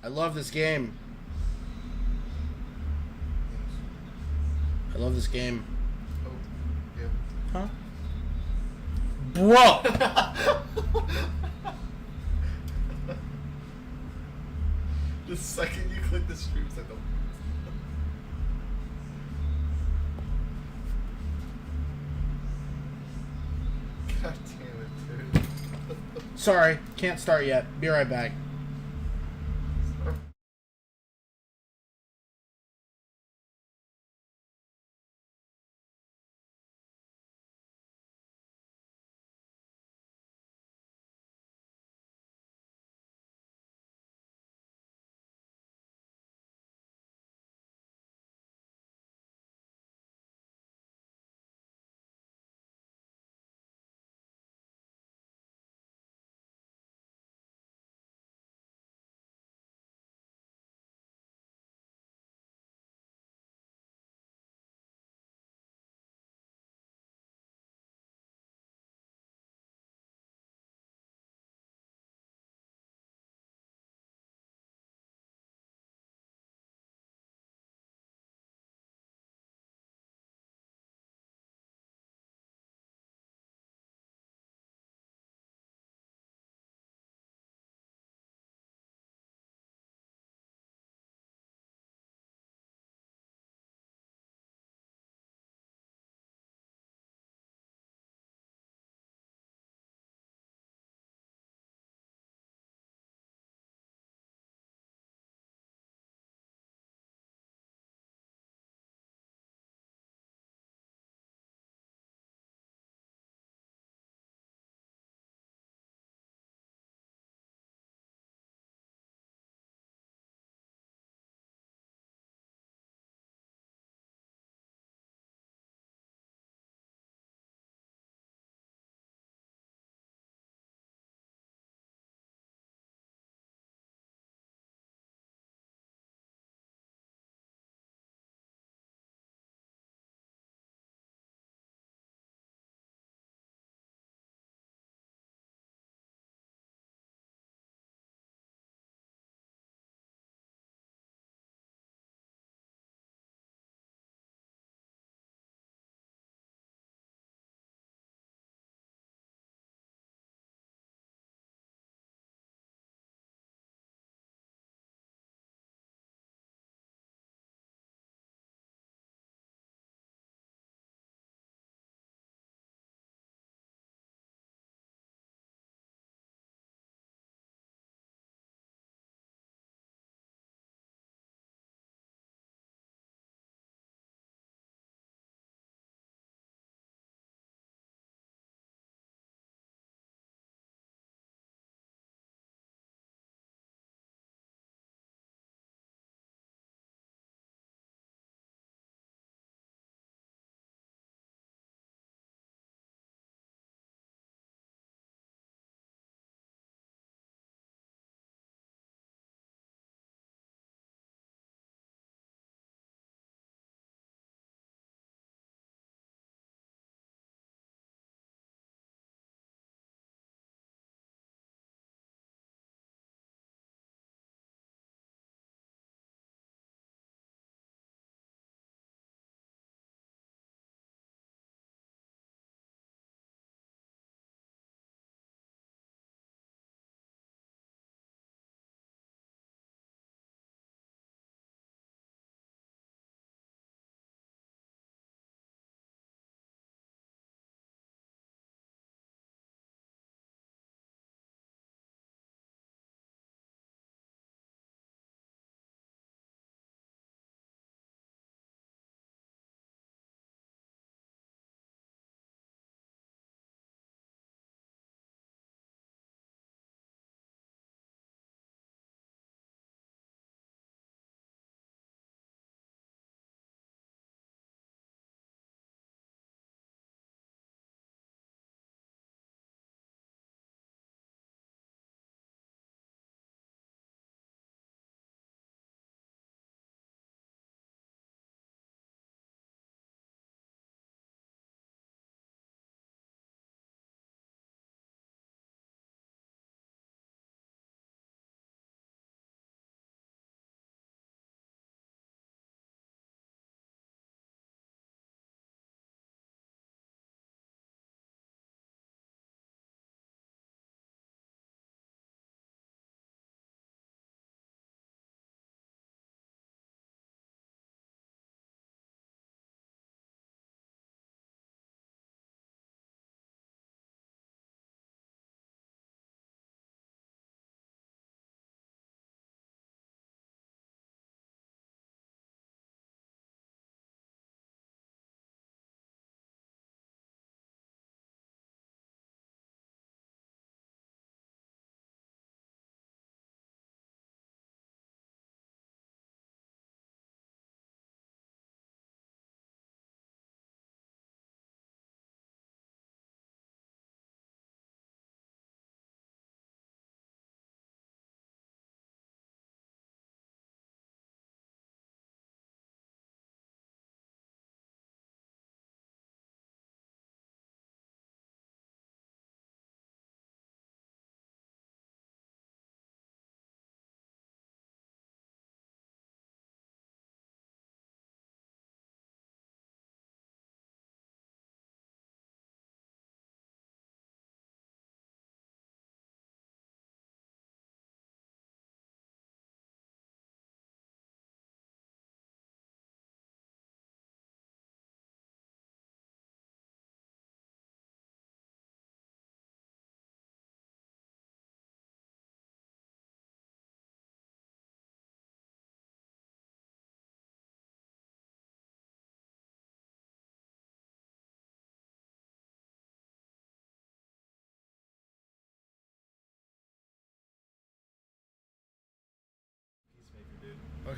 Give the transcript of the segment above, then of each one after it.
I love this game. I love this game. Oh, yeah. Huh? Bro! The second you click the stream, it's like the. God damn it, dude. Sorry, can't start yet. Be right back.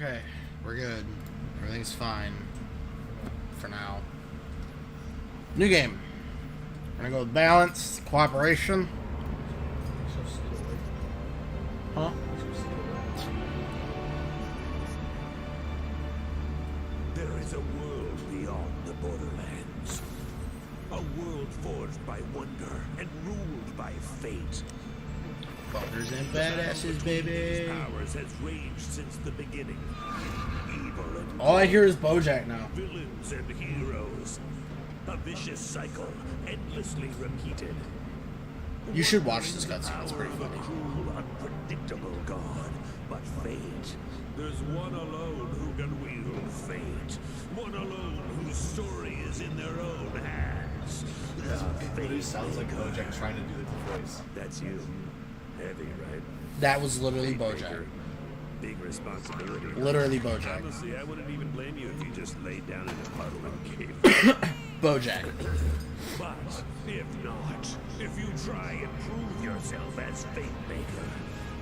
okay. We're good. Everything's fine. For now. New game. We're gonna go with balance, cooperation. Huh? There is a world beyond the Borderlands. A world forged by wonder and ruled by fate. Fuckers and badasses, baby. Powers has raged since the beginning. Evil and All I hear is Bojack now. villains and heroes. A vicious cycle, endlessly repeated. You should watch this cutscene. It's pretty Power of funny. a cruel, unpredictable god, but fate. There's one alone who can wield fate. One alone whose story is in their own hands. It literally sounds like Bojack trying to do the voice. That's you. Heavy, right? That was literally Bojack. Big responsibility. Literally Bojack. Honestly, I wouldn't even blame you if you just laid down in a puddle and gave Bojack. But if not, if you try and prove yourself as Fate Maker,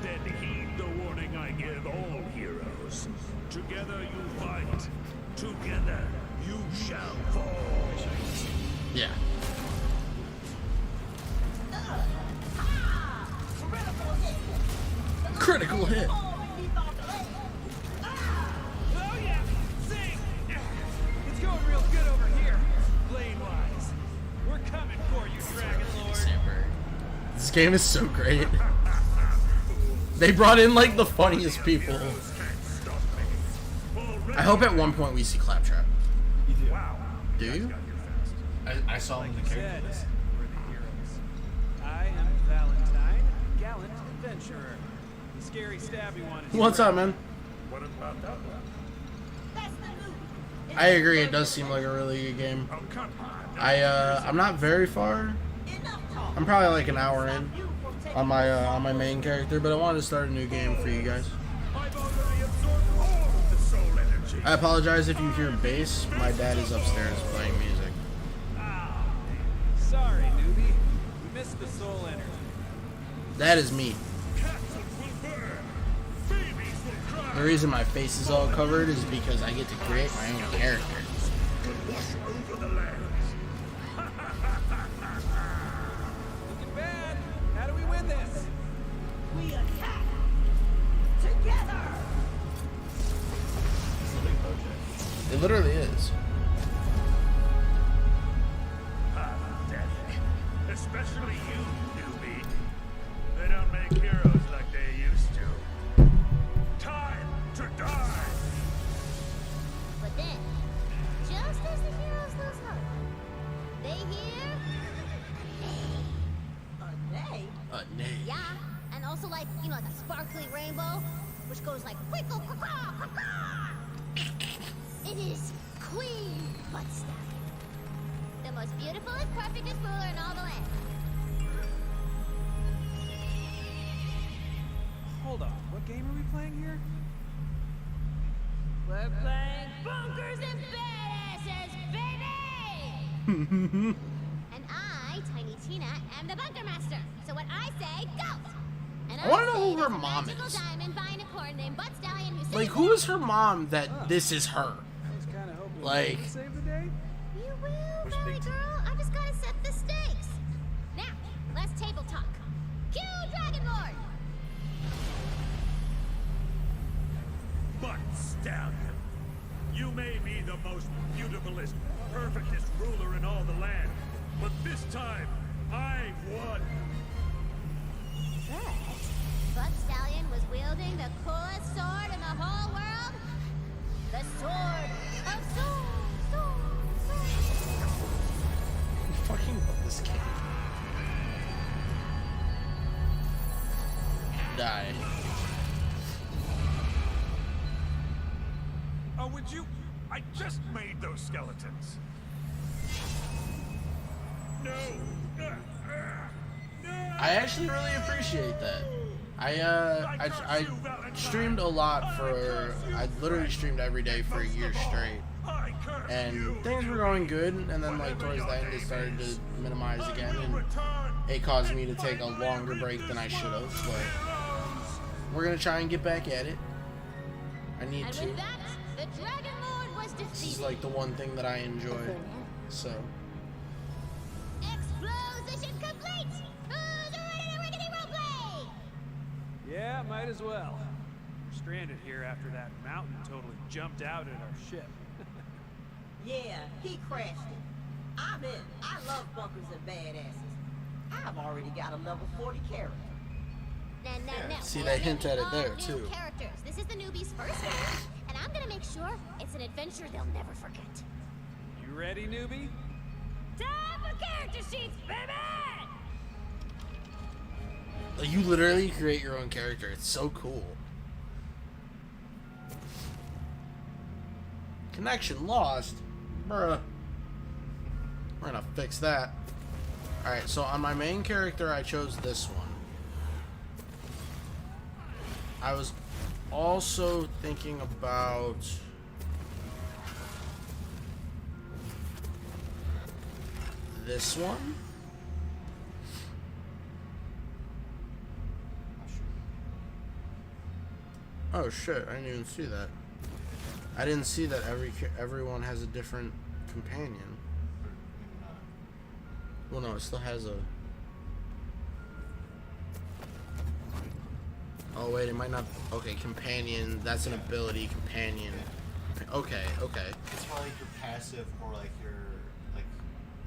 then heed the warning I give all heroes. Together you fight. Together you shall fall. Yeah. Critical hit. Oh yeah, sing! It's going real good over here, blade-wise. We're coming for you, Dragon Lord. This game is so great. They brought in like the funniest people. I hope at one point we see Claptrap. You do. Do you? I saw him in the character Said, list. we're the heroes. I am Valentine, gallant adventurer. The scary stabby one is What's up, man? What about that one? I agree. It does seem like a really good game. Oh, come on. I'm not very far. I'm probably like an hour in on my main character, but I wanted to start a new game for you guys. I've already absorbed all of the soul energy. I apologize if you hear bass. My dad is upstairs playing music. Ah, sorry, newbie. We missed the soul energy. That is me. Castles will burn. Babies will cry. The reason my face is all covered is because I get to create my own character. Wash over the lands. Looking bad. How do we win this? We attack together. It literally is. Daddy. Especially you, newbie. They don't make heroes like they used to. Time to die. But then, just as the heroes lose hope, they hear A nay. Nay. yeah, and also like, you know, like a sparkly rainbow, which goes like crinkle, caw, caw, caw. It is Queen Buttstuff, the most beautiful and perfectest ruler in all the land. Hold on. What game are we playing here? We're playing bunkers and badasses, baby! And I, Tiny Tina, am the bunker master. So when I say go! And I wanna know say who her there's a mom magical is. diamond buying a corn named Butt Stallion who Like, says who is her mom that this is her? I was kind of hoping Like- we would save the day. You will, Valley Girl. I just gotta set the stakes. Now, let's table talk. Cue Dragon Lord! But Stallion, you may be the most beautifulest, perfectest ruler in all the land, but this time, I've won. But Butt Stallion was wielding the coolest sword in the whole world. The Sword of Soul. I fucking love this game. Die. Oh, would you? I just made those skeletons. No. I actually really appreciate that. I streamed a lot for, I literally streamed every day for a year straight. And things were going good, and then like towards the end it started to minimize again, and it caused me to take a longer break than I should have, but we're gonna try and get back at it. I need And to. with that, the Dragon Lord was defeated. This is like the one thing that I enjoy. So. Explosion complete! Who's ready to rickety roleplay? Yeah, might as well. We're stranded here after that mountain totally jumped out at our ship. Yeah, he crashed it. I'm in. I love bunkers and badasses. I've already got a level 40 character. No. See, We're they hint at it all there, new too. Characters. This is the newbie's first game, and I'm gonna make sure it's an adventure they'll never forget. You ready, newbie? Time for character sheets, baby! Like, you literally create your own character. It's so cool. Connection lost? Bruh. We're gonna fix that. Alright, so on my main character, I chose this one. I was also thinking about... this one? Oh shit, I didn't even see that. I didn't see that everyone has a different companion. Well, no, it still has a... Oh wait, it might not... Okay, companion, that's an ability, companion. Okay. It's probably like your passive or like your like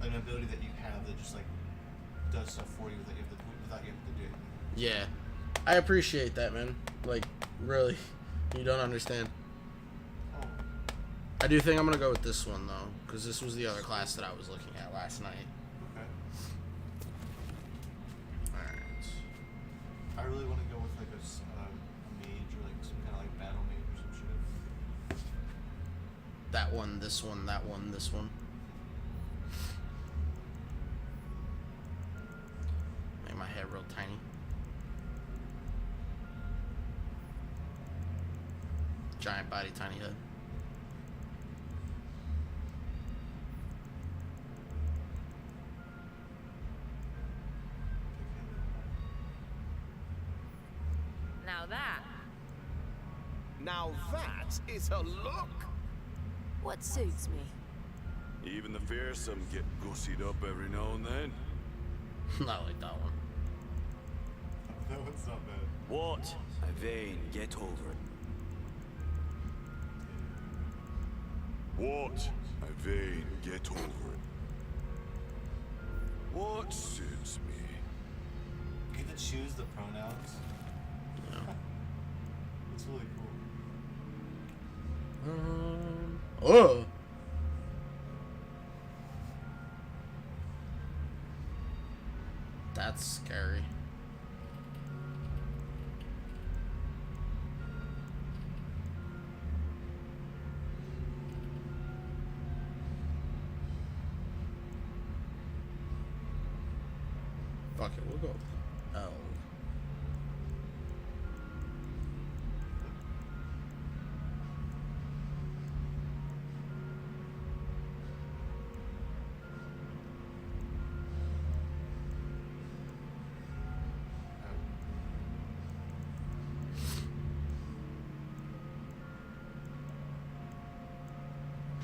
an ability that you have that just like does stuff for you without you having to do it. Yeah. I appreciate that, man. Like, really. You don't understand. Oh. I do think I'm gonna go with this one, though. Because this was the other class that I was looking at last night. Okay. Alright. I really want to go with like a mage or like some kind of like battle mage or some shit. That one, this one, that one, this one. Make my head real tiny. Giant body, tiny head. Now that is a look! What suits me? Even the fearsome get gussied up every now and then. Not like that one. That one's not bad. What? Yvain, get over it. What? Yvain, get over it. What suits me? You get to choose the pronouns. Yeah. It's really cool. Oh! That's scary. Fuck it, we'll go with L.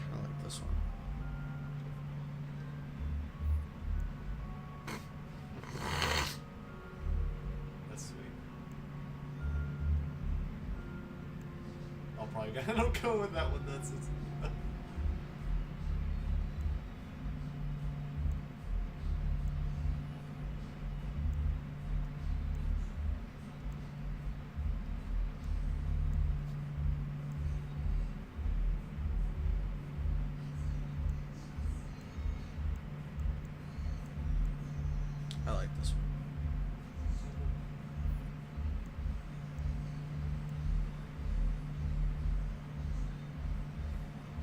I like this one. That's sweet. I'll probably go with that one. That's it. I like this one.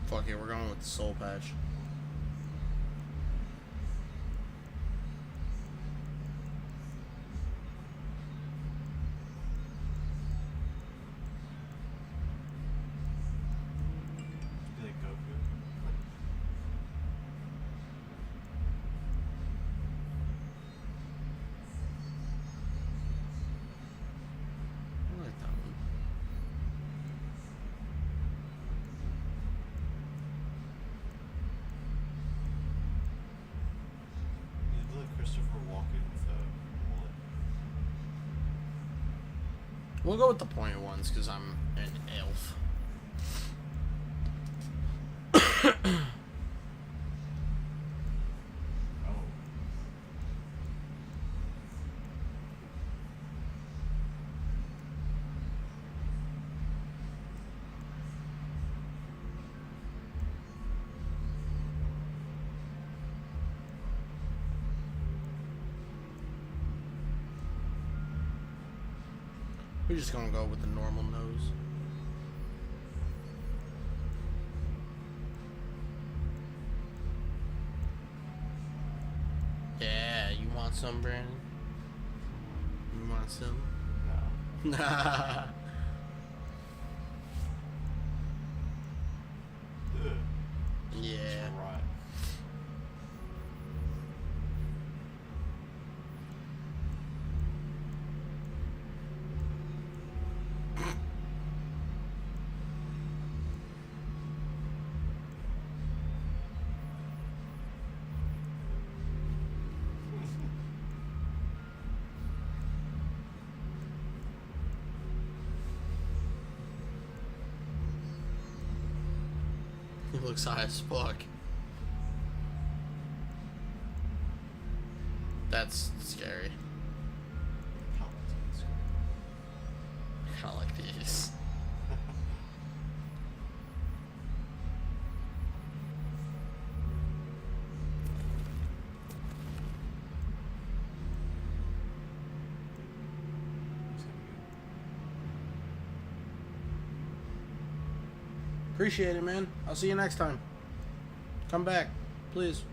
Fuck it, we're going with the soul patch. Be like Goku. I like that one. We'll go with the pointed ones because I'm an elf. Oh. We're just gonna go with the normal nose. Yeah, you want some, Brandon? You want some? No. Nah. Ugh. Yeah. It's rot. He looks high as fuck. That's scary. Palpatine's I kinda like these. Appreciate it, man. I'll see you next time. Come back, please.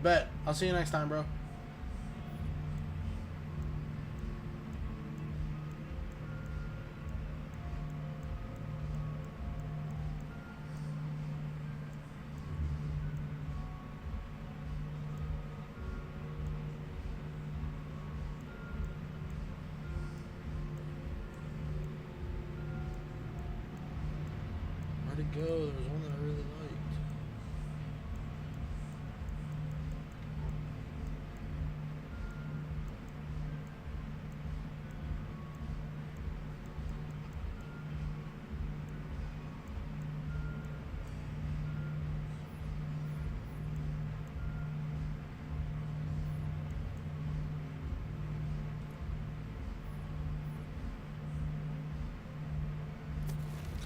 Bet. I'll see you next time, bro. Where'd it go? There was one that I really liked.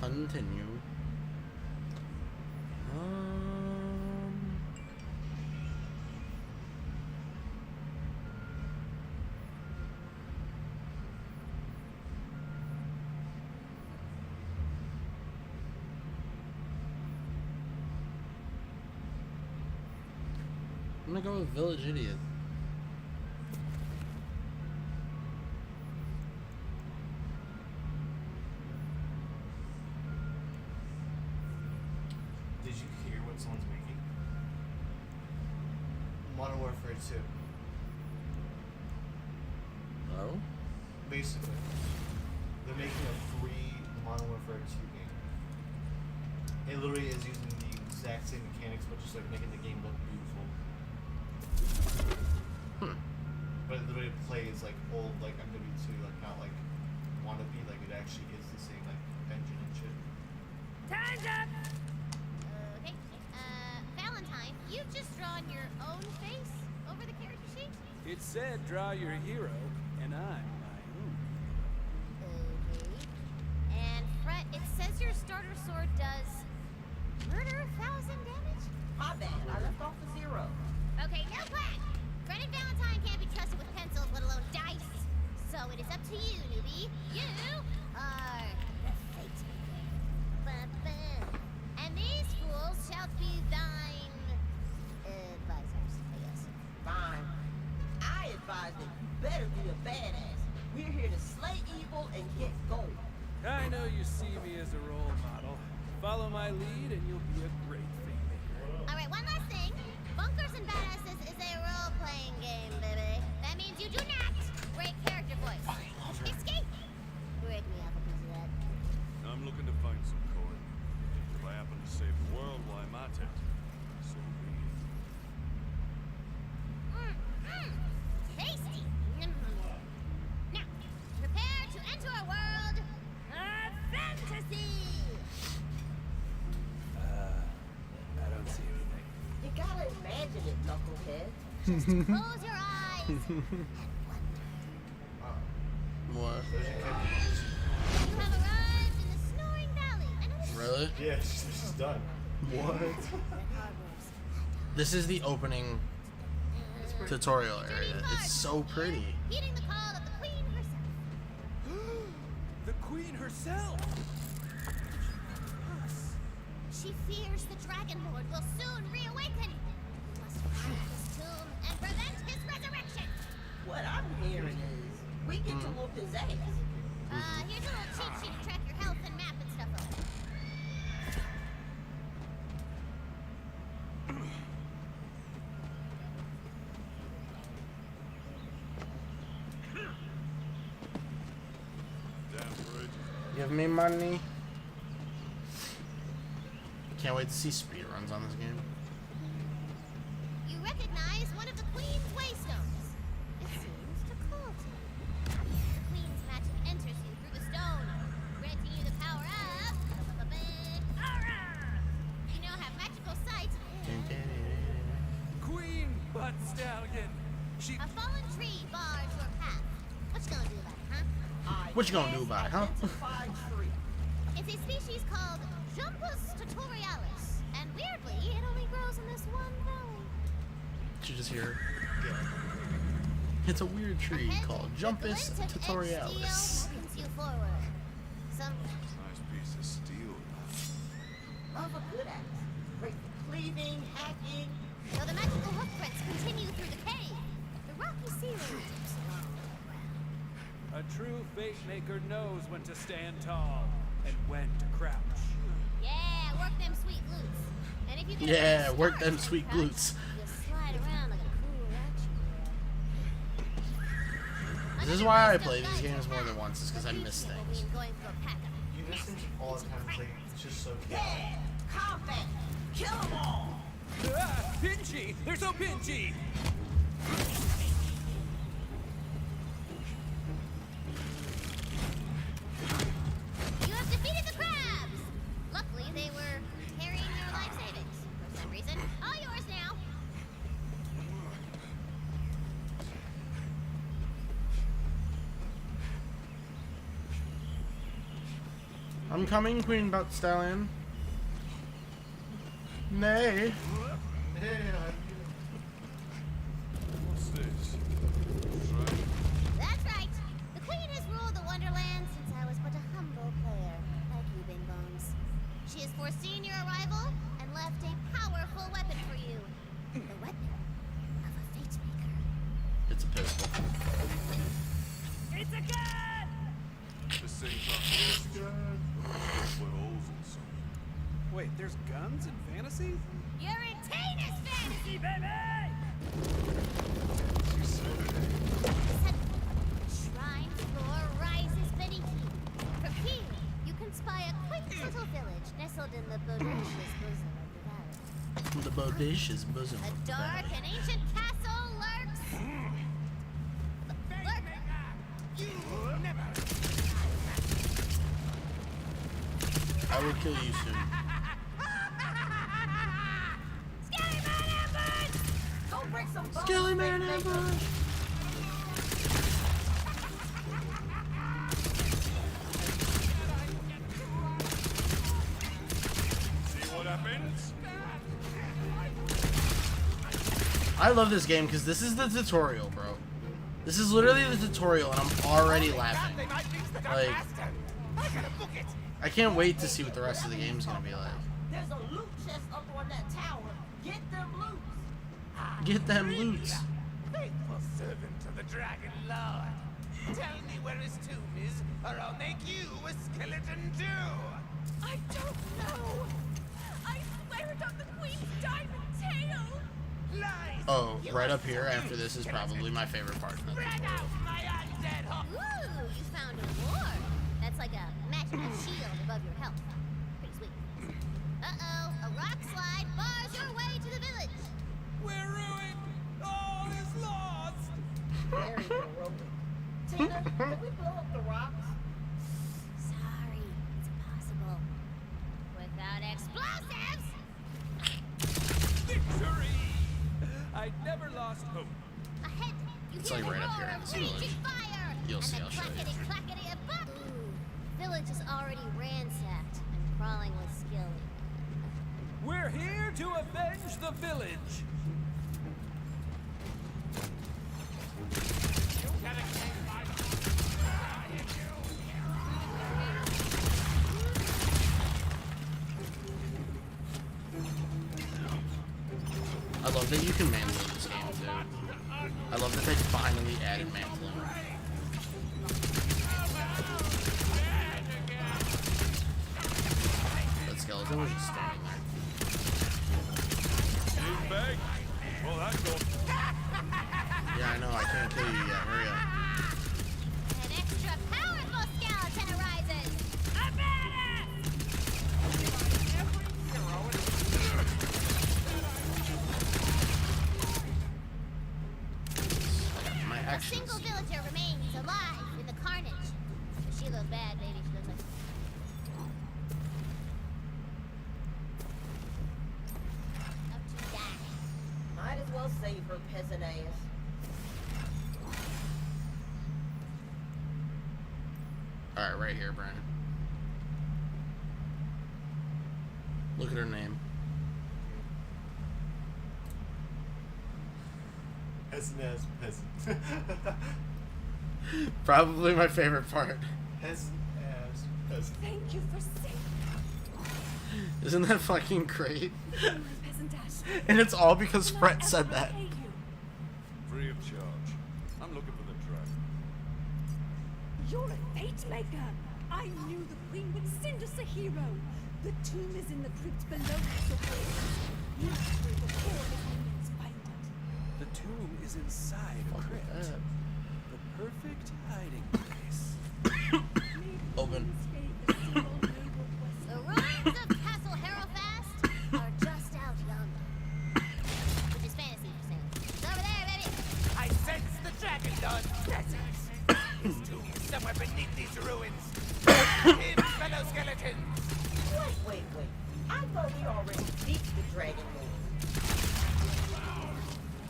Continue. I'm gonna go with Village Idiot. Did you hear what someone's making? Modern Warfare 2. Oh? Basically, they're making a free Modern Warfare 2 game. It literally is using the exact same mechanics, but just like making the game look beautiful. But it literally plays like old, like MW2, like not like wannabe, like it actually is the same like engine and shit. Time's up! Okay. Valentine, you've just drawn your own face over the character sheet? It said draw your hero, and I'm my own. Okay. And Fret, it says your starter sword does murder 1,000 damage? My bad. I left off the 0. Okay, no plan. Fred and Valentine can't be trusted with pencils, let alone dice. So it is up to you, newbie. You are the fate maker. Ba-ba. And these fools shall be thine advisors, I guess. Fine. I advise that you better be a badass. We're here to slay evil and get gold. I know you see me as a role model. Follow my lead and you'll be a great fate maker. All right, one last thing. Bunkers and Badasses is a role-playing game, baby. That means you do not break character voice. Escape! Break me off a piece of that. I'm looking to find some coin. If I happen to save the world while I'm at it, so be it. Tasty! Now, prepare to enter a world of fantasy! I don't see anything. You gotta imagine it, knucklehead. Just close your eyes and wonder. What? There's your character. You have arrived in the Snoring Valley. I know this is Really? Yeah, she's done. What? red hardwares. This is the opening tutorial area. It's so pretty. Heeding the call of the Queen herself. The Queen herself! She fears the Dragon Lord will soon reawaken. You must find his tomb and prevent his resurrection. What I'm hearing is, we get to whoop his ass. Here's a little cheat sheet to track your health and map and stuff up. Damn bridge. Give me money. Can't wait to see speedruns on this game. You recognize one of the Queen's waystones. It seems to call to you. The Queen's magic enters you through the stone, granting you the power of... Aura! You now have magical sight. Queen Butt Stallion! She... A fallen tree bars your path. What you gonna do about it, huh? What you gonna do about it, huh? Identified tree. It's a species called Jumpus tutorialis, and weirdly, it only grows in this one valley. Did you just hear? It's a weird tree Ahead, called the Jumpus glint of edged tutorialis. steel beckons you forward. Some Nice piece of steel. Love a good axe. Great for cleaving, hacking. though the magical hoofprints continue through the cave, the rocky ceiling dips along the ground. A true fate maker knows when to stand tall and when to crouch. Yeah, work them sweet glutes. And if you get a Yeah, good work start them to the sweet crouch, glutes. you'll slide around like a cool action hero. This is why I play these games more than once, is because I miss Will things. mean going for a pack-up. You miss things all the time. It's like it's just so chaotic. Yeah! Combat! Kill them all! Ah, Pinchy! They're so pinchy! You have defeated the crabs! Luckily, they were carrying your life savings. For some reason. All yours now. I'm coming, Queen Butt Stallion. Nay. What's this? Right. That's right. The Queen has ruled the Wonderlands since I was but a humble player, like you, Bing Bones. She has foreseen your arrival and left a powerful weapon for you. The weapon of a fate maker. It's a pistol. It's a gun! This thing's not this gun. Put holes in some. Wait, there's guns in fantasy? You're in Tana's fantasy, baby! Suddenly, the shrine's floor rises beneath you. From here, you can spy a quaint little village nestled in the bodacious bosom of the valley. The bodacious bosom. A dark and ancient castle lurks. I will kill you soon. Scary man ambush! Go break some bones, Skelly man fate maker. ambush! See what happened? I love this game because this is the tutorial, bro. This is literally the tutorial, and I'm already laughing. Like, I can't wait to see what the rest of the game's gonna be like. There's a loot chest up on that tower. Get them loots. Get them loots. Faithful servant of the Dragon Lord. Tell me where his tomb is, or I'll make you a skeleton too. I don't know. I swear it's on the Queen's diamond tail. Lies! Oh, right up here after this is probably my favorite part. Spread out my undead hawk! Ooh, you found a war. That's like a magical shield above your health. Pretty sweet. Uh-oh, a rock slide bars your way to the village. We're ruined! All is lost! Very heroic. Tina, can we blow up the rocks? Sorry, it's impossible. Without explosives! Victory! I'd never lost hope. Ahead, you It's hear like the right up roar here in of this raging village. fire! You'll and see, the I'll show you. clackety-clackety of Ooh, village is already ransacked and crawling with skilly. We're here to avenge the village. I love that you can mantle in this game too. I love that they finally added mantling. That skeleton was just standing there. Bag? Well, that's all. Yeah, I know. I can't kill you yet. Hurry up. An extra powerful skeleton arises! A badass! My A actions. single villager remains alive in the carnage. But she looks bad, baby. She looks like... Up to die. Might as well save her peasant ass. All right, right here, Brandon. Look at her name. Peasant as peasant. Probably my favorite part. Peasant as peasant. Thank you for saving Isn't that fucking great? me, peasant ass. And it's all because Will I Fred ever said that. repay you? Free of charge. I'm looking for the dragon. You're a fate maker. I knew the Queen would send us a hero. The tomb is in the crypt below, so please look through before the minions find it. The tomb is inside a Fuck crypt. with that. The perfect hiding place. Maybe Open. we mistake a single noble quest. The ruins of Castle Harrowfast are just out yonder. Which is fantasy for sale. It's over there, baby! I sense the Dragon Lord's presence. His tomb is somewhere beneath these ruins. Him, fellow skeletons! Wait. I thought we already beat the Dragon Lord.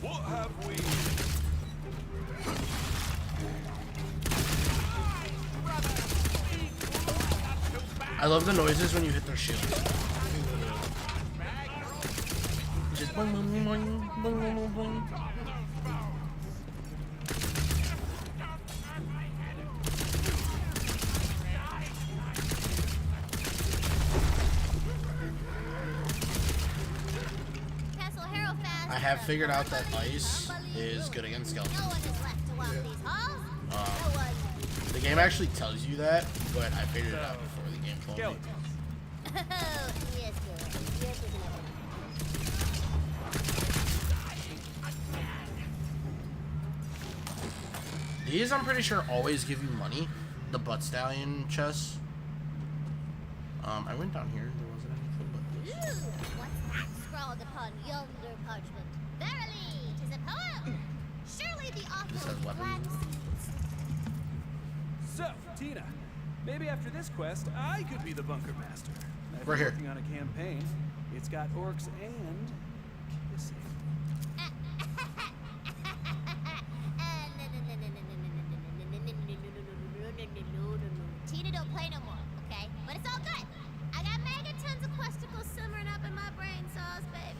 What have we? I love the noises when you hit their shield. Just boing, boing, boing, boing, boing, boing. Castle Harrowfast. I have figured out that ice is good against No skeletons. one is left to walk these halls. No one. The game actually tells you that, but I figured it out before the game told me. Skeleton. Oh, yes, good. Yes, good. These, I'm pretty sure, always give you money. The butt stallion chests. I went down here. There wasn't anything but this. Ooh, what's that scrawled upon yonder parchment? Verily, 'tis a poem. Surely the This author has of weapons. So, Tina, maybe after this quest, I could be the bunker master. I've Right been here. working on a campaign. It's got orcs and kissing. Tina don't play no more, okay? But it's all good. I got megatons of questicles simmering up in my brain sauce, baby.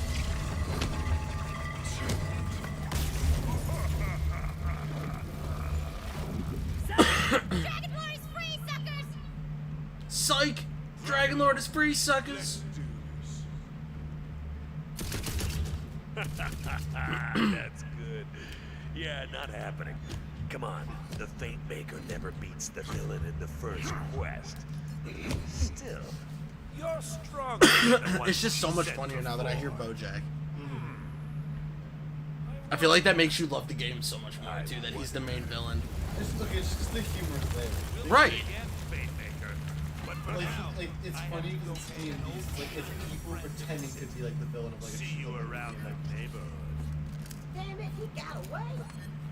Dragon Lord is free, suckers. That's good. Yeah, not happening. Come on, the Fate Maker never beats the villain in the first quest. Still, you're stronger than the one It's just so he much sent funnier now that I hear before. BoJack. I feel like that makes you love the game so much more too. That he's the main villain. It's just the humor's there. Right. Fate Maker, but for now, It's funny because it's D&D. Like it's people pretending to be like the villain of like a see you children's around game. the neighborhood. Damn it, he got away.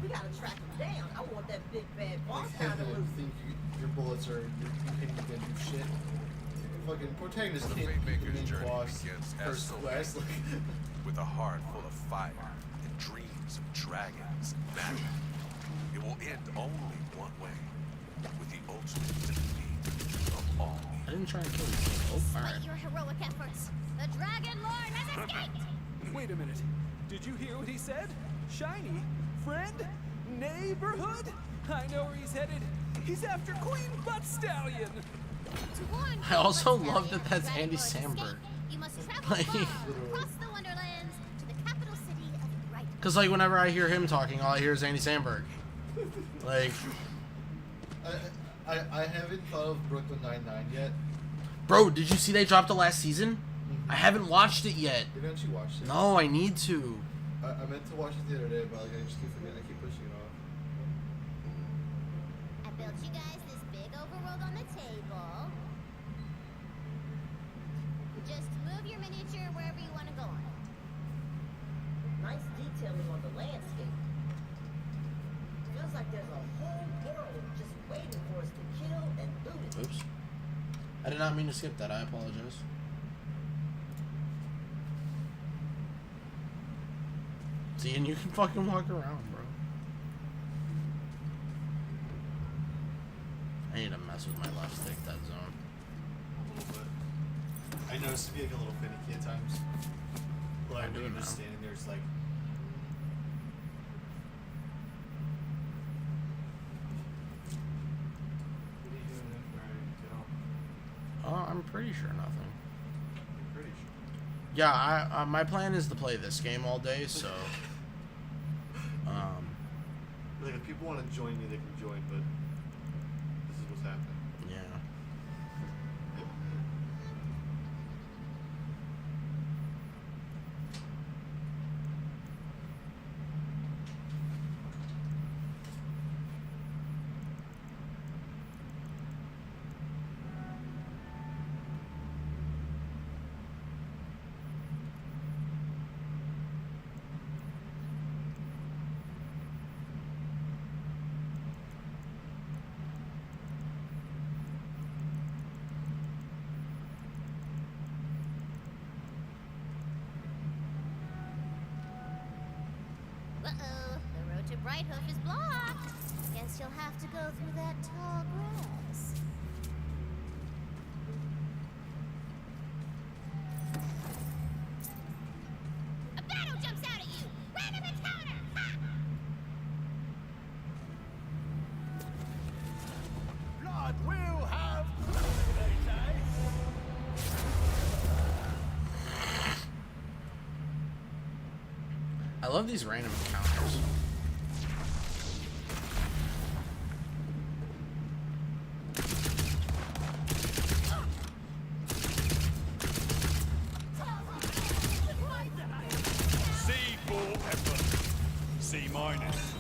We gotta track him down. I want that big bad boss Like down to you loose. think your bullets are you think you can do shit. Fucking protagonist The can't Fate beat the Maker's main journey boss begins as first Soul quest. Like, with a heart full of fire and dreams of dragons and magic. It will end only one way, with the ultimate defeat of all I didn't try and kill you. Oh, Despite alright. your heroic efforts, the Dragon Lord has escaped! Wait a minute. Did you hear what he said? Shiny? Friend? Neighborhood? I know where he's headed. He's after Queen Butt Stallion. To warn I also Queen love Butt that that's Stallion Andy of Dragon Lord's Samberg. escape, you must travel Like- far across the Wonderlands to the capital city of Bright. Cause like whenever I hear him talking, all I hear is Andy Samberg. Like, I haven't thought of Brooklyn Nine-Nine yet. bro, did you see they dropped the last season? I haven't watched it yet. Have you actually watched it? No, I need to. I meant to watch it the other day, but like I just keep forgetting. I keep pushing it off. I built you guys this big overworld on the table. Just move your miniature wherever you want to go on it. Nice detailing on the landscape. Feels like there's a whole world just waiting for us to kill and loot it. Oops. I did not mean to skip that. I apologize. See, and you can fucking walk around, bro. I need to mess with my left stick, that zone. A little bit. I noticed it be like a little finicky at times. Like I do when you're just now. standing there, it's like. What are you doing? Alright, Oh, I'm pretty sure nothing. I'm pretty sure. Yeah, my plan is to play this game all day, so Like if people want to join me, they can join, but this is what's happening. yeah. Uh-oh, the road to Brighthoof is blocked. Guess you'll have to go through that tall grass. A battle jumps out at you! Random encounter! Ha! Blood will have. I love these random encounters. C for effort. C minus.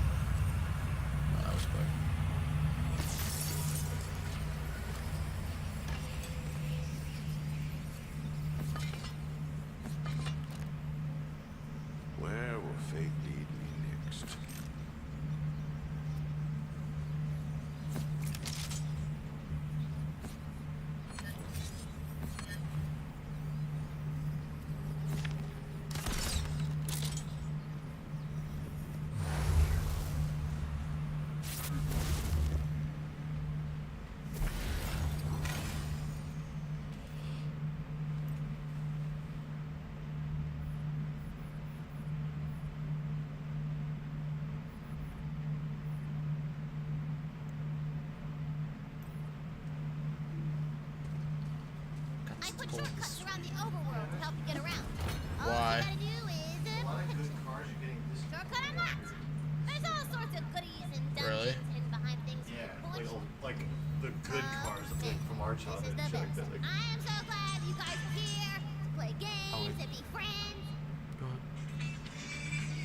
Oh, that was quick. Where will fate lead me next? I put Cool. shortcuts around the overworld to help you get around. All Why? you gotta do A is lot of good cars are getting this. shortcut unlocked. There's all sorts of goodies and dungeons Really? hidden behind things Yeah, foolish. like the good cars like from our This childhood is the and shit like best. that. Like, I am so glad you guys are here to play games and be friends.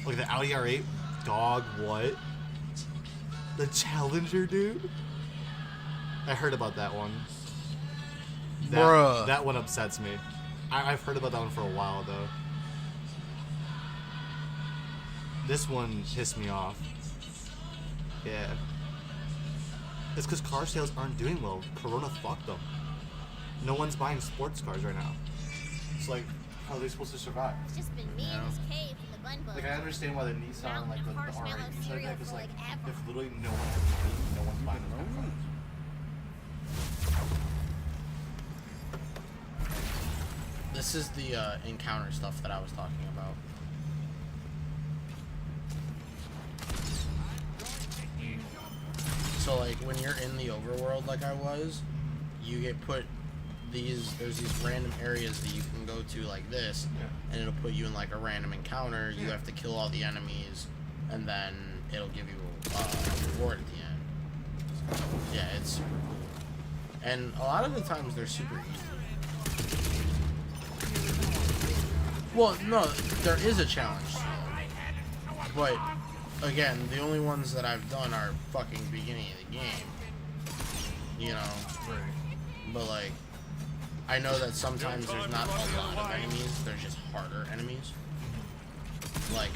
Look at the Audi R8. Dog, what? The Challenger, dude? I heard about that one. Bruh. That one upsets me. I've heard about that one for a while, though. This one pissed me off. Yeah. It's because car sales aren't doing well. Corona fucked them. No one's buying sports cars right now. It's like, how are they supposed to survive? It's just been me in this cave from the bun boat. Like, I understand why the Nissan, like the R8 Marshmallow and shit like cereal that, because for, like, like, ever. if literally no one has money, no one's buying those kind of cars. This is the encounter stuff that I was talking about. So like when you're in the overworld like I was, you get put there's these random areas that you can go to like this, and it'll put you in like a random encounter. You have to kill all the enemies, and then it'll give you a reward at the end. Yeah, it's super cool. And a lot of the times they're super easy. Well, no, there is a challenge, but again, the only ones that I've done are fucking beginning of the game. You know, but like, I know that sometimes there's not a lot of enemies. There's just harder enemies, like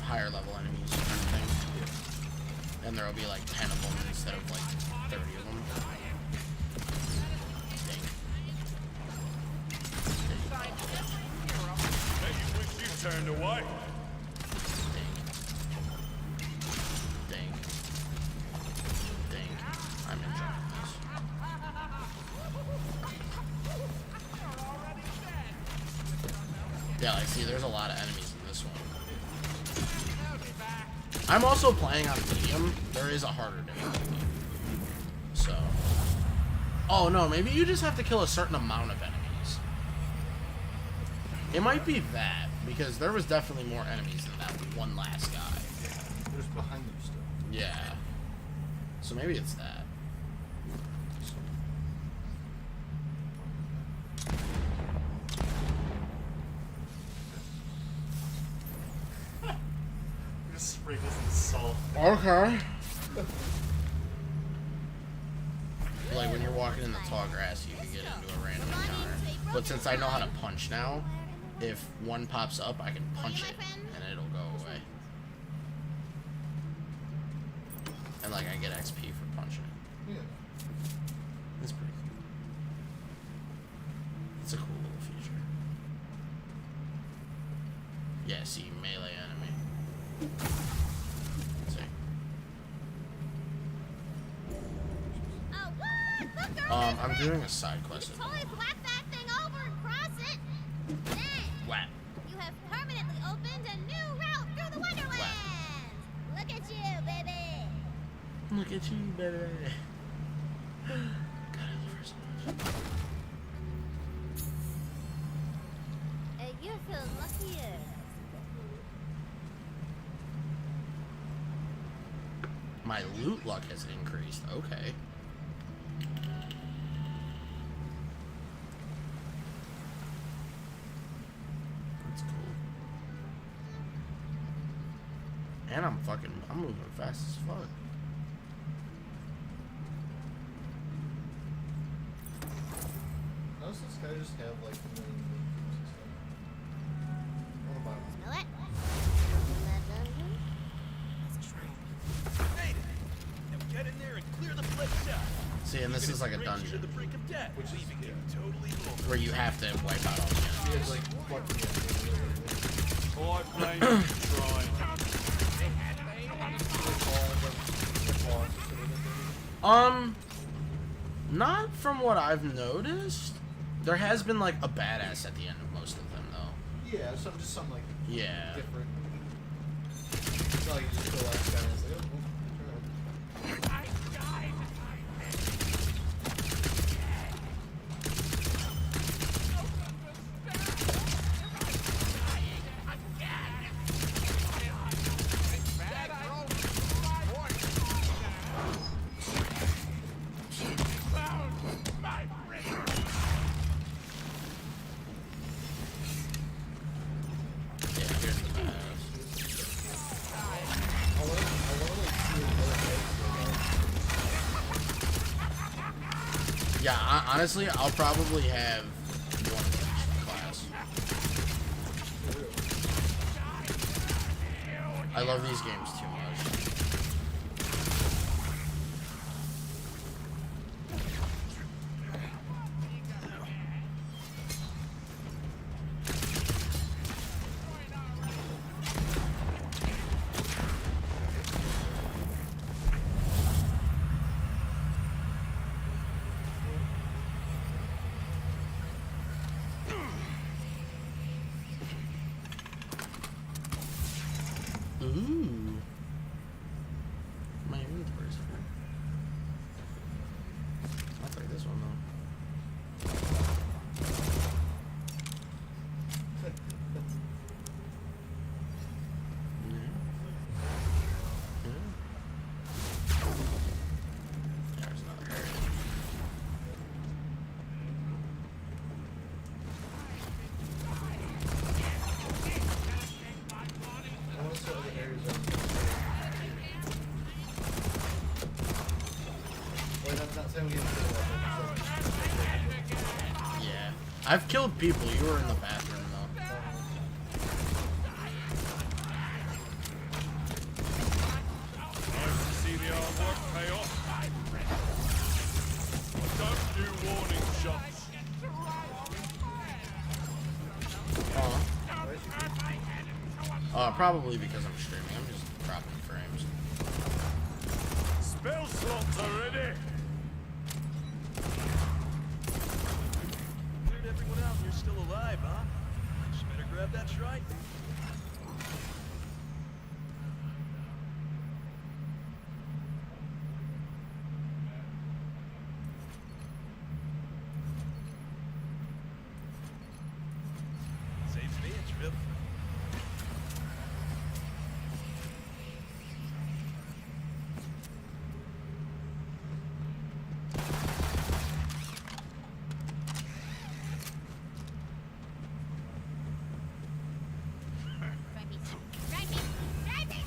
higher level enemies kind of thing. And there'll be like 10 of them instead of like 30 of them. Turned away. Dang. I'm enjoying this. Yeah, like, see, there's a lot of enemies in this one. I'm also playing on medium. There is a harder difficulty. So. Oh, no, maybe you just have to kill a certain amount of enemies. It might be that, because there was definitely more enemies than that one last guy. There's behind you still. Yeah. So maybe it's that. Just spray this in salt. Okay. Like when you're walking in the tall grass, you can get into a random encounter. But since I know how to punch now, if one pops up, I can punch it and it'll go away. And like I get XP for punching it. Yeah. It's pretty cool. It's a cool little feature. Yeah, see, melee enemy. See. Oh, what? Look, girl, I'm doing a side quest. totally whack that thing over and cross it. Dang. Whap. You have permanently opened a new route through the Wonderlands. Look at you, baby. Look at you, baby. God, I love her so much. You feel luckier. My loot luck has increased. Okay. That's cool. And I'm moving fast as fuck. How does this guy just have like a million moves and stuff? I wanna buy one. Smell it? Made it. Now get in there and clear the place out. See, and this is like a dungeon The brink of death, Which is- leaving you yeah. totally vulnerable. where you have to wipe out all the He enemies. has like fucking I blame you for trying. Not from what I've noticed. There has been like a badass at the end of most of them, though. Yeah, just something like Yeah. different. It's not like you just go like that and it's like, oh, well, turn it. Yeah, honestly, I'll probably have one of each class. I love these games too much. Ooh. My inventory's full. I'll take this one though. There's another area. Yeah. I've killed people. You were in the bathroom though. Nice to see the hard work pay off. Don't do warning shots. Probably because I'm streaming. I'm just dropping frames. Spell slots are ready. Cleared everyone out and you're still alive, huh? Just better grab that shrine. Saves me a trip. Drive me. Drive me. Drive me.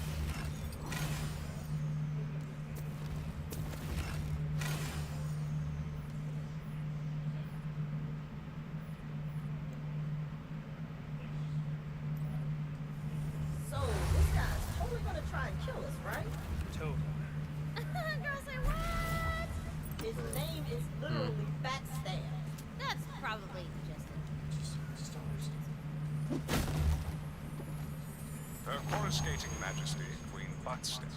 So, this guy's totally gonna try and kill us, right? Totally. Girl, say what? His name is literally Backstab. That's probably just Her coruscating majesty, Queen Buttstick,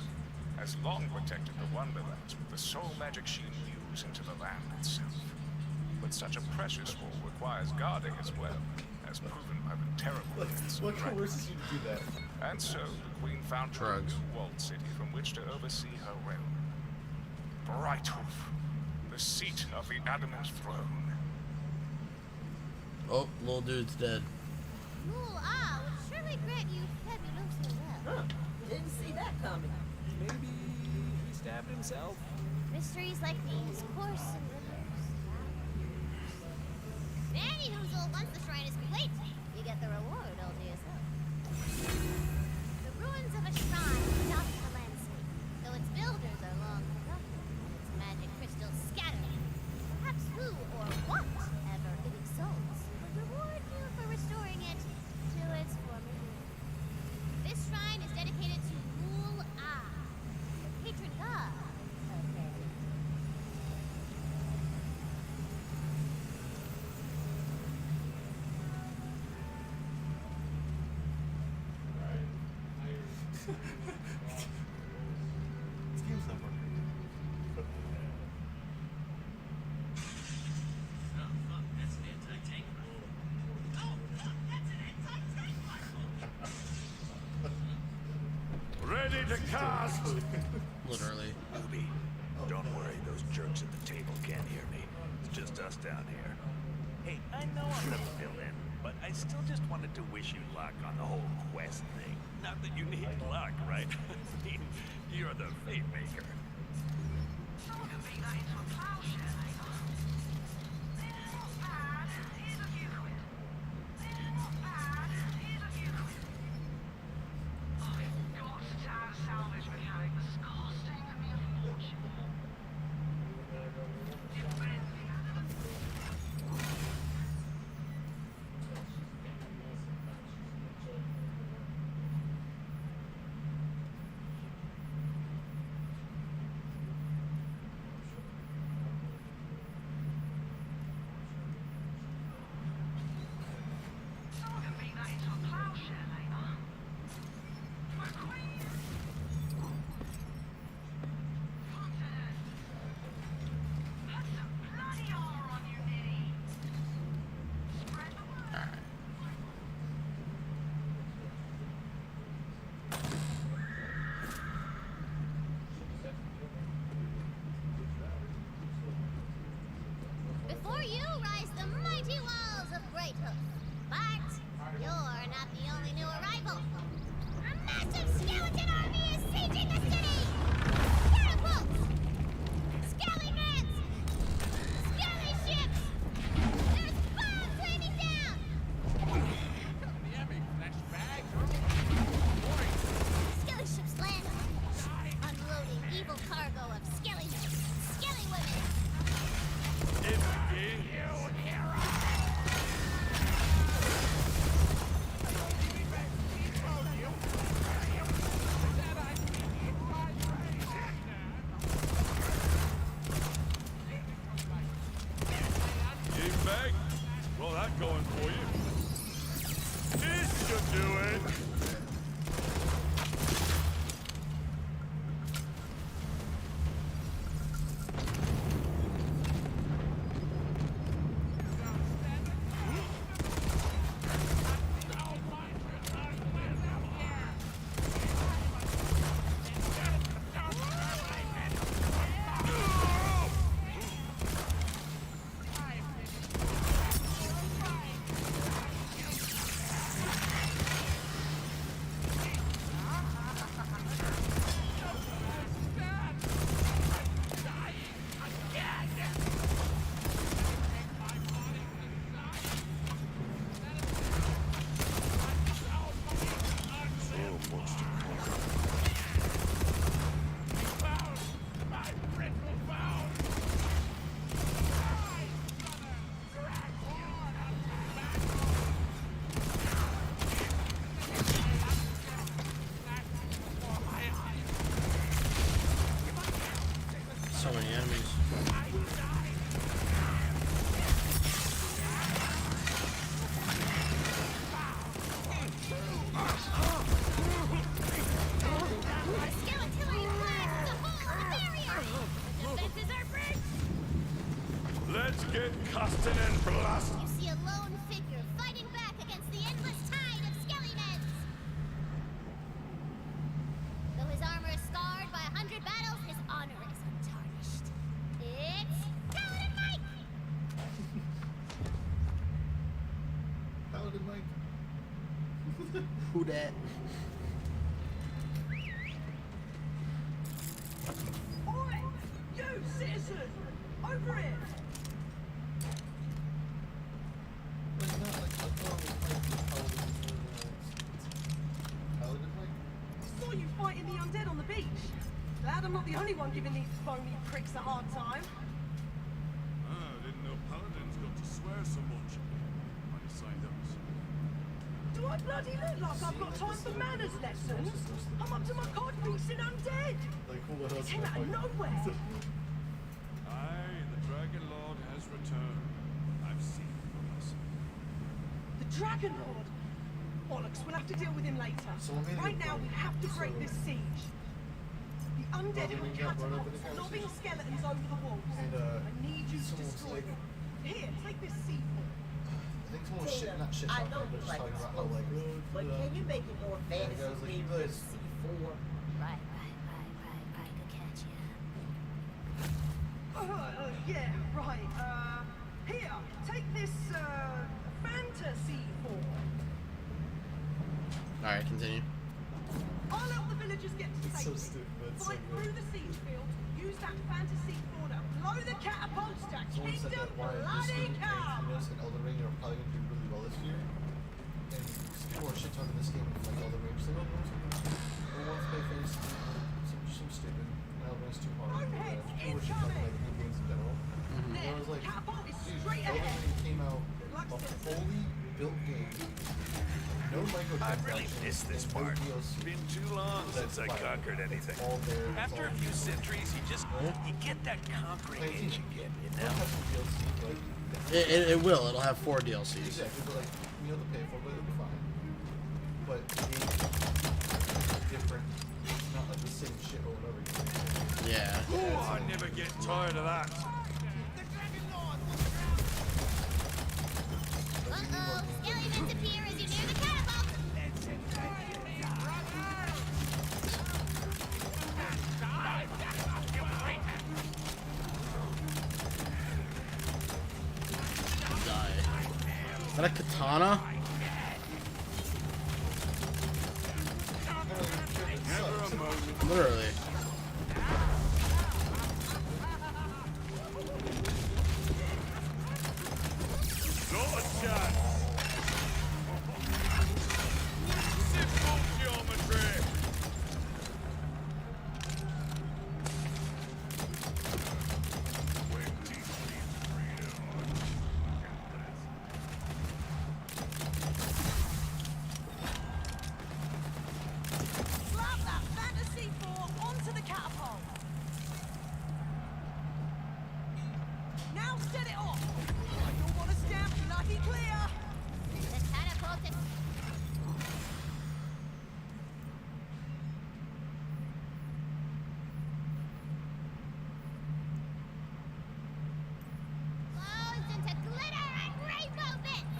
has long protected the Wonderlands with the sole magic she imbues into the land itself. But such a precious wall requires guarding as well, as proven by the terrible deaths of What dragons. coerces you to do that? And so, the Queen found her a Drugs. new walled city from which to oversee her realm. Brighthoof, the seat of the adamant throne. Oh, little dude's dead. Rule Ah would surely grant you fabuloso well. Huh. Didn't see that coming. Maybe he stabbed himself? Mysteries like these course in rivers. Anywhoozle, once the shrine is complete, you get the reward all to yourself. The ruins of a shrine dot the landscape, though its builders are long forgotten, and its magic crystals scattered. Perhaps who or whatever it exalts will reward you for restoring it to its former glory. This shrine is dedicated to Rule Ah, the patron god of fairy. This game's not working. Ready to cast. Literally. Ruby, don't worry, those jerks at the table can't hear me. It's just us down here. Hey, I know I'm the villain, but I still just wanted to wish you luck on the whole quest thing. Not that you need luck, right? I mean, you're the fate maker. are not the only new arrival. A massive skeleton army is sieging the city! Catapults! Skellymans! Skelly ships! There's bombs raining down! Skelly ships land, unloading evil cargo of skelly men, skelly women. Game bag? Well, that going for you. This should do it. So many enemies. Skeletility blasts the hole in the barrier! The defenses are breached! Let's get Costin and blast. You see a lone figure fighting back against the endless tide of skellymans! Though his armor is scarred by 100 battles, his honor is untarnished. It's Paladin Mike! Paladin Mike. Who that? Oi! You, citizen! Over here! It's not like a normal fight with Paladin Mike. I saw you fighting the undead on the beach. Glad I'm not the only one giving these phony pricks a hard time. I didn't know paladins got to swear so much. I signed up. Do I bloody look like I've got time for manners lessons? I'm up to my cod piece in undead! Like, what else? Came out of nowhere! Aye, the Dragon Lord has returned. I've seen for myself. The Dragon Lord? Bollocks, we'll have to deal with him later. So what made Right it now, we have to break this siege. The undead Well, have then you got brought up in the catapults, lobbing conversation. skeletons over the walls. And, I need you to someone was destroy like- them. Here, take this C4. I think someone was shit, not shit I talking, know but you just like talking about how like, but can you make it more Yeah, the fantasy guy was like, than you guys- just C4? Right. Good catch, Yeah, right. Here, take this, fantasy 4. Alright, continue. I'll help the villagers get to It's so safety. stupid, but it's so Fight good. through the siege field, use that fantasy 4 to blow the catapults to Someone said Kingdom that why this Bloody game and Come! Curious and Elden Ring are probably going to do really well this year. And people are shit talking this game like Elden Ring. So no one's play fantasy, some stupid. Elden Ring's too hard. Boneheads People were shit talking like new games in general. And I was like, Catapult is dude, straight Elden ahead. Ring came out luck, a citizen. fully built game. No microtransactions. I've really missed this and no part. DLC. Been too long since I conquered anything. All there. it's After all a few centuries, you get that conquering Hey, itch again, you It'll know? have some DLC, but It will. It'll have 4 DLCs. exactly, but like you know the pay for, it, but it'll be fine. But the game is different. It's not like the same shit over and over again. Yeah. Oh, I never get tired of that. Uh-oh, skellies appear as you near the catapult! Die. Is that a katana? Literally. Not a chance. Simple geometry. Slap that fantasy ball onto the catapult. Now set it off. I don't want to stamp lucky clear. The catapult is... Blows into glitter and rainbow bits!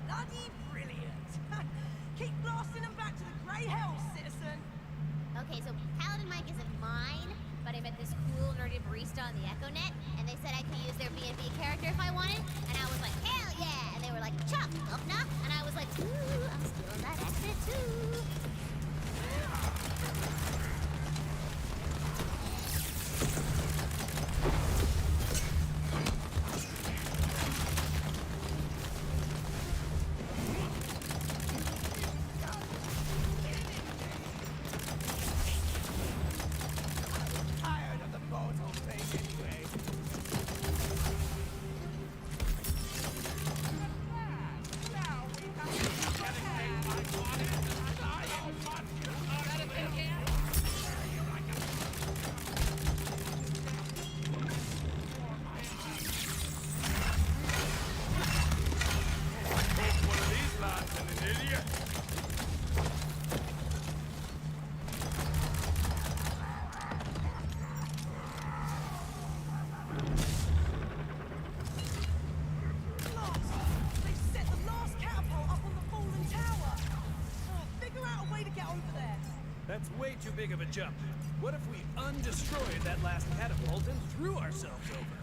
Bloody brilliant. Keep blasting them back to the grey hells, citizen. Okay, so Paladin Mike isn't mine, but I met this cool nerdy barista on the EchoNet, and they said I could use their B&B character if I wanted, and I was like, hell yeah! And they were like, Chuck, knock knock, and I was like, ooh, I'm stealing that accent too. Tired of the mortal thing anyway. Now we have to dedicate my body to dying one. Let it in here. Hope one of these lads and an idiot. They've set the last catapult up on the fallen tower. Figure out a way to get over there. That's way too big of a jump. What if we undestroyed that last catapult and threw ourselves over?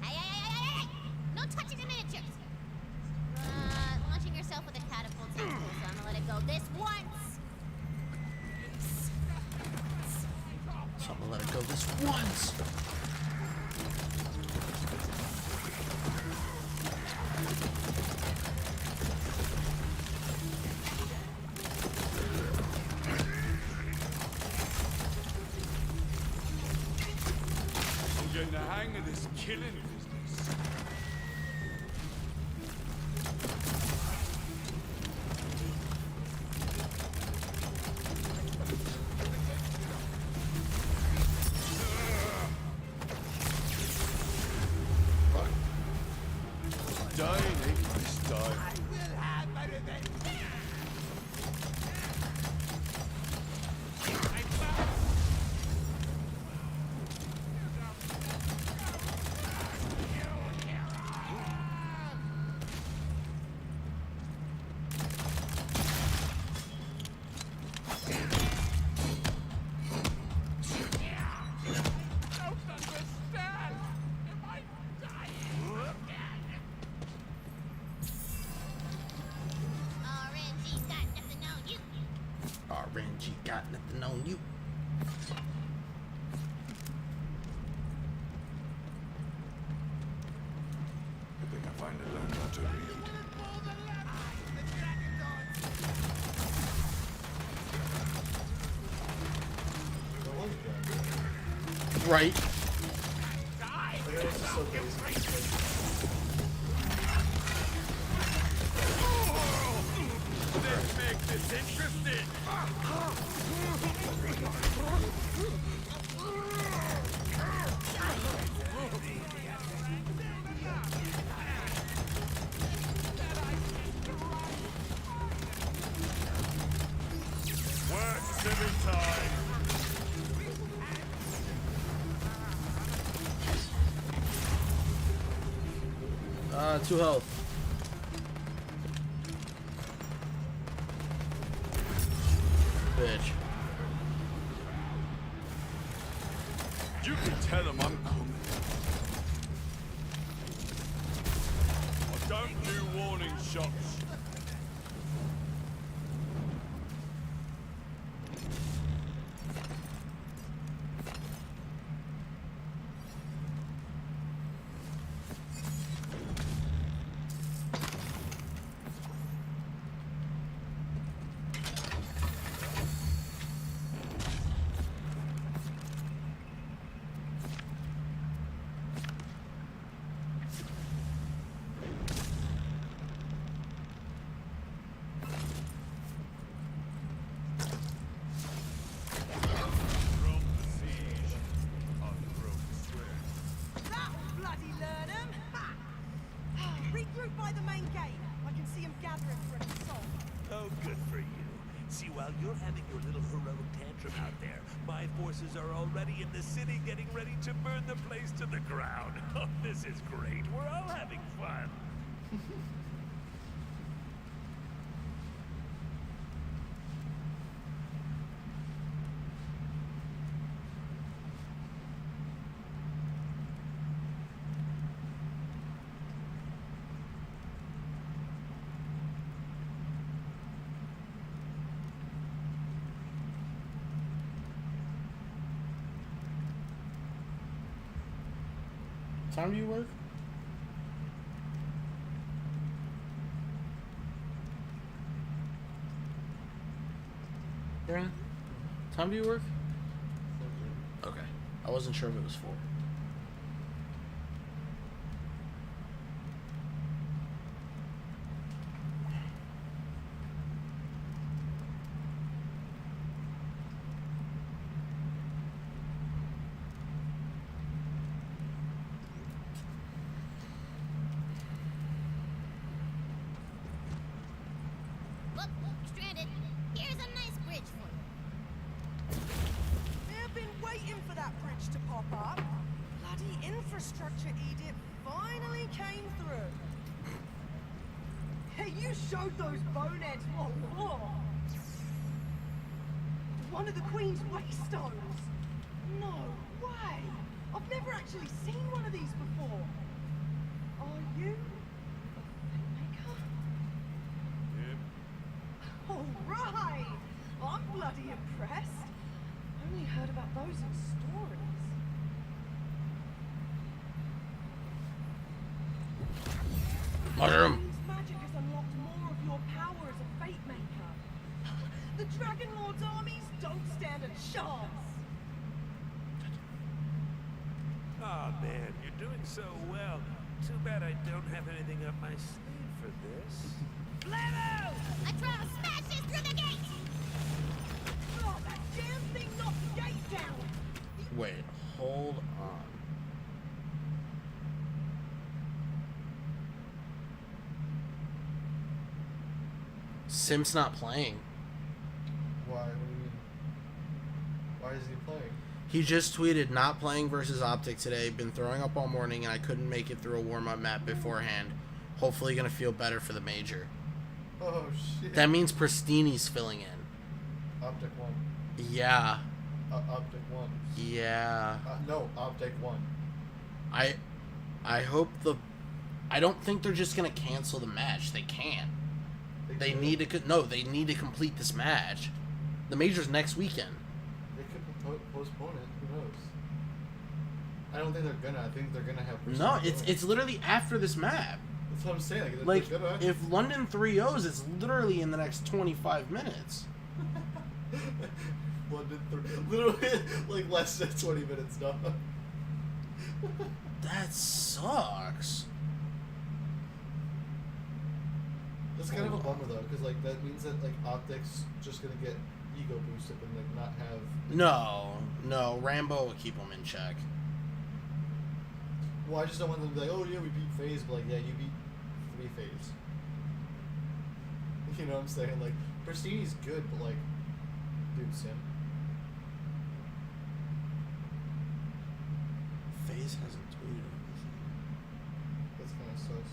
Hey! No touching the miniatures! Launching yourself with a catapult sounds cool, so I'm gonna let it go this once! So I'm gonna let it go this once. I'm getting the hang of this killing business. Dying ain't my style. I will have my revenge. Don't understand. Am I dying again? RNG's got nothing on you! RNG got nothing on you. I think I finally learned how to read. Right. Let's make this interesting. Works every time. 2 health. Bitch. You can tell him I'm coming. I don't do warning shots. Oh, good for you. See, while you're having your little heroic tantrum out there, my forces are already in the city getting ready to burn the place to the ground. Oh, this is great. We're all having fun. Time do you work? Aaron, time do you work? Okay. I wasn't sure if it was 4. Look, you're stranded. Here's a nice bridge for you. They've been waiting for that bridge to pop up. Bloody infrastructure edict finally came through. Hey, you showed those boneheads what for. One of the Queen's waystones. No way. I've never actually seen one of these before. Are you a filmmaker? Yep. All right. I'm bloody impressed. Only heard about those in stories. Mushroom. Queen's magic has unlocked more of your power as a fate maker. The Dragon Lord's armies don't stand a chance. Aw, man, you're doing so well. Too bad I don't have anything up my sleeve for this. Flammo! Atreus smashes through the gate! Oh, that damn thing knocked the gate down. Wait, hold on. Sim's not playing. Why? What do you mean? Why is he playing? He just tweeted, not playing versus Optic today. Been throwing up all morning and I couldn't make it through a warm-up map beforehand. Hopefully gonna feel better for the major. Oh shit. That means Pristini's filling in. Optic 1. Yeah. Optic 1. Yeah. No, Optic 1. I hope the... I don't think they're just gonna cancel the match. They can't. They need to... No, they need to complete this match. The major's next weekend. They could postpone it. Who knows? I don't think they're gonna. I think they're gonna have... No, it's literally after this map. That's what I'm saying. Like, they're gonna... if London 3-0s, it's literally in the next 25 minutes. London 3... Literally, like, less than 20 minutes done. That sucks. That's kind of a bummer, though, because, like, that means that, like, Optic's just gonna get ego boosted and, like, not have... No, Rambo will keep them in check. Well, I just don't want them to be like, oh, yeah, we beat FaZe, but, like, yeah, you beat 3 FaZe. You know what I'm saying? Like, Pristini's good, but, like, dude, Sim. FaZe hasn't tweeted anything. That's kind of sus.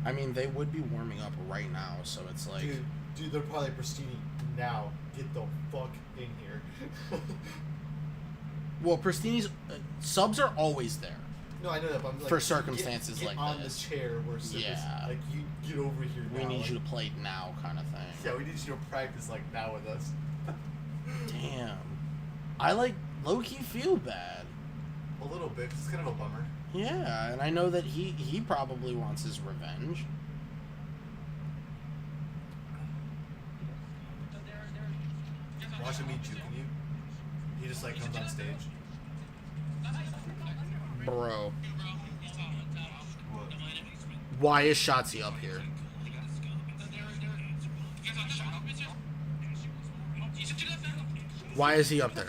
I mean, they would be warming up right now, so it's like... Dude, they're probably Pristini now. Get the fuck in here. Well, Pristini's... subs are always there. No, I know that, but I'm like... For circumstances get like on this. the chair where Sim Yeah. is, like, you get over here now. We need like, you to play now, kind of thing. Yeah, we need you to practice, like, now with us. Damn. I, like, low-key feel bad. A little bit, 'cause it's kind of a bummer. Yeah, and I know that he probably wants his revenge. Watch him meet juking you. He just, like, comes on stage. Bro. What? Why is Shotzi up here? Why is he up there?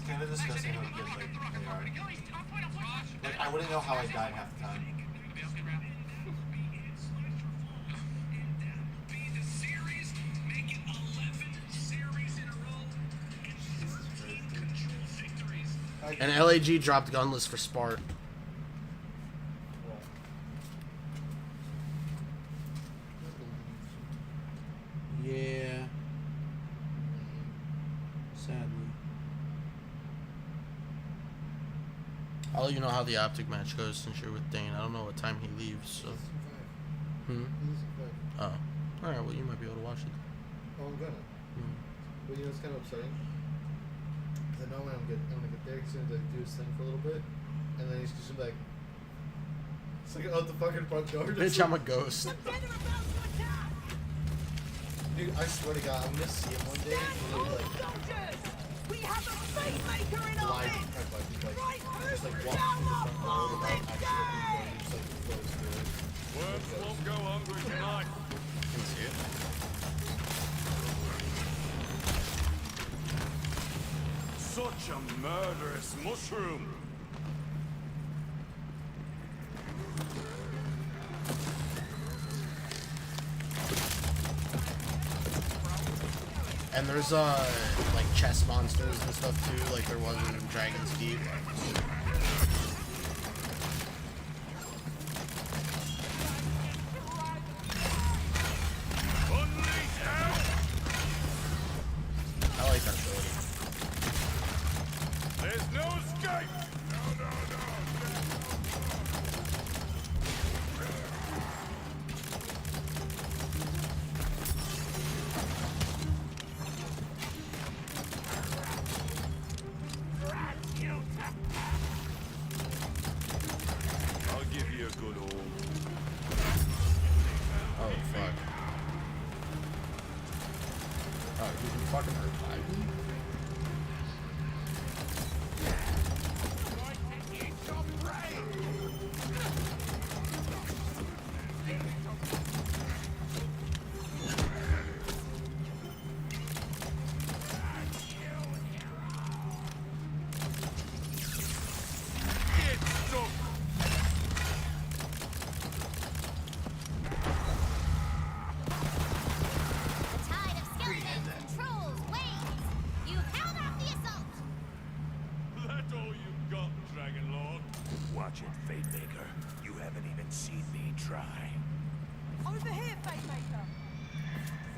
kind of disgusting how good like they are. Like I wouldn't know how I died half the time. And LAG dropped gunless for Spark. Yeah. Sadly. I'll let you know how the optic match goes since you're with Dane. I don't know what time he leaves, so. Oh. Alright, well, you might be able to watch it. Oh, I'm gonna. But you know, it's kind of upsetting. Because I know when I'm gonna get there, he's gonna like, do his thing for a little bit, and then he's just gonna be like, it's like out the fucking front door. Bitch, I'm a ghost. Dude, I swear to God, I'm gonna see him one day, and he'll be like, We have a fate maker in our live, midst! like, just like walk through the front door without actually just like close to it. Worms won't go hungry tonight. Can see it. Such a murderous mushroom. And there's like chest monsters and stuff too, like there was in Dragon's Deep. I like that ability. There's no escape. No. I'll give you a good old. Oh fuck. Oh, you can fucking revive me? The tide of skeletons controls waves. You've held off the assault. That's all you've got, Dragon Lord. Watch it, Fate Maker. You haven't even seen me try. Over here, fate maker!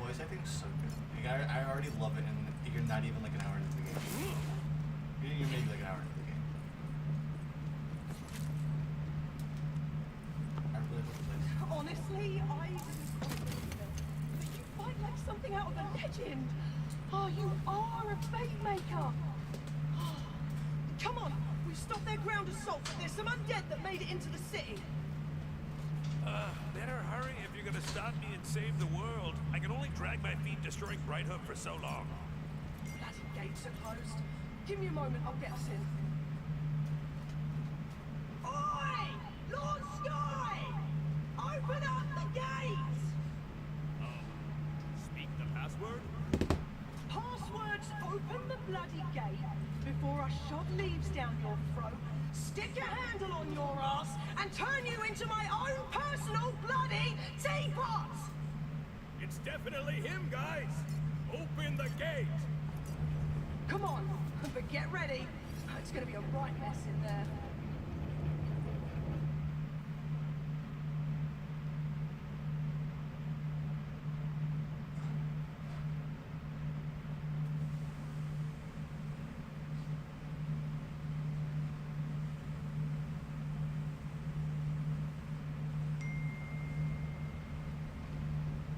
Voice acting's so good. Like, I already love it, and you're not even like an hour into the game. You're maybe like an hour into the game. I really love the place. Honestly, I didn't quite believe it. But you fight like something out of a legend. Oh, you are a fate maker. Come on, we've stopped their ground assault. There's some undead that made it into the city. Better hurry if you're gonna stop me and save the world. I can only drag my feet destroying Bright Hook for so long. Bloody gates are closed. Give me a moment, I'll get us in. Oi! Lord Sky! Open up the gates! Speak the password? Passwords open the bloody gate before I shove leaves down your throat, stick a handle on your ass, and turn you into my own personal bloody teapot! It's definitely him, guys. Open the gate. Come on, but get ready. It's gonna be a right mess in there.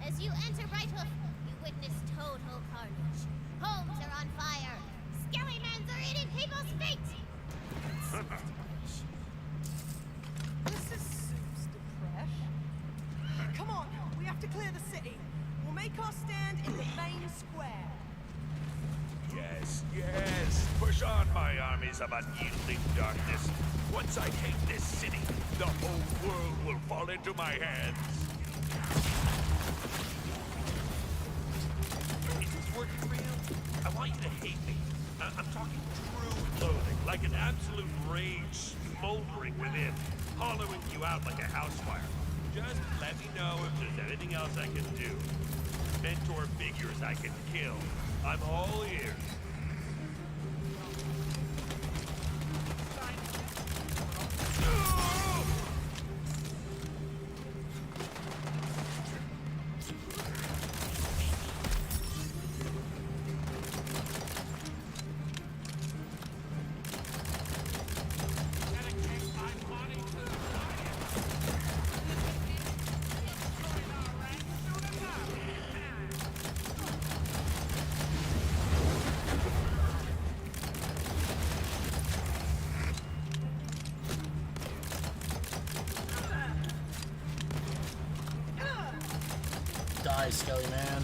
As you enter Brighthoof, you witness total carnage. Homes are on fire. Skelly-mans are eating people's feet. This is Soup's depression. Come on, we have to clear the city. We'll make our stand in the main square. Yes. Push on, my armies of unyielding darkness. Once I take this city, the whole world will fall into my hands. Is this working for you? I want you to hate me. I'm talking true loathing, like an absolute rage smoldering within, hollowing you out like a house fire. Just let me know if there's anything else I can do. Mentor figures I can kill. I'm all ears. Die, Skelly Man.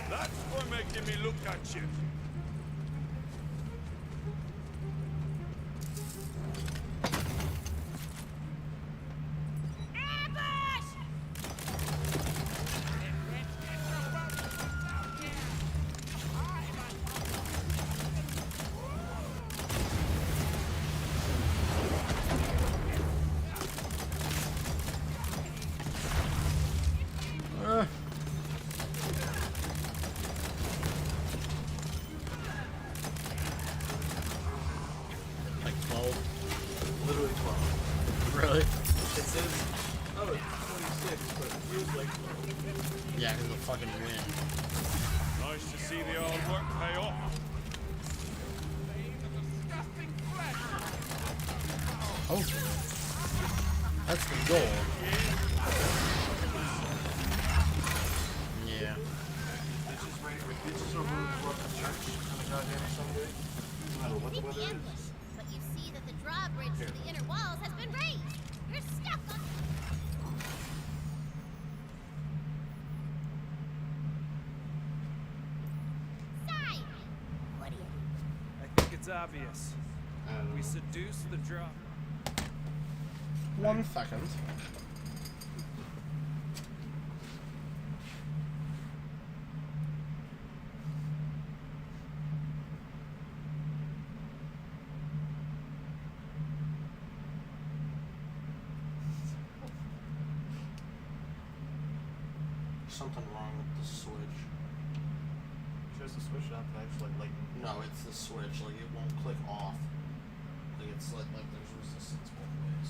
That's for making me look at you. Like 12. Literally 12. Really? It says, oh, it's 26, but it feels like 12. Yeah, because of the fucking wind. Nice to see the hard work pay off. Hopefully. That's the goal. Yeah. Bitches are rude for the church on a goddamn Sunday. No matter what the weather is. Ambush, but you see that the drawbridge to the inner walls has been raised. You're stuck on. Side. What do you? I think it's obvious. We seduce the draw. 1 second. Something wrong with the switch. Just to switch it out to actually like No, it's the switch. Like it won't click off. Like it's like there's resistance both ways.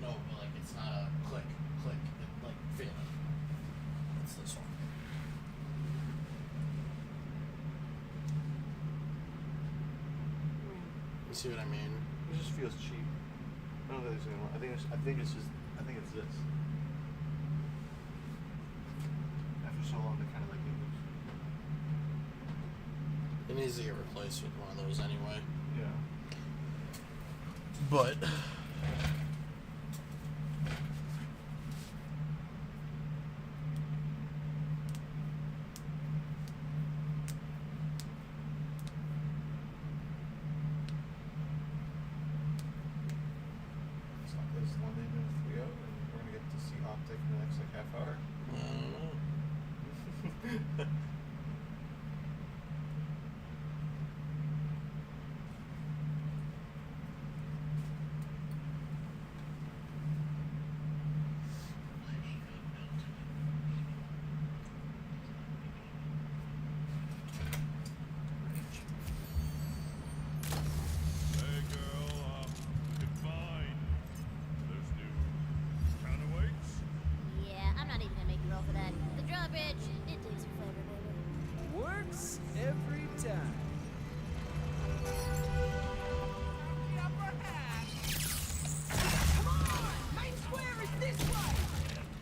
No, but like it's not a click, click, it, like fit. It's this one. You see what I mean? it just feels cheap. I don't think there's anything wrong. I think it's this. After so long, they kind of like lose. It needs to get replaced with one of those anyway. Yeah. But It's not this one day been 3-0, and we're gonna get to see Optic in the next like half hour. I don't know. Hey girl, looking fine. There's new counterweights. Yeah, I'm not even gonna make you roll for that. The drawbridge, it takes some flavor, baby. Works every time. Come on! Main square is this way!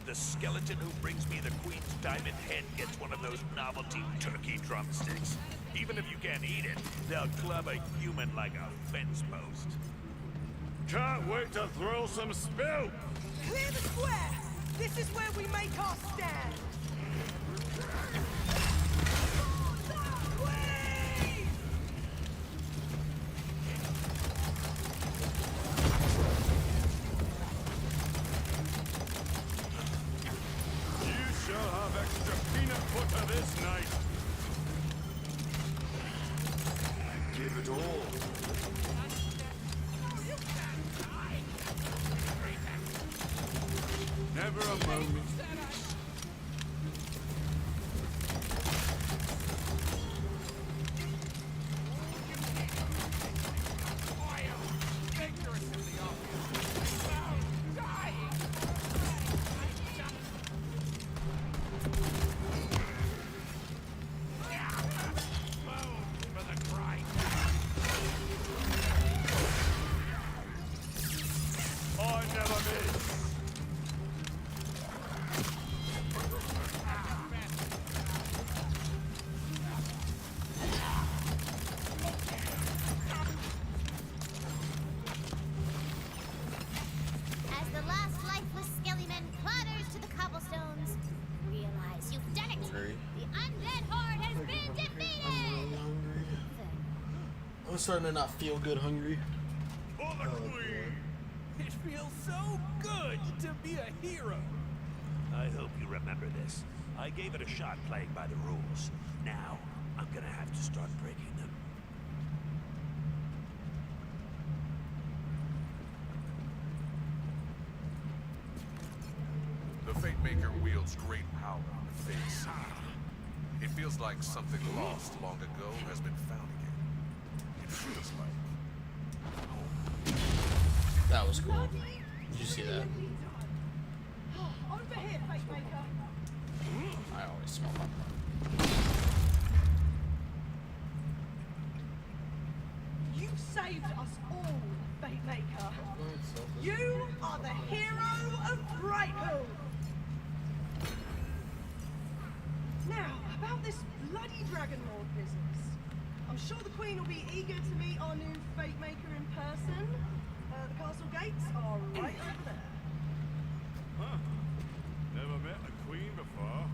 The skeleton who brings me the Queen's diamond head gets one of those novelty turkey drumsticks. Even if you can't eat it, they'll club a human like a fence post. Can't wait to throw some spill! Clear the square! This is where we make our stand! Queen! door. Never a moment. As the last lifeless skellyman clatters to the cobblestones, realize you've done it. Hungry. The undead horde has been I'm defeated. really hungry. I'm starting to not feel good hungry. It feels so good to be a hero. I hope you remember this. I gave it a shot playing by the rules. Now, I'm gonna have to start breaking them. The Fate Maker wields great power on the Fate side. It feels like something lost long ago has been found again. It feels like That was cool. Did you see that? Over here, Fate Maker. I always smell that. You saved us all, Fate Maker. You are the hero of Brightpool. Now, about this bloody Dragon Lord business. I'm sure the Queen will be eager to meet our new Fate Maker in person. The castle gates are right over there. Huh. Never met a queen before.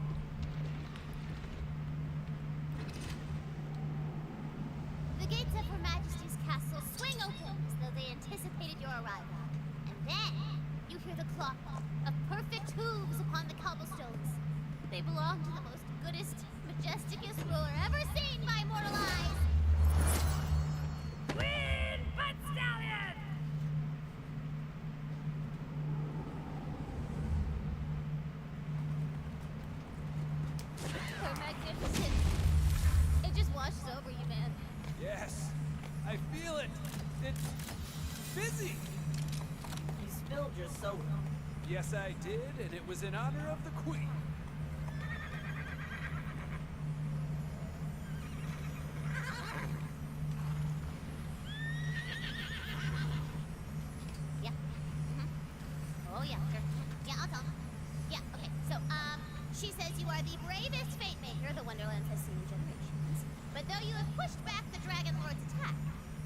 The gates of Her Majesty's castle swing open as though they anticipated your arrival. And then you hear the clop of perfect hooves upon the cobblestones. They belong to the most goodest, majesticest ruler ever seen by mortal eyes. Queen Butt Stallion! They're magnificent. It just washes over you, man. Yes, I feel it. It's busy. You spilled your soda. Yes, I did, and it was in honor of the Queen. Yeah. Oh, yeah, sure. Yeah, I'll come. Yeah, okay. So, she says you are the bravest Fate Maker the Wonderlands has seen in generations. But though you have pushed back the Dragon Lord's attack,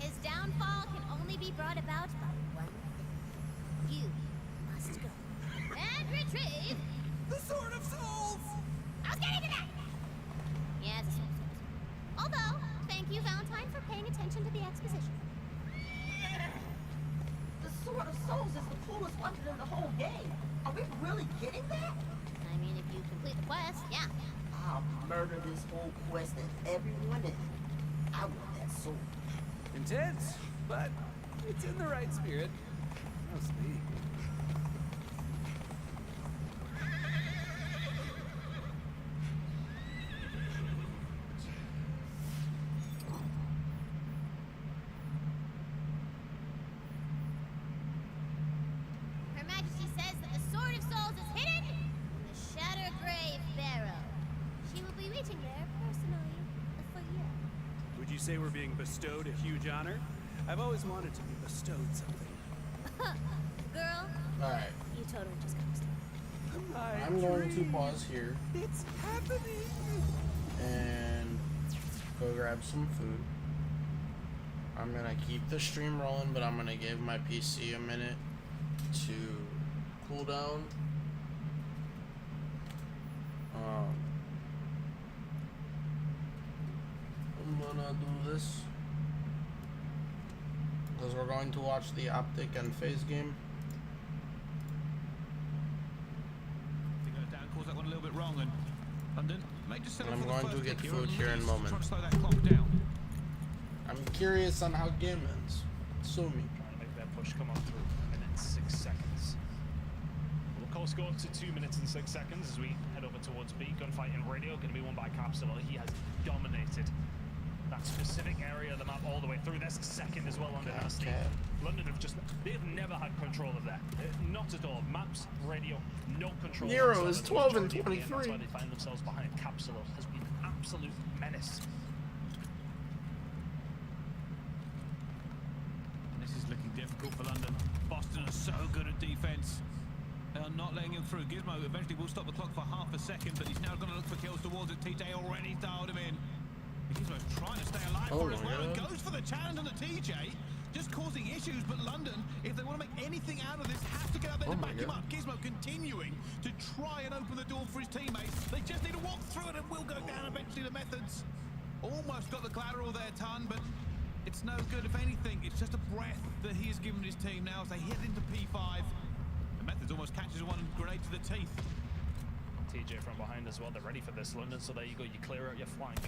his downfall can only be brought about by one thing. You must go and retrieve The Sword of Souls! I was getting to that! Yeah, it's a sword. Although, thank you, Valentine, for paying attention to the exposition. The Sword of Souls is the coolest weapon in the whole game. Are we really getting that? I mean, if you complete the quest, yeah. I'll murder this whole quest and everyone in it. I want that sword. Intense, but it's in the right spirit. Mostly. Her Majesty says that the Sword of Souls is hidden in the Shattergrave Barrow. She will be reaching there personally for you. Would you say we're being bestowed a huge honor? I've always wanted to be bestowed something. Girl, Alright, you totally just got bestowed. I'm going to pause here It's happening! and go grab some food. I'm gonna keep the stream rolling, but I'm gonna give my PC a minute to cool down. I'm gonna do this because we're going to watch the Optic and Phase game. Dan calls that one a little bit wrong, and London, mate, just settle I'm for the going to first get kick food and here in a please moment. Try to slow that clock down. I'm I'm curious on how game ends. Sue me. Trying to make their push come on through. 1 minute 6 seconds. We'll of course go up to 2 minutes and 6 seconds as we head over towards B. Gunfight in radio, going to be won by Capsule. He has dominated that specific area of the map all the way through. There's a second as well on Dynasty. London they've never had control of that. Not at all. Maps, radio, no control. Nero is 12 and That's 23. why they find themselves behind. Capsule has been an absolute menace. This is looking difficult for London. Boston are so good at defense. They are not letting him through. Gizmo eventually will stop the clock for half a second, but he's now going to look for kills towards it. TJ already dialed him in. Gizmo's trying to stay alive for as well and goes for the challenge on the TJ. Just causing issues, but London, if they want to make anything out of this, have to get out there to back him up. Gizmo continuing to try and open the door for his teammates. They just need to walk through it and will go down eventually. The Methods almost got the collateral there, Ton, but it's no good. If anything, it's just a breath that he has given his team now as they head into P5. The Methods almost catches one grenade to the teeth. TJ from behind as well. They're ready for this, London, so there you go. You clear out your flank.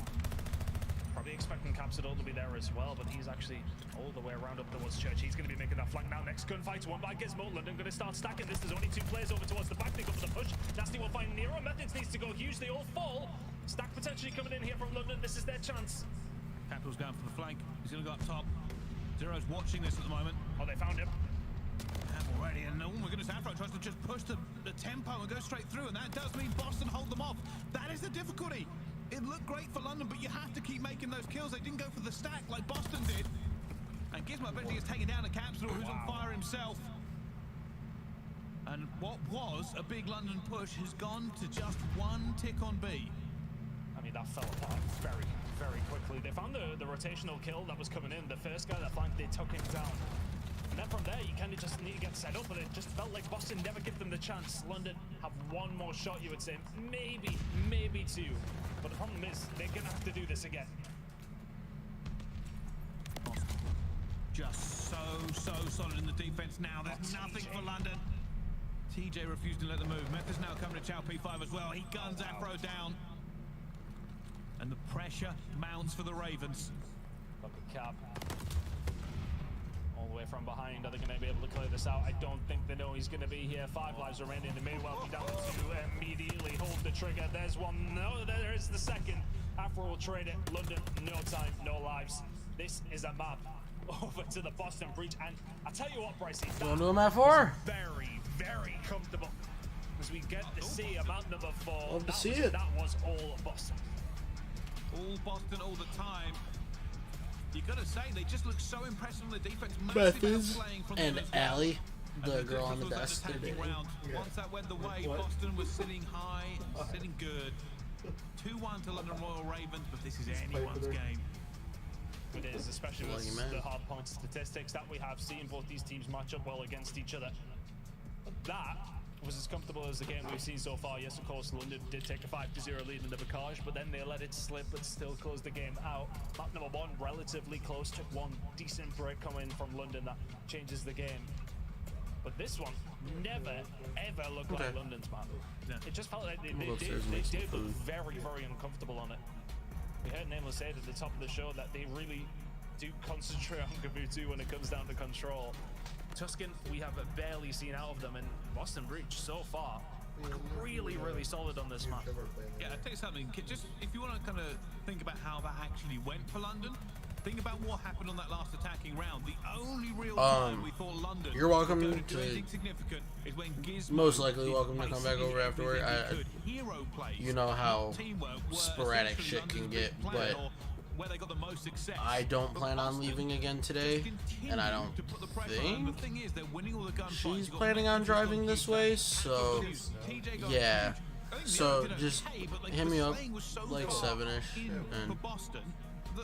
Probably expecting Capsidol to be there as well, but he's actually all the way around up towards Church. He's going to be making that flank now. Next gunfight's won by Gizmo. London going to start stacking this. There's only 2 players over towards the back. They go for the push. Nasty will find Nero. Methods needs to go huge. They all fall. Stack potentially coming in here from London. This is their chance. Capital's going for the flank. He's going to go up top. Zero's watching this at the moment. Oh, they found him. Already, and oh my goodness, Afro tries to just push the tempo and go straight through, and that does mean Boston hold them off. That is the difficulty. It looked great for London, but you have to keep making those kills. They didn't go for the stack like Boston did. And Gizmo eventually gets taken down to Capsule, who's on fire himself. And what was a big London push has gone to just 1 tick on B. I mean, that fell apart very, very quickly. They found the rotational kill that was coming in. The first guy that flanked, they took him down. And then from there, you kind of just need to get set up, but it just felt like Boston never give them the chance. London have 1 more shot, you would say. Maybe 2. But the problem is, they're going to have to do this again. Just so solid in the defense now. There's nothing for London. TJ refused to let them move. Method's now coming to Chow P5 as well. He guns Afro down. And the pressure mounts for the Ravens. Look at Cap. All the way from behind. Are they going to be able to clear this out? I don't think they know he's going to be here. 5 lives remaining. They may well be down to immediately hold the trigger. There's one. No, there is the second. Afro will trade it. London, no time, no lives. This is a map over to the Boston breach. And I tell you what, Brycey, Going to a map 4. very, very comfortable. As we get to see a map number 4. Love to see it. That was all Boston. All Boston all the time. You gotta say, they just look so impressive on the defense. Methods and Allie, the girl on the desk. Once that went the way, Boston was sitting high, sitting good. 2-1 to London Royal Ravens, but this is anyone's game. It is, especially with the hard point statistics that we have, seeing both these teams match up well against each other. That was as comfortable as the game we've seen so far. Yes, of course, London did take a 5-0 lead in the Bocage, but then they let it slip but still closed the game out. Map number 1, relatively close. Took 1 decent break coming from London that changes the game. But this one never, ever looked like London's map. It just felt like they did look very, very uncomfortable on it. We heard Nameless say at the top of the show that they really do concentrate on Kabuto when it comes down to control. Tuscan, we have barely seen out of them, and Boston Breach so far really, really solid on this map. Yeah, I'll tell you something. Just if you want to kind of think about how that actually went for London, think about what happened on that last attacking round. The only real time we thought London you're welcome to to anything significant is when Gizmo most likely welcome to come back over afterward. You know how sporadic shit can get, but where they got the most success. I don't plan on leaving again today, and I don't think she's planning on driving this way, so yeah. So just hit me up like 7ish, and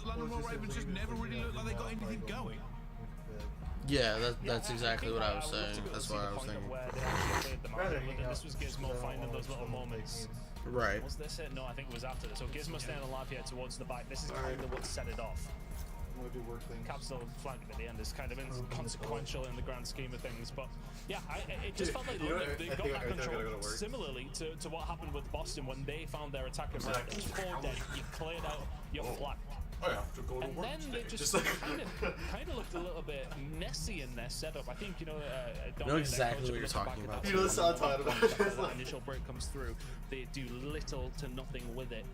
London Royal Ravens just never really looked like they got anything going. yeah, that's exactly what I was saying. That's what I was thinking. This was Gizmo finding those little moments. Right. Was this it? No, I think it was after this. So Gizmo staying alive here towards the back. This is kind of what set it off. Capsule flanking at the end is kind of inconsequential in the grand scheme of things, but yeah, it just felt like they got that control. Similarly to what happened with Boston when they found their attack around. It was 4 dead. You cleared out your flank. I have to go to And work then today. they just like kind of looked a little bit messy in their setup. I think, you know, know exactly what you're talking about. You know the sound title. That initial break comes through, they do little to nothing with it.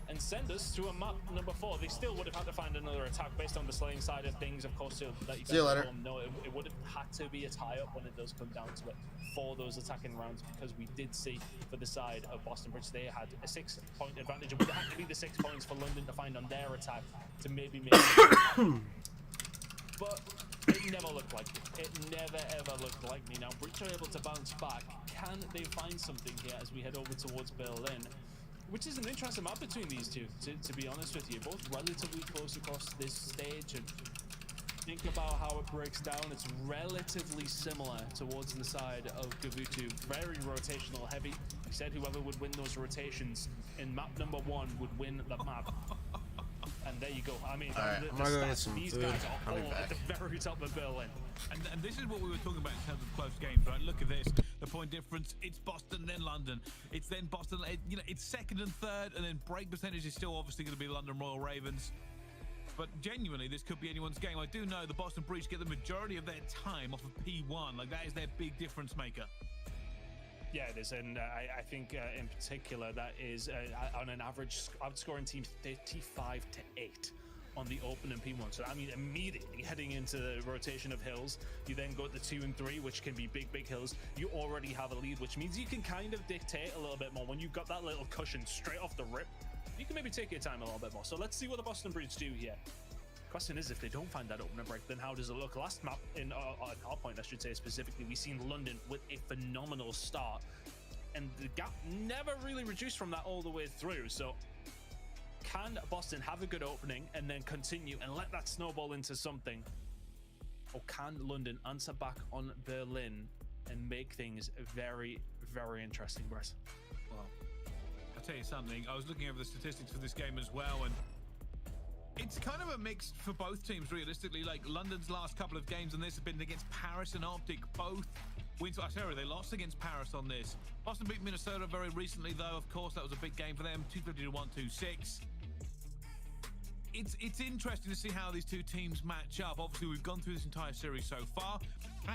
And send us to a map number 4. They still would have had to find another attack based on the slaying side of things. Of course, so that you See you later. know, it would have had to be a tie-up when it does come down to it for those attacking rounds, because we did see for the side of Boston Bridge, they had a 6-point advantage. It would have had to be the 6 points for London to find on their attack to maybe make it. But it never looked like it. It never ever looked like me. Now, Breach are able to bounce back. Can they find something here as we head over towards Berlin? Which is an interesting map between these two, to be honest with you. Both relatively close across this stage, and think about how it breaks down. It's relatively similar towards the side of Gavutu. Very rotational heavy. He said whoever would win those rotations in map number 1 would win the map. And there you go. I mean, Alright, I'm gonna go get some these food. guys are I'll be all back. at the very top of Berlin. And this is what we were talking about in terms of close games, right? Look at this. The point difference, it's Boston, then London. It's then Boston, you know, it's second and third, and then break percentage is still obviously going to be London Royal Ravens. But genuinely, this could be anyone's game. I do know the Boston Breach get the majority of their time off of P1. Like, that is their big difference maker. Yeah, it is, and I think in particular that is on an average outscoring team 35 to 8 on the open and P1. So I mean, immediately heading into the rotation of hills, you then go to 2 and 3, which can be big hills. You already have a lead, which means you can kind of dictate a little bit more when you've got that little cushion straight off the rip. You can maybe take your time a little bit more. So let's see what the Boston Breach do here. Question is, if they don't find that opener break, then how does it look? Last map in our point, I should say specifically, we've seen London with a phenomenal start, and the gap never really reduced from that all the way through. So can Boston have a good opening and then continue and let that snowball into something, or can London answer back on Berlin and make things very interesting, Bryce? Well, I'll tell you something. I was looking over the statistics for this game as well, and it's kind of a mix for both teams, realistically. Like, London's last couple of games on this have been against Paris and Optic. Both wins. Sorry, they lost against Paris on this. Boston beat Minnesota very recently, though. Of course, that was a big game for them. 250 to 126. It's interesting to see how these two teams match up. Obviously, we've gone through this entire series so far,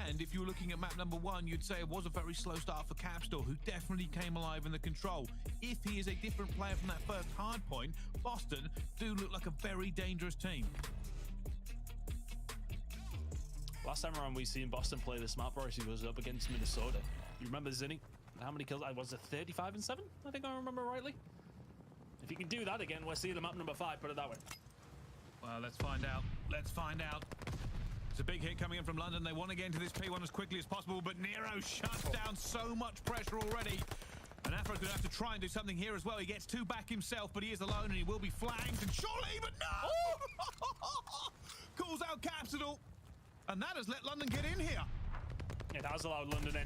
and if you were looking at map number 1, you'd say it was a very slow start for Capstore, who definitely came alive in the control. If he is a different player from that first hard point, Boston do look like a very dangerous team. Last time around we seen Boston play this map, Bryce, he was up against Minnesota. You remember Zinni? How many kills? Was it 35 and 7? I think I remember rightly. If you can do that again, we'll see the map number 5, put it that way. Well, let's find out. Let's find out. It's a big hit coming in from London. They want to get into this P1 as quickly as possible, but Nero shuts down so much pressure already. And Afro's going to have to try and do something here as well. He gets 2 back himself, but he is alone and he will be flanked. And surely, but no! Calls out Capsule. And that has let London get in here. It has allowed London in.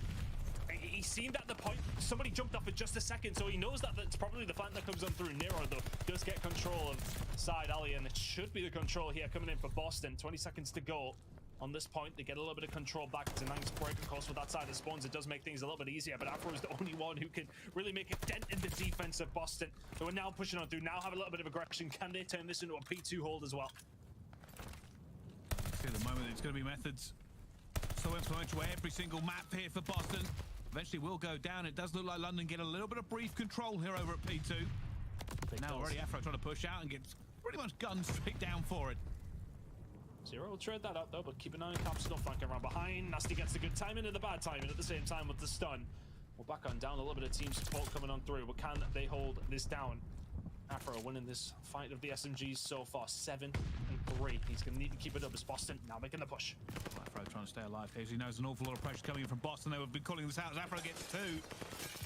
He seemed at the point, somebody jumped off for just a second, so he knows that it's probably the flank that comes on through. Nero, though, does get control of side alley, and it should be the control here coming in for Boston. 20 seconds to go. On this point, they get a little bit of control back. It's a nice break, of course, with that side of spawns. It does make things a little bit easier, but Afro is the only one who can really make a dent in the defense of Boston. Who are now pushing on through, now have a little bit of aggression. Can they turn this into a P2 hold as well? See, at the moment, it's going to be methods so influential every single map here for Boston. Eventually will go down. It does look like London get a little bit of brief control here over at P2. But now already Afro trying to push out and gets pretty much gunned straight down for it. Zero will trade that out though, but keep an eye on Capsule flanking around behind. Nasty gets the good timing and the bad timing at the same time with the stun. We're back on down, a little bit of team support coming on through, but can they hold this down? Afro winning this fight of the SMGs so far, 7 and 3. He's going to need to keep it up as Boston now making the push. Afro trying to stay alive here. He knows an awful lot of pressure coming in from Boston. They would be calling this out as Afro gets 2.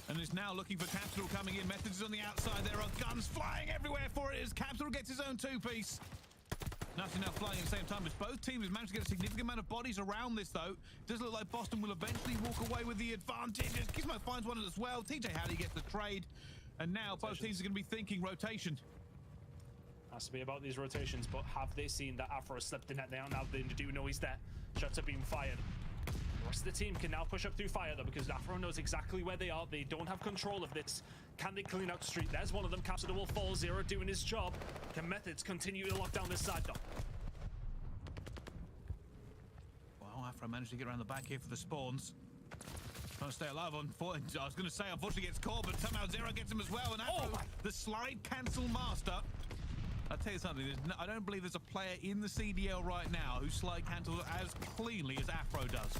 And is now looking for Capsule coming in. Methods is on the outside. There are guns flying everywhere for it as Capsule gets his own 2-piece. Nothing now flying at the same time as both teams have managed to get a significant amount of bodies around this, though. Does look like Boston will eventually walk away with the advantage. Gizmo finds one as well. TJ Halley gets the trade. And now both teams are going to be thinking rotation. Has to be about these rotations, but have they seen that Afro slipped in at the now? They do know he's there. Shots are being fired. The rest of the team can now push up through fire, though, because Afro knows exactly where they are. They don't have control of this. Can they clean out the street? There's one of them. Capture the wall, fall. Zero doing his job. Can Methods continue to lock down this side, though? Well, Afro managed to get around the back here for the spawns. Trying to stay alive on foot. I was going to say, unfortunately, gets caught, but somehow Zero gets him as well. And Afro, the slide cancel master. I'll tell you something. I don't believe there's a player in the CDL right now who slide cancels as cleanly as Afro does.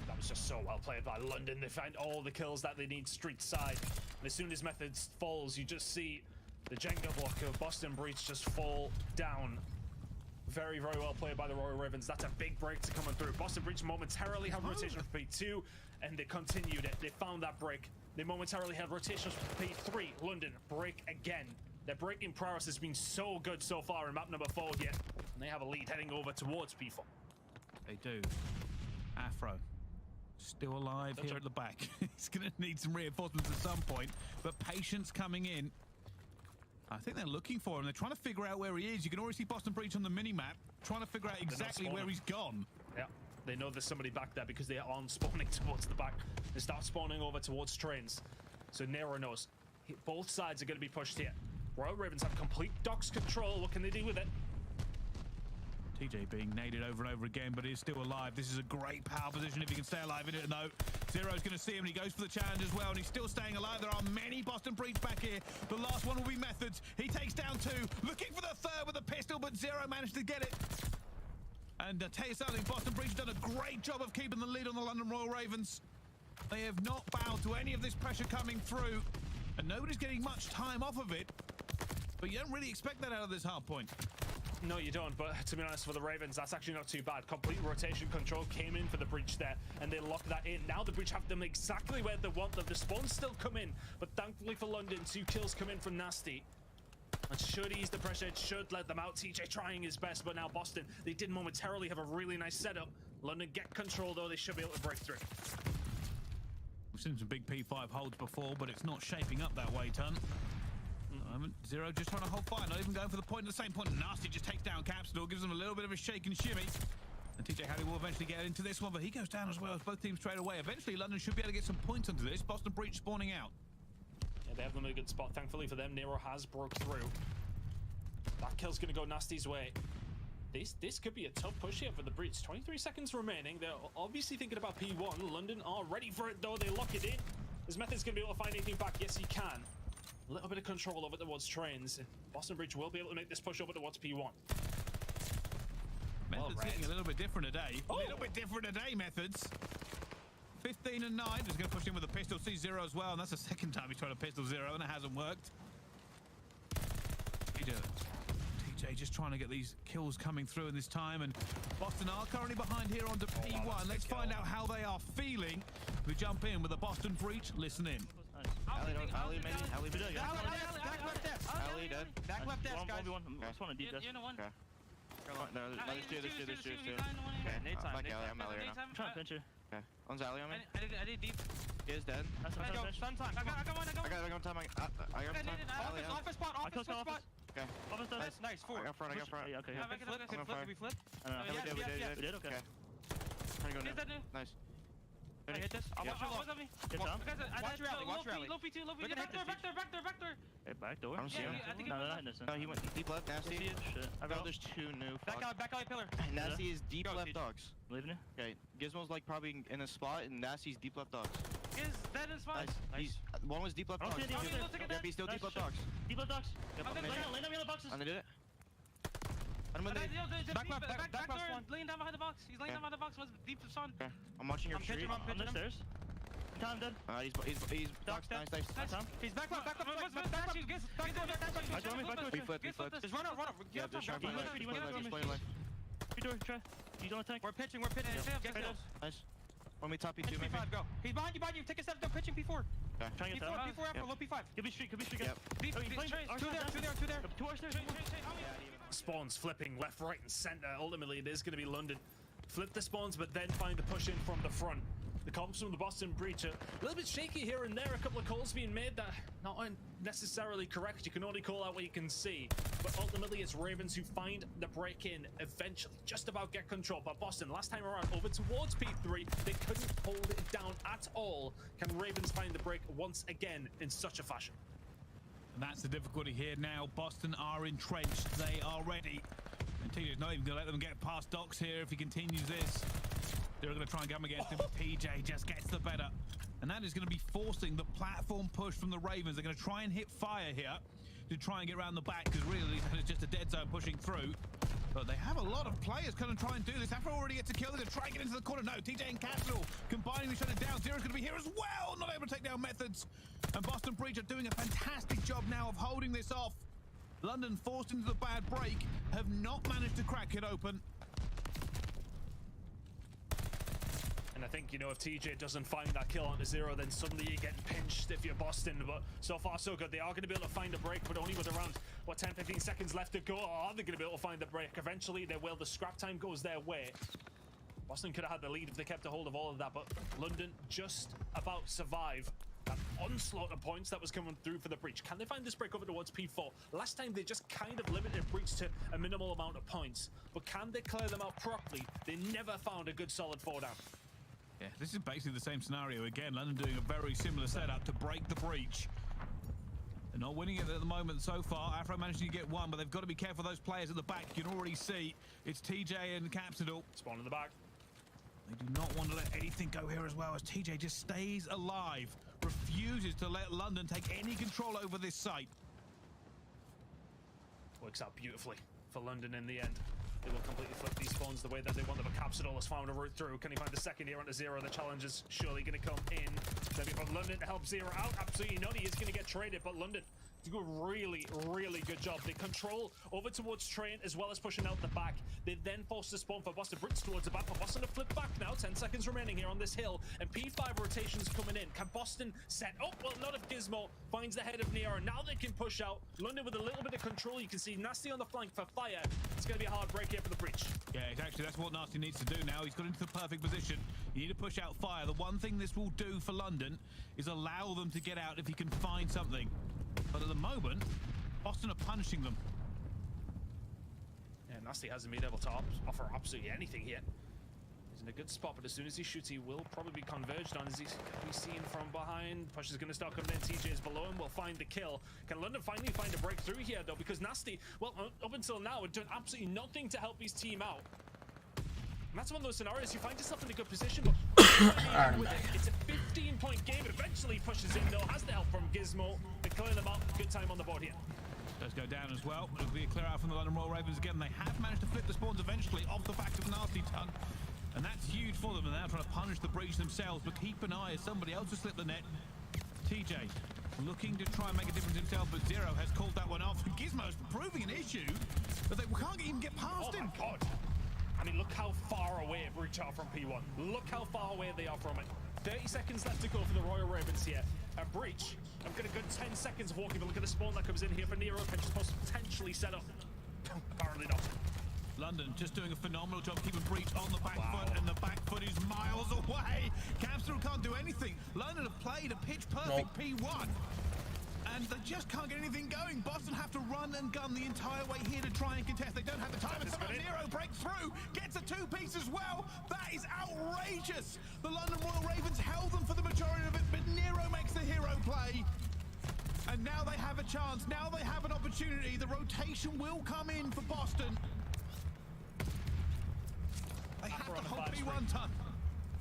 That was just so well played by London. They find all the kills that they need street side. And as soon as Methods falls, you just see the Jenga block of Boston Breach just fall down. Very, very well played by the Royal Ravens. That's a big break to coming through. Boston Breach momentarily had rotation for P2, and they continued it. They found that break. They momentarily had rotations for P3. London, break again. Their breaking prowess has been so good so far in map number 4 here. And they have a lead heading over towards P4. They do. Afro, still alive here at the back. He's going to need some reinforcements at some point, but Patience coming in. I think they're looking for him. They're trying to figure out where he is. You can already see Boston Breach on the mini-map, trying to figure out exactly where he's gone. Yeah, they know there's somebody back there because they aren't spawning towards the back. They start spawning over towards trains. So Nero knows. Both sides are going to be pushed here. Royal Ravens have complete docks control. What can they do with it? TJ being naded over and over again, but is still alive. This is a great power position if he can stay alive in it, though. Zero's going to see him, and he goes for the challenge as well, and he's still staying alive. There are many Boston Breach back here. The last one will be Methods. He takes down 2, looking for the third with a pistol, but Zero managed to get it. And tell you something, Boston Breach have done a great job of keeping the lead on the London Royal Ravens. They have not bowed to any of this pressure coming through, and nobody's getting much time off of it. But you don't really expect that out of this hard point. No, you don't, but to be honest, for the Ravens, that's actually not too bad. Complete rotation control came in for the Breach there, and they lock that in. Now the Breach have them exactly where they want them. The spawns still come in, but thankfully for London, 2 kills come in from Nasty. It should ease the pressure, it should let them out. TJ trying his best, but now Boston, they did momentarily have a really nice setup. London get control, though. They should be able to break through. We've seen some big P5 holds before, but it's not shaping up that way, Ton. Zero just trying to hold fire, not even going for the point at the same point. Nasty just takes down Capsule, gives them a little bit of a shake and shimmy. And TJ Howdy will eventually get into this one, but he goes down as well as both teams trade away. Eventually, London should be able to get some points onto this. Boston Breach spawning out. Yeah, they have them in a good spot. Thankfully for them, Nero has broke through. That kill's going to go Nasty's way. This could be a tough push here for the Breach. 23 seconds remaining. They're obviously thinking about P1. London are ready for it, though. They lock it in. Is Method's going to be able to find anything back? Yes, he can. A little bit of control over towards trains. Boston Breach will be able to make this push over towards P1. Methods hitting a little bit different today. A little bit different today, Methods. 15 and 9. He's going to push in with a pistol. See Zero as well, and that's the second time he's tried to pistol Zero, and it hasn't worked. TJ just trying to get these kills coming through in this time, and Boston are currently behind here onto P1. Wow, let's find out how they are feeling. We jump in with a Boston Breach. Listen in. Ali maybe? Ali dead. Back left desk. Ali dead. Back left desk, guys. I just want to deep desk. You know one. Okay. No, there's two. Okay, Nade time. Back Ali, I'm Ali right now. I'm trying to pinch you. Okay. One's Ali on me. I did deep. He is dead. Let's go. Stun time. I got one. I got time. I got time. Office spot. Okay. Office. Nice. 4. I got front. Okay. Flip. We flip. Yeah, we did. Okay. Trying to go now. Nice. I hit this. I'll watch your me. Watch your alley. Low P2. Back there. Hey, back door. I don't see him. I think no, he went deep left. Nasty. Shit. There's 2 new. Back alley pillar. Nasty is deep left dogs. Leaving it. Okay. Gizmo's like probably in a spot, and Nasty's deep left dogs. Is that in spot? Nice. One was deep left dogs. Yep, he's still deep left dogs. Deep left dogs. Land on the boxes. And they did it. Back left. Laying down behind the box. He's laying down behind the box. Was deep to sun. Okay. I'm watching your street. I'm pitching him. Stairs. Time dead. He's box. Nice. He's back left. We flipped. Just run up. Yeah, just sharp. He's on attack. We're pitching. Nice. When we top P2, maybe. P5, go. He's behind you. Take a step. Go pitching P4. Okay. Trying to get P4 after low P5. Could be street. Yep. Two there. 2 stairs. Spawns flipping left, right, and center. Ultimately, it is going to be London. Flip the spawns, but then find the push in from the front. The comps from the Boston breach are a little bit shaky here and there. A couple of calls being made that not necessarily correct. You can only call out what you can see. But ultimately, it's Ravens who find the break in eventually. Just about get control. But Boston, last time around, over towards P3, they couldn't hold it down at all. Can Ravens find the break once again in such a fashion? And that's the difficulty here now. Boston are entrenched. They are ready. And TJ's not even going to let them get past Docs here if he continues this. They're going to try and come against him, but TJ just gets the better. And that is going to be forcing the platform push from the Ravens. They're going to try and hit fire here to try and get around the back, because really it's just a dead zone pushing through. But they have a lot of players going to try and do this. After already gets a kill, they're going to try and get into the corner. No, TJ and Capital combining to shut it down. Zero's going to be here as well, not able to take down Methods. And Boston Breach are doing a fantastic job now of holding this off. London, forced into the bad break, have not managed to crack it open. And I think, you know, if TJ doesn't find that kill onto Zero, then suddenly you're getting pinched if you're Boston. But so far, so good. They are going to be able to find a break, but only with around, what, 10, 15 seconds left to go. Are they going to be able to find the break? Eventually, they will. The scrap time goes their way. Boston could have had the lead if they kept a hold of all of that, but London just about survive that onslaught of points that was coming through for the breach. Can they find this break over towards P4? Last time, they just kind of limited breach to a minimal amount of points. But can they clear them out properly? They never found a good solid 4 down. Yeah, this is basically the same scenario again. London doing a very similar setup to break the breach. They're not winning it at the moment so far. Afro managing to get one, but they've got to be careful of those players at the back. You can already see it's TJ and Capsidal. Spawn in the back. They do not want to let anything go here as well, as TJ just stays alive. Refuses to let London take any control over this site. Works out beautifully for London in the end. They will completely flip these spawns the way that they want them. But Capsidal has found a route through. Can he find the second here onto Zero? The challenge is surely going to come in. Maybe from London to help Zero out. Absolutely not. He is going to get traded, but London do a really, really good job. They control over towards Train as well as pushing out the back. They then force the spawn for Boston. Brits towards the back, but Boston to flip back now. 10 seconds remaining here on this hill, and P5 rotations coming in. Can Boston set? Oh, well, not if Gizmo finds the head of Nero. Now they can push out. London with a little bit of control. You can see Nasty on the flank for fire. It's going to be a hard break here for the breach. Yeah, actually, that's what Nasty needs to do now. He's got into the perfect position. You need to push out fire. The one thing this will do for London is allow them to get out if he can find something. But at the moment, Boston are punishing them. Yeah, Nasty hasn't been able to offer absolutely anything here. He's in a good spot, but as soon as he shoots, he will probably be converged on as he's seen from behind. Push is going to start coming in. TJ is below him. Will find the kill. Can London finally find a breakthrough here, though? Because Nasty, well, up until now, had done absolutely nothing to help his team out. And that's one of those scenarios you find yourself in a good position, but it's a 15-point game. It eventually pushes in, though. Has the help from Gizmo. They clear them out. Good time on the board here. Does go down as well. It'll be a clear out from the London Royal Ravens again. They have managed to flip the spawns eventually off the back of a Nasty ton. And that's huge for them. And they're trying to punish the breach themselves. But keep an eye as somebody else has slipped the net. TJ looking to try and make a difference himself, but Zero has called that one off. And Gizmo's proving an issue, but they can't even get past him. Oh my God. I mean, look how far away Breach are from P1. Look how far away they are from it. 30 seconds left to go for the Royal Ravens here. And Breach, I'm going to go 10 seconds of walking, but look at the spawn that comes in here for Nero. Can just potentially set up. Apparently not. London just doing a phenomenal job keeping Breach on the back foot, and the back foot is miles away. Capstone can't do anything. London have played a pitch-perfect P1. And they just can't get anything going. Boston have to run and gun the entire way here to try and contest. They don't have the time. And somehow Nero breaks through, gets a 2-piece as well. That is outrageous. The London Royal Ravens held them for the majority of it, but Nero makes the hero play. And now they have a chance. Now they have an opportunity. The rotation will come in for Boston. They have to hold P1 ton.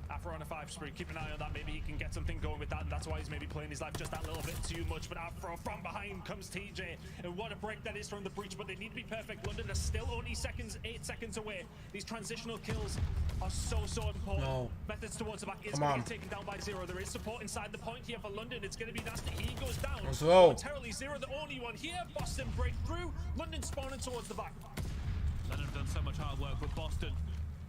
Afro on a 5 spree, keep an eye on that. Maybe he can get something going with that, and that's why he's maybe playing his life just that little bit too much. But Afro from behind comes TJ, and what a break that is from the breach. But they need to be perfect. London are still only 8 seconds away. These transitional kills are so important. No. Methods towards the back is going to get taken down by Zero. There is support inside the point here for London. It's going to be Nasty. He goes down. Let's go. Momentarily, Zero the only one here. Boston break through. London spawning towards the back. London have done so much hard work, but Boston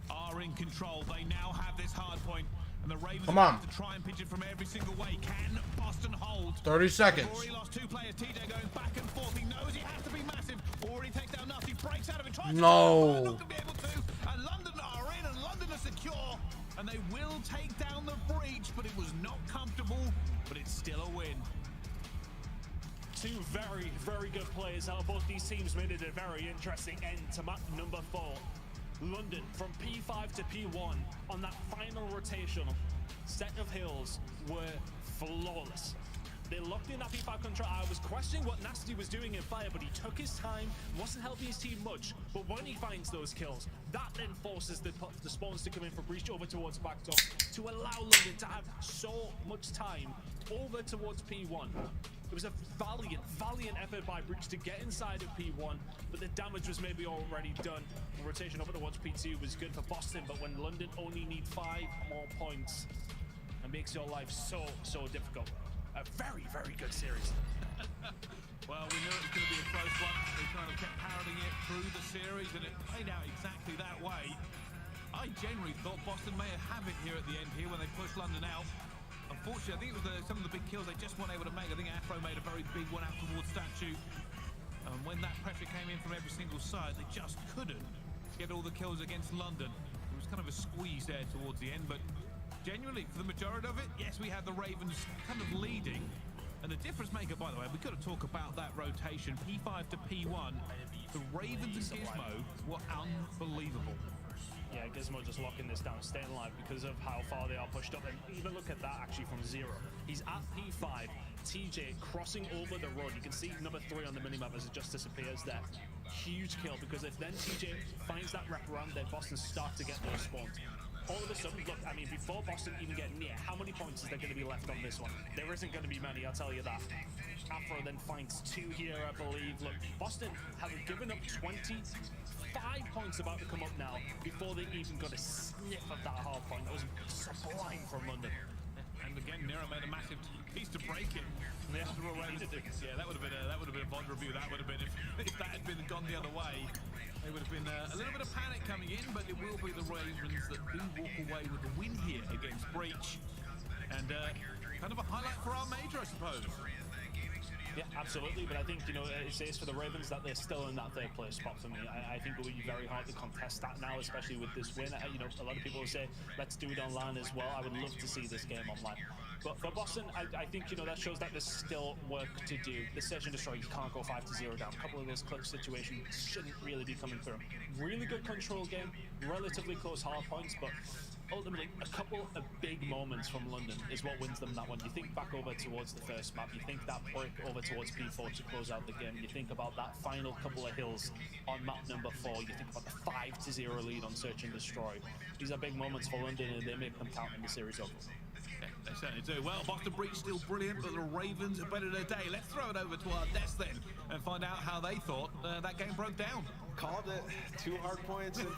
are in control. They now have this hard point, and the Ravens have to try and pitch it from every single way. Can Boston hold? 30 seconds. They've already lost 2 players. TJ going back and forth. He knows he has to be massive. Already takes down Nasty. Breaks out of it. Tries to not to be able to. And London are in, and London are secure. And they will take down the breach. Breach, but it was not comfortable, but it's still a win. Two very, very good players out of both these teams made it a very interesting end to map number 4. London from P5 to P1 on that final rotational set of hills were flawless. They locked in that P5 control. I was questioning what Nasty was doing in fire, but he took his time, wasn't helping his team much. But when he finds those kills, that then forces the spawns to come in for Breach over towards backdoor to allow London to have so much time over towards P1. It was a valiant effort by Breach to get inside of P1, but the damage was maybe already done. The rotation over towards P2 was good for Boston, but when London only need 5 more points, it makes your life so difficult. A very, very good series. Well, we knew it was going to be a close one. They kind of kept parroting it through the series, and it played out exactly that way. I genuinely thought Boston may have it here at the end here when they pushed London out. Unfortunately, I think it was some of the big kills they just weren't able to make. I think Afro made a very big one out towards Statue. And when that pressure came in from every single side, they just couldn't get all the kills against London. It was kind of a squeeze there towards the end, but genuinely, for the majority of it, yes, we had the Ravens kind of leading. And the difference maker, by the way, we've got to talk about that rotation, P5 to P1. The Ravens and Gizmo were unbelievable. Yeah, Gizmo just locking this down, staying alive because of how far they are pushed up. And even look at that actually from 0. He's at P5, TJ crossing over the road. You can see number 3 on the minimap as it just disappears there. Huge kill, because if then TJ finds that wraparound, then Boston start to get those spawns. All of a sudden, look, I mean, before Boston even get near, how many points is there going to be left on this one? There isn't going to be many, I'll tell you that. Afro then finds 2 here, I believe. Look, Boston have given up 25 points about to come up now before they even got a sniff of that hard point. That was sublime from London. And again, Nero made a massive piece to break it. Yeah, that would have been a VOD review. That would have been if that had been gone the other way. There would have been a little bit of panic coming in, but it will be the Ravens that do walk away with the win here against Breach. And kind of a highlight for our major, I suppose. Yeah, absolutely, but I think, you know, it says for the Ravens that they're still in that 3rd place spot for me. I think it will be very hard to contest that now, especially with this win. You know, a lot of people will say, let's do it online as well. I would love to see this game online. But for Boston, I think, you know, that shows that there's still work to do. The Search and Destroy, you can't go 5-0 down. A couple of those clutch situations shouldn't really be coming through. Really good control game, relatively close hard points, but ultimately, a couple of big moments from London is what wins them that one. You think back over towards the first map, you think that break over towards P4 to close out the game, you think about that final couple of hills on map number 4, you think about the 5-0 lead on Search and Destroy. These are big moments for London, and they make them count in the series overall. Yeah, they certainly do. Well, Boston Breach still brilliant, but the Ravens are better today. Let's throw it over to our desk then and find out how they thought that game broke down. Called it 2 hard points and 4.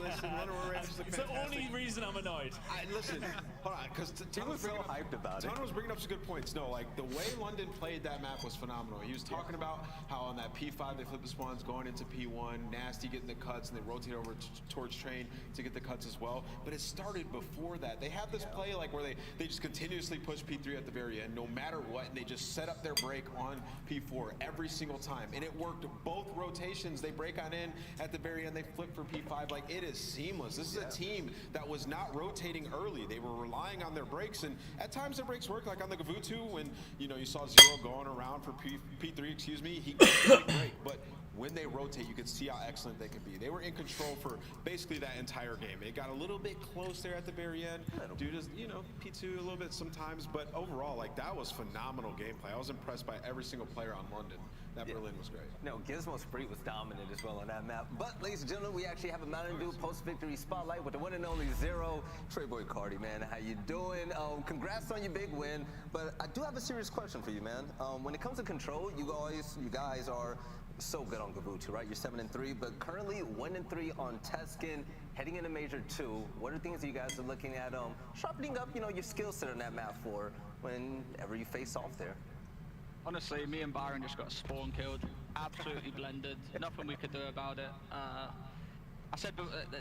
Listen, one of our Ravens look It's fantastic. the only reason I'm annoyed. Listen, hold on, because He was so hyped about it. Ton was bringing up some good points. No, like the way London played that map was phenomenal. He was talking about how on that P5 they flip the spawns going into P1, Nasty getting the cuts, and they rotate over towards Train to get the cuts as well. But it started before that. They had this play like where they just continuously push P3 at the very end, no matter what, and they just set up their break on P4 every single time, and it worked both rotations. They break on in at the very end, they flip for P5. Like, it is seamless. This is a team that was not rotating early. They were relying on their breaks, and at times their breaks worked, like on the Gavutu when, you know, you saw Zero going around for P3, excuse me, he couldn't break, but when they rotate, you can see how excellent they can be. They were in control for basically that entire game. It got a little bit close there at the very end due to, you know, P2 a little bit sometimes, but overall, like, that was phenomenal gameplay. I was impressed by every single player on London. That Berlin was great. No, Gizmo Spree was dominant as well on that map. But, ladies and gentlemen, we actually have a Mountain Dew post-victory spotlight with the one and only Zero. Treyboy Cardi, man, how you doing? Congrats on your big win. But I do have a serious question for you, man. When it comes to control, you guys are so good on Gavutu, right? You're 7-3, but currently 1-3 on Teskin, heading into Major 2. What are things that you guys are looking at sharpening up, you know, your skill set on that map for whenever you face off there? Honestly, me and Byron just got spawn killed. Absolutely blended. Nothing we could do about it. I said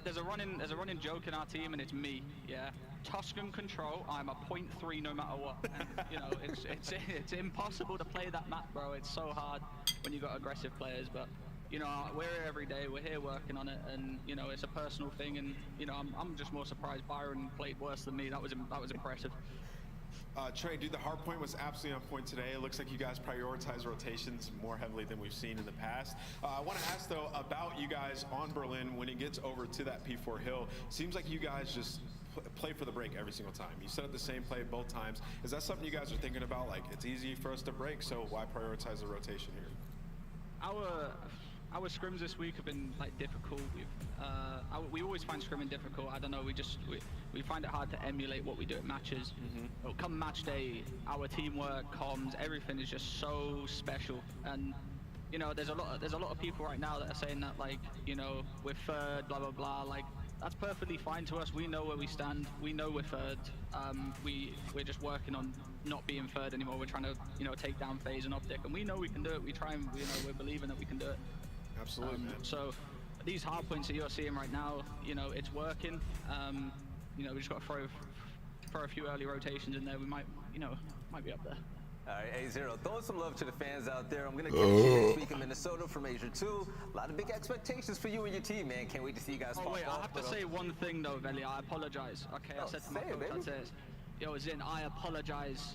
there's a running joke in our team, and it's me. Yeah, Tuscan control. I'm a 0.3 no matter what. And, you know, it's impossible to play that map, bro. It's so hard when you got aggressive players. But you know, we're here every day. We're here working on it, and you know, it's a personal thing. And you know, I'm just more surprised Byron played worse than me. That was impressive. Trey, dude, the hard point was absolutely on point today. It looks like you guys prioritize rotations more heavily than we've seen in the past. I want to ask, though, about you guys on Berlin when it gets over to that P4 hill. Seems like you guys just play for the break every single time. You set up the same play both times. Is that something you guys are thinking about? Like, it's easy for us to break, so why prioritize the rotation here? Our scrims this week have been like difficult. We always find scrimming difficult. I don't know. We find it hard to emulate what we do at matches. But come match day, our teamwork, comms, everything is just so special. And you know, there's a lot of people right now that are saying that, like, you know, we're third, blah blah blah. Like, that's perfectly fine to us. We know where we stand. We know we're third. We're just working on not being third anymore. We're trying to, you know, take down FaZe and Optic, and we know we can do it. We try and, you know, we're believing that we can do it. Absolutely, man. So these hard points that you're seeing right now, you know, it's working. You know, we just got to throw a few early rotations in there. We might be up there. All right, A0, throwing some love to the fans out there. I'm going to catch you next week in Minnesota from Asia 2. A lot of big expectations for you and your team, man. Can't wait to see you guys pop wait, off. I have to say one thing, though, Veli. I apologize. Okay, I said to my coach, I said, yo, Zin, I apologize.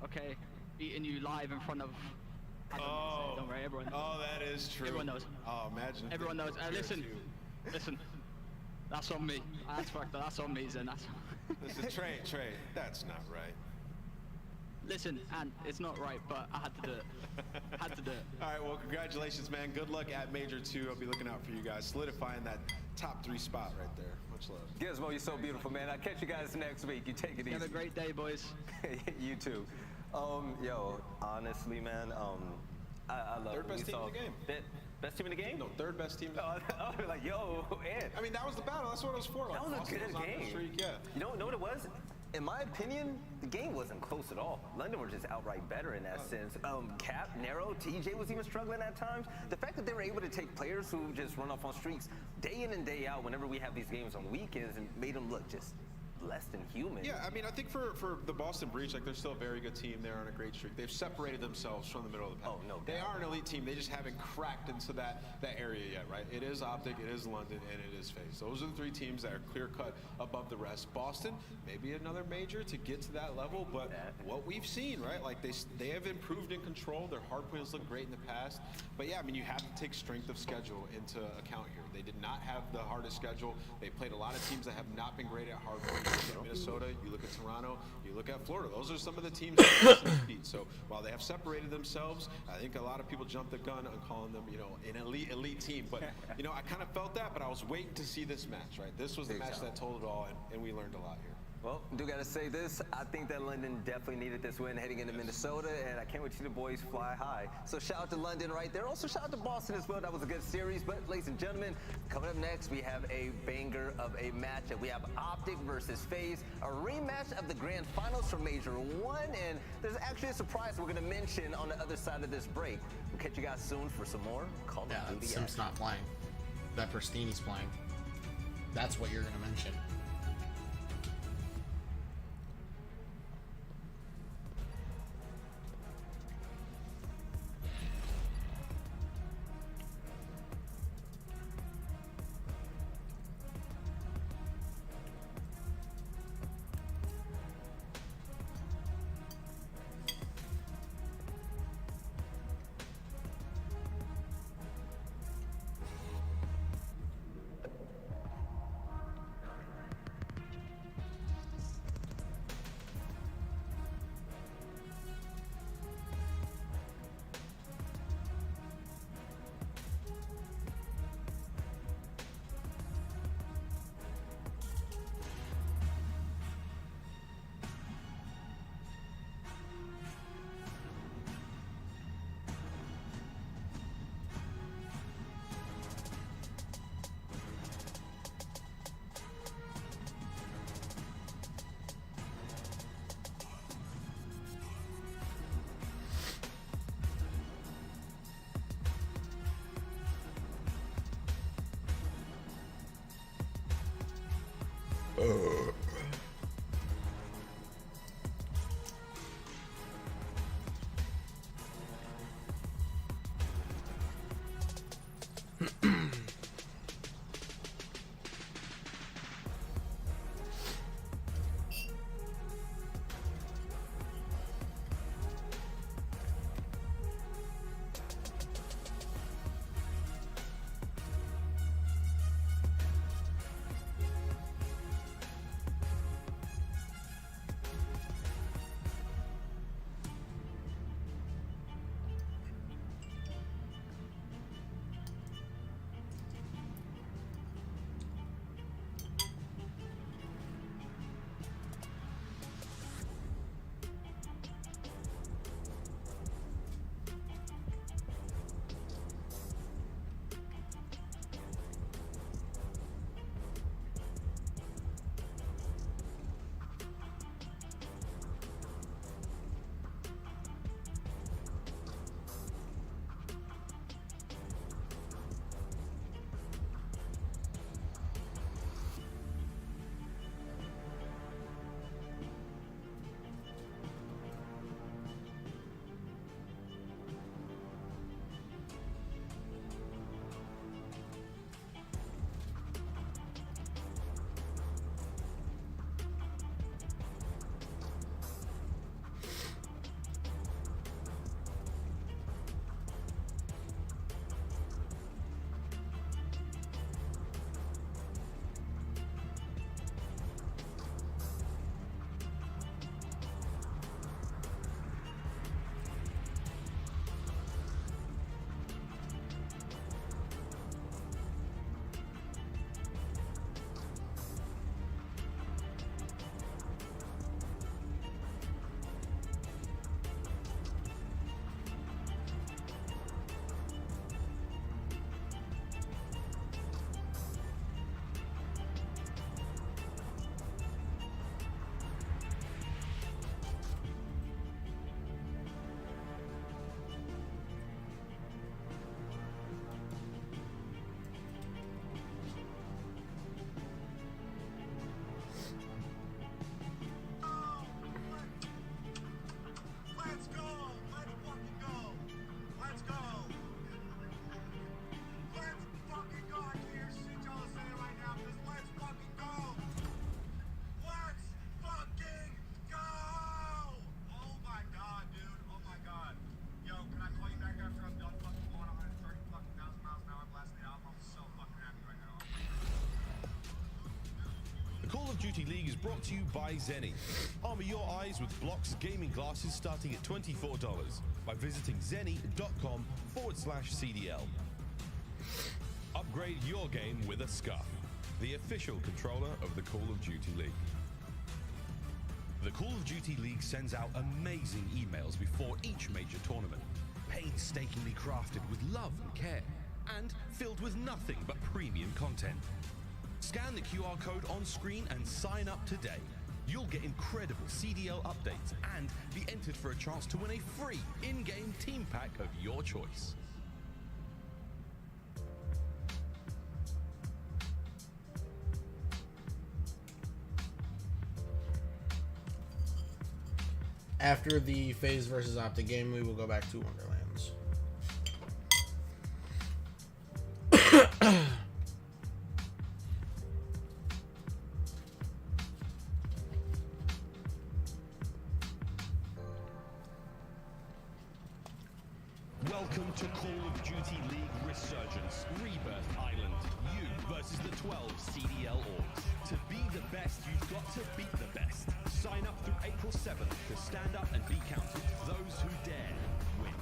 Okay, beating you live in front of... Don't worry, everyone knows. Oh, that is true. Everyone knows. Oh, imagine. Everyone knows. Listen. That's on me. That's on me, Zin. Listen, Trey, that's not right. Listen, and it's not right, but I had to do it. All right, well, congratulations, man. Good luck at Major 2. I'll be looking out for you guys, solidifying that top 3 spot right there. Much love. Gizmo, you're so beautiful, man. I'll catch you guys next week. You take it easy. Have a great day, boys. You too. Yo, honestly, man, I love third best team in the game. Best team in the game? No, third best team. Like, yo, Ed. I mean, that was the battle. That's what it was for. Like, that was a good game. Streak, yeah. You know what it was? In my opinion, the game wasn't close at all. London were just outright better in that sense. Cap, Nero, TJ was even struggling at times. The fact that they were able to take players who just run off on streaks day in and day out whenever we have these games on weekends and made them look just less than human. Yeah, I mean, I think for the Boston Breach, like, they're still a very good team. They're on a great streak. They've separated themselves from the middle of the pack. Oh, no doubt. They are an elite team. They just haven't cracked into that area yet, right? It is Optic, it is London, and it is FaZe. Those are the 3 teams that are clear-cut above the rest. Boston, maybe another major to get to that level, but what we've seen, right? Like, they have improved in control. Their hard points look great in the past. But yeah, I mean, you have to take strength of schedule into account here. They did not have the hardest schedule. They played a lot of teams that have not been great at hard points. You look at Minnesota, you look at Toronto, you look at Florida. Those are some of the teams that they beat. So while they have separated themselves, I think a lot of people jumped the gun on calling them, you know, an elite team. But, you know, I kind of felt that, but I was waiting to see this match, right? This was the match that told it all, and we learned a lot here. Well, do gotta say this. I think that London definitely needed this win heading into Minnesota, and I can't wait to see the boys fly high. So shout out to London right there. Also shout out to Boston as well. That was a good series. But ladies and gentlemen, coming up next, we have a banger of a matchup. We have Optic versus FaZe, a rematch of the grand finals from Major 1, and there's actually a surprise we're gonna mention on the other side of this break. We'll catch you guys soon for some more Call of Duty. Sim's not playing. That Pristini's playing. That's what you're gonna mention. Call of Duty League is brought to you by Zenny. Armor your eyes with Block's gaming glasses starting at $24 by visiting zenny.com/CDL. Upgrade your game with a Scuff, the official controller of the Call of Duty League. The Call of Duty League sends out amazing emails before each major tournament, painstakingly crafted with love and care, and filled with nothing but premium content. Scan the QR code on screen and sign up today. You'll get incredible CDL updates and be entered for a chance to win a free in-game team pack of your choice. After the FaZe versus Optic game, we will go back to Wonderlands. Welcome to Call of Duty League Resurgence, Rebirth Island. You versus the 12 CDL orgs. To be the best, you've got to beat the best. Sign up through April 7th to stand up and be counted. Those who dare win.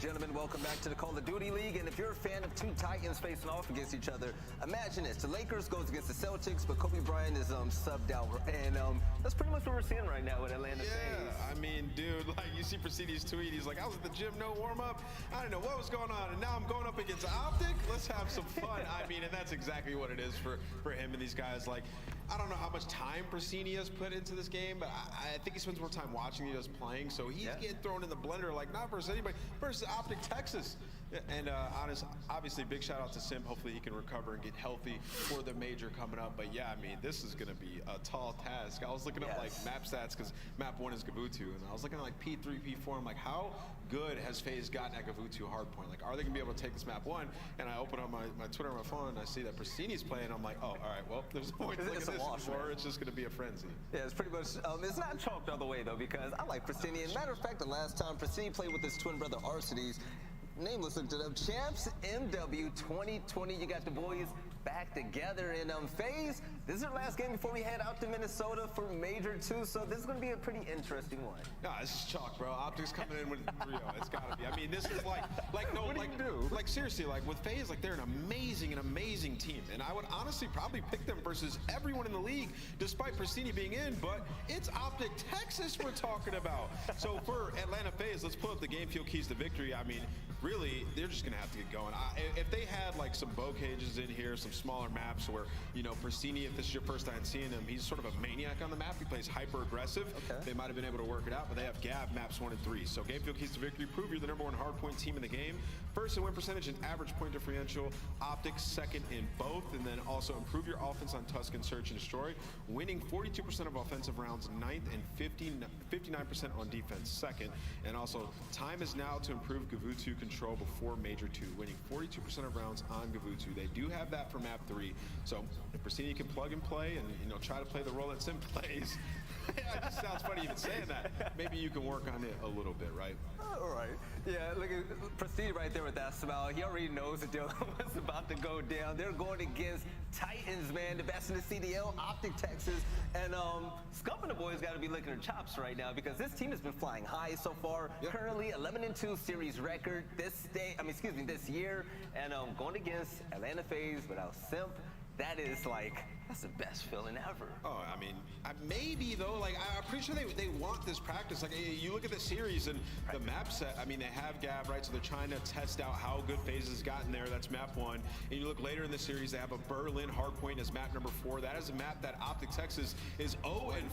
gentlemen, welcome back to the Call of Duty League. And if you're a fan of two Titans facing off against each other, imagine this. The Lakers goes against the Celtics, but Kobe Bryant is subbed out. And that's pretty much what we're seeing right now with Atlanta FaZe. I mean, dude, like you see Prestigi's tweet, he's like, I was at the gym, no warm-up. I didn't know what was going on, and now I'm going up against Optic. Let's have some fun. I mean, and that's exactly what it is for him and these guys. Like, I don't know how much time Pristini has put into this game, but I think he spends more time watching than he does playing. So he's getting thrown in the blender, like not versus anybody, versus Optic Texas. And obviously, big shout out to Simp. Hopefully he can recover and get healthy for the major coming up. But yeah, I mean, this is going to be a tall task. I was looking up like map stats because map 1 is Gavutu, and I was looking at like P3, P4. I'm like, how good has FaZe gotten at Gavutu hardpoint? Like, are they going to be able to take this map 1? And I open up my Twitter on my phone and I see that Pristini's playing. I'm like, oh, all right, well, there's no point to look at this before. It's just going to be a frenzy. Yeah, it's pretty much, it's not chalked all the way though, because I like Pristini. And matter of fact, the last time Pristini played with his twin brother Arcides, nameless looked it up, Champs MW 2020, you got the boys back together in FaZe. This is our last game before we head out to Minnesota for Major 2, so this is going to be a pretty interesting one. No, this is chalk, bro. Optics coming in with 3-0. It's got to be. I mean, this is like no, what do you do? Like seriously, like with FaZe, like they're an amazing team, and I would honestly probably pick them versus everyone in the league, despite Pristini being in. But it's Optic Texas we're talking about. So for Atlanta FaZe, let's pull up the game field keys to victory. I mean, really, they're just gonna have to get going. If they had like some bow cages in here, some smaller maps where, you know, Pristini, if this is your first time seeing him, he's sort of a maniac on the map. He plays hyper aggressive. They might have been able to work it out, but they have Gav maps 1 and 3. So game field keys to victory, prove you're the #1 hardpoint team in the game. First in win percentage and average point differential. Optics second in both, and then also improve your offense on Tuscan Search and Destroy. Winning 42% of offensive rounds 9th and 59% on defense second. And also time is now to improve Gavutu control before Major 2, winning 42% of rounds on Gavutu. They do have that for map 3. So if Pristini can plug and play and, you know, try to play the role that Sim plays, it just sounds funny even saying that. Maybe you can work on it a little bit, right? All right. Yeah, look at Pristini right there with that smile. He already knows the deal was about to go down. They're going against Titans, man, the best in the CDL, Optic Texas. And Scump and the boys got to be licking their chops right now because this team has been flying high so far. Currently 11-2 series record this year. And going against Atlanta FaZe without Simp. That is like, that's the best feeling ever. Oh, I mean, maybe though, like, I'm pretty sure they want this practice. Like, you look at the series and the map set, I mean, they have Gav, right? So they're trying to test out how good FaZe has gotten there. That's map 1. And you look later in the series, they have a Berlin hardpoint as map number 4. That is a map that Optic Texas is 0-4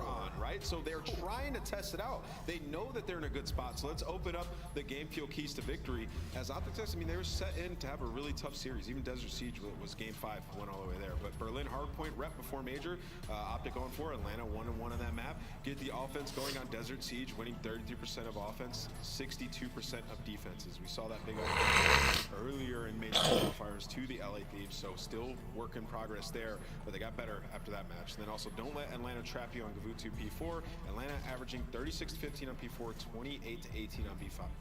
on, right? So they're trying to test it out. They know that they're in a good spot. So let's open up the game field keys to victory. As Optic Texas, I mean, they were set in to have a really tough series. Even Desert Siege was game 5, went all the way there. But Berlin hardpoint rep before Major. Optic going for Atlanta 1-1 on that map. Get the offense going on Desert Siege, winning 33% of offense, 62% of defenses. We saw that big earlier in Major qualifiers to the LA Thieves, so still work in progress there, but they got better after that match. And then also don't let Atlanta trap you on Gavutu P4. Atlanta averaging 36-15 on P4, 28-18 on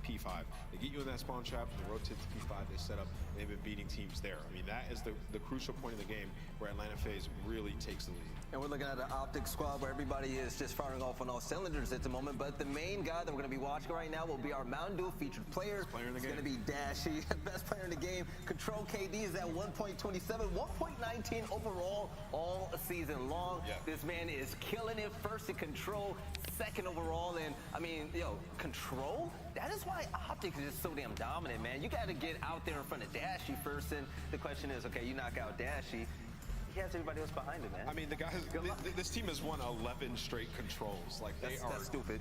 P5. They get you in that spawn trap, they rotate to P5, they set up, they've been beating teams there. I mean, that is the crucial point of the game where Atlanta FaZe really takes the lead. And we're looking at an Optic squad where everybody is just firing off on all cylinders at the moment, but the main guy that we're going to be watching right now will be our Mountain Dew featured player. It's going to be Dashy, best player in the game. Control KD is at 1.27, 1.19 overall all season long. This man is killing it. First in Control, second overall, and I mean, yo, Control? That is why Optic is just so damn dominant, man. You got to get out there in front of Dashy first, and the question is, okay, you knock out Dashy, he has everybody else behind him, man. I mean, this team has won 11 straight controls. Like, they are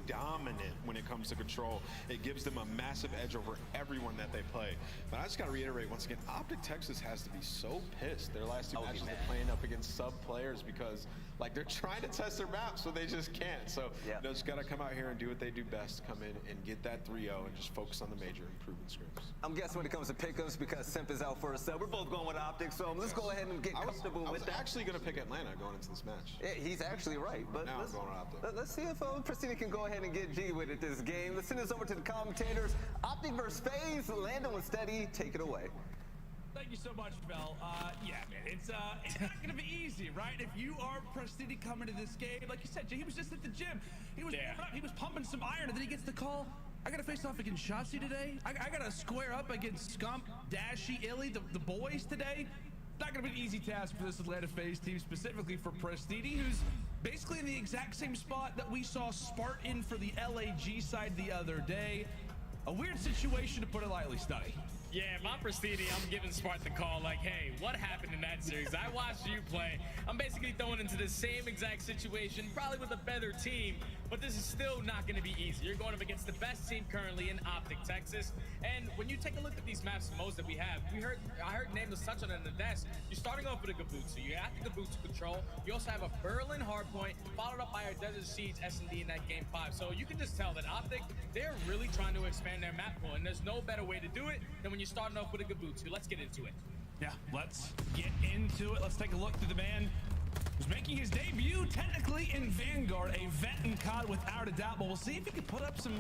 dominant when it comes to control. It gives them a massive edge over everyone that they play. But I just got to reiterate once again, Optic Texas has to be so pissed. Their last 2 matches they're playing up against sub players because, like, they're trying to test their maps, so they just can't. So, you know, just got to come out here and do what they do best, come in and get that 3-0 and just focus on the major improvement scrims. I'm guessing when it comes to pickups, because Simp is out for a sub, we're both going with Optic, so let's go ahead and get comfortable with that. I was actually going to pick Atlanta going into this match. Yeah, he's actually right, but now I'm going with Optic. Let's see if Pristini can go ahead and get G with it this game. Let's send this over to the commentators. Optic versus FaZe, Landon with Steady, take it away. Thank you so much, Mel. Yeah, man, it's not gonna be easy, right? If you are Pristini coming to this game, like you said, Jay, he was just at the gym. He was warming up, he was pumping some iron, and then he gets the call. I gotta face off against Shotzi today. I gotta square up against Scump, Dashy, Illy, the boys today. Not gonna be an easy task for this Atlanta FaZe team, specifically for Prestini, who's basically in the exact same spot that we saw Spart in for the LAG side the other day. A weird situation, to put it lightly, Study. Yeah, if I'm Prestini, I'm giving Spart the call like, hey, what happened in that series? I watched you play. I'm basically throwing into the same exact situation, probably with a better team, but this is still not going to be easy. You're going up against the best team currently in Optic, Texas. And when you take a look at these maps, most that we have, I heard Nameless touch on it in the desk. You're starting off with a Gabutsu. You have the Gabutsu control. You also have a Berlin hardpoint, followed up by our Desert Siege S&D in that game 5. So you can just tell that Optic, they're really trying to expand their map pool, and there's no better way to do it than when you're starting off with a Gabutsu. Let's get into it. Yeah, let's get into it. Let's take a look through the man who's making his debut technically in Vanguard, a vet in COD without a doubt, but we'll see if he can put up some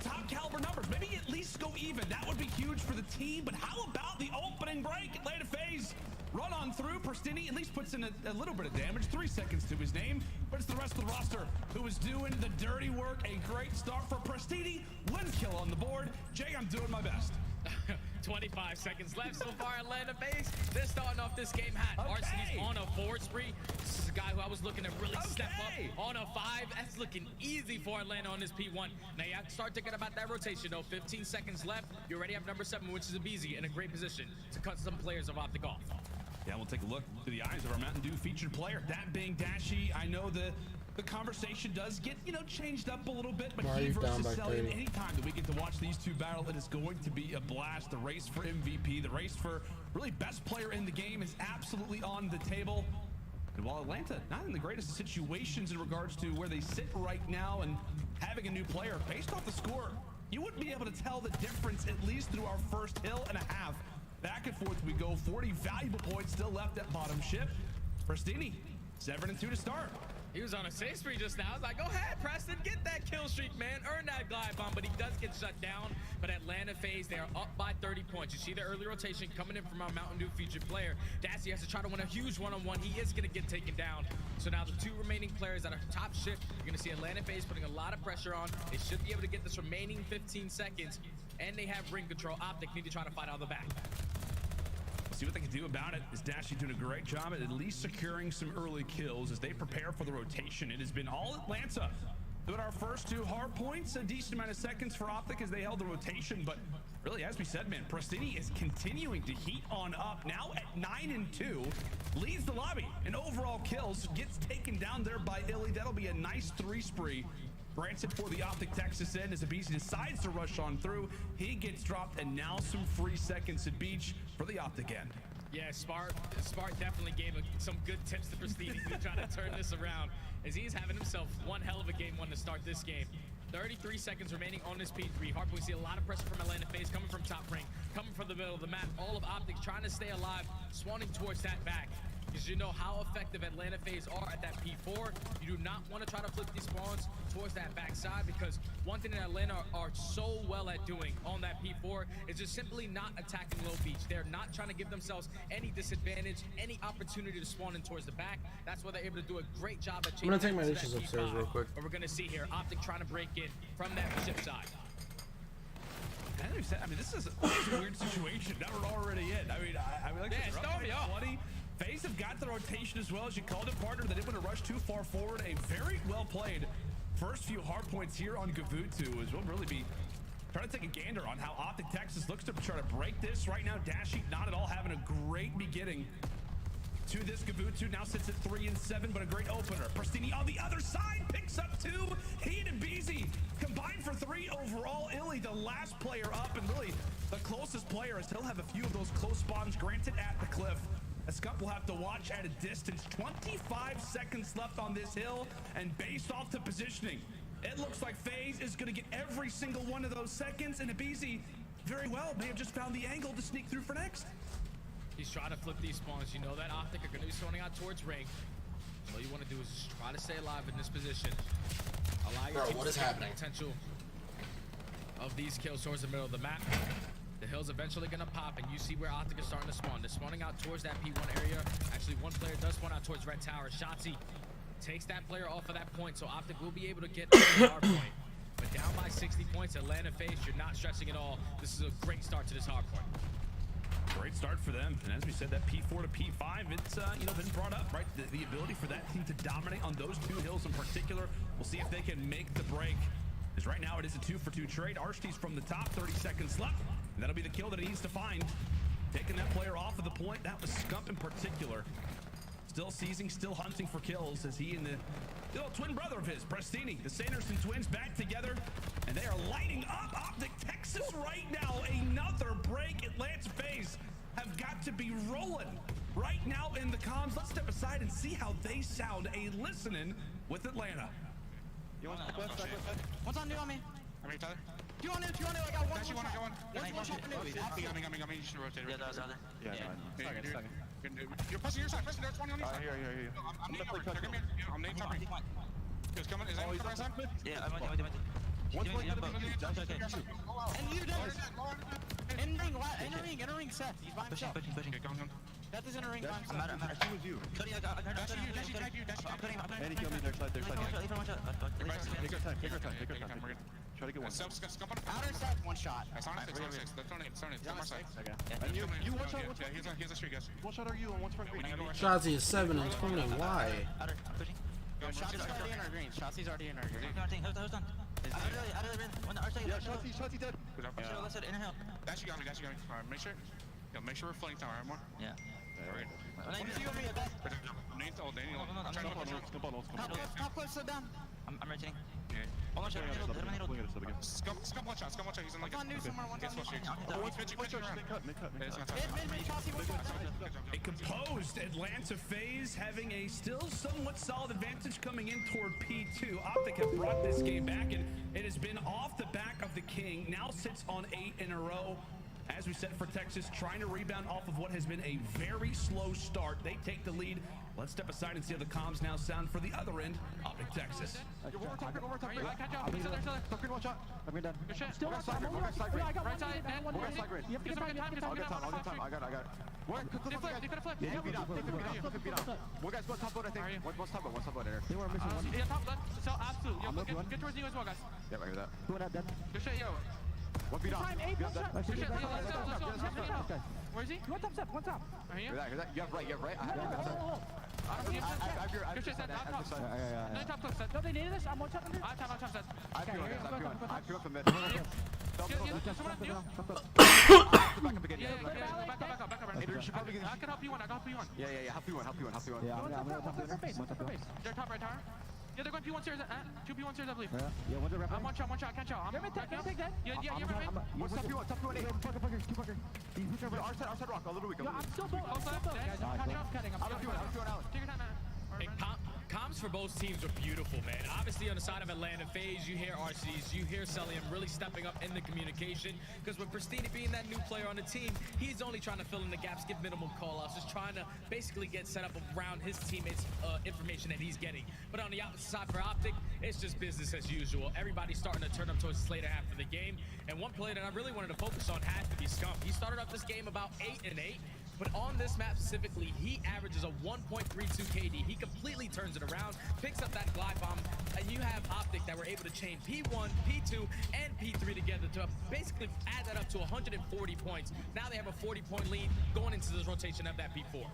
top caliber numbers. Maybe at least go even. That would be huge for the team, but how about the opening break? Atlanta FaZe run on through. Prestini at least puts in a little bit of damage, 3 seconds to his name, but it's the rest of the roster who is doing the dirty work. A great start for Prestini. 1 kill on the board. Jay, I'm doing my best. 25 seconds left so far. Atlanta FaZe, they're starting off this game hot. RC's on a 4 spree. This is a guy who I was looking to really step up on a 5. That's looking easy for Atlanta on this P1. Now you have to start thinking about that rotation though. 15 seconds left. You already have number 7, which is Abizi, in a great position to cut some players of Optic off. Yeah, we'll take a look through the eyes of our Mountain Dew featured player, that being Dashy. I know the conversation does get, changed up a little bit, but he versus Celian, anytime that we get to watch these two battle, it is going to be a blast. The race for MVP, the race for really best player in the game is absolutely on the table. And while Atlanta not in the greatest of situations in regards to where they sit right now and having a new player, based off the score, you wouldn't be able to tell the difference, at least through our first hill and a half. Back and forth we go, 40 valuable points still left at bottom ship. Prestini, 7-2 to start. He was on a safe spree just now. I was like, go ahead, Preston, get that kill streak, man. Earn that glide bomb, but he does get shut down. But Atlanta FaZe, they are up by 30 points. You see the early rotation coming in from our Mountain Dew featured player. Dasty has to try to win a huge one-on-one. He is going to get taken down. So now the 2 remaining players that are top ship, you're going to see Atlanta FaZe putting a lot of pressure on. They should be able to get this remaining 15 seconds. And they have ring control. Optic need to try to fight out the back. We'll see what they can do about it. Is Dashy doing a great job at least securing some early kills as they prepare for the rotation. It has been all Atlanta through our first 2 hard points, a decent amount of seconds for Optic as they held the rotation, but really, as we said, man, Prestini is continuing to heat on up. Now at 9-2, leads the lobby in overall kills, gets taken down there by Illy. That'll be a nice 3 spree. Granted for the Optic Texas end as Abizi decides to rush on through. He gets dropped, and now some free seconds at Beach for the Optic end. Yeah, Spart definitely gave some good tips to Prestini to try to turn this around, as he's having himself one hell of a game 1 to start this game. 33 seconds remaining on this P3. Hardpoint, we see a lot of pressure from Atlanta FaZe coming from top ring, coming from the middle of the map. All of Optic trying to stay alive, swanning towards that back. Because you know how effective Atlanta FaZe are at that P4. You do not want to try to flip these spawns towards that backside, because one thing that Atlanta are so well at doing on that P4 is just simply not attacking low beach. They're not trying to give themselves any disadvantage, any opportunity to spawn in towards the back. That's why they're able to do a great job at chasing. I'm gonna take my dishes upstairs real quick. But we're gonna see here Optic trying to break in from that ship side. I mean, this is a weird situation that we're already in. I mean, like, yeah, start me off. FaZe have got the rotation as well, as you called it, partner. They didn't want to rush too far forward. A very well played first few hard points here on Gavutsu, as we'll really be trying to take a gander on how Optic Texas looks to try to break this. Right now, Dashy not at all having a great beginning to this. Gavutsu now sits at 3-7, but a great opener. Prestini on the other side picks up 2. He and Abizi combined for 3 overall. Illy, the last player up, and really the closest player, as he'll have a few of those close spawns granted at the cliff. A Scump will have to watch at a distance. 25 seconds left on this hill, and based off the positioning, it looks like FaZe is going to get every single one of those seconds, and Abizi very well may have just found the angle to sneak through for next. He's trying to flip these spawns. You know that Optic are going to be spawning out towards ring. All you want to do is just try to stay alive in this position. Allow your team to take the potential of these kills towards the middle of the map. The hill's eventually going to pop, and you see where Optic is starting to spawn. They're spawning out towards that P1 area. Actually, one player does spawn out towards Red Tower. Shotzi takes that player off of that point, so Optic will be able to get to the hard point. But down by 60 points, Atlanta face, you're not stressing at all. This is a great start to this hard point. Great start for them, and as we said, that P4 to P5, it's been brought up, right? The ability for that team to dominate on those two hills in particular. We'll see if they can make the break. As right now it is a 2-for-2 trade. Arshty's from the top, 30 seconds left, and that'll be the kill that he needs to find. Taking that player off of the point, that was Scump in particular. Still seizing, still hunting for kills as he and the little twin brother of his, Prestini, the Sanderson twins, back together, and they are lighting up Optic Texas right now. Another break. Atlanta FaZe have got to be rolling right now in the comms. Let's step aside and see how they sound listening with Atlanta. You want to what's on new on me? How many Tyler? Do you want to? I got one. Actually, I got one. One shot for new. Got me. You should rotate. Yeah, that was other. Yeah. You're pressing your side. Pressing. There's 20 on your side. Here. I'm name cover. I'm name cover. He's coming. Is that you coming side? Yeah, I'm on you. One's going to be and you in ring, Seth. He's by himself. Pushing. Go. Seth is in a ring. I'm out. She was you. Dash you. And he killed me their side. Take your time. Try to get one. Outer side, one shot. That's on it. That's on it. Come on side. Okay. And you one shot. Yeah, here's a street, guys. One shot are you on one front green? Shotzi is 7 and 20. Why? Outer, I'm pushing. Shotzi's already in our green. Shotzi's already in our green. Who's done? Out of the rim. Yeah, Shotzi dead. Let's hit inner hill. Dash you got me. Alright, make sure we're flanking tower. More. Yeah. Alright. Top close, slow down. I'm rotating. One shot. Scum one shot. He's in like one new somewhere. One A composed Atlanta FaZe having a still somewhat solid advantage coming in toward P2. Optic have brought this game back, and it has been off the back of the King. Now sits on 8 in a row. As we said for Texas, trying to rebound off of what has been a very slow start. They take the lead. Let's step aside and see how the comms now sound for the other end, Optic Texas. One more top green. Top green, one shot. I'm done. Good shit. Still side green. Right side. Right side. I'll get time. I got it. They could have flipped. Yeah, beat up. One guy's going top boat, I think. One's top boat there. They were missing one. Yeah, top left. So absolute. Yo, get towards you as well, guys. Yeah, I hear that. Good shit, yo. One beat up. Good shit, yo. Where is he? One top, one top. Right here? Hear that. You have right. I have your good shit, Seth. I'm top. No, top close, Seth. No, they needed us. I'm one top. I'm top, Seth. I feel from mid. Someone new? Back up. I can help you one. Yeah. Help you one. Yeah, I'm gonna top base. They're top right tower. Yeah, they're going P1 stairs. 2 P1 stairs, I believe. Yeah, one's a rep. I'm one shot. I can't shot. They're take that. Yeah, you're right. What's top P1? Top P1, 8. Fucker. Our side rock, a little weak. I'm still both. Guys, I'm cutting. I'm doing out. Take your time, man. Hey, comms for both teams are beautiful, man. Obviously, on the side of Atlanta FaZe, you hear RCs, you hear Celium really stepping up in the communication. Because with Prestini being that new player on the team, he's only trying to fill in the gaps, give minimum call-outs, just trying to basically get set up around his teammates' information that he's getting. But on the opposite side for Optic, it's just business as usual. Everybody's starting to turn up towards this later half of the game. And one player that I really wanted to focus on had to be Scump. He started off this game about 8-8. But on this map specifically, he averages a 1.32 KD. He completely turns it around, picks up that glide bomb, and you have Optic that were able to chain P1, P2, and P3 together to basically add that up to 140 points. Now they have a 40-point lead going into this rotation of that P4.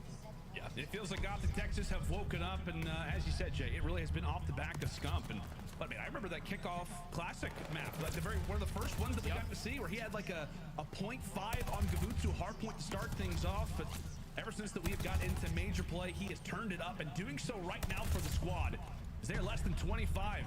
Yeah, it feels like Optic Texas have woken up, and as you said, Jay, it really has been off the back of Scump. And I mean, I remember that kickoff classic map, like one of the first ones that we got to see, where he had like a 0.5 on Gavutsu hardpoint to start things off. But ever since that we have got into major play, he has turned it up, and doing so right now for the squad. As they are less than 25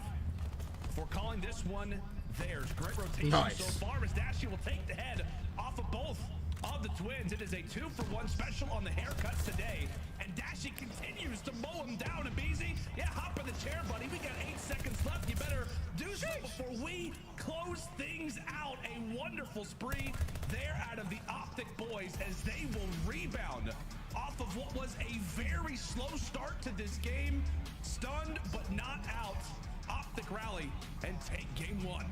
for calling this one theirs. Great rotation so far, as Dashi will take the head off of both of the twins. It is a 2-for-1 special on the haircuts today, and Dashi continues to mow him down. And BZ, yeah, hop in the chair, buddy. We got 8 seconds left. You better do so before we close things out. A wonderful spree there out of the Optic boys, as they will rebound off of what was a very slow start to this game. Stunned but not out. Optic rally and take game 1.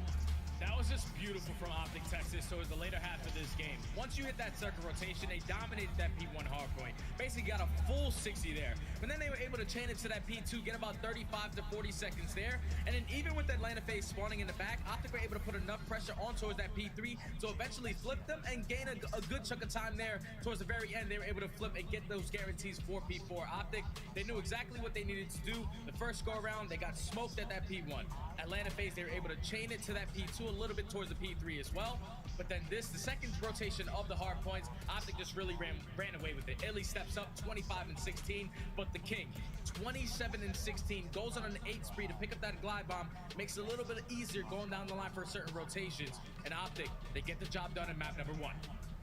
That was just beautiful from Optic Texas towards the later half of this game. Once you hit that circle rotation, they dominated that P1 hardpoint. Basically got a full 60 there. But then they were able to chain it to that P2, get about 35 to 40 seconds there. And then even with Atlanta FaZe spawning in the back, Optic were able to put enough pressure on towards that P3 to eventually flip them and gain a good chunk of time there. Towards the very end, they were able to flip and get those guarantees for P4. Optic, they knew exactly what they needed to do. The first go around, they got smoked at that P1. Atlanta FaZe, they were able to chain it to that P2 a little bit towards the P3 as well. But then the second rotation of the hard points, Optic just really ran away with it. Illy steps up 25 and 16, but the King 27 and 16 goes on an 8 spree to pick up that glide bomb, makes it a little bit easier going down the line for certain rotations. And Optic, they get the job done in map number 1.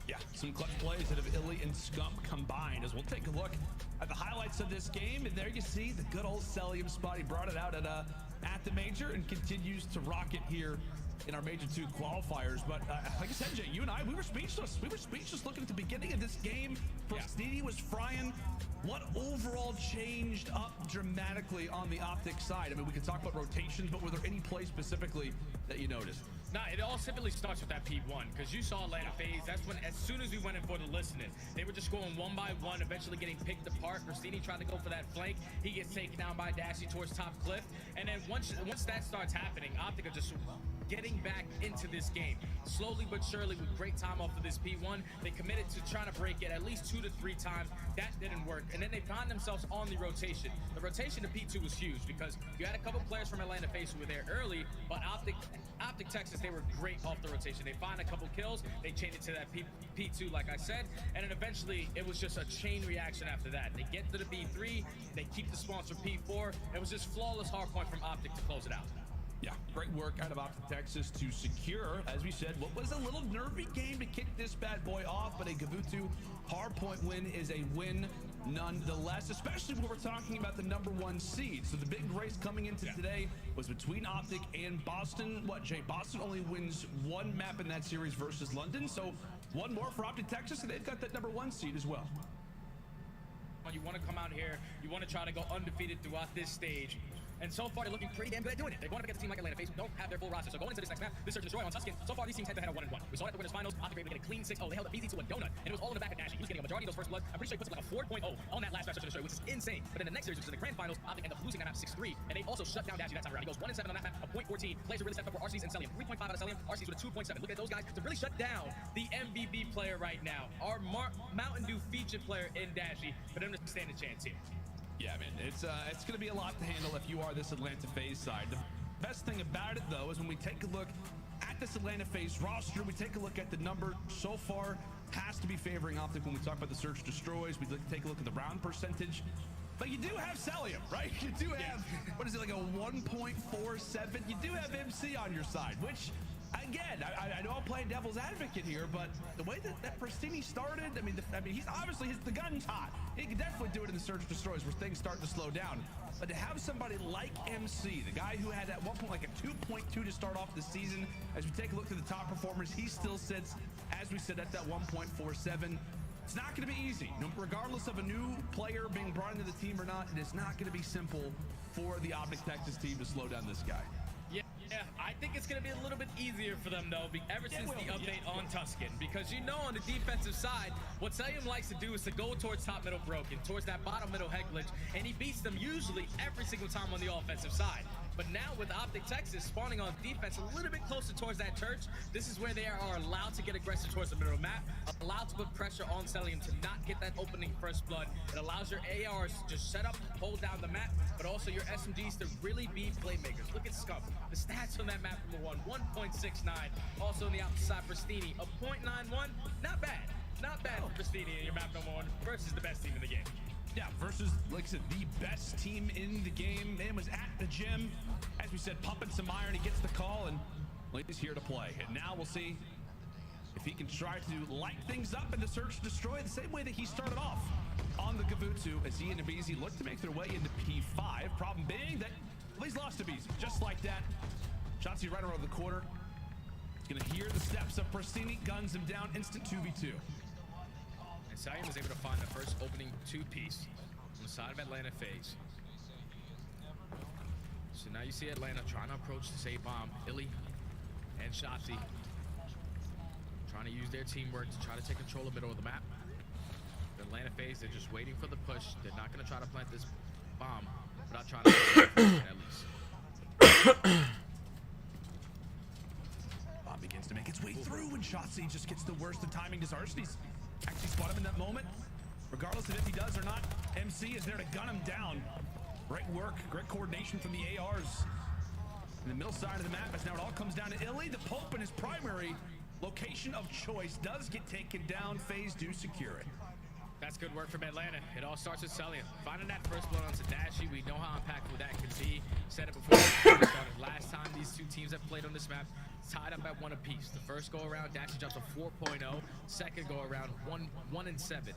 Yeah, some clutch plays that have Illy and Scump combined as we'll take a look at the highlights of this game. And there you see the good old Celium spot. He brought it out at the major and continues to rock it here in our Major 2 qualifiers. But like I said, Jay, you and I, we were speechless. We were speechless looking at the beginning of this game. Prostini was frying. What overall changed up dramatically on the Optic side? I mean, we could talk about rotations, but were there any plays specifically that you noticed? Nah, it all simply starts with that P1, because you saw Atlanta FaZe. That's when, as soon as we went in for the listening, they were just going one by one, eventually getting picked apart. Rustini tried to go for that flank. He gets taken down by Dashy towards top cliff. And then once that starts happening, Optic are just getting back into this game. Slowly but surely, with great time off of this P1, they committed to trying to break it at least 2 to 3 times. That didn't work. And then they found themselves on the rotation. The rotation to P2 was huge because you had a couple players from Atlanta FaZe who were there early, but Optic Texas, they were great off the rotation. They find a couple kills, they chained it to that P2, like I said, and then eventually it was just a chain reaction after that. They get to the P3, they keep the spawns for P4. It was just flawless hardpoint from Optic to close it out. Yeah, great work out of Optic Texas to secure, as we said, what was a little nervy game to kick this bad boy off, but a Gavutu hardpoint win is a win nonetheless, especially when we're talking about the #1 seed. So the big race coming into today was between Optic and Boston. What, Jay? Boston only wins 1 map in that series versus London, so 1 more for Optic Texas, and they've got that #1 seed as well. You want to come out here, you want to try to go undefeated throughout this stage. And so far, they're looking pretty damn good at doing it. They're going up against a team like Atlanta FaZe who don't have their full roster. So going into this next map, this Search and Destroy on Tuscan, so far these teams head-to-head are 1-1. We saw it at the winners finals. Optic were able to get a clean 6-0. They held up BZ to a donut, and it was all in the back of Dashy. He was getting a majority of those first bloods. I'm pretty sure he puts like a 4.0 on that last Search and Destroy, which is insane. But in the next series, which is in the grand finals, Optic end up losing that map 6-3, and they also shut down Dashy that time around. He goes 1-7 on that map, a .14. Players are really stepped up for RCs and Celium. 3.5 out of Celium, RCs with a 2.7. Look at those guys to really shut down the MVP player right now. Our Mountain Dew featured player in Dashy, for them to stand a chance here. Yeah, man, it's going to be a lot to handle if you are this Atlanta FaZe side. The best thing about it, though, is when we take a look at this Atlanta FaZe roster, we take a look at the number so far has to be favoring Optic when we talk about the Search Destroys. We take a look at the round percentage. But you do have Celium, right? You do have, what is it, like a 1.47? You do have MC on your side, which, again, I know I'm playing devil's advocate here, but the way that Prostini started, I mean, he's obviously, the gun's hot. He can definitely do it in the Search Destroys where things start to slow down. But to have somebody like MC, the guy who had at one point like a 2.2 to start off the season, as we take a look at the top performers, he still sits, as we said, at that 1.47. It's not going to be easy. Regardless of a new player being brought into the team or not, it is not going to be simple for the Optic Texas team to slow down this guy. Yeah, I think it's going to be a little bit easier for them, though, ever since the update on Tuscan. Because you know on the defensive side, what Celium likes to do is to go towards top middle broken, towards that bottom middle head glitch, and he beats them usually every single time on the offensive side. But now with Optic Texas spawning on defense a little bit closer towards that church, this is where they are allowed to get aggressive towards the middle of the map, allowed to put pressure on Celium to not get that opening first blood. It allows your ARs to just set up, hold down the map, but also your SMGs to really be playmakers. Look at Scump. The stats on that map number 1, 1.69. Also on the opposite side, Pristini, a 0.91. Not bad. Not bad for Pristini in your map number 1 versus the best team in the game. Yeah, versus, like I said, the best team in the game. Man was at the gym, as we said, pumping some iron. He gets the call, and well, he's here to play. And now we'll see if he can try to light things up in the Search Destroy the same way that he started off on the Gavutu, as he and Abizi look to make their way into P5. Problem being that he's lost Abizi, just like that. Shotzi right around the corner. He's going to hear the steps of Pristini, guns him down, instant 2v2. Celium was able to find the first opening 2-piece on the side of Atlanta FaZe. So now you see Atlanta trying to approach the safe bomb. Illy and Shotzi trying to use their teamwork to try to take control of the middle of the map. The Atlanta phase, they're just waiting for the push. They're not going to try to plant this bomb without trying to at least. Bomb begins to make its way through, and Shotzi just gets the worst of timing. Does Arsenes actually spot him in that moment? Regardless of if he does or not, MC is there to gun him down. Great work, great coordination from the ARs. In the middle side of the map, as now it all comes down to Illy. The Pope in his primary location of choice does get taken down. FaZe do secure it. That's good work from Atlanta. It all starts with Celium. Finding that first blood onto Dashy, we know how impactful that can be. Said it before we started. Last time these two teams have played on this map, tied up at 1 apiece. The first go around, Dashy drops a 4.0. Second go around, 1 and 7.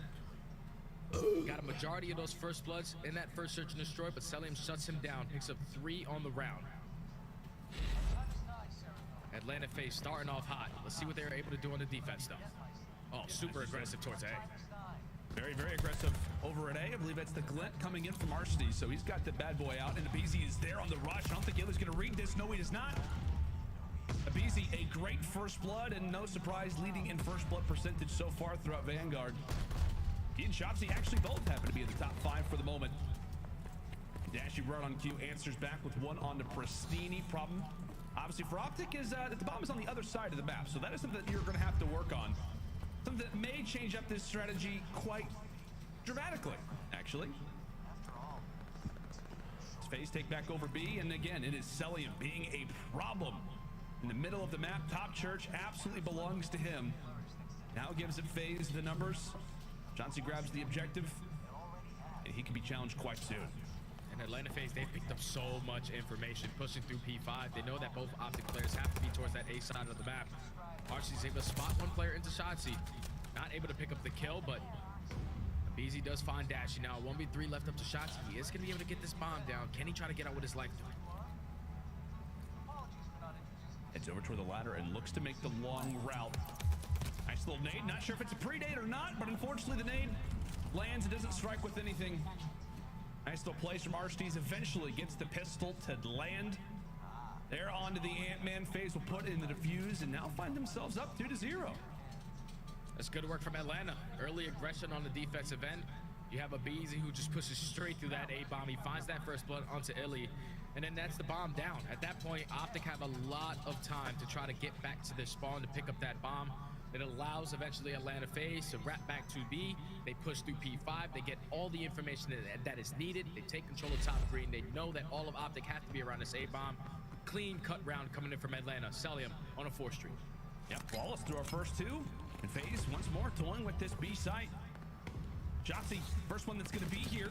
Got a majority of those first bloods in that first search and destroy, but Celium shuts him down, picks up 3 on the round. Atlanta FaZe starting off hot. Let's see what they're able to do on the defense though. Oh, super aggressive towards A. Very, very aggressive over at A. I believe that's the glint coming in from Arsenes, so he's got the bad boy out, and Abizi is there on the rush. I don't think Illy's gonna read this. No, he does not. Abizi, a great first blood, and no surprise, leading in first blood percentage so far throughout Vanguard. He and Shopsy actually both happen to be in the top 5 for the moment. Dashy right on cue, answers back with 1 on the Pristini. Problem, obviously, for Optic is that the bomb is on the other side of the map, so that is something that you're going to have to work on. Something that may change up this strategy quite dramatically, actually. FaZe take back over B, and again, it is Celium being a problem. In the middle of the map, Top Church absolutely belongs to him. Now gives it FaZe the numbers. Chauncey grabs the objective, and he can be challenged quite soon. And Atlanta FaZe, they picked up so much information pushing through P5. They know that both Optic players have to be towards that A side of the map. Archie's able to spot one player into Shotzi. Not able to pick up the kill, but BZ does find Dashy. Now 1v3 left up to Shotzi. He is going to be able to get this bomb down. Can he try to get out with his life? Heads over toward the ladder and looks to make the long route. Nice little nade. Not sure if it's a pre-nade or not, but unfortunately the nade lands. It doesn't strike with anything. Nice little place from Arsenes. Eventually gets the pistol to land. They're onto the Ant-Man. FaZe will put in the defuse and now find themselves up 2-0. That's good work from Atlanta. Early aggression on the defensive end. You have a BZ who just pushes straight through that A bomb. He finds that first blood onto Illy, and then that's the bomb down. At that point, Optic have a lot of time to try to get back to their spawn to pick up that bomb. It allows eventually Atlanta FaZe to wrap back to B. They push through P5. They get all the information that is needed. They take control of top green. They know that all of Optic have to be around this A bomb. Clean cut round coming in from Atlanta. Celium on a 4th street. Yep, flawless through our first 2. And FaZe once more toying with this B site. Shotzi, first one that's going to be here.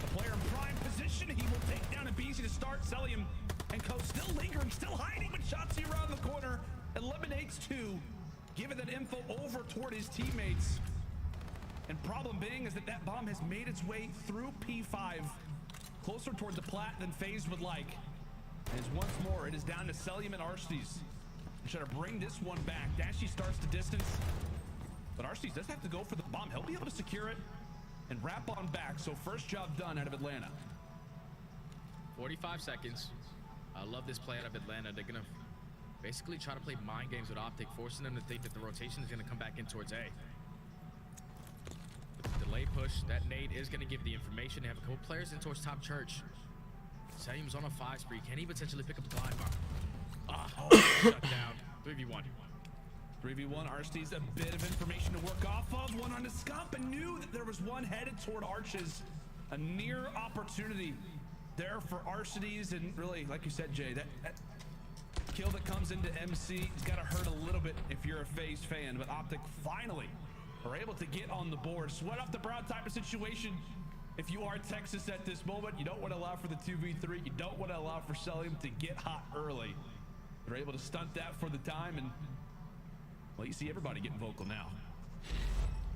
The player in prime position. He will take down a BZ to start. Celium and Co still lingering, still hiding, but Shotzi around the corner eliminates 2. Giving that info over toward his teammates. And problem being is that that bomb has made its way through P5. Closer towards the plat than FaZe would like. As once more, it is down to Celium and Arsenes. Try to bring this one back. Dashy starts to distance. But Arsenes does have to go for the bomb. He'll be able to secure it and wrap on back. So first job done out of Atlanta. 45 seconds. I love this play out of Atlanta. They're going to basically try to play mind games with Optic, forcing them to think that the rotation is going to come back in towards A. With the delay push, that nade is going to give the information. They have a couple players in towards Top Church. Celium's on a 5 spree. Can he potentially pick up the glide bomb? Shut down. 3v1. 3v1. Arsenes, a bit of information to work off of. One on the scump, and knew that there was one headed toward Arches. A near opportunity there for Arsenes, and really, like you said, Jay, that kill that comes into MC has got to hurt a little bit if you're a FaZe fan, but Optic finally are able to get on the board. Sweat off the brow type of situation. If you are Texas at this moment, you don't want to allow for the 2v3. You don't want to allow for Celium to get hot early. They're able to stunt that for the time, and well, you see everybody getting vocal now.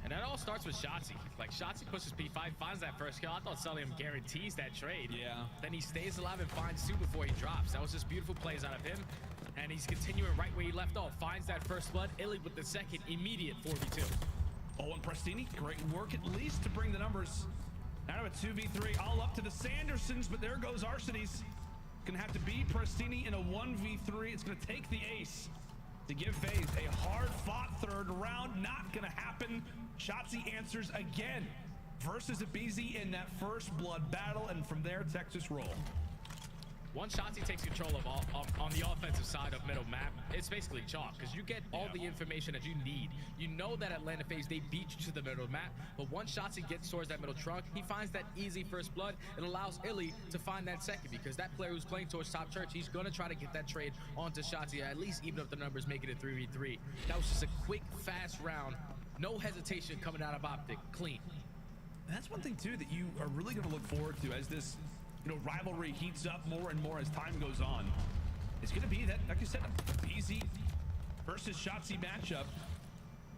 And that all starts with Shotzi. Like, Shotzi pushes P5, finds that first kill. I thought Celium guarantees that trade. Yeah. Then he stays alive and finds 2 before he drops. That was just beautiful plays out of him. And he's continuing right where he left off. Finds that first blood. Illy with the second immediate 4v2. Oh, and Prestini, great work at least to bring the numbers out of a 2v3. All up to the Sandersons, but there goes Arsenes. Gonna have to beat Prestini in a 1v3. It's gonna take the ace to give FaZe a hard-fought third round. Not gonna happen. Shotzzy answers again versus aBeZy in that first blood battle, and from there, Texas roll. Once Shotzzy takes control of on the offensive side of middle map, it's basically chalk because you get all the information that you need. You know that Atlanta FaZe, they beat you to the middle map, but once Shotzzy gets towards that middle trunk, he finds that easy first blood. It allows Illy to find that second, because that player who's playing towards top church, he's gonna try to get that trade onto Shotzzy, at least even if the numbers make it a 3v3. That was just a quick, fast round. No hesitation coming out of Optic. Clean. And that's one thing too that you are really going to look forward to as this, rivalry heats up more and more as time goes on. It's going to be that, like you said, a aBeZy versus Shotzzy matchup.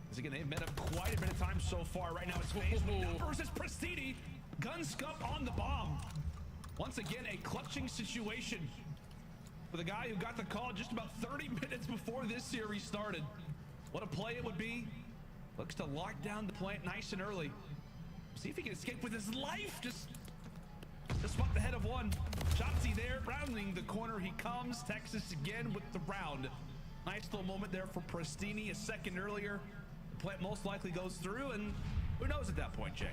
Because again, they've met up quite a bit of times so far. Right now it's FaZe versus Pristini. Gun scup on the bomb. Once again, a clutching situation for the guy who got the call just about 30 minutes before this series started. What a play it would be. Looks to lock down the plant nice and early. See if he can escape with his life. Just spot the head of one. Shotzzy there, rounding the corner he comes. Texas again with the round. Nice little moment there for Pristini a second earlier. The plant most likely goes through, and who knows at that point, Jay?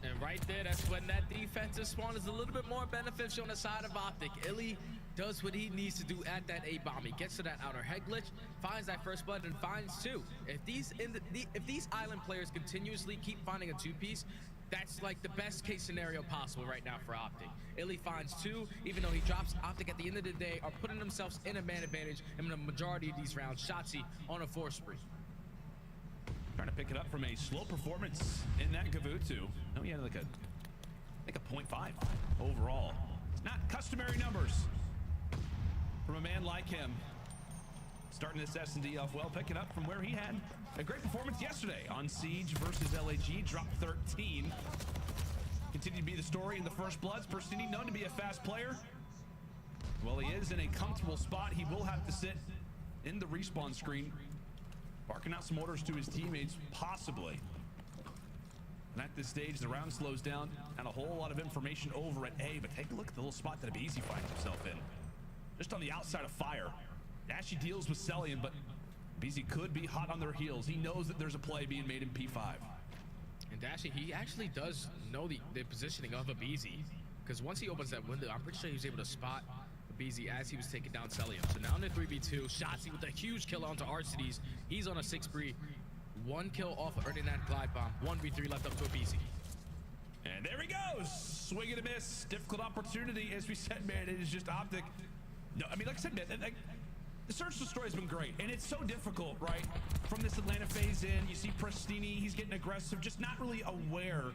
And right there, that's when that defensive spawn is a little bit more beneficial on the side of Optic. Illy does what he needs to do at that A-bomb. He gets to that outer head glitch, finds that first blood, and finds two. If these island players continuously keep finding a two-piece, that's like the best case scenario possible right now for Optic. Illy finds two, even though he drops. Optic at the end of the day are putting themselves in a man advantage in the majority of these rounds. Shotzzy on a 4 spree. Trying to pick it up from a slow performance in that Gavutu. No, he had like a 0.5 overall. It's not customary numbers from a man like him. Starting this S&D off well, picking up from where he had a great performance yesterday on Siege versus LAG, dropped 13. Continued to be the story in the first bloods. Pristini known to be a fast player. Well, he is in a comfortable spot. He will have to sit in the respawn screen, barking out some orders to his teammates, possibly. And at this stage, the round slows down, and a whole lot of information over at A, but take a look at the little spot that aBeZy finds himself in. Just on the outside of fire. Dashy deals with Celian, but aBeZy could be hot on their heels. He knows that there's a play being made in P5. And Dashy, he actually does know the positioning of aBeZy, because once he opens that window, I'm pretty sure he was able to spot aBeZy as he was taking down Celian. So now in the 3v2, Shotzzy with a huge kill onto Arcides. He's on a 6 spree. 1 kill off of earning that glide bomb. 1v3 left up to aBeZy. And there he goes. Swing and a miss. Difficult opportunity. As we said, man, it is just Optic. No, I mean, like I said, man, the search and destroy has been great, and it's so difficult, right? From this Atlanta phase in, you see Pristini, he's getting aggressive, just not really aware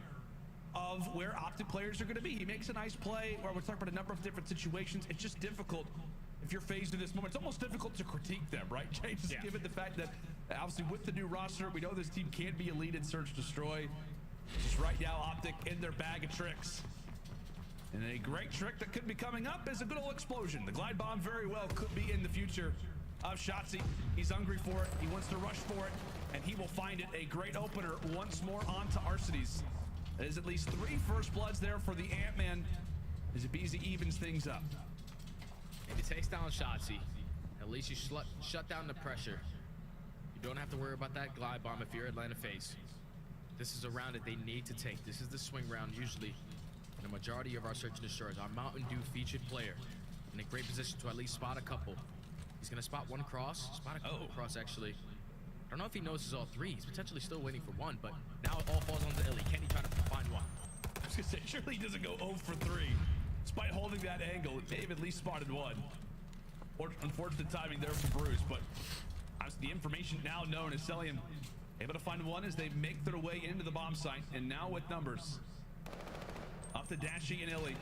of where Optic players are going to be. He makes a nice play, or we're talking about a number of different situations. It's just difficult if you're phased in this moment. It's almost difficult to critique them, right, Jay? Just given the fact that, obviously, with the new roster, we know this team can be elite in search destroy. Just right now, Optic in their bag of tricks. And a great trick that could be coming up is a good old explosion. The glide bomb very well could be in the future of Shotzzy. He's hungry for it. He wants to rush for it, and he will find it. A great opener once more onto Arcides. That is at least 3 first bloods there for the Ant-Man as aBeZy evens things up. And he takes down Shotzzy. At least you shut down the pressure. You don't have to worry about that glide bomb if you're Atlanta FaZe. This is a round that they need to take. This is the swing round usually. And the majority of our search and destroyers, our Mountain Dew featured player, in a great position to at least spot a couple. He's gonna spot one cross, spot a couple cross actually. I don't know if he notices all 3. He's potentially still waiting for one, but now it all falls onto Illy. Can he try to find one? I was gonna say, surely he doesn't go 0 for 3. Despite holding that angle, Dave at least spotted one. Unfortunate timing there for Bruce, but the information now known as Celian able to find one as they make their way into the bomb site, and now with numbers. Up to Dashy and Illy.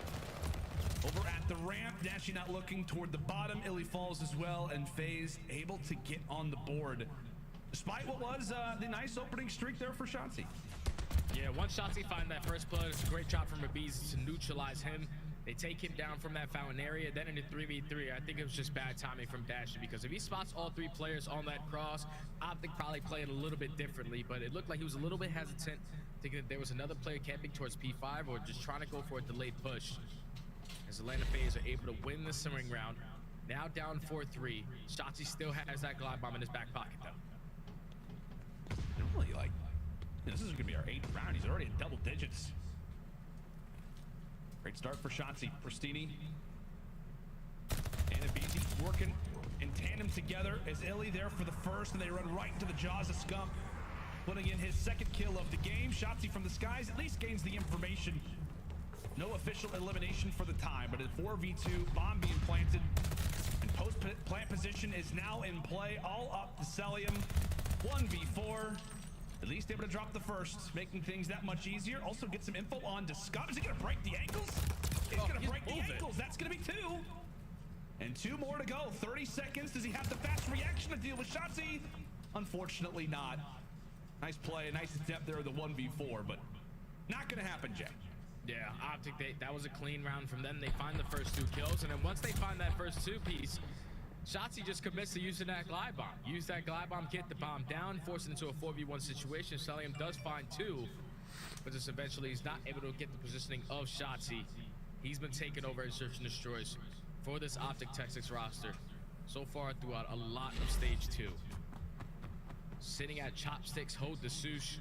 Over at the ramp, Dashy not looking toward the bottom. Illy falls as well, and FaZe able to get on the board. Despite what was the nice opening streak there for Shotzzy. Yeah, once Shotzzy finds that first blood, it's a great job from aBeZy to neutralize him. They take him down from that fountain area. Then in the 3v3, I think it was just bad timing from Dashy, because if he spots all 3 players on that cross, Optic probably played a little bit differently, but it looked like he was a little bit hesitant, thinking that there was another player camping towards P5 or just trying to go for a delayed push. As Atlanta FaZe are able to win the swing round, Now down 4-3. Shotzi still has that glide bomb in his back pocket, though. Really, like, this is going to be our 8th round. He's already in double digits. Great start for Shotzi. Pristini and Abizi working in tandem together as Illy there for the first, and they run right into the jaws of Scump, putting in his 2nd kill of the game. Shotzi from the skies at least gains the information. No official elimination for the time, but a 4v2 bomb being planted, and post-plant position is now in play. All up to Celium. 1v4. At least able to drop the first, making things that much easier. Also get some info on Scump. Is he gonna break the ankles? He's gonna break the ankles. That's gonna be 2. And 2 more to go. 30 seconds. Does he have the fast reaction to deal with Shotzi? Unfortunately not. Nice play, a nice attempt there with the 1v4, but not gonna happen, Jay. Yeah, Optic, that was a clean round from them. They find the first 2 kills, and then once they find that first 2 piece, Shotzi just commits to using that glide bomb. Use that glide bomb, get the bomb down, force it into a 4v1 situation. Celium does find 2, but just eventually he's not able to get the positioning of Shotzi. He's been taken over as search and destroys for this Optic Texas roster so far throughout a lot of stage 2. Sitting at chopsticks, hold the swoosh.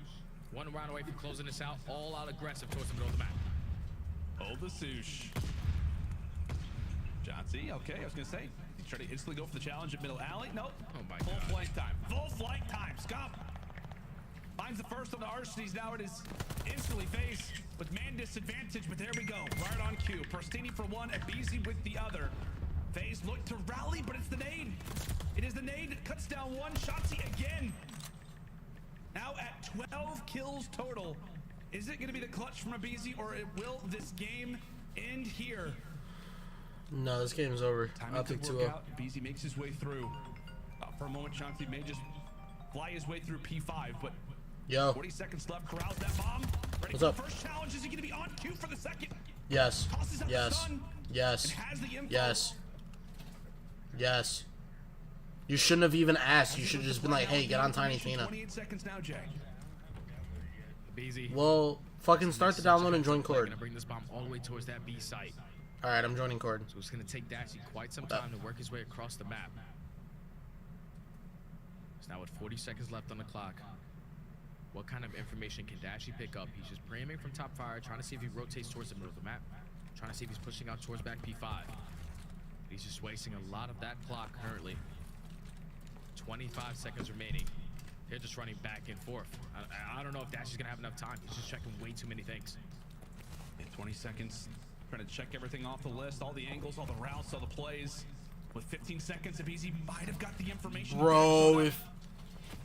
1 round away from closing this out, all out aggressive towards the middle of the map. Hold the swoosh. Shotzi, okay, I was gonna say, he's trying to instantly go for the challenge at middle alley. Nope. Oh my Full God. flight time. Full flight time. Scump finds the first on the arsenals. Now it is instantly FaZe with man disadvantage, but there we go. Right on cue. Pristini for 1, Abizi with the other. FaZe look to rally, but it's the nade. It is the nade that cuts down 1. Shotzi again. Now at 12 kills total. Is it going to be the clutch from Abizi, or will this game end here? No, this game's over. Optic 2-0. Abizi makes his way through. For a moment, Shotzi may just fly his way through P5, but 40 seconds left. Corrals that bomb. Ready What's for up? the first challenge. Is he going to be on cue for the second? Yes. Tosses out the Yes. stun Yes. and has the info. Yes. Yes. You shouldn't have even asked. You should have just been like, hey, get on Tiny Tina. 28 seconds now, Jay. Abizi. Well, fucking start the download and join Cord. Gonna bring this bomb all the way towards that B site. Alright, I'm joining Cord. So it's gonna take Dashy quite some time to work his way across the map. It's now with 40 seconds left on the clock. What kind of information can Dashy pick up? He's just pre-aiming from top fire, trying to see if he rotates towards the middle of the map, trying to see if he's pushing out towards back P5. He's just wasting a lot of that clock currently. 25 seconds remaining. They're just running back and forth. I don't know if Dashy's gonna have enough time. He's just checking way too many things. In 20 seconds, trying to check everything off the list, all the angles, all the routes, all the plays. With 15 seconds, Abizi might have got the information. Bro,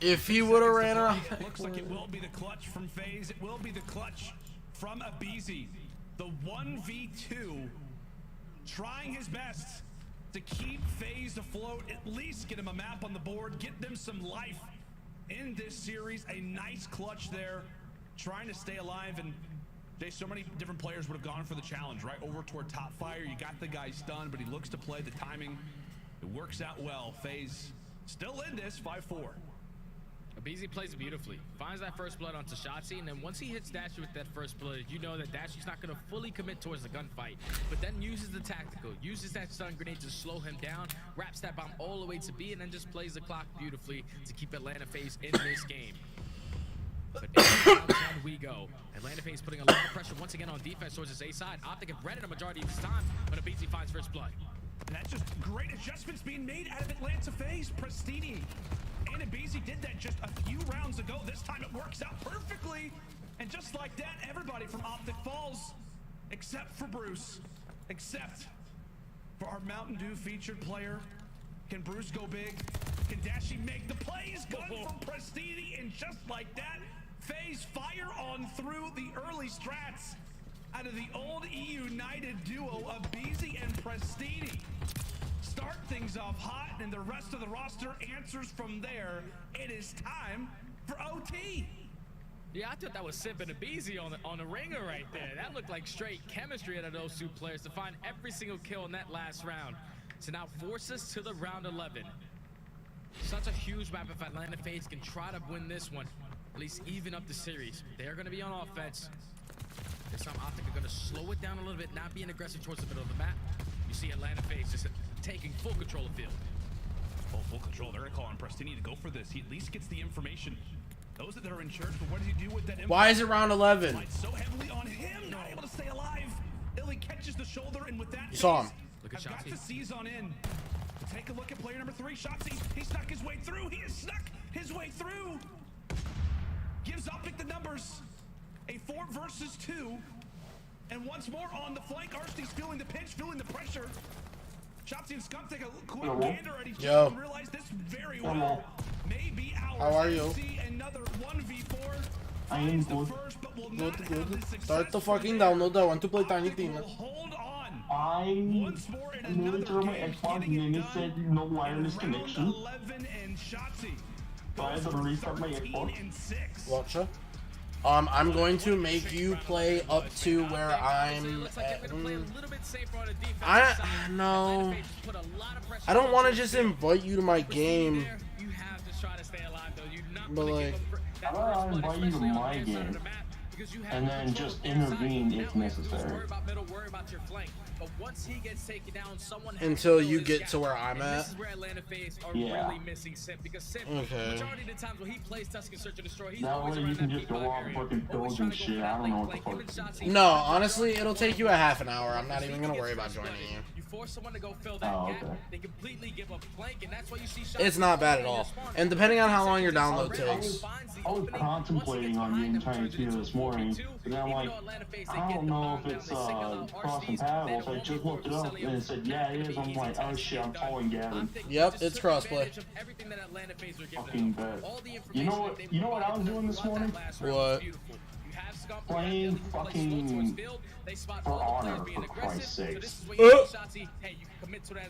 if he would have ran around. It looks like it will be the clutch from FaZe. It will be the clutch from Abizi. The 1v2, trying his best to keep FaZe afloat, at least get him a map on the board, get them some life in this series. A nice clutch there, trying to stay alive. And Jay, so many different players would have gone for the challenge, right? Over toward top fire, you got the guy stunned, but he looks to play the timing. It works out well. FaZe still in this, 5-4. Abizi plays it beautifully. Finds that first blood onto Shotzi, and then once he hits Dashy with that first blood, you know that Dashy's not going to fully commit towards the gunfight, but then uses the tactical, uses that stun grenade to slow him down, wraps that bomb all the way to B, and then just plays the clock beautifully to keep Atlanta FaZe in this game. But down we go. Atlanta FaZe putting a lot of pressure once again on defense towards his A side. Optic have read it a majority of this time, but Abizi finds first blood. And that's just great adjustments being made out of Atlanta FaZe. Pristini and Abizi did that just a few rounds ago. This time it works out perfectly. And just like that, everybody from Optic falls, except for Bruce, except for our Mountain Dew featured player. Can Bruce go big? Can Dashy make the plays? Gun from Pristini, and just like that, FaZe fire on through the early strats out of the old E-United duo of Abizi and Pristini. Start things off hot, and the rest of the roster answers from there. It is time for OT. Yeah, I thought that was Simp and Abizi on the ringer right there. That looked like straight chemistry out of those two players to find every single kill in that last round. To now force us to the round 11. Such a huge map if Atlanta FaZe can try to win this one, at least even up the series. They're going to be on offense. This time Optic are going to slow it down a little bit, not being aggressive towards the middle of the map. You see Atlanta FaZe just taking full control of field. Oh, full control. They're gonna call on Prestini to go for this. He at least gets the information. Those that are in church, but what does he do with that info? Why is it round 11? So heavily on him, not able to stay alive. Illy catches the shoulder, and with that, You saw him. Look at got to seize on in. To take a look at player number 3, Shotzi. He snuck his way through. He has snuck his way through. Gives Optic the numbers. A 4 versus 2. And once more on the flank, Arsty's feeling the pinch, feeling the pressure. Shotzi and Scump take a quick gander at each other and realize this very well. Maybe ours. How are you? See another 1v4. I am good. Good. Start the fucking download. I want to play Tiny Tina. I moved through my Xbox and it said no wireless connection. So I had to restart my Xbox. Watcha. I'm going to make you play up to where I'm at. No. I don't want to just invite you to my game. But like, how about I invite you to my game and then just intervene if necessary? But once he gets taken down, someone until you get to where I'm at. This is where Atlanta FaZe are Yeah. really missing Simp, because Simp, Okay. majority of the times when he plays Tuscan Search and Destroy, he's That always way you around can that just big go bug off area. fucking builds and shit. I don't know what the fuck. No, honestly, it'll take you a half an hour. I'm not even gonna worry about joining you. You force someone to go fill that gap, they completely give up flank, and that's why you see shots. It's not bad at all. And depending on how long your download takes. I was contemplating on getting Tiny Tina this morning, but then I'm like, I don't know if it's cross compatible, so I just looked it up and it said, yeah, it is. I'm like, oh shit, I'm calling Gavin. Yep, it's crossplay. Fucking bet. You know what I was doing this morning? What? Playing fucking For Honor, for Christ's sakes.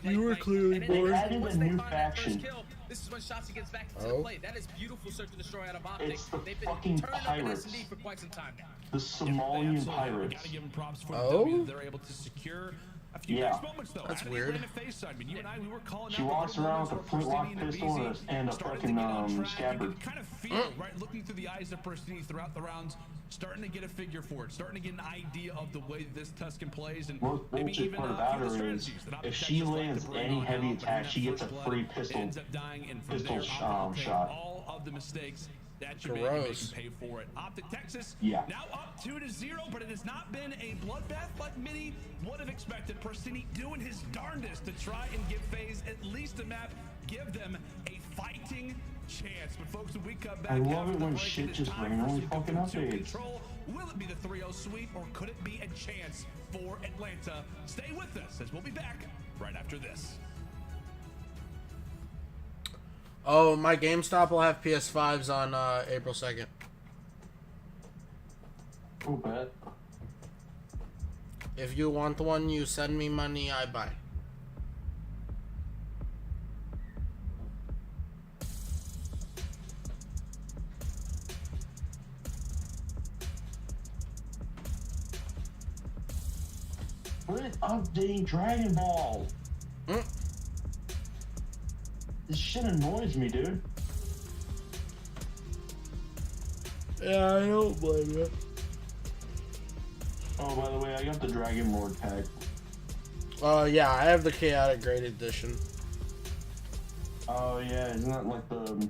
You were clearly They bored. added a new faction. This is when Shotzi gets back into Oh. play. That is beautiful search and destroy out of Optic. It's the They've been fucking turning up pirates. in S&D for quite some time now. The Somalian Pirates. Gotta give them props for Oh? the W. They're able to secure a few Yeah. nice moments though. That's Out of the weird. Atlanta FaZe side. I mean, you and I, we were calling She out walks the around with a moments where flintlock Pristini and pistol BZ and a started to fucking get on track. scabbard. You can kind of feel, right, looking through the eyes of Pristini throughout the rounds, starting to get a figure for it, starting to get an idea of the way this Tuscan plays, and Most maybe bullshit even part a about few of the her is, strategies that if Optic she Texas like lands to bring any on heavy out, but in attack, that she gets a first free blood, pistol ends up dying, and from pistol there, Optic take shot. all of the mistakes that you Gross. make pay for it. Optic Texas Yeah. now up 2-0, but it has not been a bloodbath like many would have expected. Pristini doing his darndest to try and give FaZe at least a map, give them a fighting chance. But folks, when we come back, I love after it the when break, shit it is just time randomly for fucking Super updates. Control. Will it be the 3-0 sweep, or could it be a chance for Atlanta? Stay with us, as we'll be back right after this. Oh, my GameStop will have PS5s on April 2nd. Cool bet. If you want one, you send me money, I buy. Quit updating Dragon Ball. This shit annoys me, dude. Yeah, I don't blame you. Oh, by the way, I got the Dragon Lord pack. Yeah, I have the Chaotic Great Edition. Oh yeah, isn't that like the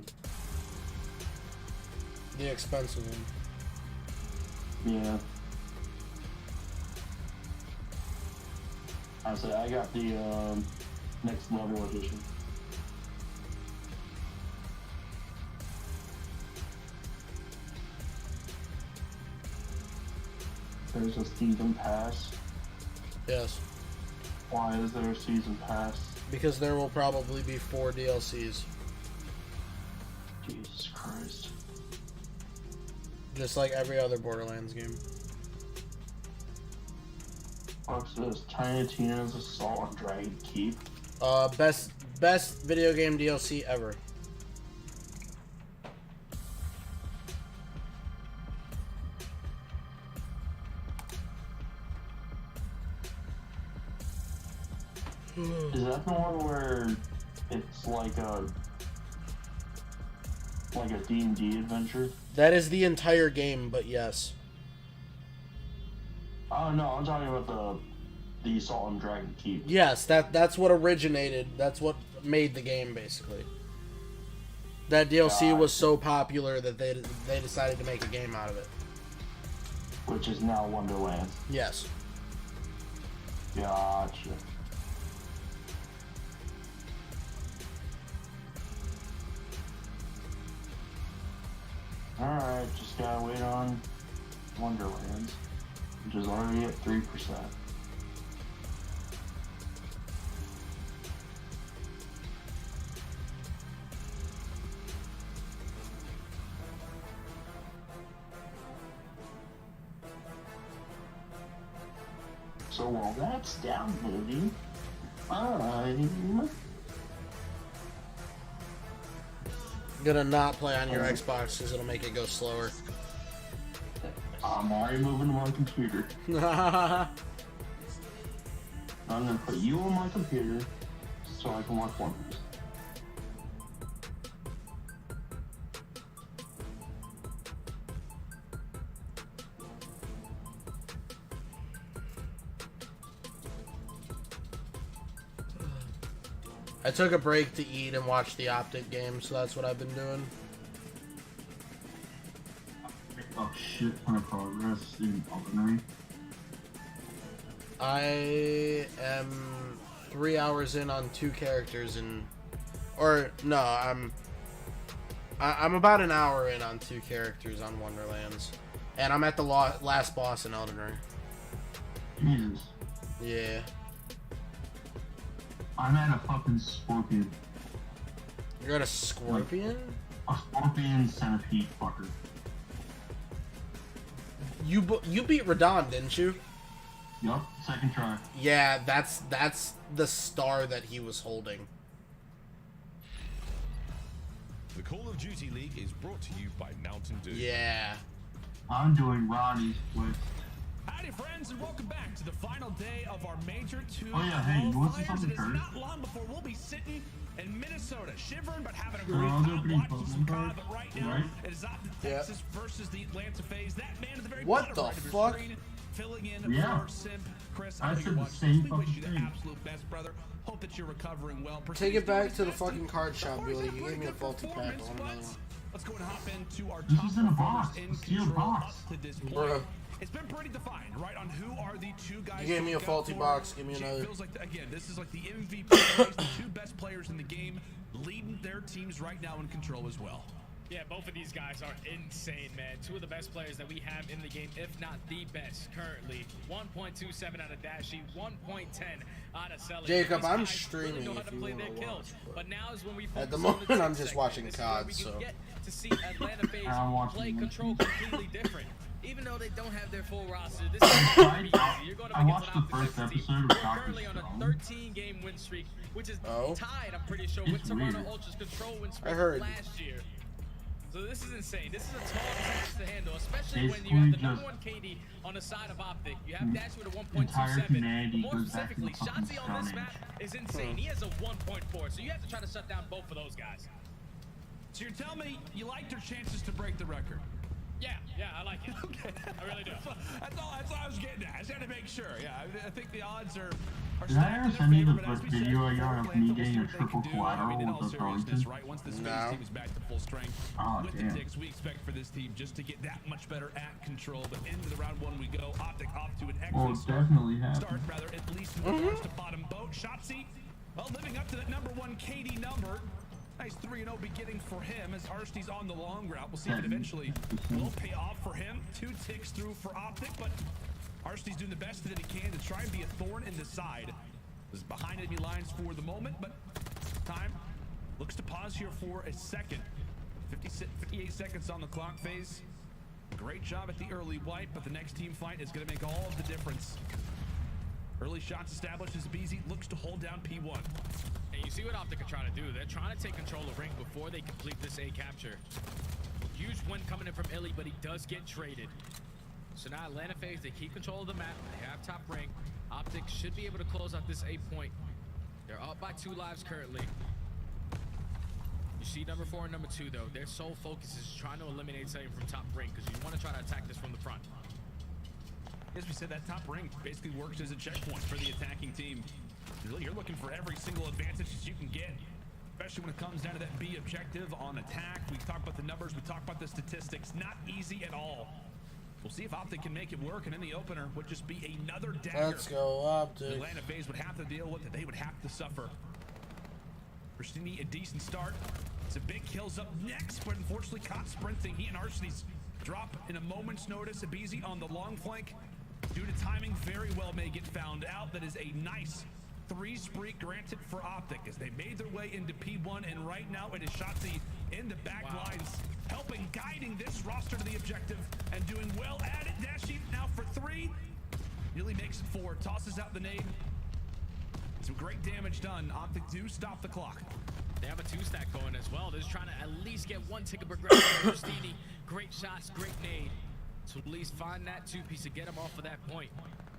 expensive one? Yeah. I said I got the next level edition. There's a season pass. Yes. Why is there a season pass? Because there will probably be 4 DLCs. Jesus Christ. Just like every other Borderlands game. What's this? Tiny Tina's Assault on Dragon Keep. Best video game DLC ever. Is that the one where it's like a D&D adventure? That is the entire game, but yes. Oh no, I'm talking about the Assault on Dragon Keep. Yes, that's what originated. That's what made the game basically. That DLC was so popular that they decided to make a game out of it. Which is now Wonderlands. Yes. Gotcha. Alright, just gotta wait on Wonderlands, which is already at 3%. So while that's downloading, I'm gonna not play on your Xbox because it'll make it go slower. I'm already moving to my computer. I'm gonna put you on my computer so I can watch Wonders. I took a break to eat and watch the Optic game, so that's what I've been doing. Oh shit ton of progress in Elden Ring. I am 3 hours in on 2 characters or no, I'm about an hour in on 2 characters on Wonderlands, and I'm at the last boss in Elden Ring. Jesus. Yeah. I'm at a fucking scorpion. You're at a scorpion? A scorpion centipede fucker. You beat Radon, didn't you? Yup, second try. Yeah, that's the star that he was holding. The Call of Duty League is brought to you by Mountain Dew. Yeah. I'm doing Ronnie's with. Howdy, friends, and welcome back to the final day of our major 2. Oh yeah, hey, you want to see something It is first? not long before we'll be sitting in Minnesota, shivering but having a Sure, great I'll go time pretty watching some close. COD. But right now, Right? it is not the Texas versus the Atlanta phase. That man at the very What bottom the right of your fuck? screen, filling in Yeah. for Simp. Chris, I know said you're the watching same this. We wish fucking you the thing. absolute best, brother. Hope that you're recovering well. Take it back to the Persistence fucking card shop, Before Billy. it's a You pretty gave me a good faulty pack. I performance, want another one. Let's go and hop into our This top is in a performers box. in It's in a control box. up to this point. Bruh. It's been pretty defined, right, on who are the 2 guys. You gave me to a look faulty out box, for. give me It another. feels like, again, this is like the MVP race, the 2 best players in the game, leading their teams right now in control as well. Yeah, both of these guys are insane, man. 2 of the best players that we have in the game, if not the best currently. 1.27 out of Dashy, 1.10 out of Selly. Jacob, These I'm guys streaming really know how if to you play wanna their watch, kills. But now is when we At the focus on moment, tick I'm just segment. watching This is where COD, we so. can get to see Atlanta FaZe I'm watching play this. control completely different. Even though they don't have their full roster, this is going to be easy. You're going to I be watched the first episode of We're Dr. currently on a Stone. 13-game win streak, which is tied, I'm pretty sure, with It's Toronto weird. Ultra's control win I streak heard. last year. So this is insane. This is a tall task to handle, especially when you Basically have the just #1 KD on the side of Optic. You have Dash with a entire 1.27. humanity But more goes back to the specifically, fucking Shotzi on this Stone map Age. is insane. He has a 1.4, so you have to try to shut down both of those guys. So you're telling me you liked their chances to break the record? Yeah, I like it. Okay. I really do. That's all I was getting at. I just had to make sure. Yeah, I think the odds are Did I ever send you the video I got Atlanta of me will getting see a what they triple can do. collateral I mean, in all with the seriousness, Darlington? right? Once this No. FaZe team is back to full strength, Oh, with damn. the ticks, we expect for this team just to get that much better at control. But into the round 1 we go. Optic off to an Oh, excellent it definitely happened. start, rather, at least in regards to bottom boat. Shotzi, well, living up to that #1 KD number. Nice 3-0 beginning for him as Arsty's on the long route. We'll see if it eventually will pay off for him. 2 ticks through for Optic, but Arsty's doing the best that he can to try and be a thorn in the side. Is behind enemy lines for the moment, but time looks to pause here for a second. 58 seconds on the clock phase. Great job at the early wipe, but the next team fight is going to make all of the difference. Early shots established as BZ looks to hold down P1. And you see what Optic are trying to do. They're trying to take control of Ring before they complete this A capture. Huge win coming in from Illy, but he does get traded. So now Atlanta FaZe, they keep control of the map. They have top Ring. Optic should be able to close out this A point. They're up by 2 lives currently. You see #4 and #2 though. Their sole focus is trying to eliminate something from top Ring because you want to try to attack this from the front. as we said, that top ring basically works as a checkpoint for the attacking team. Really, you're looking for every single advantage that you can get, especially when it comes down to that B objective on attack. We talk about the numbers, we talk about the statistics. Not easy at all. We'll see if Optic can make it work, and in the opener would just be another dagger. Let's go, Optic. The Atlanta FaZe would have to deal with, that they would have to suffer. Pristini, a decent start. Some big kills up next, but unfortunately caught sprinting. He and Arseny's drop in a moment's notice. Abizi on the long flank. Due to timing, very well may get found out. That is a nice 3 spree granted for Optic as they made their way into P1, and right now it is Shotzi in the back lines, helping, guiding this roster to the objective and doing well at it. Dashi now for 3. Nearly makes it 4. Tosses out the nade. Some great damage done. Optic do stop the clock. They have a 2-stack going as well. They're just trying to at least get 1 tick of progression from Pristini. Great shots, great nade. So at least find that 2-piece to get them off of that point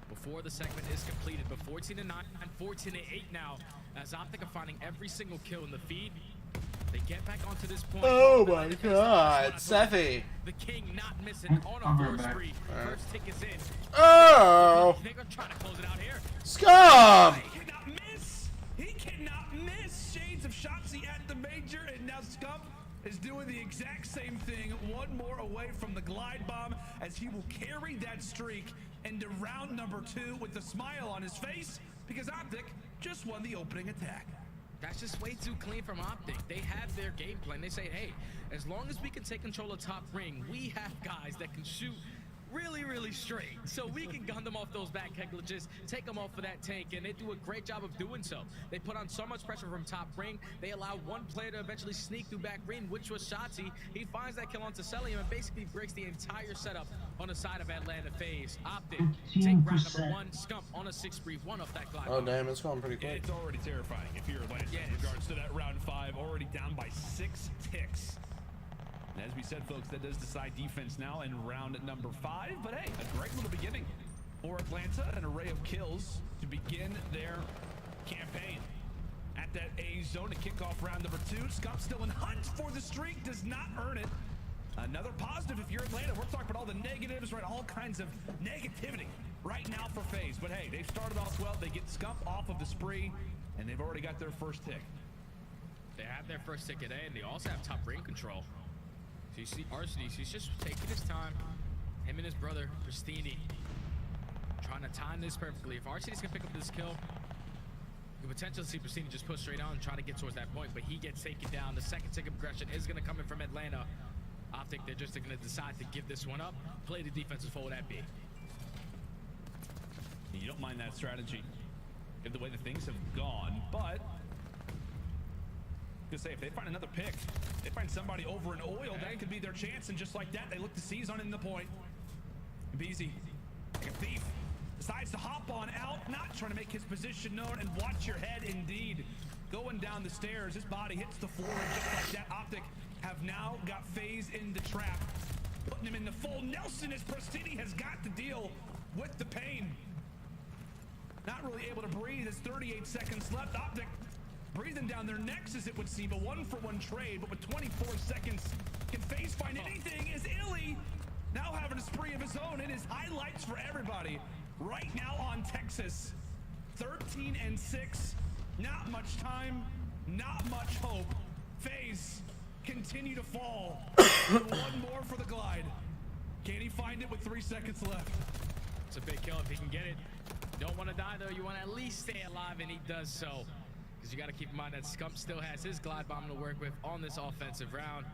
before the segment is completed. But 14-9 and 14-8 now, as Optic are finding every single kill in the feed. They get back onto this point. Oh my god, Seffi. The king not missing on a 4 spree. First tick is in. Oh. They're trying to close it out here. Scum! He cannot miss. He cannot miss. Shades of Shotzi at the major, and now Scump is doing the exact same thing. 1 more away from the glide bomb, as he will carry that streak into round number 2 with a smile on his face, because Optic just won the opening attack. That's just way too clean from Optic. They have their game plan. They say, hey, as long as we can take control of top ring, we have guys that can shoot really straight. So we can gun them off those back head glitches, take them off of that tank, and they do a great job of doing so. They put on so much pressure from top ring. They allow 1 player to eventually sneak through back ring, which was Shotzi. He finds that kill onto Celium and basically breaks the entire setup on the side of Atlanta FaZe. Optic take round number 1. Scump on a 6 spree, 1 off that glide. Oh damn, it's going pretty quick. It's already terrifying if you're Atlanta in regards to that round 5, already down by 6 ticks. And as we said, folks, that does decide defense now in round number 5. But hey, a great little beginning for Atlanta, an array of kills to begin their campaign. At that A zone to kick off round number 2. Scump still in hunt for the streak, does not earn it. Another positive if you're Atlanta. We're talking about all the negatives, right? All kinds of negativity right now for FaZe. But hey, they've started off well. They get Scump off of the spree, and they've already got their first tick. They have their first tick today, and they also have top ring control. So you see Arseny, he's just taking his time. Him and his brother, Pristini, trying to time this perfectly. If Arseny's gonna pick up this kill, you could potentially see Pristini just push straight on and try to get towards that point, but he gets taken down. The second tick of progression is gonna come in from Atlanta. Optic, they're just gonna decide to give this one up, play the defensive forward at B. You don't mind that strategy, in the way that things have gone, but to say if they find another pick, they find somebody over in oil, that could be their chance, and just like that, they look to seize on in the point. Beezy, like a thief, decides to hop on out, not trying to make his position known, and watch your head indeed. Going down the stairs, his body hits the floor, and just like that, Optic have now got FaZe in the trap, putting him in the full Nelson as Pristini has got to deal with the pain. Not really able to breathe as 38 seconds left. Optic breathing down their necks, as it would seem, a 1-for-1 trade, but with 24 seconds, can FaZe find anything? Is Illy now having a spree of his own? It is highlights for everybody right now on Texas. 13-6, not much time, not much hope. FaZe continue to fall. 1 more for the glide. Can he find it with 3 seconds left? It's a big kill if he can get it. You don't want to die though, you want to at least stay alive, and he does so. Because you got to keep in mind that Scump still has his glide bomb to work with on this offensive round.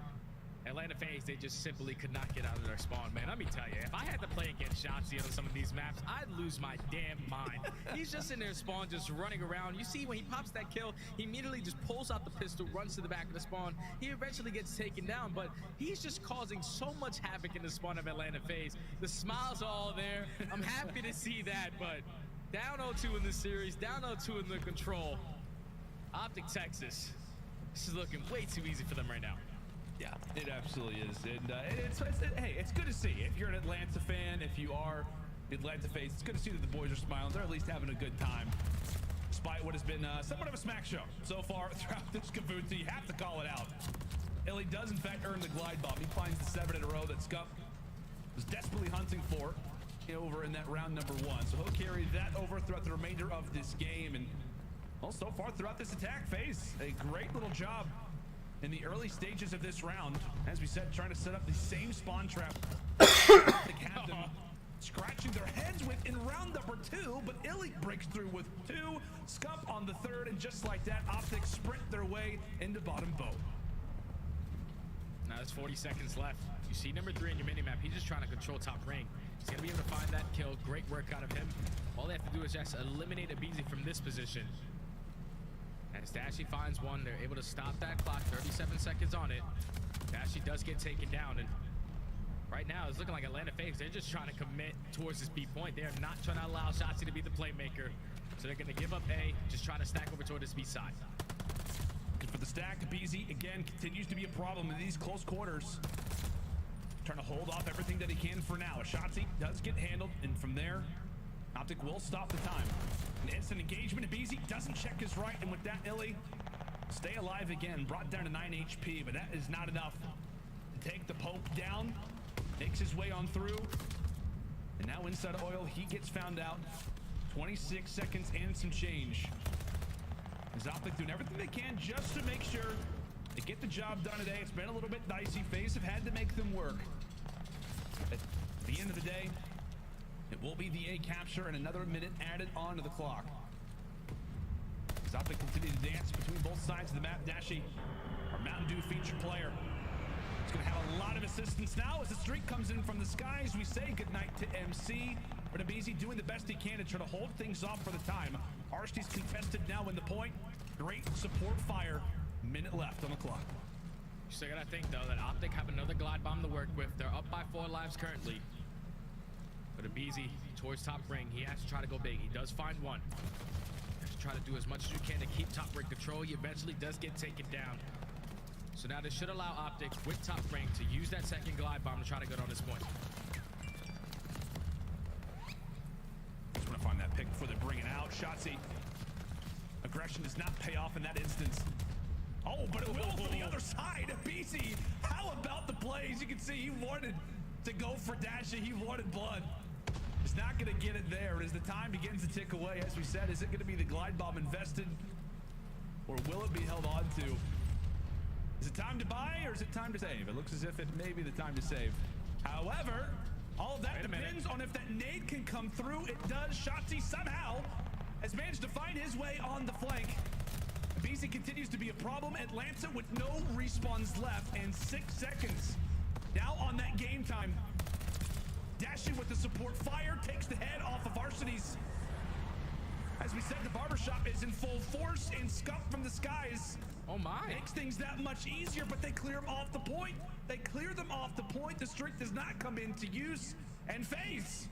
Atlanta FaZe, they just simply could not get out of their spawn, man. Let me tell you, if I had to play against Shotzi on some of these maps, I'd lose my damn mind. He's just in their spawn, just running around. You see when he pops that kill, he immediately just pulls out the pistol, runs to the back of the spawn. He eventually gets taken down, but he's just causing so much havoc in the spawn of Atlanta FaZe. The smiles are all there. I'm happy to see that, but down 0-2 in this series, down 0-2 in the control. Optic Texas, this is looking way too easy for them right now. Yeah, it absolutely is. And hey, it's good to see. If you're an Atlanta fan, if you are Atlanta FaZe, it's good to see that the boys are smiling. They're at least having a good time, despite what has been somewhat of a smack show so far throughout this Kabuto. You have to call it out. Illy does, in fact, earn the glide bomb. He finds the 7 in a row that Scump was desperately hunting for over in that round number 1. So he'll carry that over throughout the remainder of this game. And well, so far throughout this attack phase, a great little job in the early stages of this round. As we said, trying to set up the same spawn trap they had them scratching their heads with in round number 2, but Illy breaks through with 2, Scup on the 3rd, and just like that, Optic sprint their way into bottom boat. Now there's 40 seconds left. You see number 3 on your minimap. He's just trying to control top ring. He's gonna be able to find that kill. Great work out of him. All they have to do is just eliminate aBeZy from this position. As Dashy finds one, they're able to stop that clock. 37 seconds on it. Dashy does get taken down, and right now it's looking like Atlanta FaZe. They're just trying to commit towards this B point. They're not trying to allow Shotzzy to be the playmaker. So they're gonna give up A, just trying to stack over toward this B side. For the stack, aBeZy again continues to be a problem in these close quarters. Trying to hold off everything that he can for now. Shotzzy does get handled, and from there, Optic will stop the time. An instant engagement. aBeZy doesn't check his right, and with that, Illy stay alive again, brought down to 9 HP, but that is not enough to take the Pope down. Makes his way on through, and now inside oil, he gets found out. 26 seconds and some change. Is Optic doing everything they can just to make sure they get the job done today? It's been a little bit dicey. FaZe have had to make them work. At the end of the day, it will be the A capture and another minute added onto the clock. As Optic continue to dance between both sides of the map, Dashy, our Mountain Dew featured player, is going to have a lot of assistance now as the streak comes in from the skies. We say goodnight to MC, but aBeZy doing the best he can to try to hold things off for the time. Arsty's contested now in the point. Great support fire. Minute left on the clock. You still gotta think though that Optic have another glide bomb to work with. They're up by 4 lives currently. But aBeZy towards top ring, he has to try to go big. He does find one. He has to try to do as much as you can to keep top ring control. He eventually does get taken down. So now this should allow Optic with top ring to use that second glide bomb to try to get on this point. Just want to find that pick before they bring it out. Shotzzy. Aggression does not pay off in that instance. Oh, but it will for the other side. aBeZy, how about the plays? You can see he wanted to go for Dashy. He wanted blood. He's not going to get it there. As the time begins to tick away, as we said, is it going to be the glide bomb invested? Or will it be held on to? Is it time to buy or is it time to save? It looks as if it may be the time to save. However, all of that depends on if that nade can come through. It does. Shotzzy somehow has managed to find his way on the flank. aBeZy continues to be a problem. Atlanta with no respawns left and 6 seconds now on that game time. Dashy with the support fire takes the head off of Varsity's. As we said, the barbershop is in full force, and Scup from the skies. Oh my. Makes things that much easier, but they clear them off the point. They clear them off the point. The streak does not come into use. And FaZe,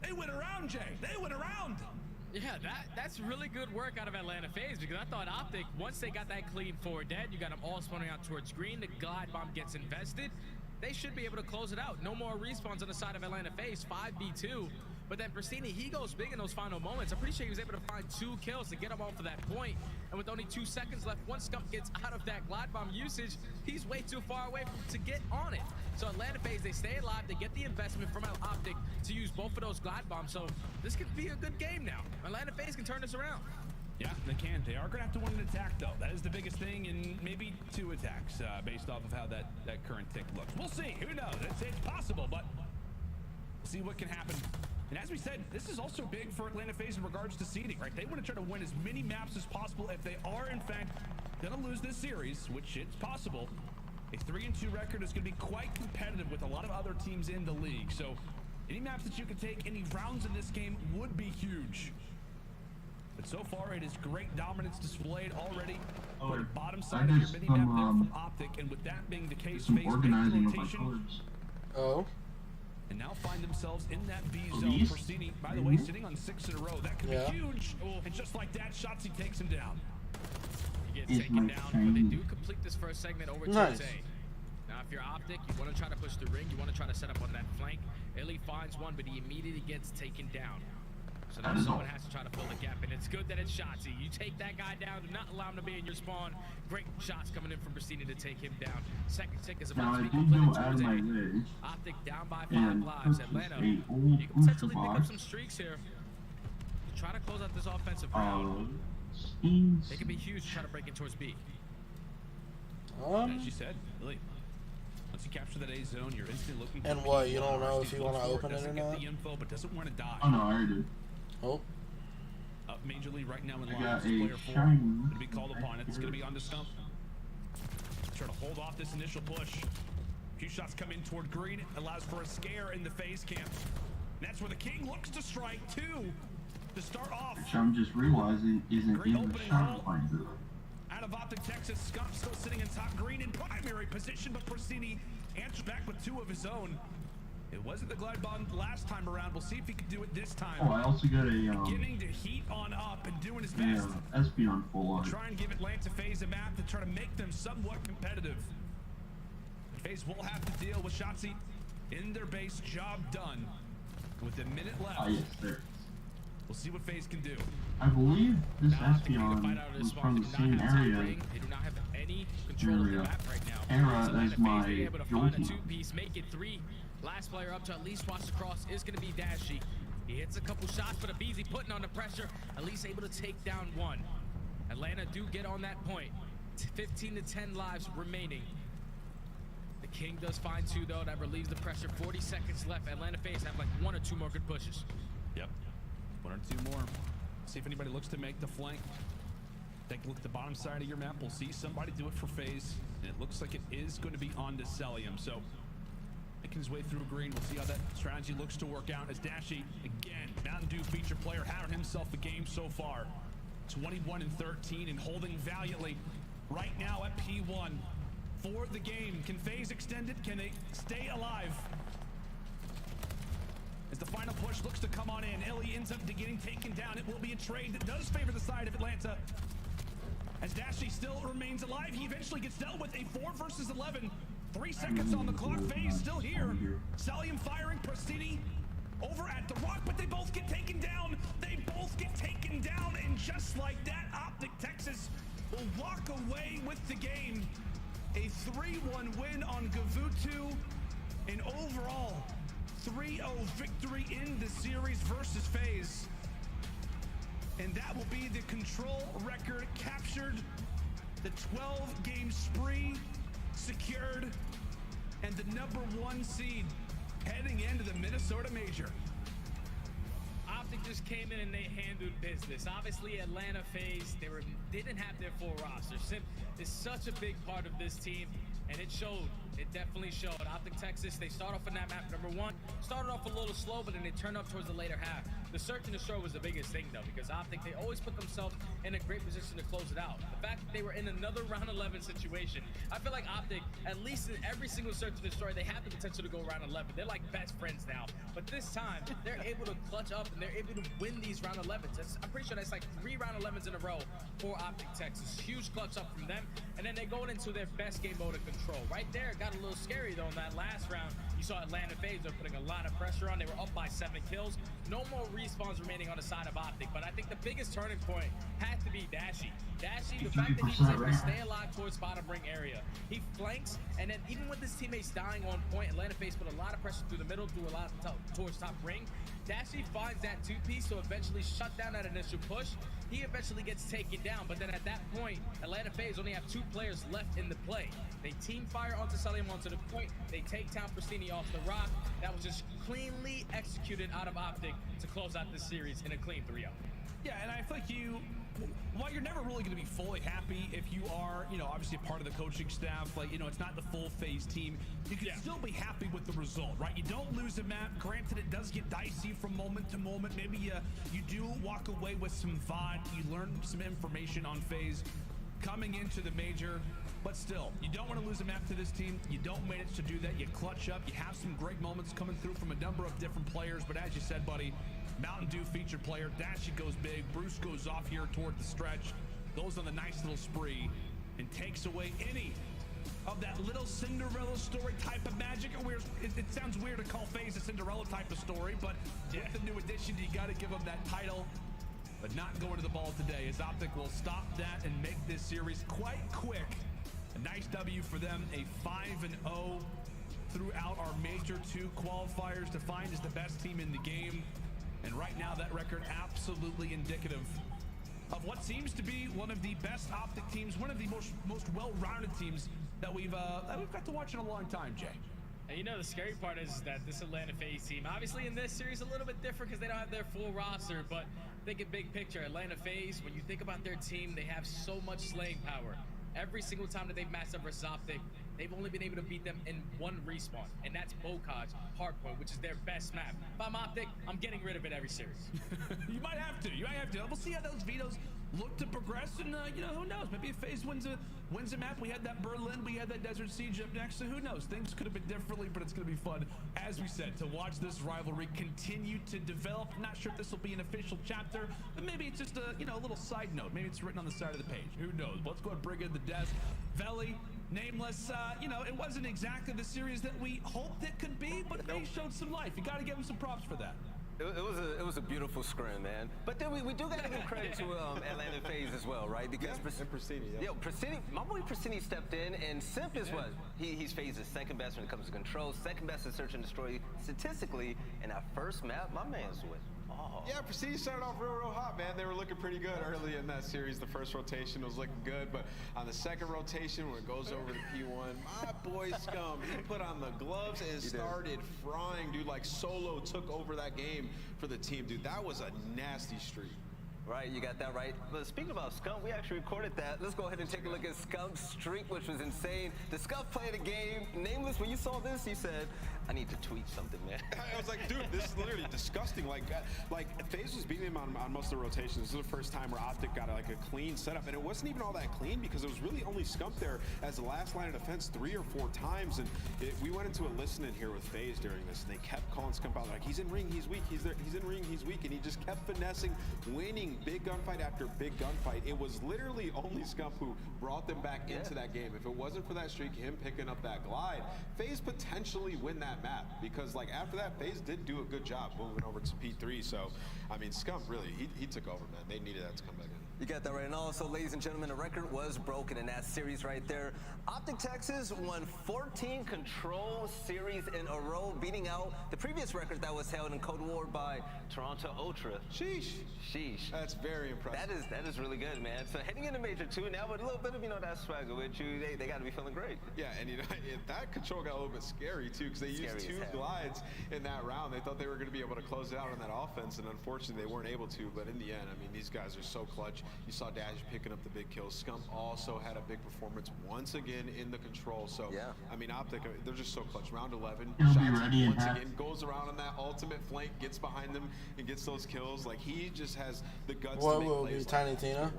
they went around, Jay. They went around. Yeah, that's really good work out of Atlanta FaZe, because I thought Optic, once they got that clean forward dead, you got them all spawning out towards green, the glide bomb gets invested, they should be able to close it out. No more respawns on the side of Atlanta FaZe, 5v2. But then Pristini, he goes big in those final moments. I'm pretty sure he was able to find 2 kills to get him off of that point. And with only 2 seconds left, once Scump gets out of that glide bomb usage, he's way too far away to get on it. So Atlanta FaZe, they stay alive. They get the investment from Optic to use both of those glide bombs. So this could be a good game now. Atlanta FaZe can turn this around. Yeah, they can. They are going to have to win an attack, though. That is the biggest thing, and maybe 2 attacks based off of how that current tick looks. We'll see. Who knows? It's possible, but we'll see what can happen. And as we said, this is also big for Atlanta FaZe in regards to seeding, right? They want to try to win as many maps as possible if they are, in fact, going to lose this series, which it's possible. A 3-2 record is going to be quite competitive with a lot of other teams in the league. So any maps that you can take, any rounds in this game would be huge. But so far, it is great dominance displayed already. Oh, the bottom side of your mini map there from Optic, and with that being the case, FaZe organizing of my rotation. colors. Oh. And now find themselves in that B zone. Pristini, by the way, sitting on 6 in a row. That could be huge. And just like that, Shotzzy takes him down. He gets taken down, but they do complete this first segment over towards A. Now, if you're Optic, you want to try to push the ring. You want to try to set up on that flank. Illy finds one, but he immediately gets taken down. So now someone has to try to fill the gap, and it's good that it's Shotzi. You take that guy down, do not allow him to be in your spawn. Great shots coming in from Bristini to take him down. Second tick is about to be completed towards A. Optic down by 5 lives. Atlanta, you can potentially pick up some streaks here. Try to close out this offensive round. It can be huge to try to break in towards B. As you said, really. Once you capture that A zone, you're instantly looking for. And what? You don't know if you want to open it or not? The info, but doesn't want to die. Oh no, I already did. Oh. Up Major League right now in I line. got Player a 4 shiny. going to be called upon. It's going to be on the stump. Try to hold off this initial push. A few shots come in toward green. Allows for a scare in the phase camp. And that's where the King looks to strike two to start off. Which I'm just realizing isn't Great in the opening shot hole. finder. Out of Optic Texas, Scott still sitting in top green in primary position, but Persini answers back with 2 of his own. It wasn't the glide bond last time around. We'll see if he can do it this time. Oh, I also got a Beginning to heat on up and doing his best. yeah, SB on full art. Try and give Atlanta FaZe a map to try to make them somewhat competitive. FaZe will have to deal with Shotzi in their base. Job done. With a minute left. Ah, yes, there. We'll see what FaZe can do. I believe this Espion was from the same area. They do not have any control of the map right now. Era So as Atlanta my FaZe able to find a Jolteon. 2-piece, make it 3. Last player up to at least watch the cross is going to be Dashy. He hits a couple shots, but Abizi putting on the pressure, at least able to take down 1. Atlanta do get on that point. 15 to 10 lives remaining. The King does find 2 though, that relieves the pressure. 40 seconds left. Atlanta FaZe have like 1 or 2 more good pushes. Yep. 1 or 2 more. See if anybody looks to make the flank. Take a look at the bottom side of your map. We'll see somebody do it for FaZe. And it looks like it is going to be on to Celium. So making his way through green. We'll see how that strategy looks to work out as Dashy, again, Mountain Dew feature player, having himself a game so far. 21 and 13 and holding valiantly right now at P1 for the game. Can FaZe extend it? Can they stay alive? As the final push looks to come on in, Ellie ends up getting taken down. It will be a trade that does favor the side of Atlanta. As Dashy still remains alive, he eventually gets dealt with a 4 versus 11. 3 seconds on the clock. FaZe still here. Celium firing. Pristini over at the rock, but they both get taken down. They both get taken down, and just like that, Optic Texas will walk away with the game. A 3-1 win on Gavutu, and overall 3-0 victory in the series versus FaZe. And that will be the control record captured, the 12-game spree secured, and the #1 seed heading into the Minnesota Major. Optic just came in and they handled business. Obviously, Atlanta FaZe, they didn't have their full roster. Sim is such a big part of this team, and it showed. It definitely showed. Optic Texas, they start off on that map #1. Started off a little slow, but then they turned up towards the later half. The search and destroy was the biggest thing, though, because Optic, they always put themselves in a great position to close it out. The fact that they were in another round 11 situation, I feel like Optic, at least in every single search and destroy, they have the potential to go round 11. They're like best friends now. But this time, they're able to clutch up and they're able to win these round 11s. I'm pretty sure that's like 3 round 11s in a row for Optic Texas. Huge clutch up from them. And then they're going into their best game mode of control. Right there, it got a little scary, though, in that last round. You saw Atlanta FaZe, they're putting a lot of pressure on. They were up by 7 kills. No more respawns remaining on the side of Optic, but I think the biggest turning point has to be Dashy. Dashy, the fact that he was able to stay alive towards bottom ring area. He flanks, and then even with his teammates dying on point, Atlanta FaZe put a lot of pressure through the middle, through a lot towards top ring. Dashy finds that 2-piece to eventually shut down that initial push. He eventually gets taken down, but then at that point, Atlanta FaZe only have 2 players left in the play. They team fire onto Celium onto the point. They take down Pristini off the rock. That was just cleanly executed out of Optic to close out this series in a clean 3-0. Yeah, and I feel like while you're never really going to be fully happy if you are, obviously a part of the coaching staff, like, it's not the full FaZe team, you can still be happy with the result, right? You don't lose a map. Granted, it does get dicey from moment to moment. Maybe you do walk away with some VOD. You learn some information on FaZe coming into the major. But still, you don't want to lose a map to this team. You don't manage to do that. You clutch up. You have some great moments coming through from a number of different players. But as you said, buddy, Mountain Dew featured player. Dashy goes big. Bruce goes off here toward the stretch. Goes on the nice little spree and takes away any of that little Cinderella story type of magic. It sounds weird to call FaZe a Cinderella type of story, but with the new addition, you got to give them that title. But not going to the ball today, as Optic will stop that and make this series quite quick. A nice W for them, a 5-0 throughout our Major 2 qualifiers, defined as the best team in the game. And right now, that record absolutely indicative of what seems to be one of the best Optic teams, one of the most well-rounded teams that we've got to watch in a long time, Jay. And you know, the scary part is that this Atlanta FaZe team, obviously in this series, a little bit different because they don't have their full roster, but thinking big picture, Atlanta FaZe, when you think about their team, they have so much slaying power. Every single time that they've matched up versus Optic, they've only been able to beat them in one respawn, and that's Bocage Hardpoint, which is their best map. If I'm Optic, I'm getting rid of it every series. You might have to. We'll see how those vetoes look to progress, and you know, who knows? Maybe if FaZe wins a map. We had that Berlin, we had that Desert Siege up next, so who knows? Things could have been differently, but it's going to be fun, as we said, to watch this rivalry continue to develop. I'm not sure if this will be an official chapter, but maybe it's just a little side note. Maybe it's written on the side of the page. Who knows? Let's go and bring in the desk. Veli, Nameless, it wasn't exactly the series that we hoped it could be, but they showed some life. You got to give them some props for that. It was a beautiful scrim, man. But then we do got to give credit to Atlanta FaZe as well, right? Because Pristini, Pristini, my boy Pristini stepped in, and Simp is what? He's FaZe's second best when it comes to control, second best in search and destroy statistically, and our first map, my man's with. Oh. Yeah, Pristini started off real hot, man. They were looking pretty good early in that series. The first rotation was looking good, but on the second rotation, when it goes over to P1, my boy Scum, he put on the gloves and started frying, dude. Like Solo took over that game for the team, dude. That was a nasty streak. Right, you got that right. But speaking about Scump, we actually recorded that. Let's go ahead and take a look at Scump's streak, which was insane. The Scump played a game. Nameless, when you saw this, you said, I need to tweet something, man. I was like, dude, this is literally disgusting. Like FaZe was beating him on most of the rotations. This is the first time where Optic got a clean setup, and it wasn't even all that clean because it was really only Scump there as the last line of defense 3 or 4 times. And we went into a listen-in here with FaZe during this, and they kept calling Scump out like, he's in ring, he's weak, he's in ring, he's weak, and he just kept finessing, winning big gunfight after big gunfight. It was literally only Scump who brought them back into that game. If it wasn't for that streak, him picking up that glide, FaZe potentially win that map, because after that, FaZe did do a good job moving over to P3. So I mean, Scump really he took over, man. They needed that to come back in. You got that right. And also, ladies and gentlemen, the record was broken in that series right there. Optic Texas won 14 control series in a row, beating out the previous record that was held in Cold War by Toronto Ultra. Sheesh. That's very impressive. That is really good, man. So heading into Major 2 now with a little bit of, that swagger with you, they got to be feeling great. Yeah, and that control got a little bit scary too, because they used 2 glides in that round. They thought they were going to be able to close it out on that offense, and unfortunately they weren't able to. But in the end, I mean, these guys are so clutch. You saw Dash picking up the big kills. Scump also had a big performance once again in the control. So yeah, I mean, Optic, they're just so clutch. Round 11, He'll be shots ready once back. again, goes around on that ultimate flank, gets behind them, and gets those kills. Like, he just has the guts What to make will plays be like Tiny that.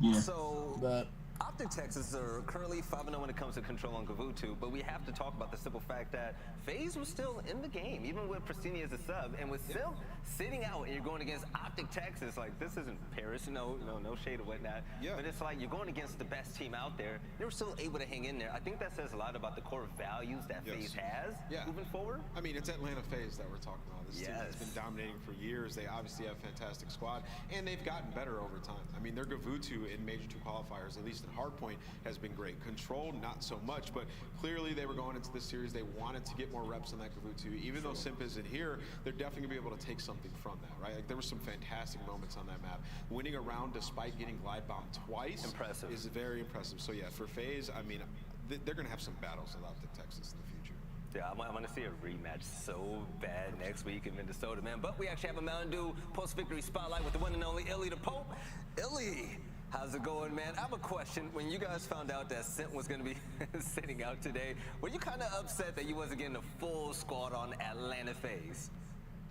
Tina? So Optic Texas are currently 5-0 when it comes to control on Gavutu, but we have to talk about the simple fact that FaZe was still in the game, even with Pristini as a sub, and with Sil sitting out, and you're going against Optic Texas. Like, this isn't Paris, no shade or whatnot, but it's like you're going against the best team out there. They were still able to hang in there. I think that says a lot about the core values that FaZe has moving forward. I mean, it's Atlanta FaZe that we're talking about. This team has been dominating for years. They obviously have a fantastic squad, and they've gotten better over time. I mean, their Gavutu in Major 2 qualifiers, at least in Hardpoint, has been great. Control, not so much, but clearly they were going into this series. They wanted to get more reps on that Gavutu. Even though Simp isn't here, they're definitely going to be able to take something from that, right? Like, there were some fantastic moments on that map. Winning a round despite getting glide bombed twice is very impressive. So yeah, for FaZe, I mean, they're going to have some battles with Optic Texas in the future. Yeah, I want to see a rematch so bad next week in Minnesota, man. But we actually have a Mountain Dew post-victory spotlight with the one and only Illy the Pope. Illy, how's it going, man? I have a question. When you guys found out that Sint was going to be sitting out today, were you kind of upset that you wasn't getting a full squad on Atlanta FaZe?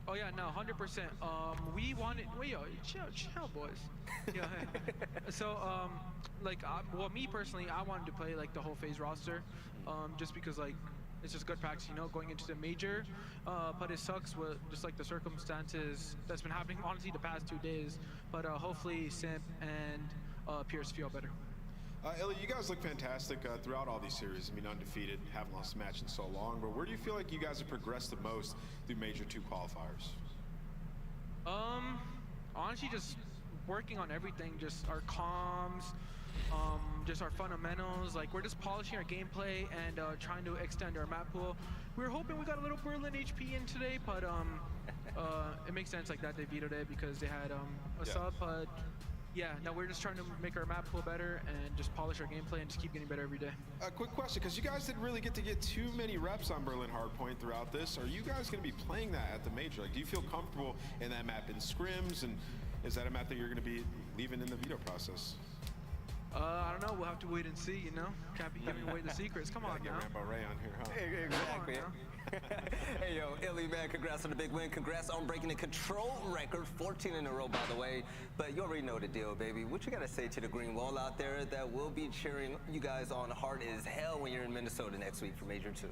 Oh yeah, no, 100%. We wanted. Wait, yo, chill, boys. Yeah. So, well, me personally, I wanted to play like the whole FaZe roster, just because like it's just good practice, going into the major. But it sucks with just like the circumstances that's been happening, honestly, the past 2 days. But hopefully Simp and Pierce feel better. Ellie, you guys look fantastic throughout all these series. I mean, undefeated, haven't lost a match in so long. But where do you feel like you guys have progressed the most through Major 2 qualifiers? Honestly, just working on everything, just our comms, just our fundamentals. Like, we're just polishing our gameplay and trying to extend our map pool. We were hoping we got a little Berlin HP in today, but it makes sense like that they vetoed it because they had a sub. But yeah, no, we're just trying to make our map pool better and just polish our gameplay and just keep getting better every day. A quick question, because you guys didn't really get to get too many reps on Berlin Hardpoint throughout this. Are you guys going to be playing that at the Major? Like, do you feel comfortable in that map in scrims? And is that a map that you're going to be leaving in the veto process? I don't know. We'll have to wait and see, you know? Can't be giving away the secrets. Come on, get now. Rambo Ray on here, huh? Exactly. Hey, yo, Illy, man, congrats on the big win. Congrats on breaking the control record, 14 in a row, by the way. But you already know the deal, baby. What you got to say to the green wall out there that will be cheering you guys on hard as hell when you're in Minnesota next week for Major 2?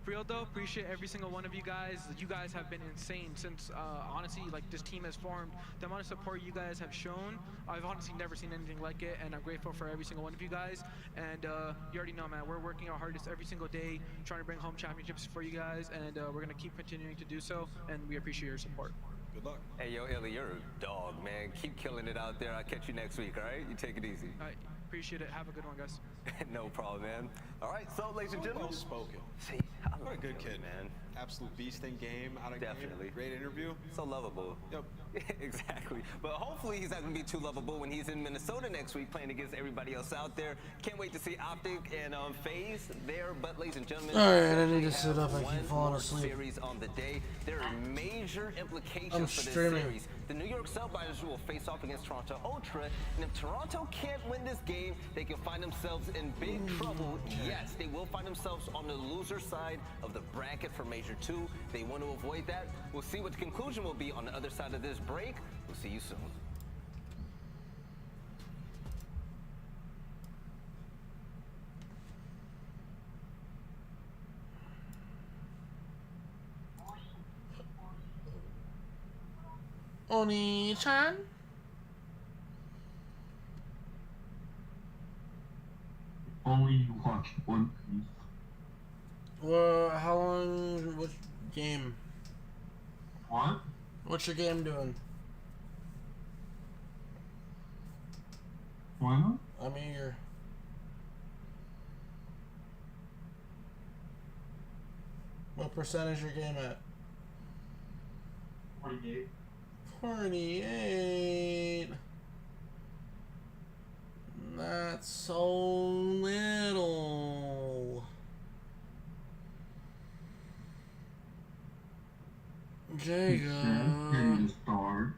For real though, appreciate every single one of you guys. You guys have been insane since, honestly, like this team has formed. The amount of support you guys have shown, I've honestly never seen anything like it, and I'm grateful for every single one of you guys. And you already know, man, we're working our hardest every single day, trying to bring home championships for you guys, and we're gonna keep continuing to do so, and we appreciate your support. Good luck. Hey, yo, Illy, you're a dog, man. Keep killing it out there. I'll catch you next week, all right? You take it easy. All right, appreciate it. Have a good one, guys. No problem, man. All right, so, ladies and gentlemen. Well spoken. See, what a good kid, man. Absolute beast in game, out of Definitely. game. Great interview. So lovable. Yep. Exactly. But hopefully he's not going to be too lovable when he's in Minnesota next week playing against everybody else out there. Can't wait to see Optic and FaZe there. But ladies and gentlemen, all right, I need to sit up. I keep falling asleep. Series on the day. There are major implications I'm for this streaming. series. The New York Cellbinders will face off against Toronto Ultra, and if Toronto can't win this game, they can find themselves in big trouble. Yes, they will find themselves on the loser side of the bracket for Major 2. They want to avoid that. We'll see what the conclusion will be on the other side of this break. We'll see you soon. Oni-chan? Only you watch One Piece. Well, how long? What game? What? What's your game doing? Why not? I'm eager. What percent is your game at? 48. 48. That's so little. It says ready to start.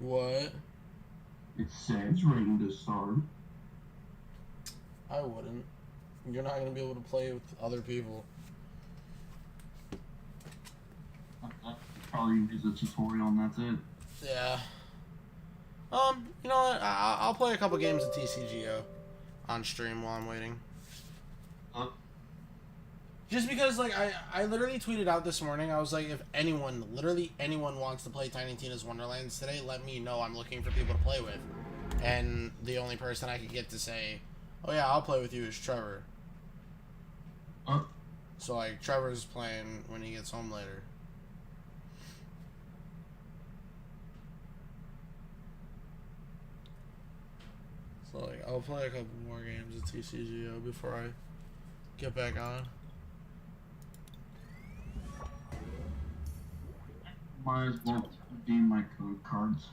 What? It says ready to start. I wouldn't. You're not gonna be able to play with other people. Probably use a tutorial and that's it. Yeah. You know what? I'll play a couple games of TCGO on stream while I'm waiting. Just because, like, I literally tweeted out this morning, I was like, if anyone, literally anyone wants to play Tiny Tina's Wonderlands today, let me know. I'm looking for people to play with. And the only person I could get to say, oh yeah, I'll play with you is Trevor. So, like, Trevor's playing when he gets home later. So, like, I'll play a couple more games of TCGO before I get back on. Might as well redeem my code cards.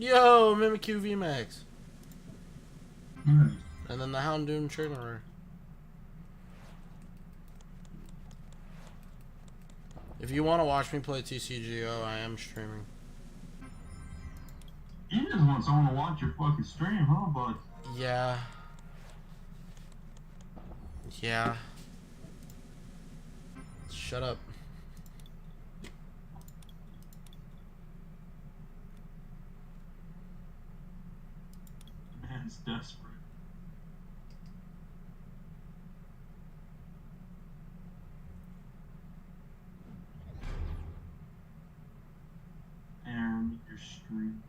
Yo, Mimikyu VMAX. Nice. And then the Houndoom trainer. If you want to watch me play TCGO, I am streaming. You just want someone to watch your fucking stream, huh, bud? Yeah. Yeah. Shut up. Man's desperate. Aaron, your stream.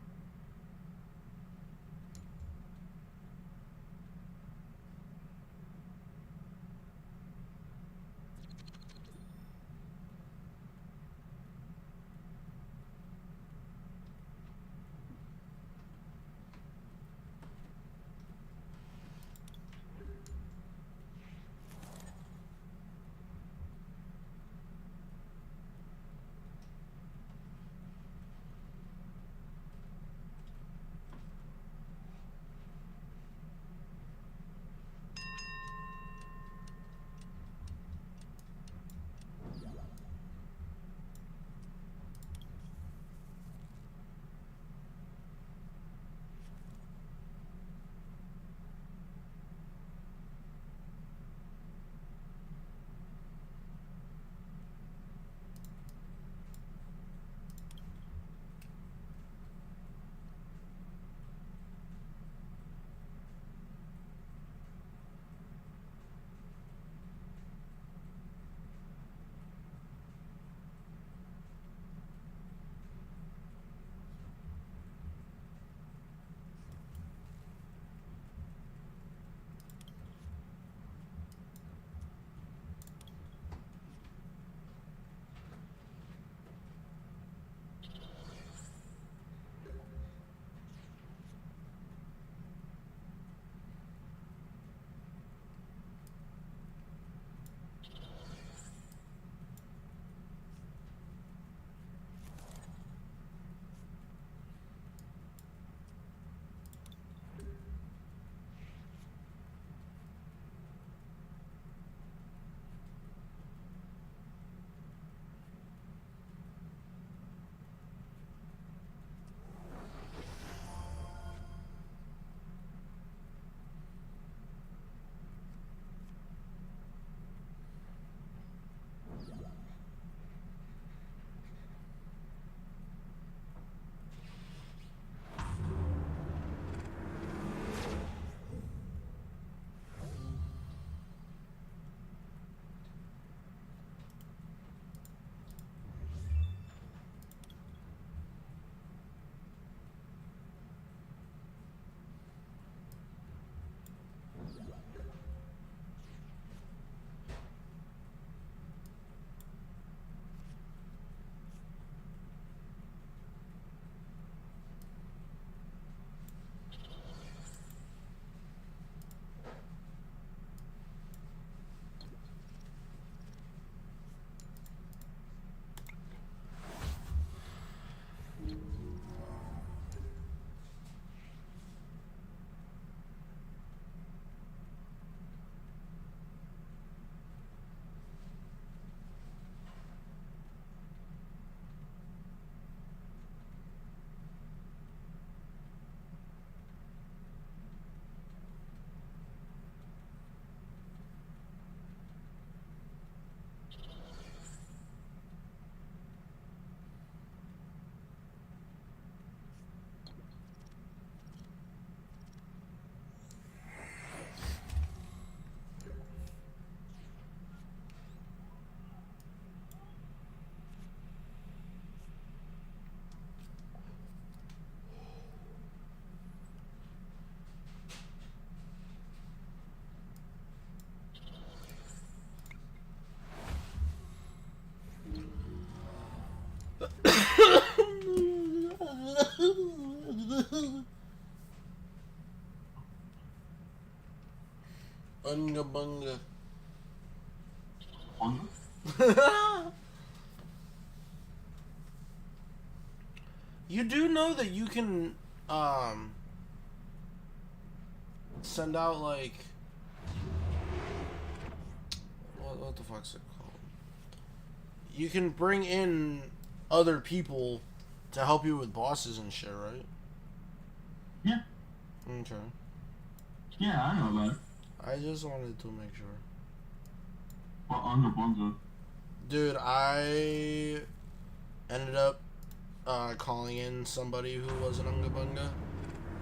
Unga bunga. You do know that you can send out like what the fuck's it called? You can bring in other people to help you with bosses and shit, right? Yeah. Okay. Yeah, I know that. I just wanted to make sure. Well, Unga Bunga. Dude, I ended up calling in somebody who was an Unga Bunga,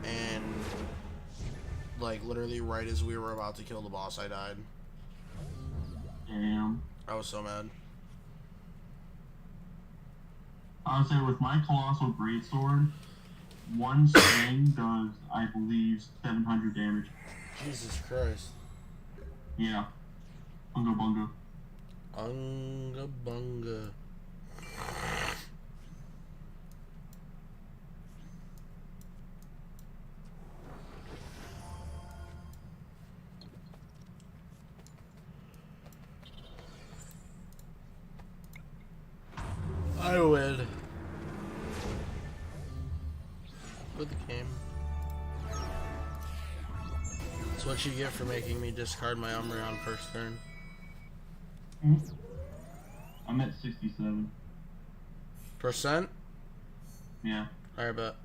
and like literally right as we were about to kill the boss, I died. Damn. I was so mad. I would say with my Colossal Greatsword, one swing does, I believe, 700 damage. Jesus Christ. Yeah. Unga Bunga. Unga Bunga. I would. With the game. That's what you get for making me discard my Umbreon first turn. I'm at 67%. Yeah. Alright, bet.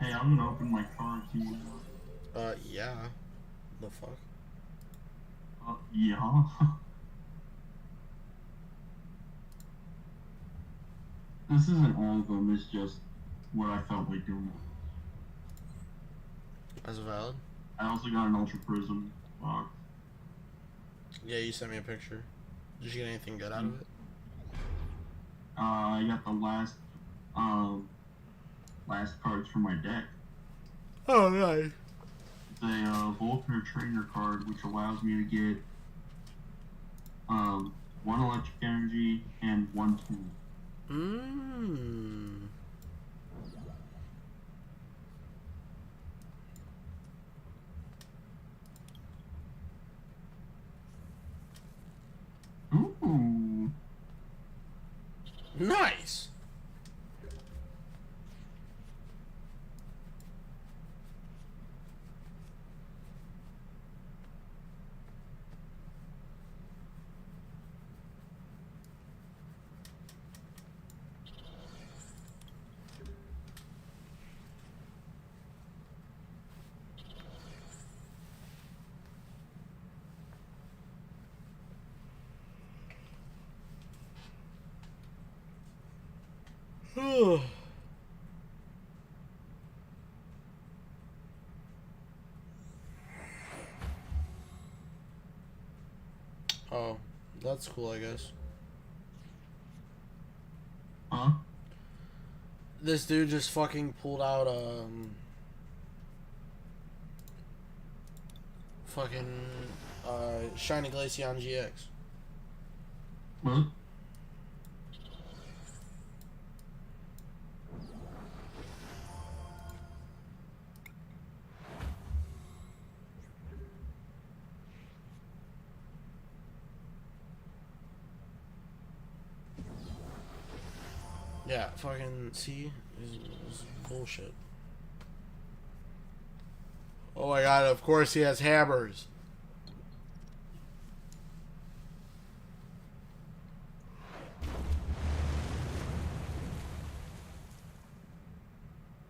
Hey, I'm gonna open my card to you. Yeah. The fuck? Yeah. This isn't all of them, it's just what I felt like doing. That's valid. I also got an Ultra Prism box. Yeah, you sent me a picture. Did you get anything good out of it? I got the last cards from my deck. Oh, nice. It's a Volker Trainer card, which allows me to get one electric energy and one tool. Mmm. Ooh. Nice. Oh, that's cool, I guess. Huh? This dude just fucking pulled out fucking Shiny Glaceon GX. What? Yeah, fucking see, it's bullshit. Oh my god! Of course he has hammers.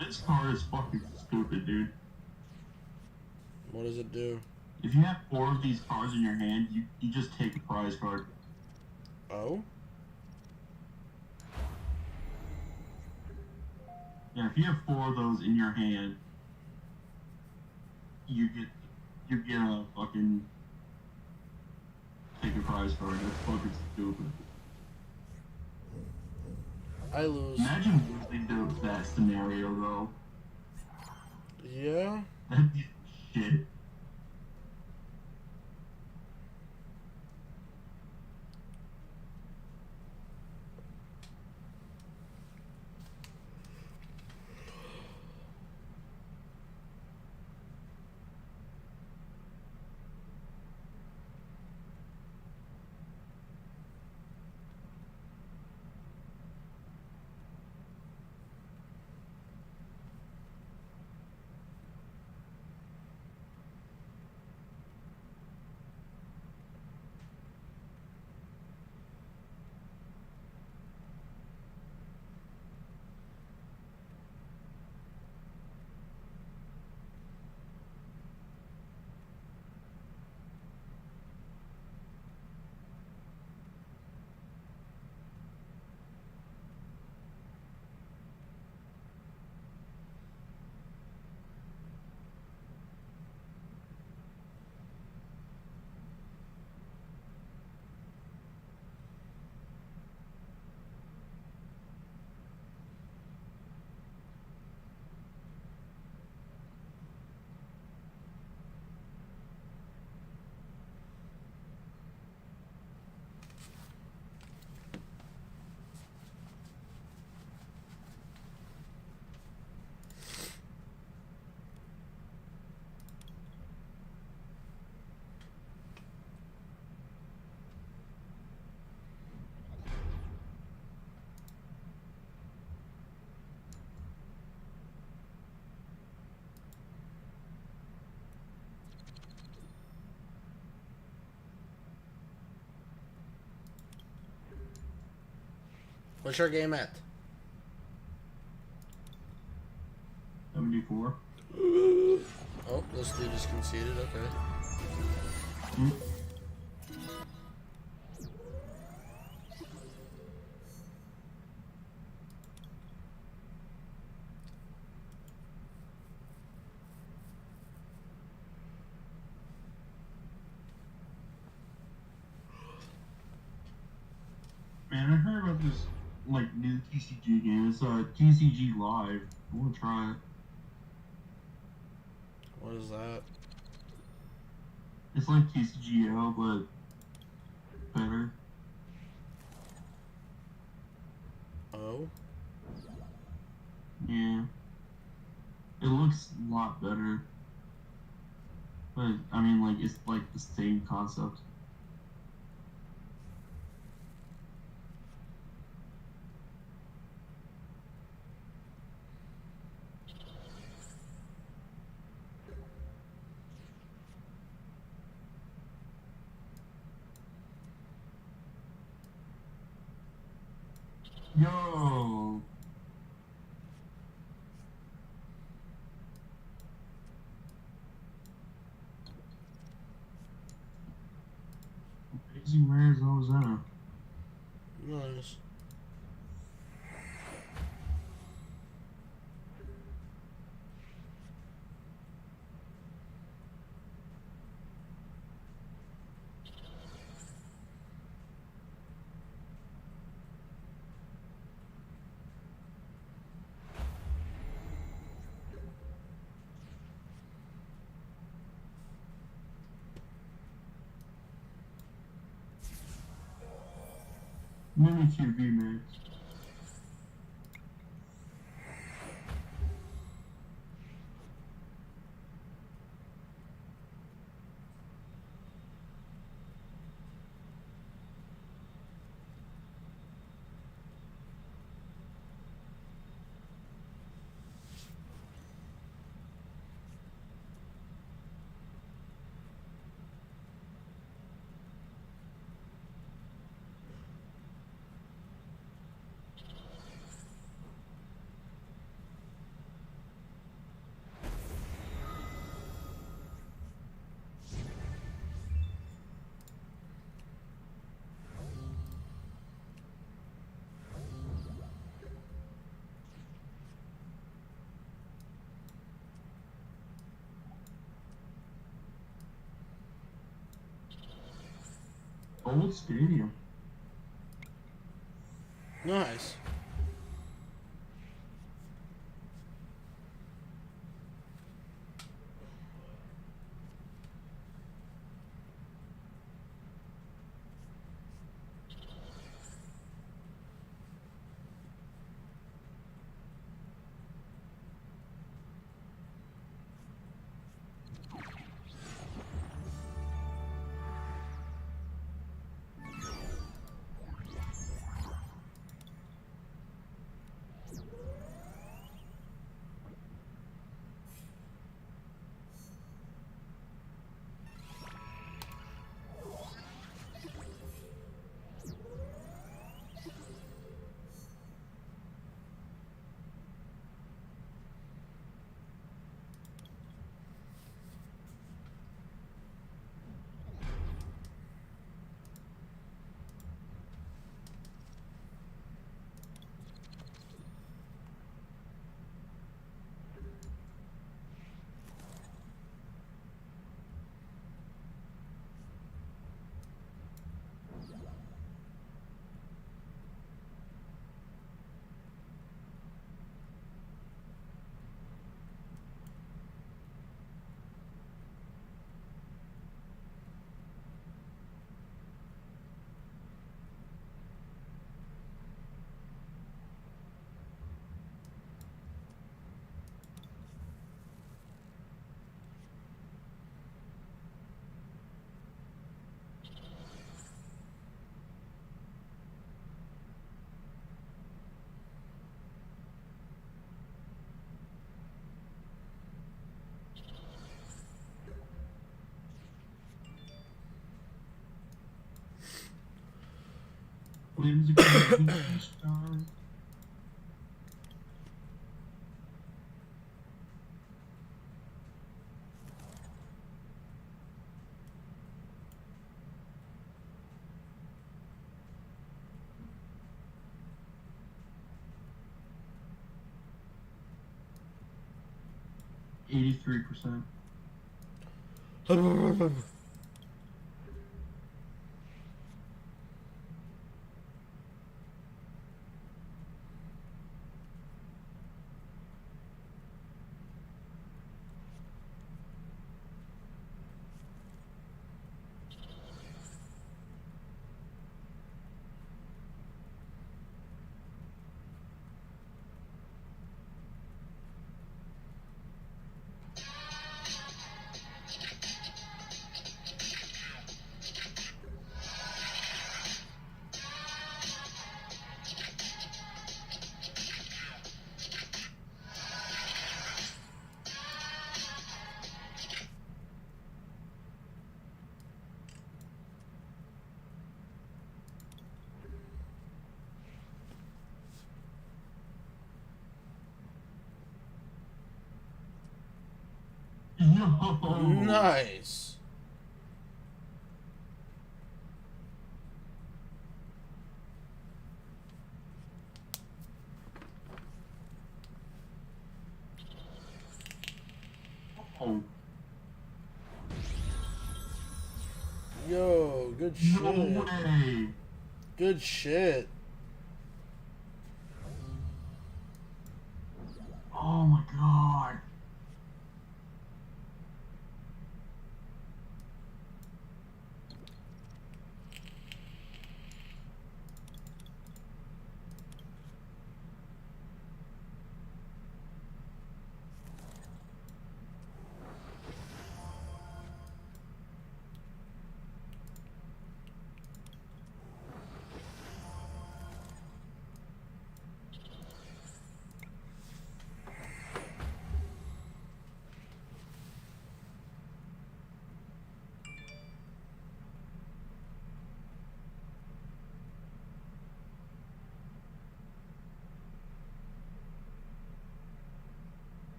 This card is fucking stupid, dude. What does it do? If you have 4 of these cards in your hand, you just take a prize card. Oh? Yeah, if you have 4 of those in your hand, you get a fucking take a prize card. That's fucking stupid. I lose. Imagine losing to that scenario though. Yeah? That'd be shit. What's your game at? 74. Oh, this dude just conceded. Okay. Hmm? Man, I heard about this like new TCG game. It's TCG Live. I want to try it. What is that? It's like TCGO, but better. Oh. Yeah. It looks a lot better. But I mean, like it's like the same concept. Yo. Crazy rare as Ozana. Nice. Mini QB Max. Old stadium. Nice. Whimsical stars. 83%. Nice. Oh. Yo, good shit. No way. Good shit. Oh my god.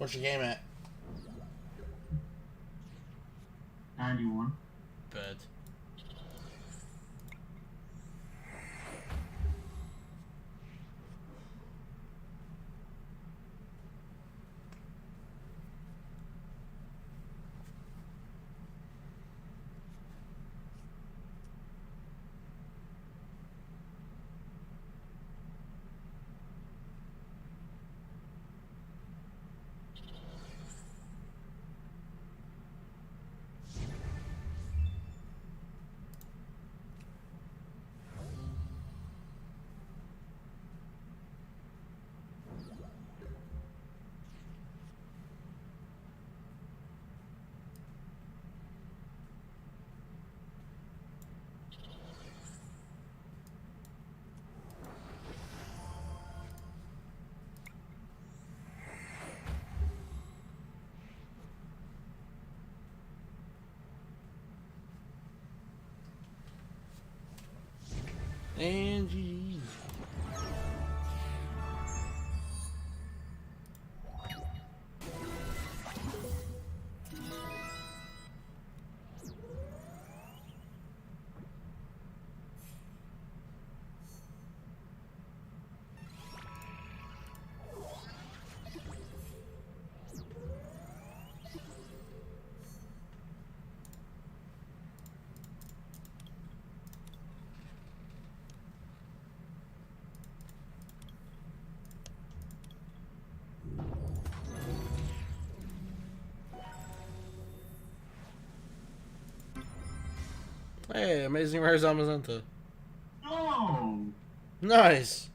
What's your game at? 91. Bet. And GG. Hey, Amazing Rares Amazenta. No. Nice.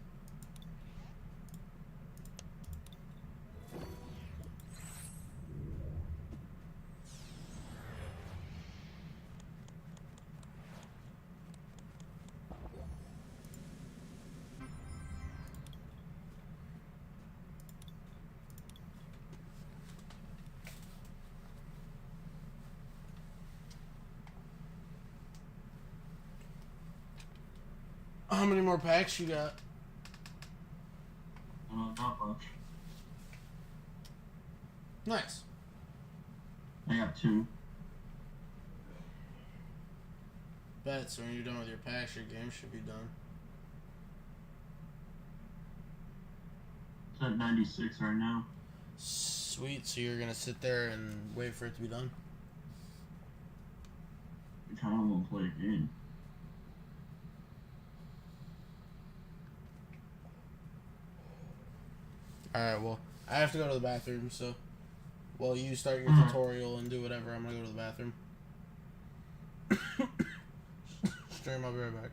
How many more packs you got? Not much. Nice. I got 2. Bet, so when you're done with your packs, your game should be done. It's at 96 right now. Sweet, so you're gonna sit there and wait for it to be done? I kind of want to play a game. Alright, well, I have to go to the bathroom, so while you start your tutorial and do whatever, I'm gonna go to the bathroom. Stream, I'll be right back.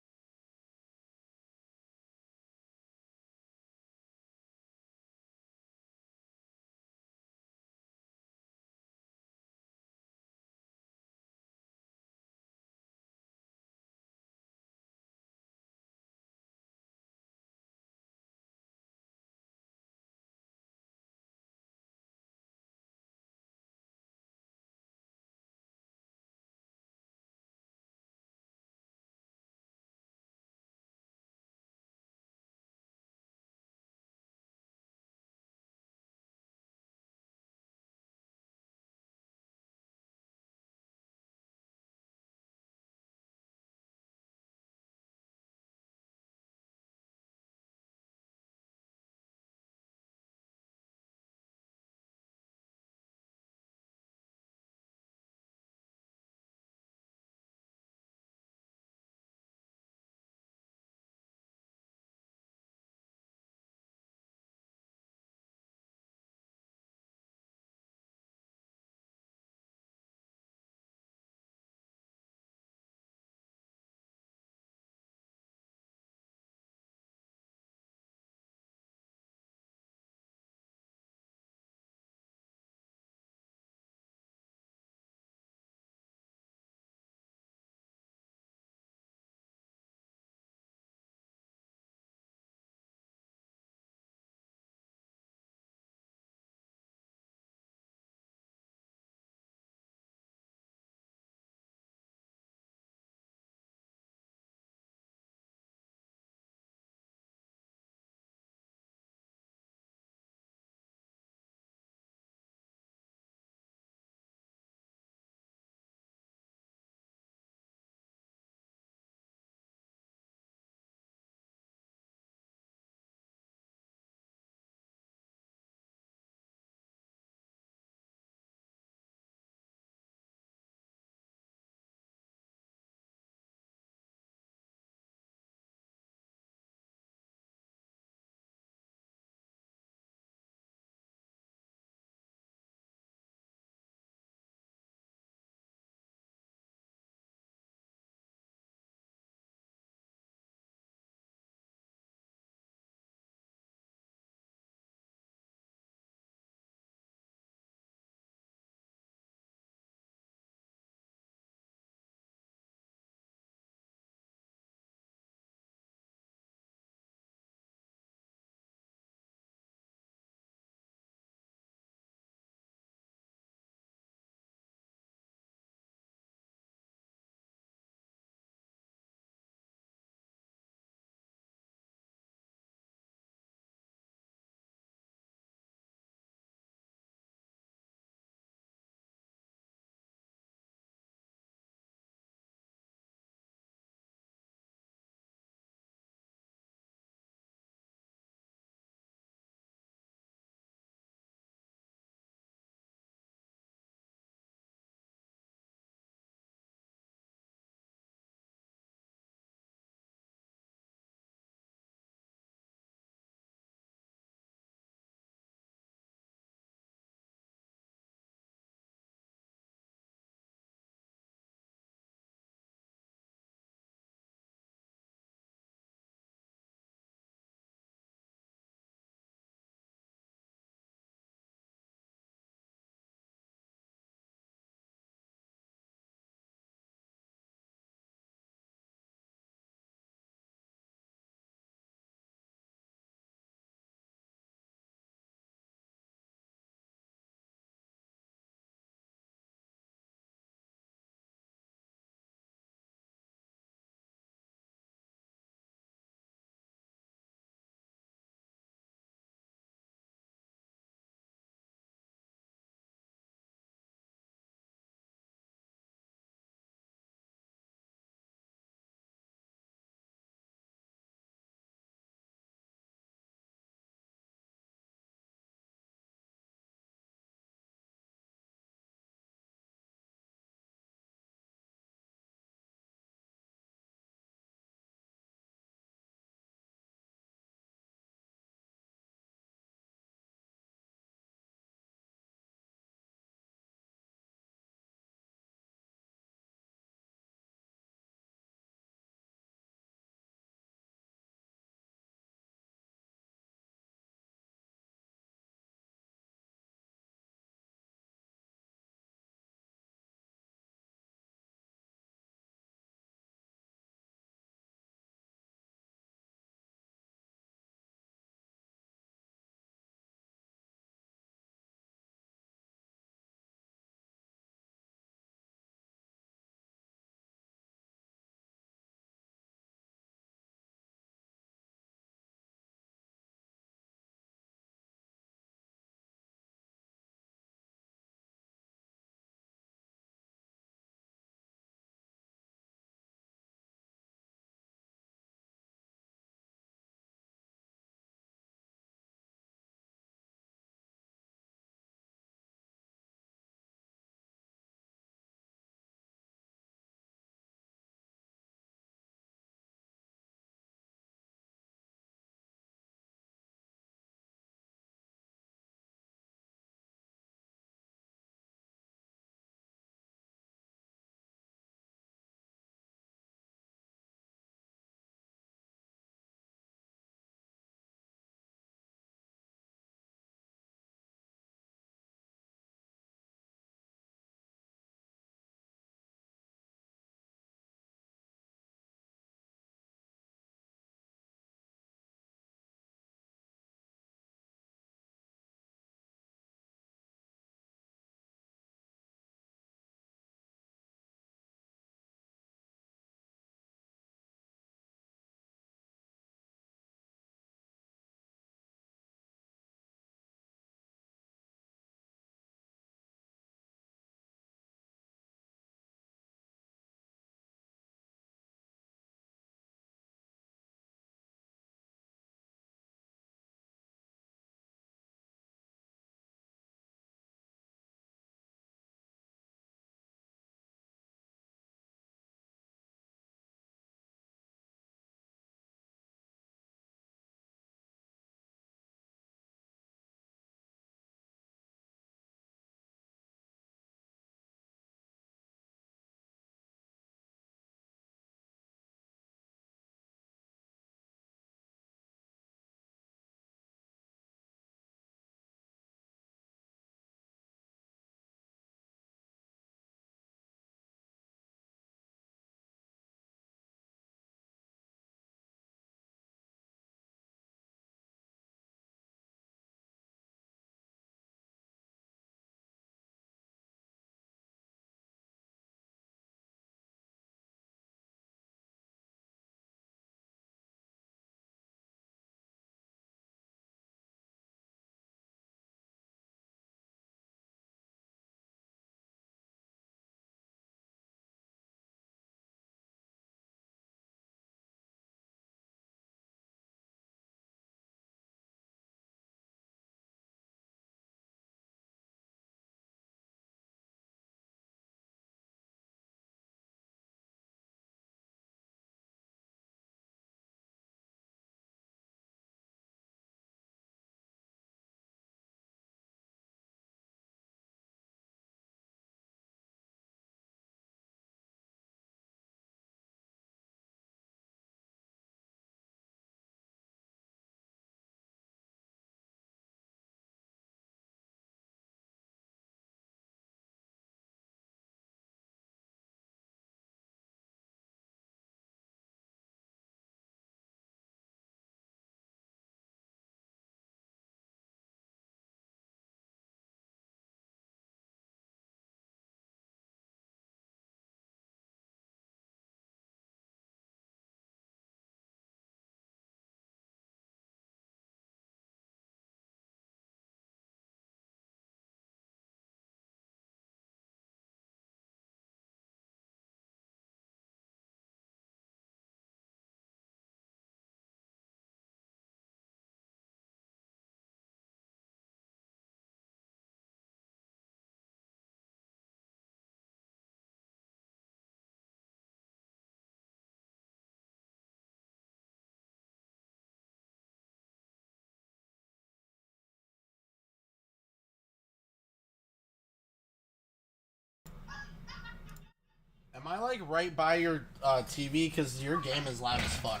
Am I like right by your TV? Because your game is loud as fuck.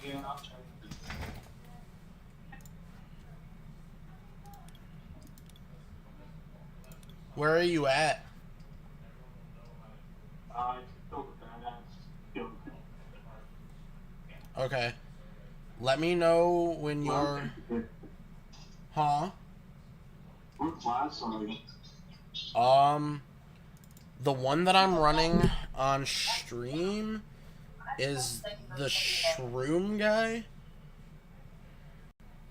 Yeah, I'll check. Where are you at? Okay. Let me know when you're... Huh? What class are you? The one that I'm running on stream is the Shroom guy.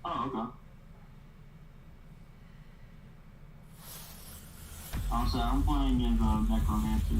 Oh, okay. Honestly, I'm playing as a Necromancer.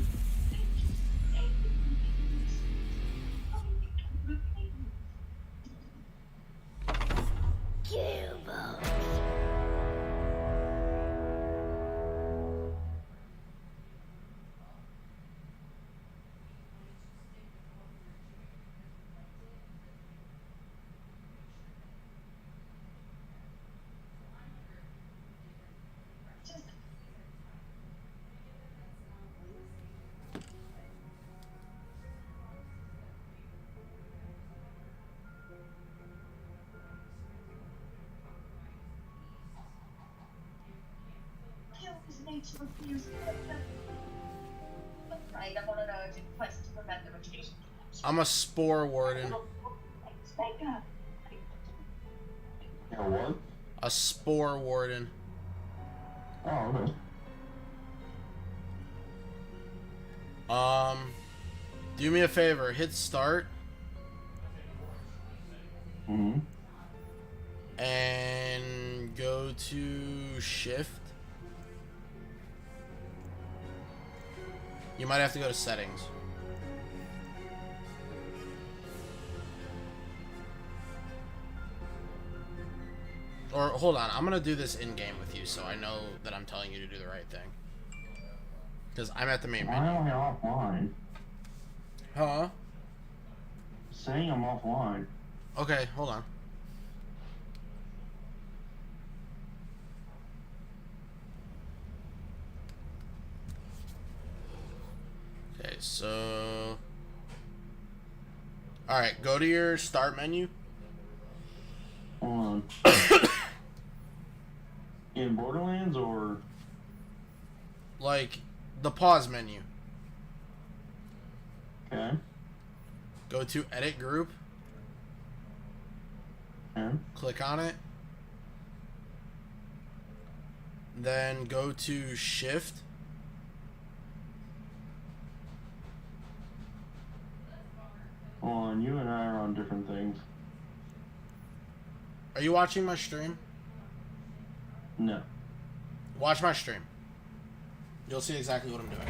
I'm a Spore Warden. Yeah, what? A Spore Warden. Oh, okay. Do me a favor. Hit start. Mm-hmm. And go to shift. You might have to go to settings. Or hold on, I'm gonna do this in game with you so I know that I'm telling you to do the right thing. Because I'm at the main menu. Why am I offline? Huh? Saying I'm offline. Okay, hold on. Okay, so... Alright, go to your start menu. Hold on. In Borderlands or... Like, the pause menu. Okay. Go to edit group. Okay. Click on it. Then go to shift. Hold on, you and I are on different things. Are you watching my stream? No. Watch my stream. You'll see exactly what I'm doing.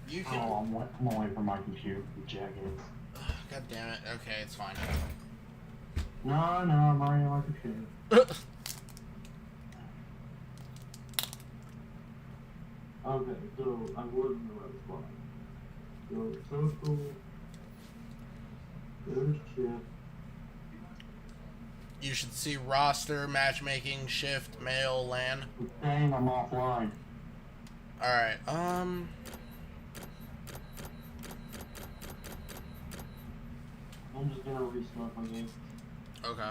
You can... Oh, I'm away from my computer, you jackass. God damn it. Okay, it's fine. No, I'm already on my computer. Okay, so I was in the right spot. Go to social, go to shift. You should see roster, matchmaking, shift, mail, LAN. Dang, I'm offline. Alright, I'm just gonna restart my game. Okay.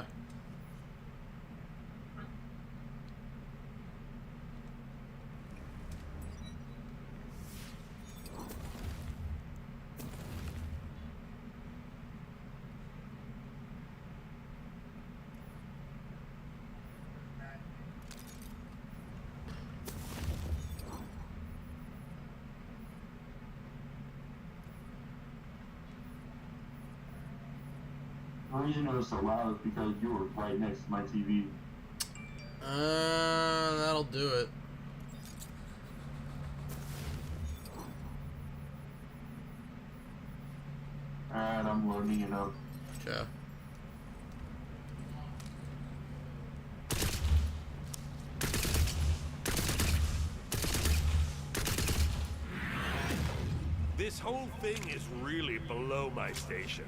The reason it was so loud is because you were right next to my TV. That'll do it. Alright, I'm loading it up. Okay. This whole thing is really below my station.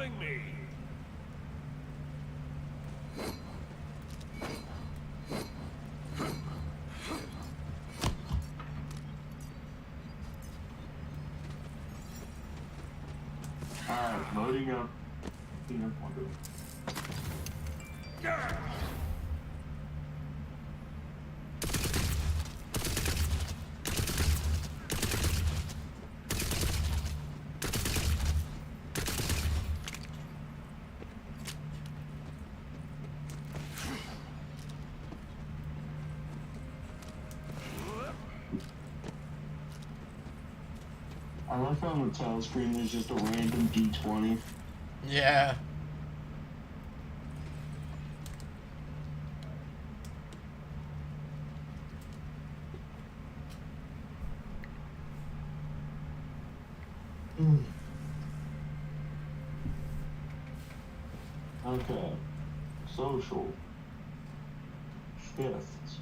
join me. Alright, loading up. Peanut butter. I like how on the title screen there's just a random D20. Yeah. Okay. Social. Shifts.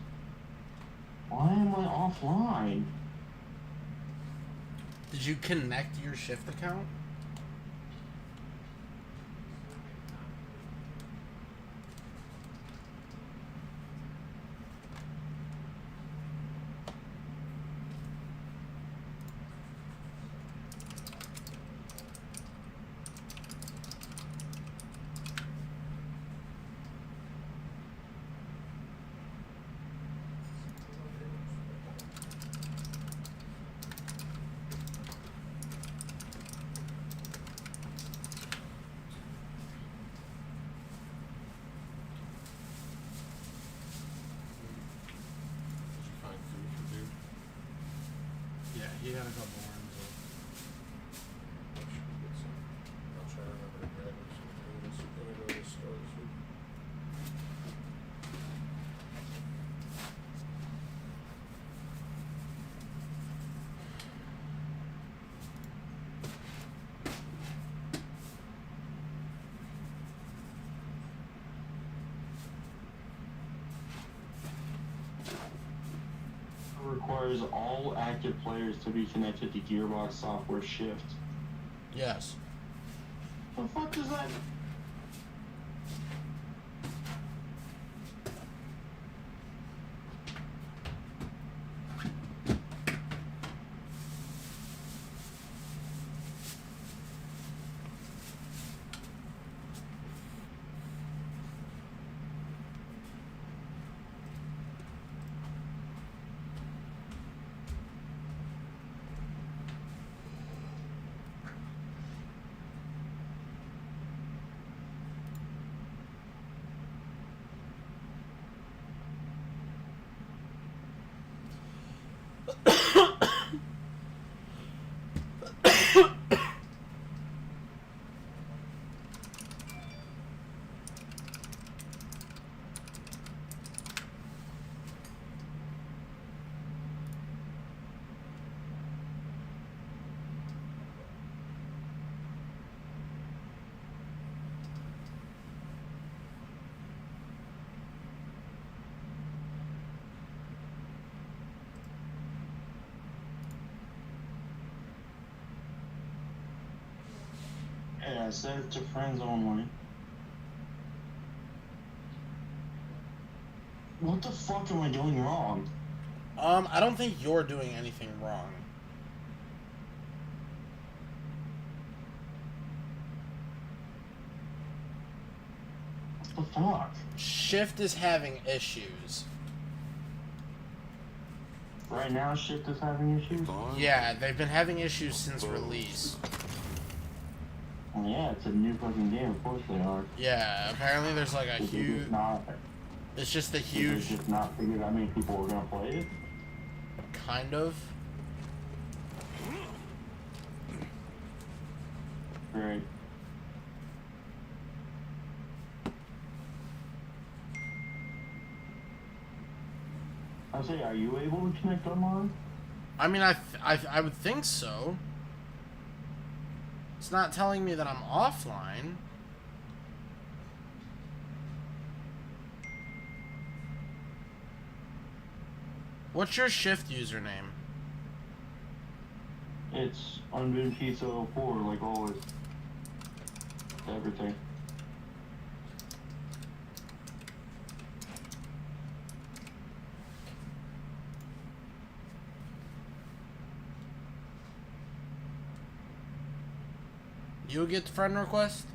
Why am I offline? Did you connect your Shift account? Yeah, he had a couple ones. I'll try to remember to grab it. I'm gonna go to the store this week. Requires all active players to be connected to Gearbox Software Shift. Yes. The fuck does that? Yeah, set it to friends only. What the fuck am I doing wrong? I don't think you're doing anything wrong. What the fuck? Shift is having issues. Right now, Shift is having issues? Yeah, they've been having issues since release. Well, yeah, it's a new fucking game, of course they are. Yeah, apparently there's like a huge... It's just a huge... Did they just not figure out how many people were gonna play it? Kind of. Great. I say, are you able to connect online? I mean, I would think so. It's not telling me that I'm offline. What's your Shift username? It's Unbound Pizza 04, like always. to everything. You get the friend request?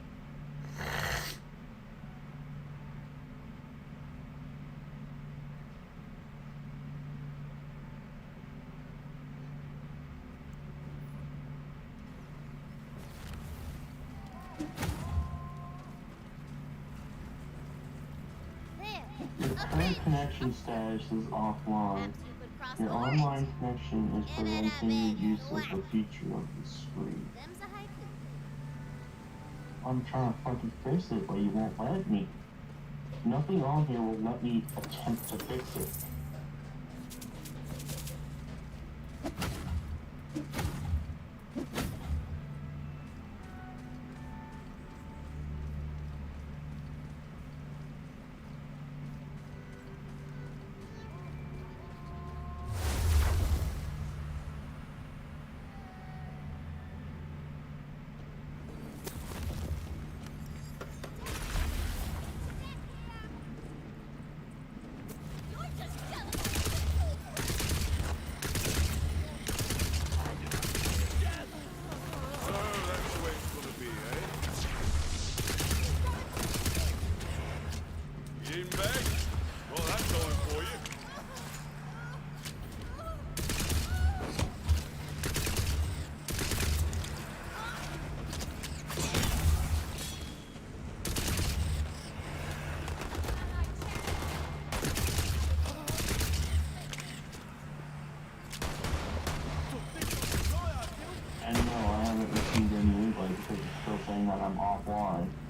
Your current connection status is offline. Your online connection is preventing the use of the feature of the screen. I'm trying to fucking fix it, but you won't let me. Nothing on here will let me attempt to fix it.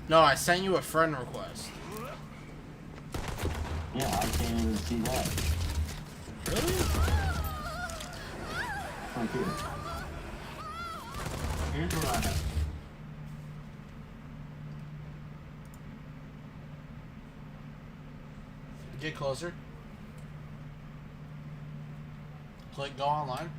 No, I sent you a friend request. Yeah, I can't even see that. Really? Right here. Here's what I have. Get closer. Click go online.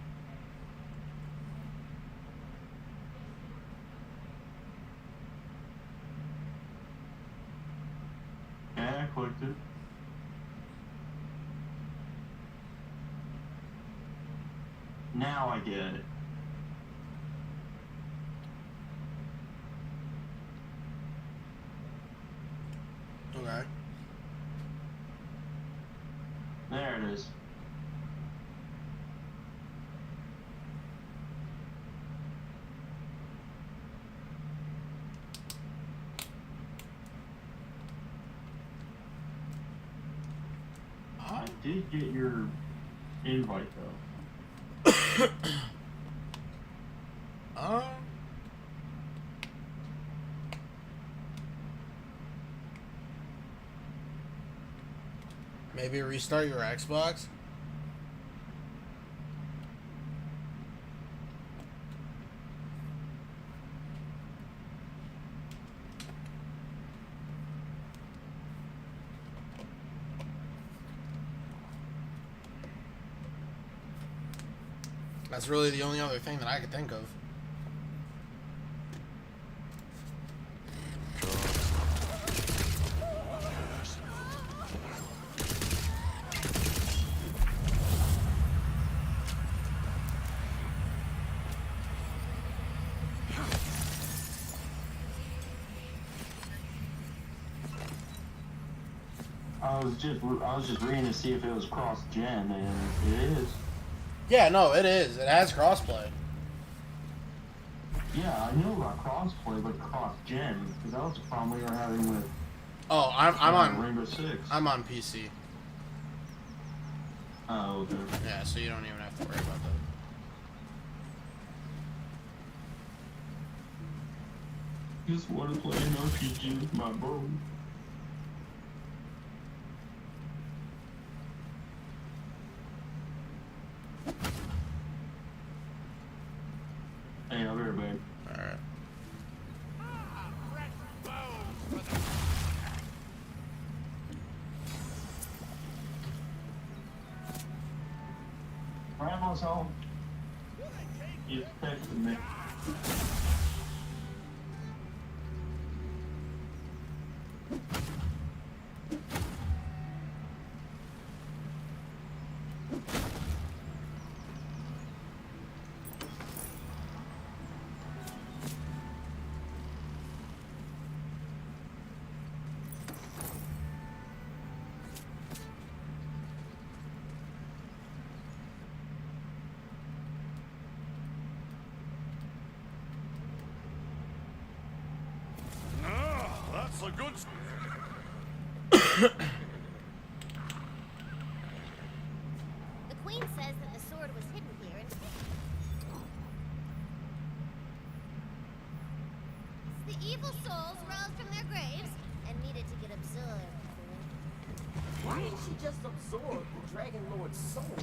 Yeah, I clicked it. Now I get it. Okay. There it is. I did get your invite though. Maybe restart your Xbox? That's really the only other thing that I could think of. I was just reading to see if it was cross-gen, and it is. Yeah, no, it is. It has crossplay. Yeah, I knew about crossplay, but cross-gen, because that was the problem we were having with. Oh, I'm on Rainbow Six. I'm on PC. Oh, okay. Yeah, so you don't even have to worry about that. Just want to play an RPG with my bro. Hey, I'll be right back. Alright. Grandma's home. He's texting me. good. The queen says that the sword was hidden here and the evil souls rose from their graves and needed to get absorbed. Why didn't she just absorb the Dragon Lord's soul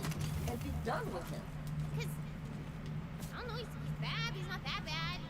and be done with him? Because, I don't know, he's bad, he's not that bad.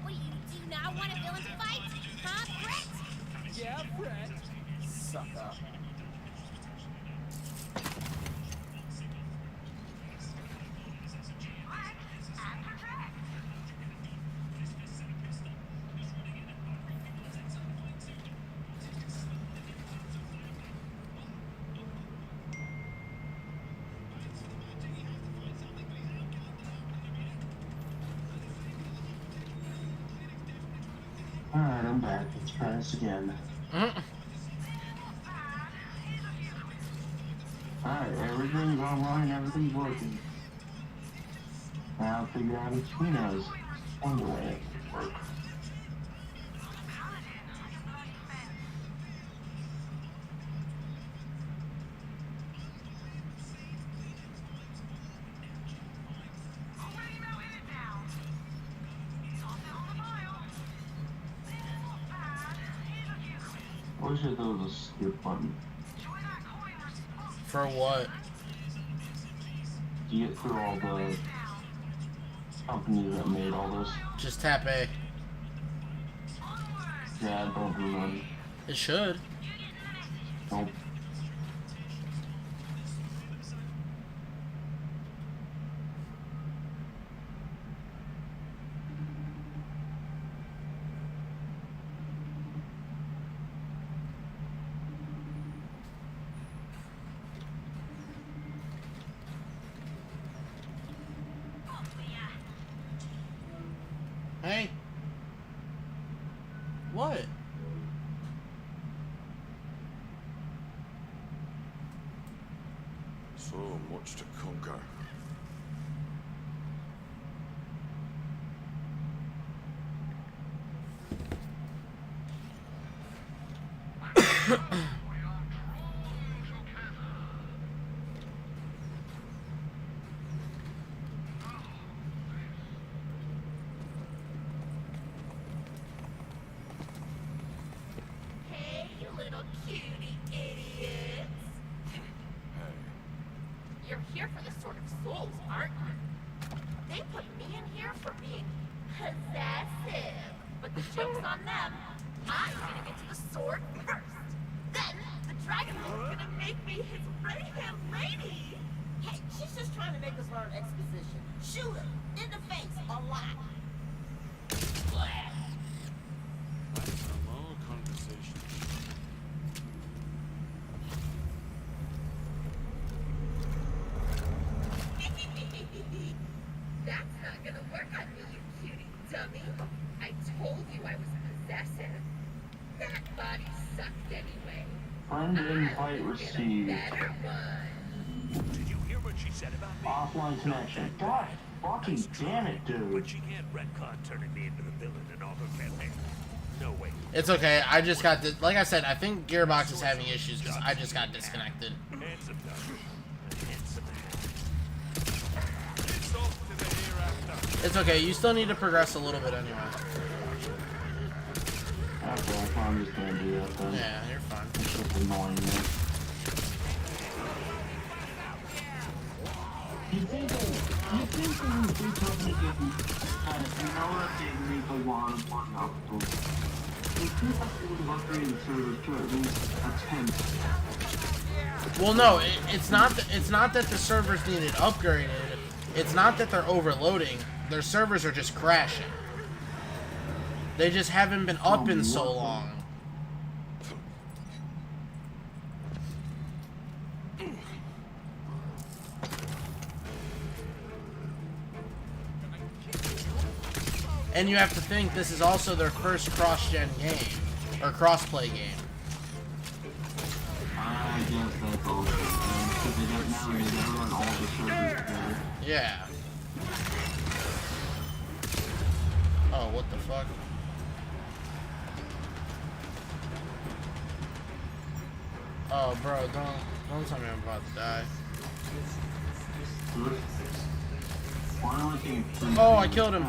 What, do you not want a villain to fight? Huh, Brett? Yeah, Brett. Suck up. Alright, I'm back. Let's try this again. Alright, everything's online, everything's working. Now I'll figure out if Chino's Wonderlands work. I wish there was a skip button. For what? To get through all the companies that made all this. Just tap A. Yeah, don't do none. It should. Nope. Hey. What? So much to conquer. Hey, you little cutie idiots. You're here for the Sword of Souls, aren't you? They put me in here for being possessive. But the joke's on them. I'm gonna get to the sword first. Then, the Dragon Lord's gonna make me his right-hand lady. Hey, she's just trying to make us learn exposition. Shoot her in the face a lot. That's a long conversation. That's not gonna work on me, you cutie dummy. I told you I was possessive. That body sucked anyway. Friend invite received. Better one. Did you hear what she said about me? Offline connection. God fucking damn it, dude. But she can't retcon turning me into the villain and all her family. No way. It's okay. I just got this. Like I said, I think Gearbox is having issues because I just got disconnected. Handsome dog. Handsome hat. It's off to the hereafter. It's okay. You still need to progress a little bit anyway. After all, I'm just gonna do that then. Yeah, you're fine. It's just annoying me. You think that these two companies had no degree to one up to. You think that they would have upgraded the servers to at least attempt. Well, no, it's not that the servers needed upgraded. it's not that they're overloading. Their servers are just crashing. They just haven't been up in so long. And you have to think this is also their first cross-gen game, or cross-play game. I guess that's all. Because they got married, they run all the servers together. Yeah. Oh, what the fuck? Oh, bro, don't tell me I'm about to die. Oh, I killed him.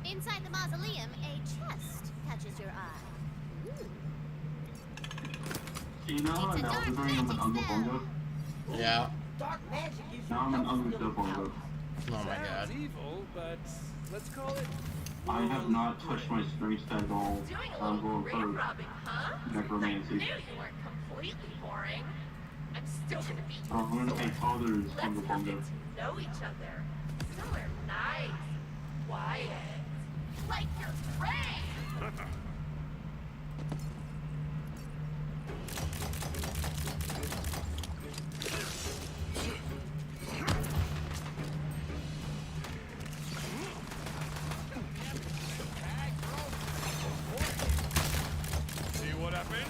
Inside the mausoleum, a chest catches your eye. You know how now I'm bringing him an Uncle Bungo? Yeah. Now I'm an Uncle Bungo. Oh my god. Evil, but let's call it. I have not touched my strength stat at all. I'm going for necromancy. Knew you weren't completely boring. I'm still gonna be. I'm gonna take others Uncle Let's Bungo. get to know each other. Somewhere nice, quiet, like your brain. See what happens?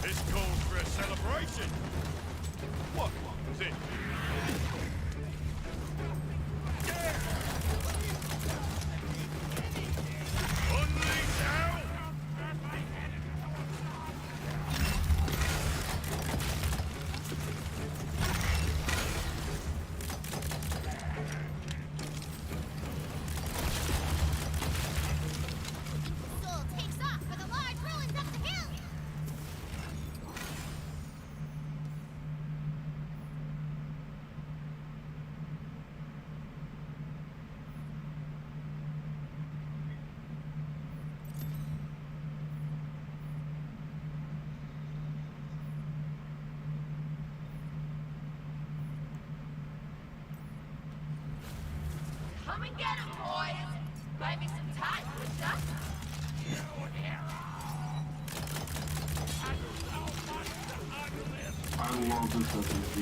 This calls for a celebration. What is it? Unleash hell! Soul takes off for the large ruins up the hill. Come and get him, boys. Buy me some time, would ya? I love this SMG.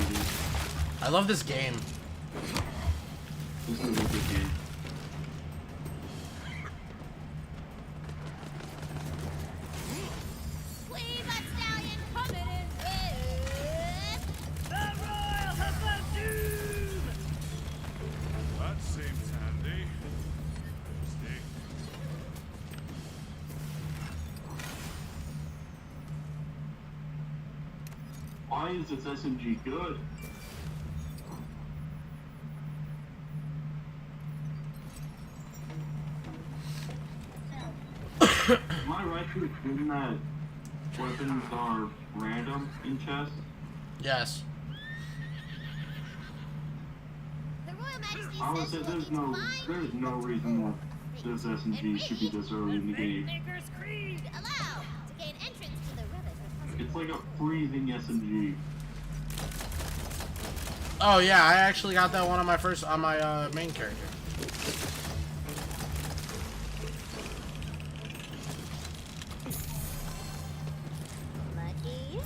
I love this game. This is a good game. Queen Butt Stallion coming in with The Royal Doom! That seems handy. Stay. Why is this SMG good? Am I right to assume that weapons are random in chess? Yes. the Royal Majesty I would says say you there's will no reason that this SMG should be this early in the game. Maker's Creed! allow to gain entrance to the relic. It's like a freezing SMG. Oh yeah, I actually got that one on my main character. Lucky you.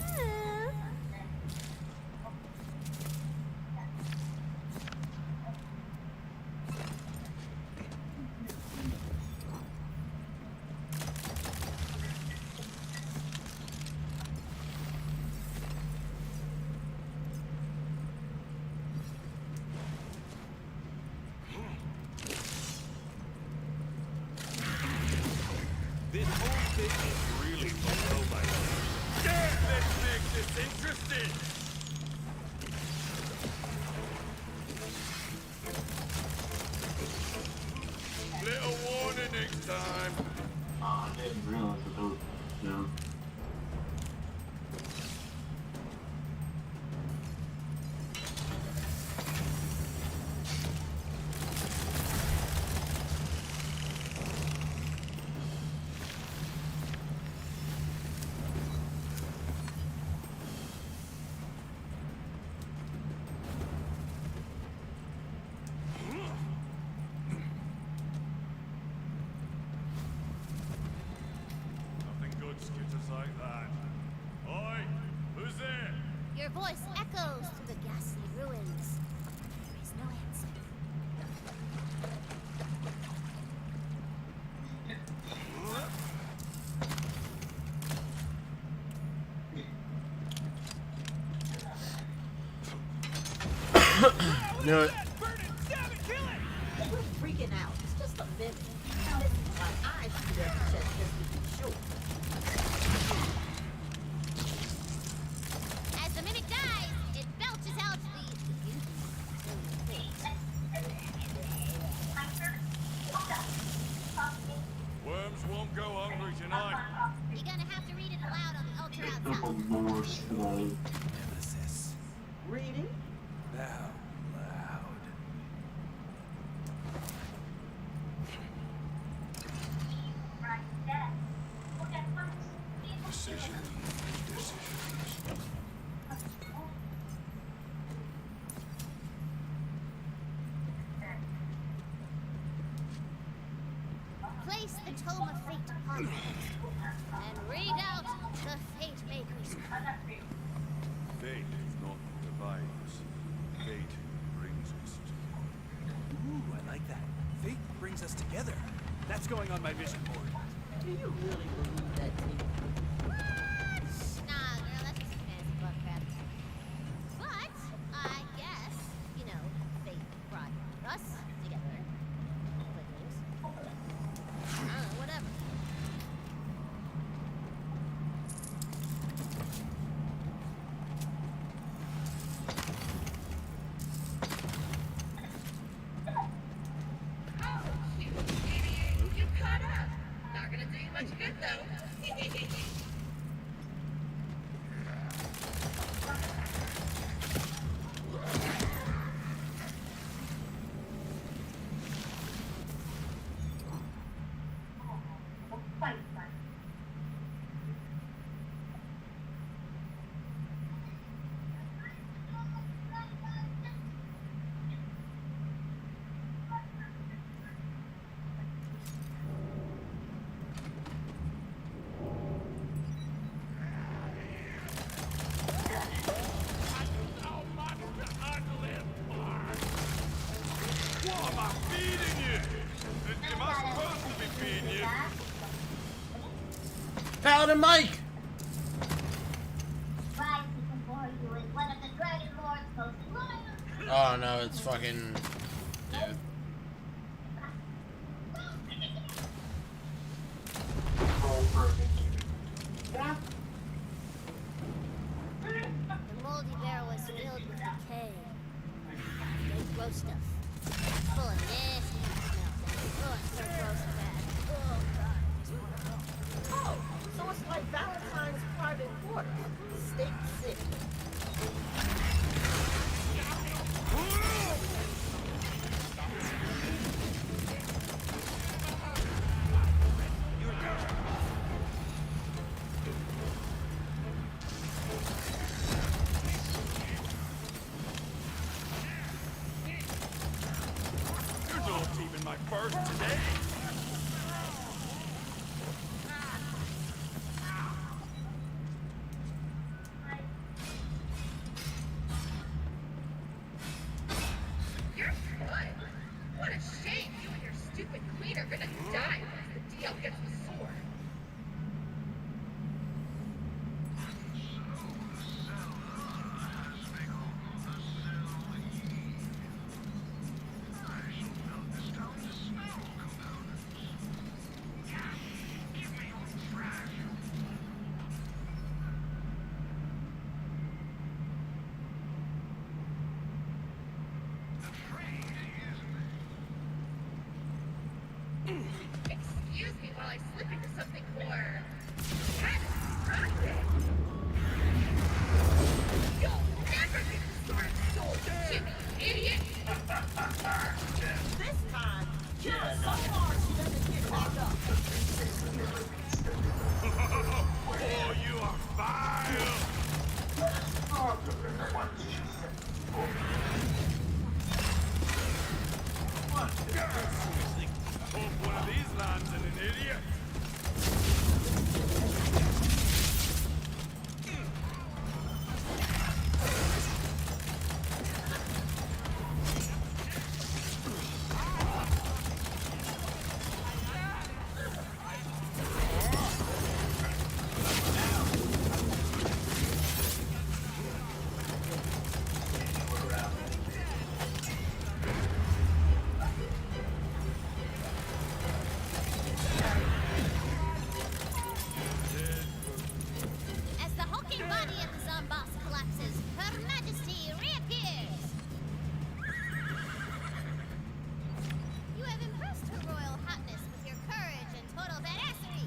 This whole thing is really below my level. Yeah, let's make this interesting! Little warning next time. I didn't realize that those, you know. Nothing good skitters like that. Oi, who's there? Your voice echoes through the ghastly ruins. There is no answer. Knew it. We're freaking out. It's just a minute. This is why I should have checked just to be sure. As the mimic dies, it belches out the Worms won't go hungry tonight. You're gonna have to read it aloud on the altar outside. Couple more slide. Nemesis. Reading? Now loud. Decisions. Place the tome of fate upon it and read out the fate maker's code. Fate not divides. Fate brings us together. Ooh, I like that. Fate brings us together. That's going on my vision board. Do you really believe that, Tina? What? Nah, girl, that's just fancy butt crap. But, I guess, you know, fate brought us together. Play games. I don't know, whatever. You caught up. Not gonna do you much good though. What am I feeding you? Am I supposed to be feeding you? Paladin Mike! Oh no, it's fucking dude. The moldy barrel was filled with decay. They gross stuff. Full of nasty smells. Oh, it's so gross and bad. Oh, God. It's horrible. Oh, so it's like Valentine's private quarters. State City. first today. You're good. What a shame you and your stupid queen are gonna die once the deal gets the sword. Excuse me while I slip into something more catastrophic. You'll never get the sword of soul, Jimmy, idiot! This time, kill her so hard she doesn't get back up. Oh, you are vile! Hope one of these lands in an idiot. As the hulking body of the Zomboss collapses, Her Majesty reappears. You have impressed Her Royal Highness with your courage and total badassery.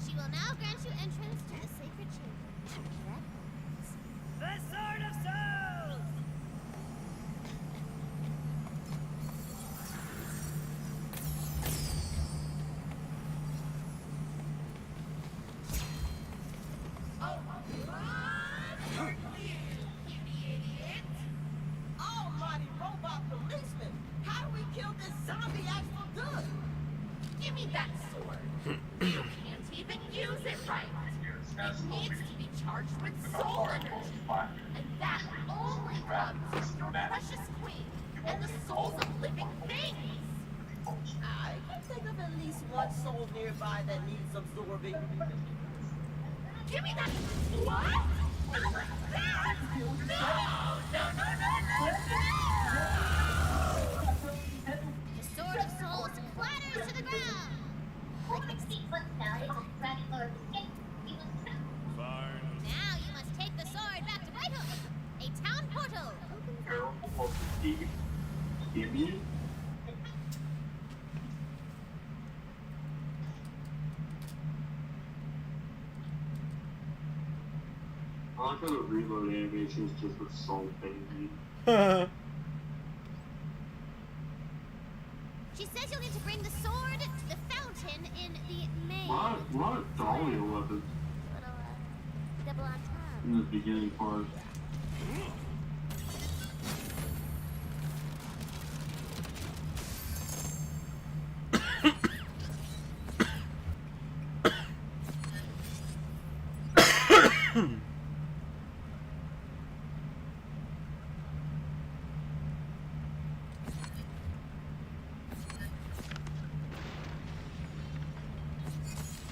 She will now grant you entrance to the sacred chamber. The Sword of Souls! Almighty robot policeman! How do we kill this zombie act for good? Give me that sword. You can't even use it right. It needs to be charged with soul energy. And that only comes from your precious queen and the souls of living things. I can think of at least one soul nearby that needs absorbing. Give me that. What? That? No! No, no, no, no, The Sword of Souls clatters to the ground. Fine. Now you must take the sword back to Whitehook. A town portal opens up. I like how the reload animation is just with soul baby. She says you'll need to bring the sword to the fountain in the main. Lot of Dahlia weapons Little, double entendre. in the beginning part.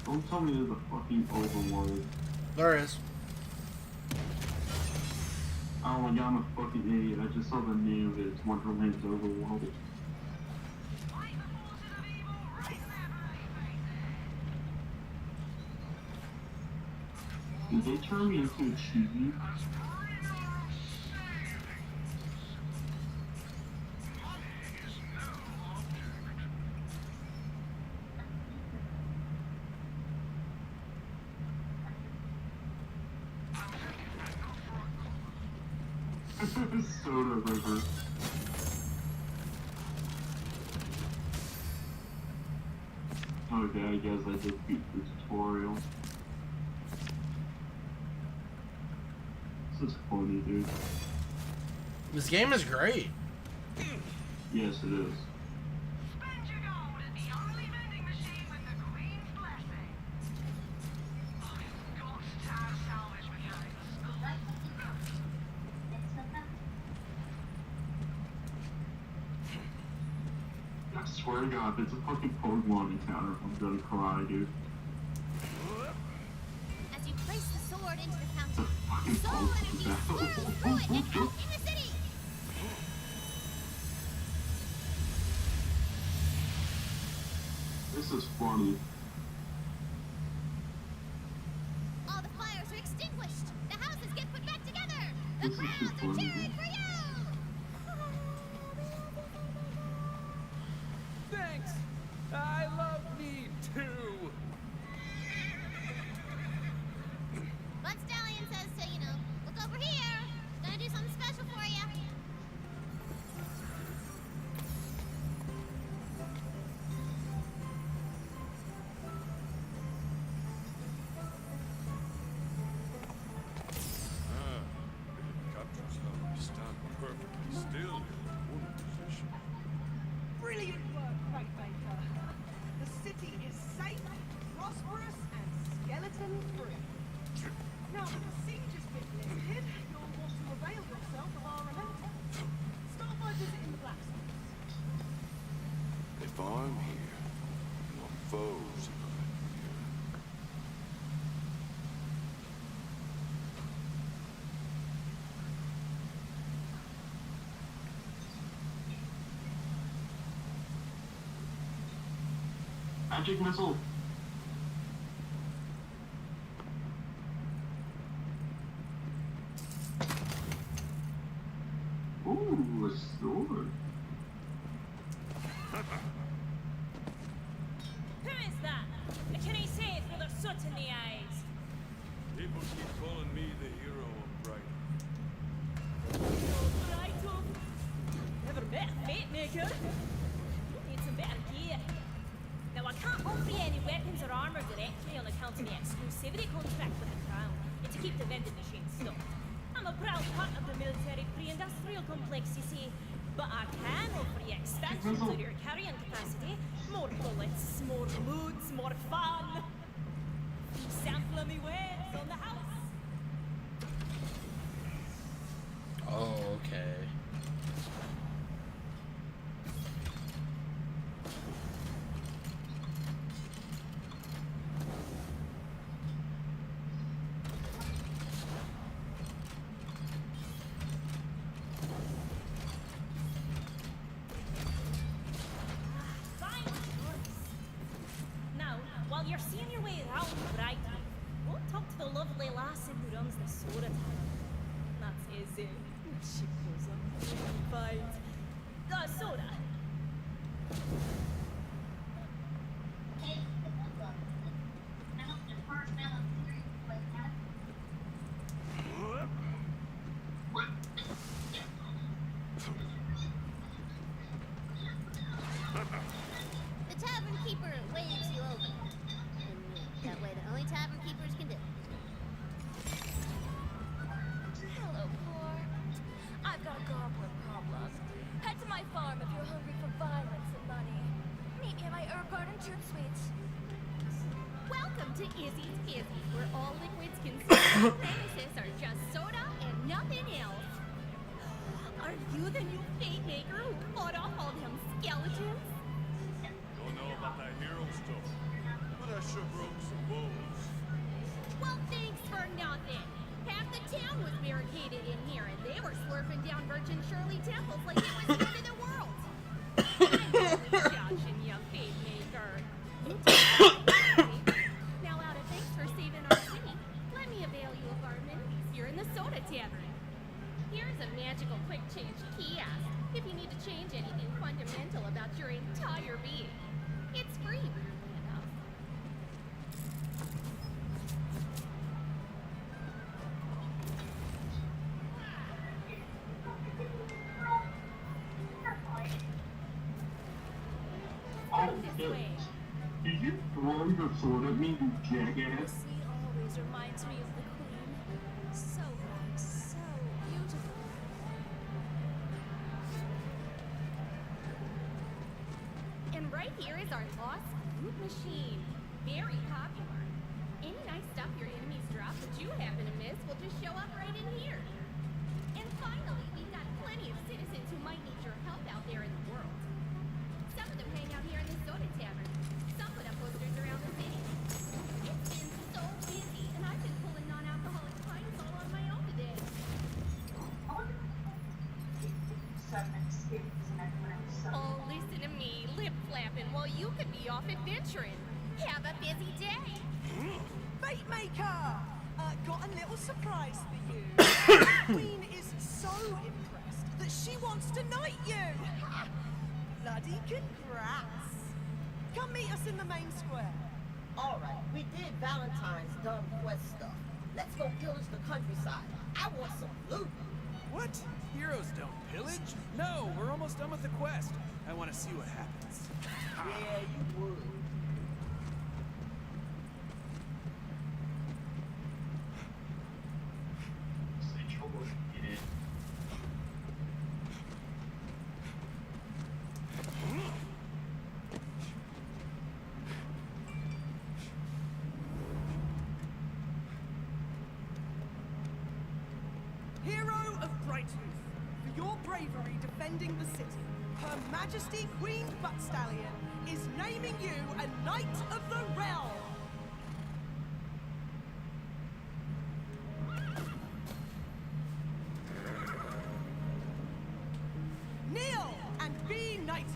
Don't tell me there's a fucking overlord. There is. Oh my god, I'm a fucking idiot. I just saw the name of it. It's Wonderlands Overworld. Did they turn me into a chibi? Soda River. Okay, I guess I just beat the tutorial. This is funny, dude. This game is great. Yes, it is. swear to God, if it's a fucking Pokemon encounter, I'm gonna cry, dude. As you place the sword into the fountain, Fucking soul energy swirls through it and out in the city. This is funny. All the fires are extinguished. The houses get put back together. The This is crowds are funny. cheering for you. Thanks! I love me too! But Stallion says to, look over here. Gonna do something special for you. Captures how we stand perfectly still in one position. Brilliant work, Rainmaker. The city is safe, prosperous, and skeleton-free. Now that the siege has been lifted, you'll want to avail yourself of our amenities. Start by visiting the blacksmiths. If I'm here, my foes are here. Magic missile. Ooh, a sword. Who is that? Can he see it with a soot in the eyes? People keep calling me the hero of Brighton. Brighton? Never met a fate maker. You need some better gear. Now I can't offer you any weapons or armor directly on account of the exclusivity contract with the Crown. It's to keep the vending machine stocked. I'm a proud part of the military pre-industrial complex, you see. But I can offer you expansion to your carrying capacity. More bullets, more loads, more fun. Sample me wares on the house. Oh, okay. Now, while you're seeing your way around Brighton, go and talk to the lovely lassie who runs the soda tavern. That's easy. She goes up and finds soda. The tavern keeper waves you over. And that way the only tavern keepers can do. Hello, poor. I've got a goblin problem. Head to my farm if you're hungry for violence and money. Meet me at my herb garden church suite. Welcome to Izzy's Izzy's, where all liquids consumed on the premises are just soda and nothing else. Are you the new fate maker who fought off all them skeletons? Don't know about that hero stuff, but I sure broke some bones. Well, thanks for nothing. Half the town was barricaded in here, and they were slurping down Virgin Shirley temples like it was the end of the world. I'm judging you, fate maker. You now, out of thanks for saving our city, let me avail you of our amenities here in the soda tavern. Here's a magical quick change kiosk if you need to change anything fundamental about your entire being. It's free, weirdly enough. Oh, did you throw the sword at me, you jackass? Sea always reminds me of the Queen. So bright, so beautiful. And right here is our lost food machine. Very popular. Any nice stuff your enemies drop that you happen to miss will just show up right in here. And finally, we've got plenty of citizens who might need your help out there in the world. Some of them pay to me, lip-flapping, while you could be off adventuring. Have a busy day. Fate Maker! Got a little surprise for you. The Queen is so impressed that she wants to knight you. Bloody congrats. Come meet us in the main square. Alright, we did Valentine's dumb quest stuff. Let's go pillage the countryside. I want some loot. What? Heroes don't pillage? No, we're almost done with the quest. I want to see what happens. Yeah, you would. Hero of Brighttooth, for your bravery defending the city, Her Majesty Queen Buttstallion is naming you a Knight of the Realm. Kneel and be knighted.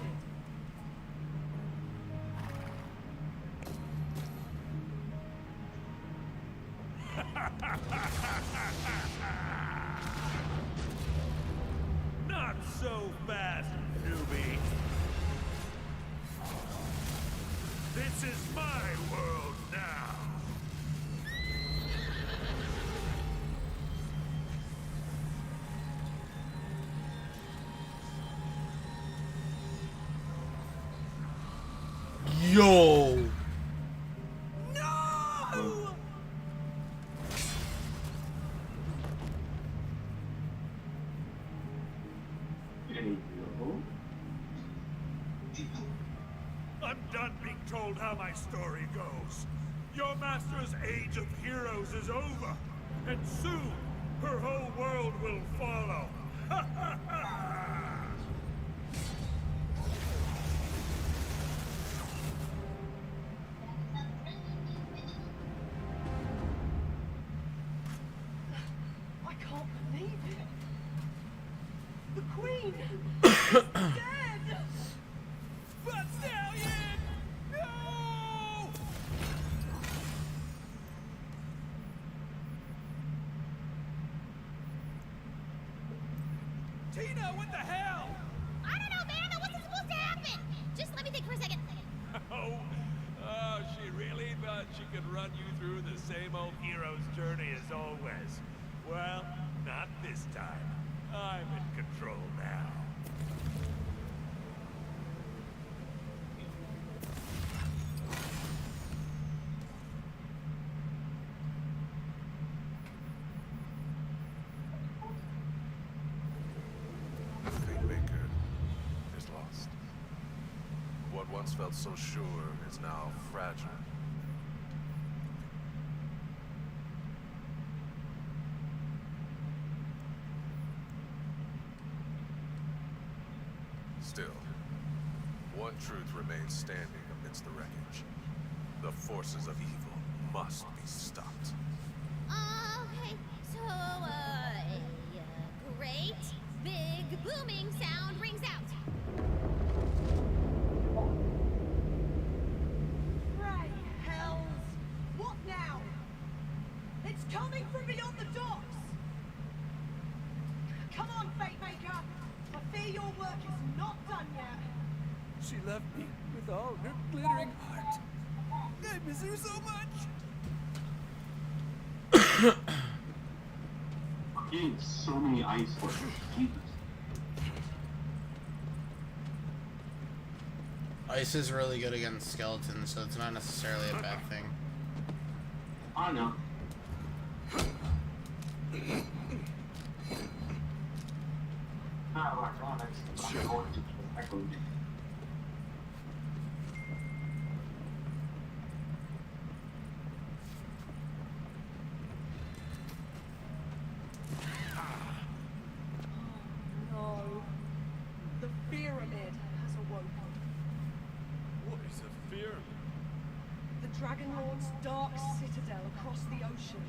Not so fast, newbie. This is my world now. Yo! No! I'm done being told how my story goes. Your master's age of heroes is over, and soon her whole world will follow. I can't believe it. The Queen is dead. Buttstallion! No! Tina, what the hell? I don't know, man. That wasn't supposed to happen. Just let me think for a second. Oh, she really thought she could run you through the same old hero's journey as always. Well, not this time. I'm in control now. Fatemaker is lost. What once felt so sure is now fragile. Still, one truth remains standing amidst the wreckage. The forces of evil must be stopped. Okay, so, a great, big, booming sound rings out. Pray hells. What now? It's coming from beyond the docks. Come on, Fate Maker. I fear your work is not done yet. She left me with all her glittering heart. I miss her so much. Getting so many ice workers. Jesus. Ice is really good against skeletons, so it's not necessarily a bad thing. I know. Not electronics, but I'm going to echo. No. The pyramid has awoken. What is a pyramid? The Dragon Lord's dark citadel across the ocean.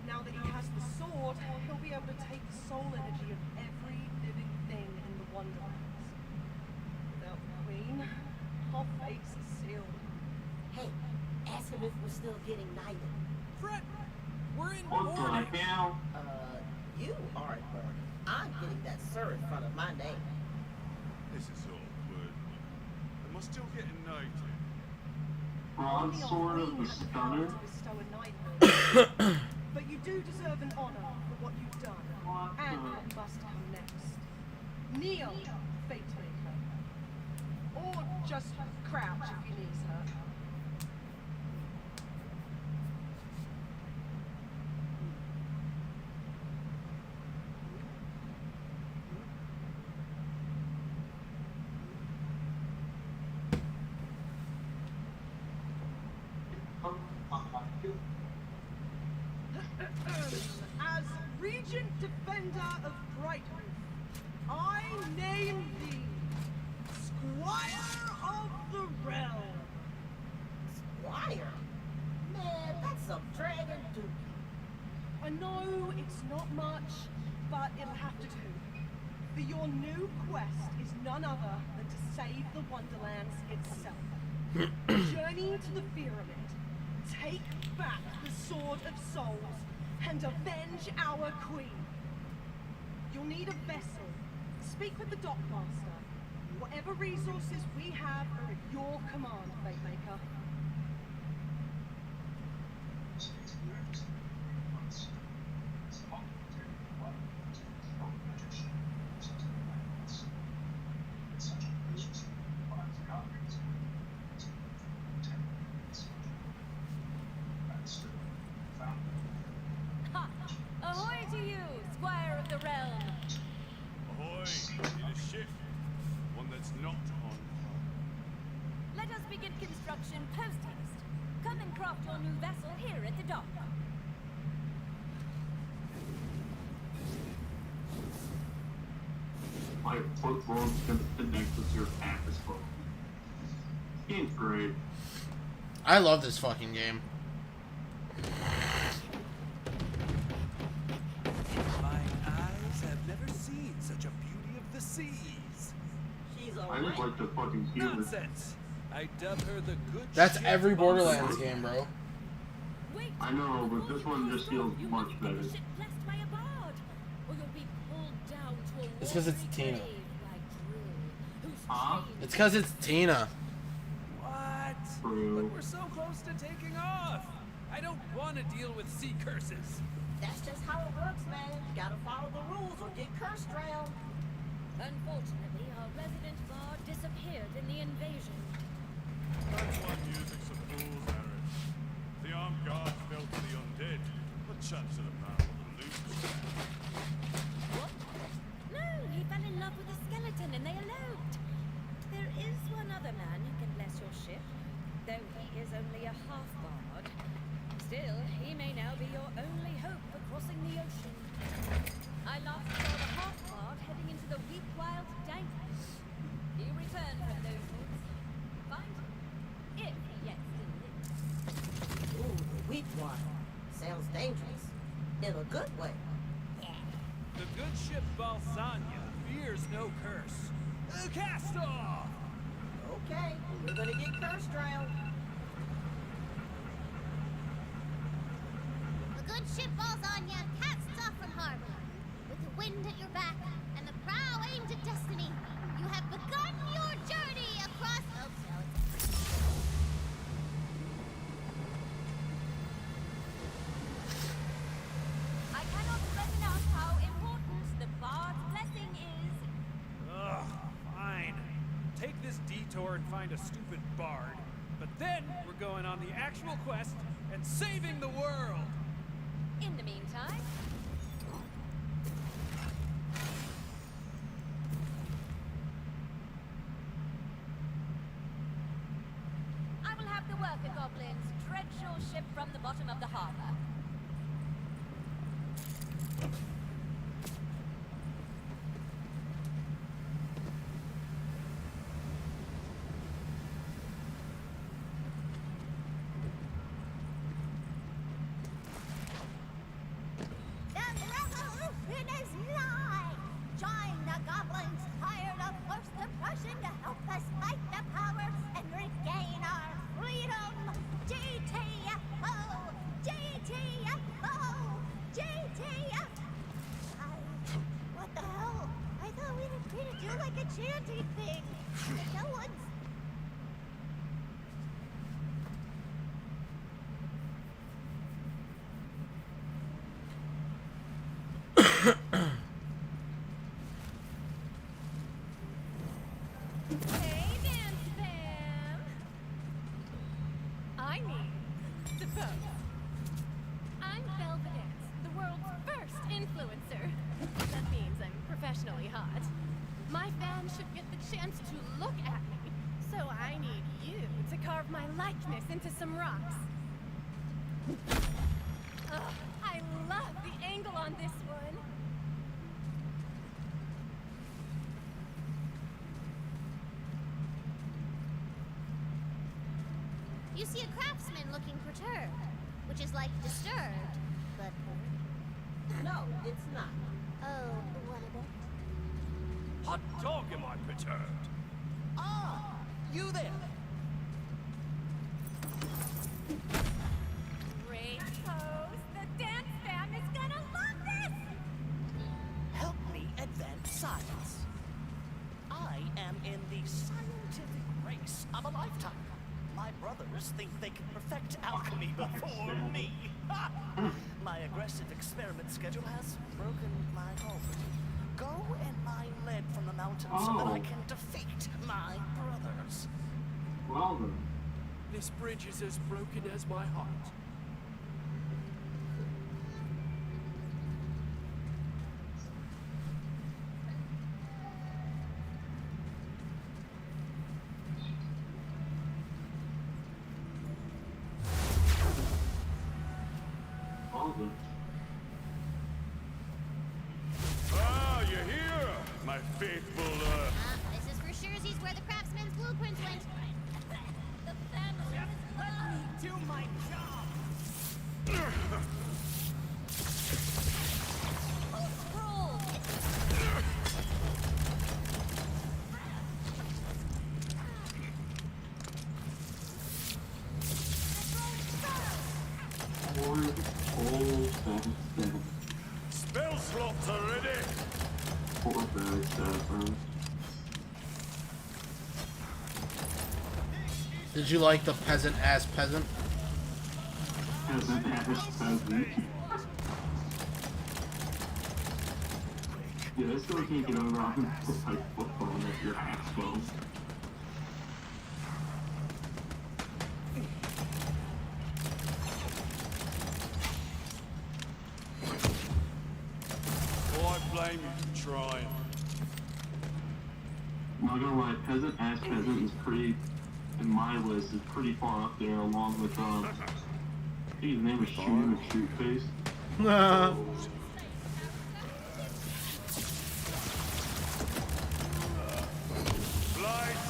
Now that he has the sword, he'll be able to take the soul energy of every living thing in the Wonderlands. Without ask him if we're still getting knighted. Fred, we're in What mourning. the hell? You aren't mourning. I'm getting that sir in front of my name. This is awkward. Am I still getting knighted? Broadsword of the Stunner? To bestow a knighthood. But you do deserve an honor for what you've done. And what must come next. Kneel, Fate Maker. Or just crouch if your knees hurt. As Regent Defender of Brightroof, I name thee Squire of the Realm. Squire? Man, that's some dragon dookie. I know it's not much, but it'll have to do. For your new quest is none other than to save the Wonderlands itself. Journey to the pyramid, take back the Sword of Souls, and avenge our queen. You'll need a vessel. Speak with the dockmaster. Whatever resources we have are at your command, Fate Maker. Ha! Ahoy to you, Squire of the Realm! Ahoy! Need a ship. One that's not on fire. Let us begin construction post-haste. Come and craft your new vessel here at the dock. My football's gonna connect with your campus phone. Game's great. I love this fucking game. My eyes have never seen such a beauty of the seas. She's I would like to fucking hear this. Nonsense. I dub her the good That's ship every of Borderlands Sanya. game, bro. I know, but this one just feels much better. Blessed by a bard, or you'll be pulled down to a It's because it's watery Tina. grave like Drew, whose Huh? chains It's because it's Tina. What? True. But we're so close to taking off. I don't want to deal with sea curses. That's just how it works, man. You gotta follow the rules or get cursed drowned. Unfortunately, our resident bard disappeared in the invasion. That's why music's a fool's errand. The armed guards fell to the undead. What chance of a man with a loose? What? No, he fell in love with a skeleton and they eloped. There is one other man who can bless your ship, though he is only a half-bard. Still, he may now be your only hope for crossing the ocean. I last saw the half-bard heading into the weak wild dankness. He returned from those woods. Find him, if he yet still lives. Ooh, the weak one. Sounds dangerous. In a good way. The good ship Balsania fears no curse. Cast off! Okay, we're gonna get cursed drowned. The good ship Balsania casts off from harbor. With the wind at your back and the prow aimed at destiny, you have begun your journey across... Oh, I cannot stress enough how important the bard's blessing is. Ugh, fine. Take this detour and find a stupid bard. But then we're going on the actual quest and saving the world. In the meantime, I will have the worker goblins dredge your ship from the bottom of the harbor. The revolution is nigh! Join the goblins hired of first oppression to help us fight the powers and regain our freedom! GT chanty thing. But no one's. Hey, Dance Fam! I need to pose. I'm Belvedance, the world's first influencer. That means I'm professionally hot. My fans should get the chance to look at me, so I need you to carve my likeness into some rocks. Ugh, I love the angle on this one. You see a craftsman looking perturbed, which is like disturbed, but. No, it's not. Oh, what a bit. Hot dog, am I perturbed? Ah, you there. Great pose. The Dance Fam is gonna love this! Help me advance science. I am in the scientific race of a lifetime. My brothers think they can perfect alchemy before me. My aggressive experiment schedule has broken my home. Go and mine lead from the mountains so that I can defeat my brothers. Well then. This bridge is as broken as my heart. Well then. Ah, you're here, my faithful, This is for surezies where the craftsman's blueprints went. The family is let me do my job! spell slots are ready. Poor bad Saffron. Did you like the peasant-ass peasant? Peasant-ass peasant. Yeah, I still can't get over how to play football at your expo. Oh, I blame you for trying. I'm not gonna lie, peasant-ass peasant is pretty, in my list, is pretty far up there along with, I think his name was Shoot Face. Fly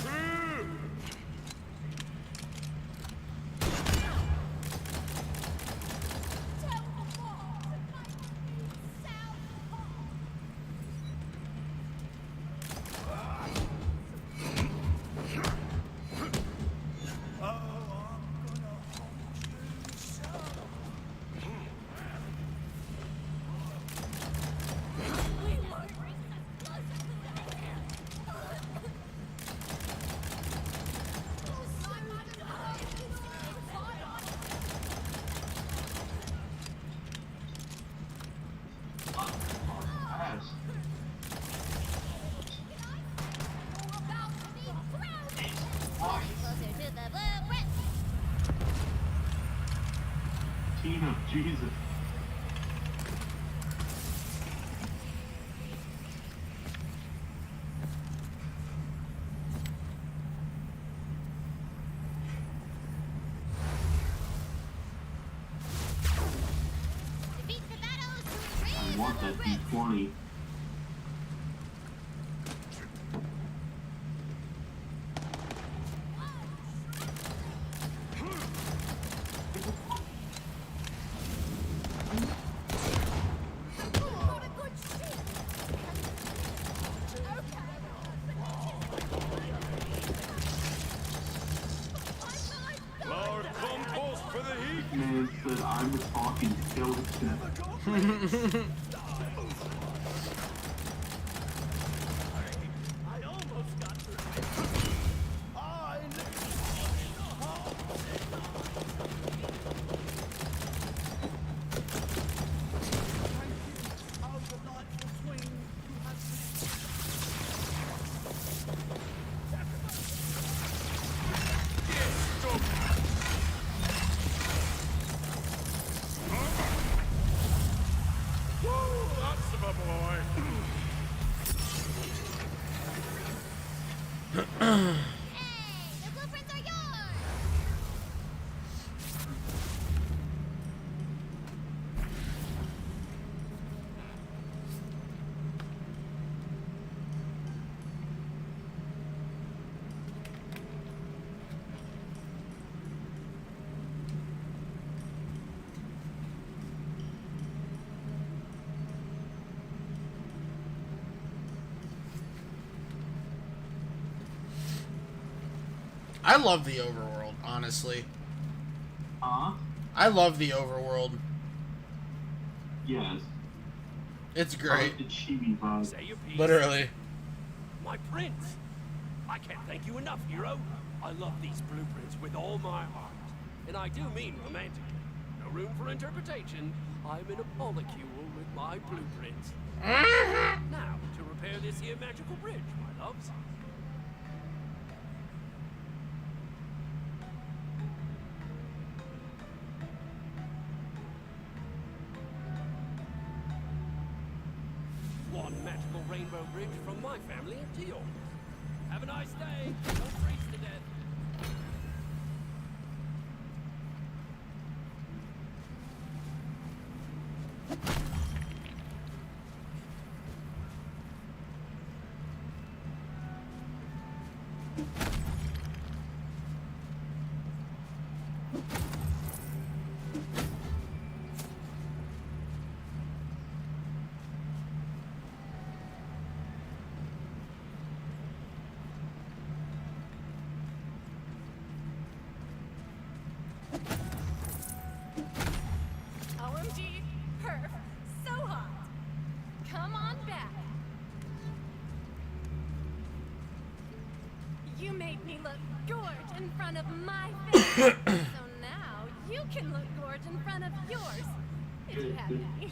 through! Closer to the blueprint. Tina, Jesus. Defeat the battles to retrieve I want the that blueprint. D20. Lord Compost for the heat! Man said I was talking skeleton. I love the overworld, honestly. Huh? I love the overworld. Yes. It's I great. like the chibi vibe. Say your piece. Literally. My prince! I can't thank you enough, hero. I love these blueprints with all my heart. And I do mean romantically. No room for interpretation. I'm in a polycule with my blueprints. Now, to repair this here magical bridge, my loves. One magical rainbow bridge from my family to yours. Have a nice day. Don't freeze to death. OMG, perf, so hot. Come on back. You made me look gorge in front of my face. So now you can look gorge in front of yours. If you have any.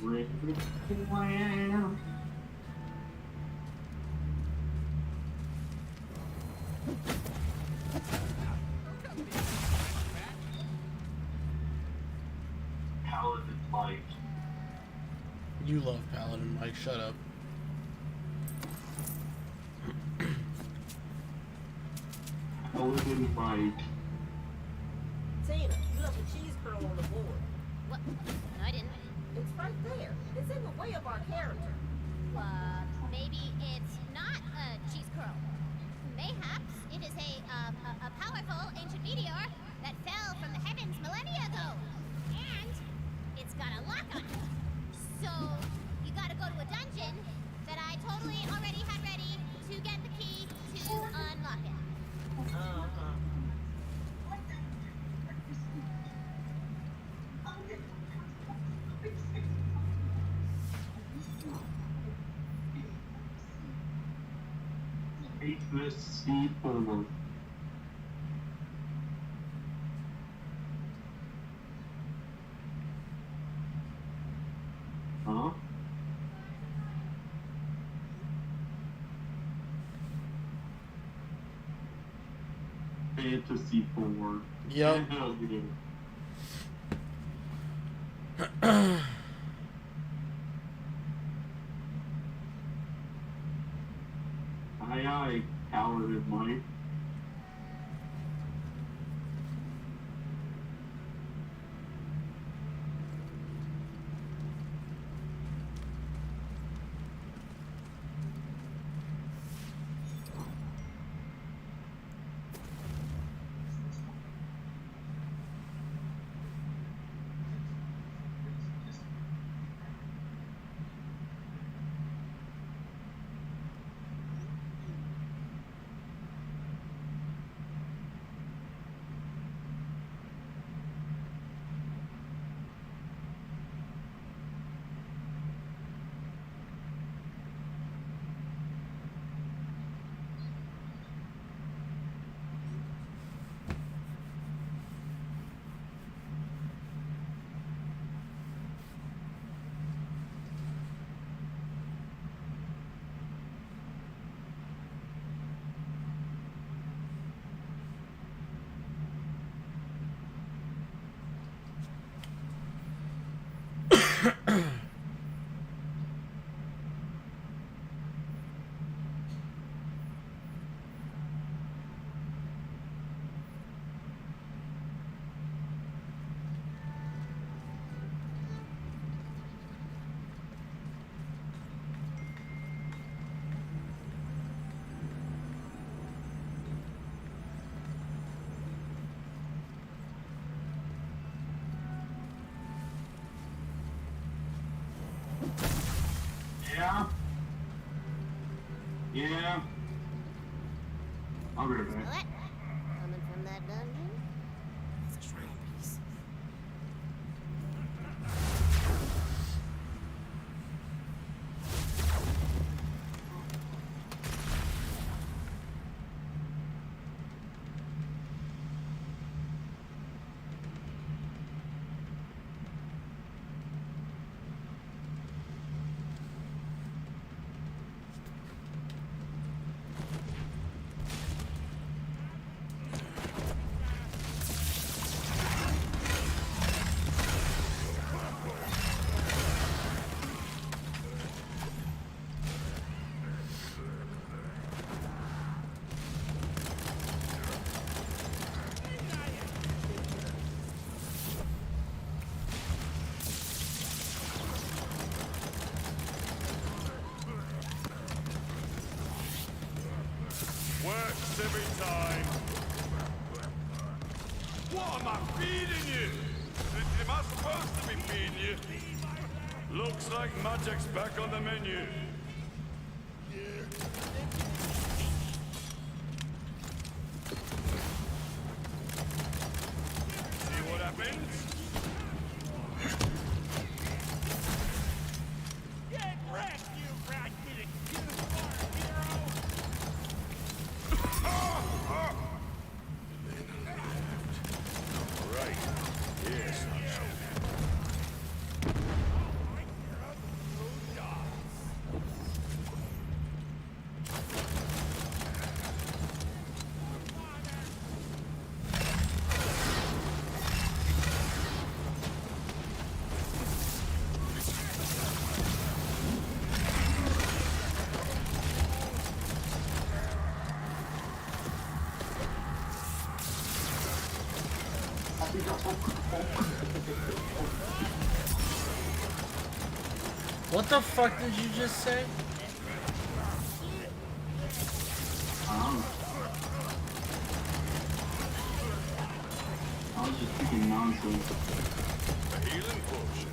Paladin Mike. You love Paladin Mike, shut up. Paladin Mike. Tina, you left a cheese curl on the board. What? No, I didn't. It's right there. It's in the way of our character. Maybe it's not a cheese curl. Mayhaps it is a powerful ancient meteor that fell from the heavens millennia ago. And it's got a lock on it. So you gotta go to a dungeon that I totally already had ready to get the key to unlock it. Faithless Sea Forward. Huh? Fantasy Forward. Yep. Hell yeah. Aye, aye, Paladin Mike. Yeah. Yeah. I'll be right back. Coming from from that dungeon? It's a shrine piece. Works every time. What am I feeding you? Am I supposed to be feeding you? Looks like magic's back on the menu. See what happens? Get wrecked, you rat-eating hero! Right. Yes. What the fuck did you just say? I was just speaking nonsense. A healing potion.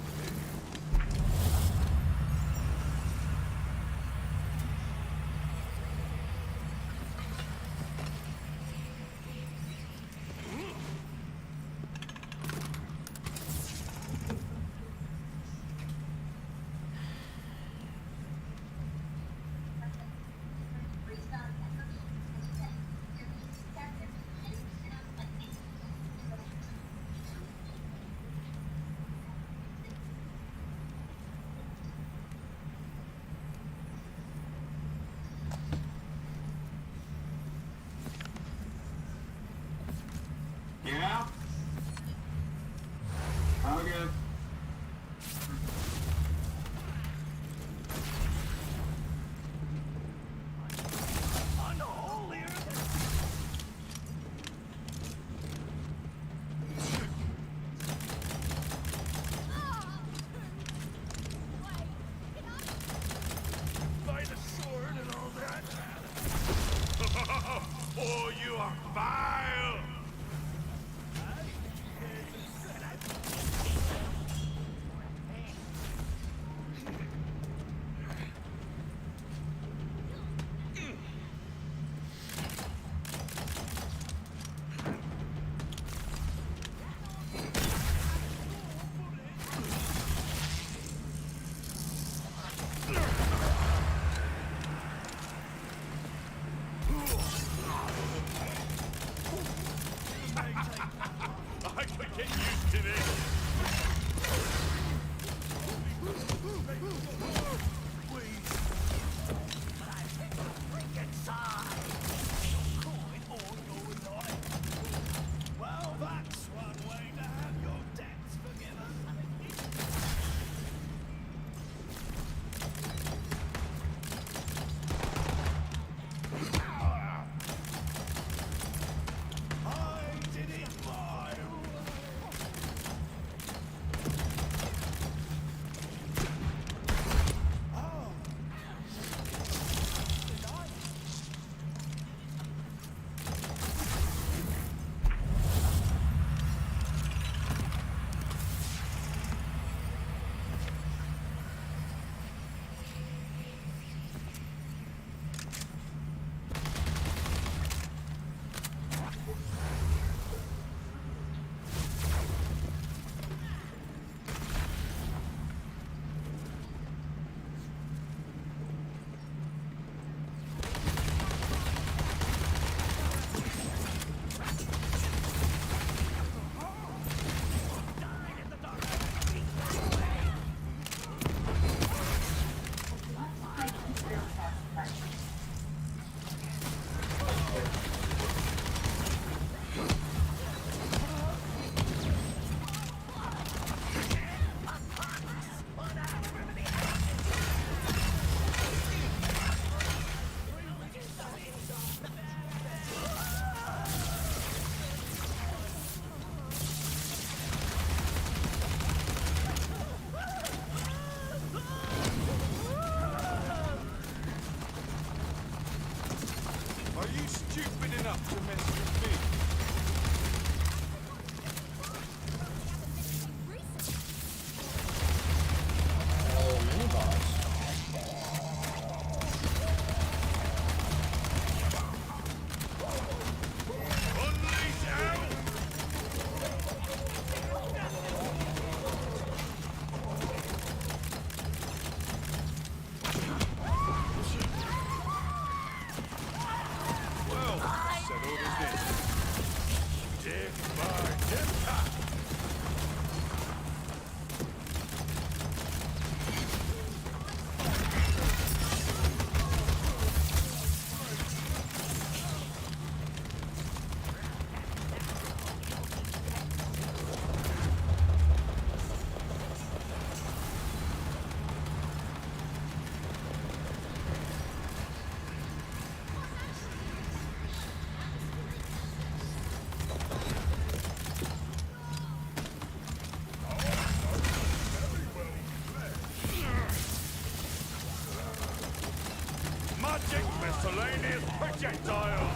Magic miscellaneous projectile!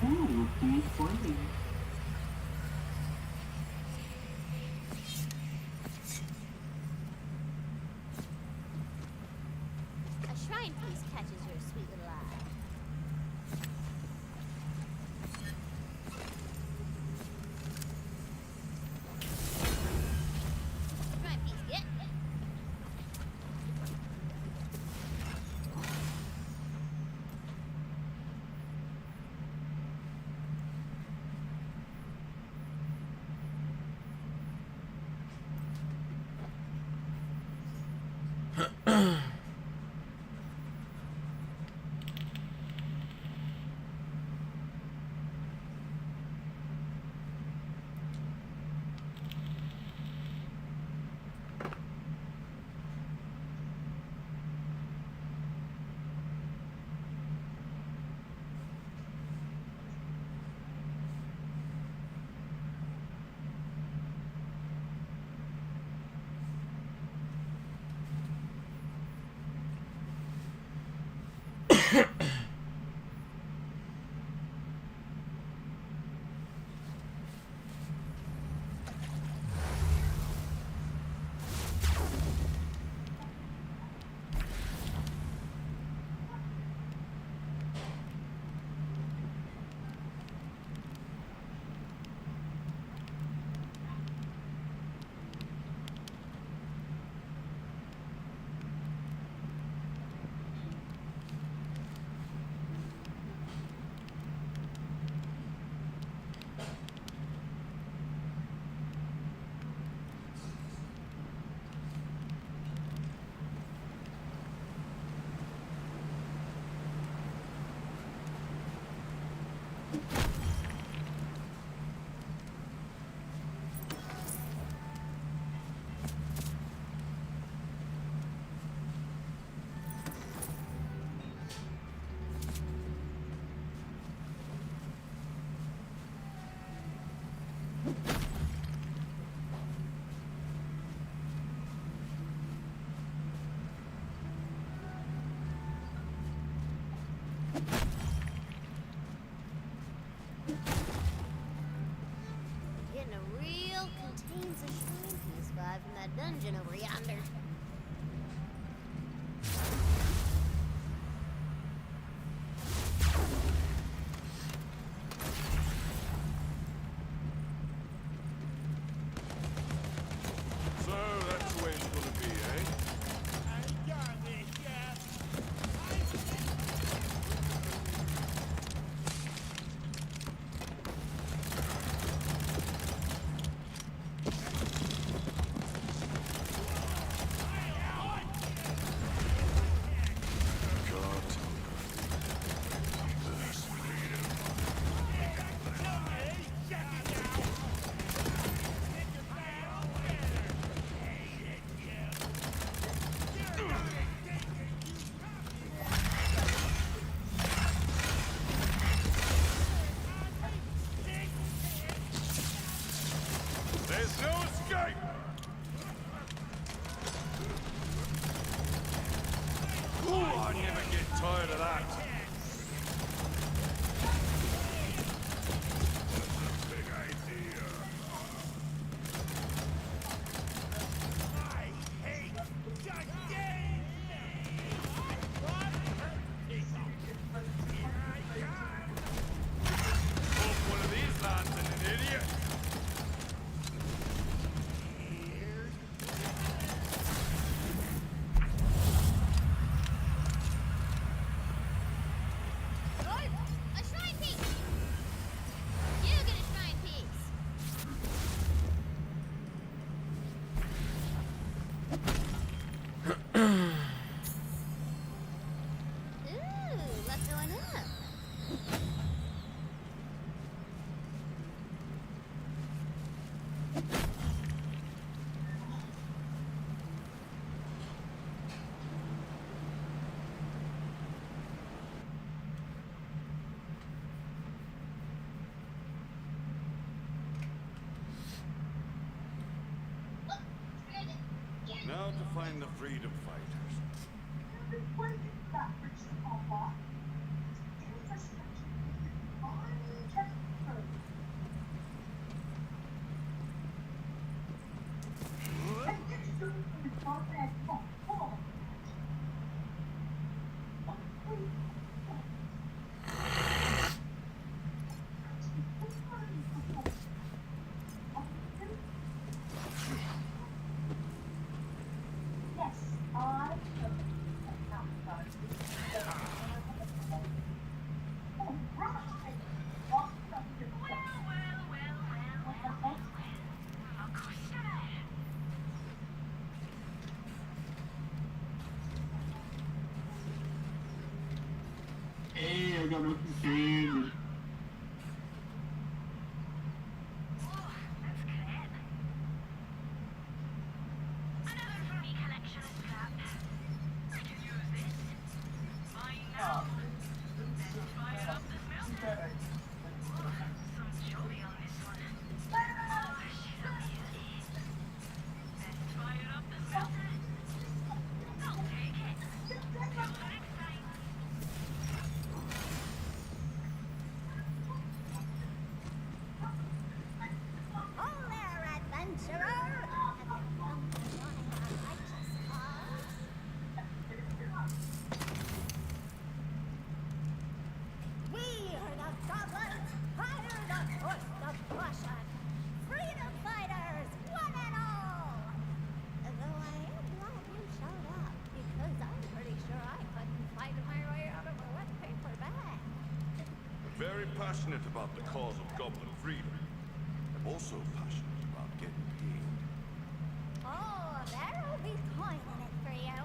Ooh, deep free. A shrine piece catches your sweet little eye. Shrine piece, get. Getting a real contains a shrine piece vibe from that dungeon over yonder. So that's the way it's gonna be, eh? There's no escape! Ooh, I never get tired of that. Big idea. I hate gigantic. Hope one of these lands in an idiot. Now to find the freedom fighters. Hey, I got a companion. Oh there, adventurer! Have you come to join our righteous cause? We are the goblins, hired the force of Prussian. Freedom fighters, one and all! Though I am glad you showed up, because I'm pretty sure I couldn't fight my way out of a wet paper bag. I'm very passionate about the cause of goblin freedom. I'm also passionate about getting paid. Oh, there'll be coin in it for you.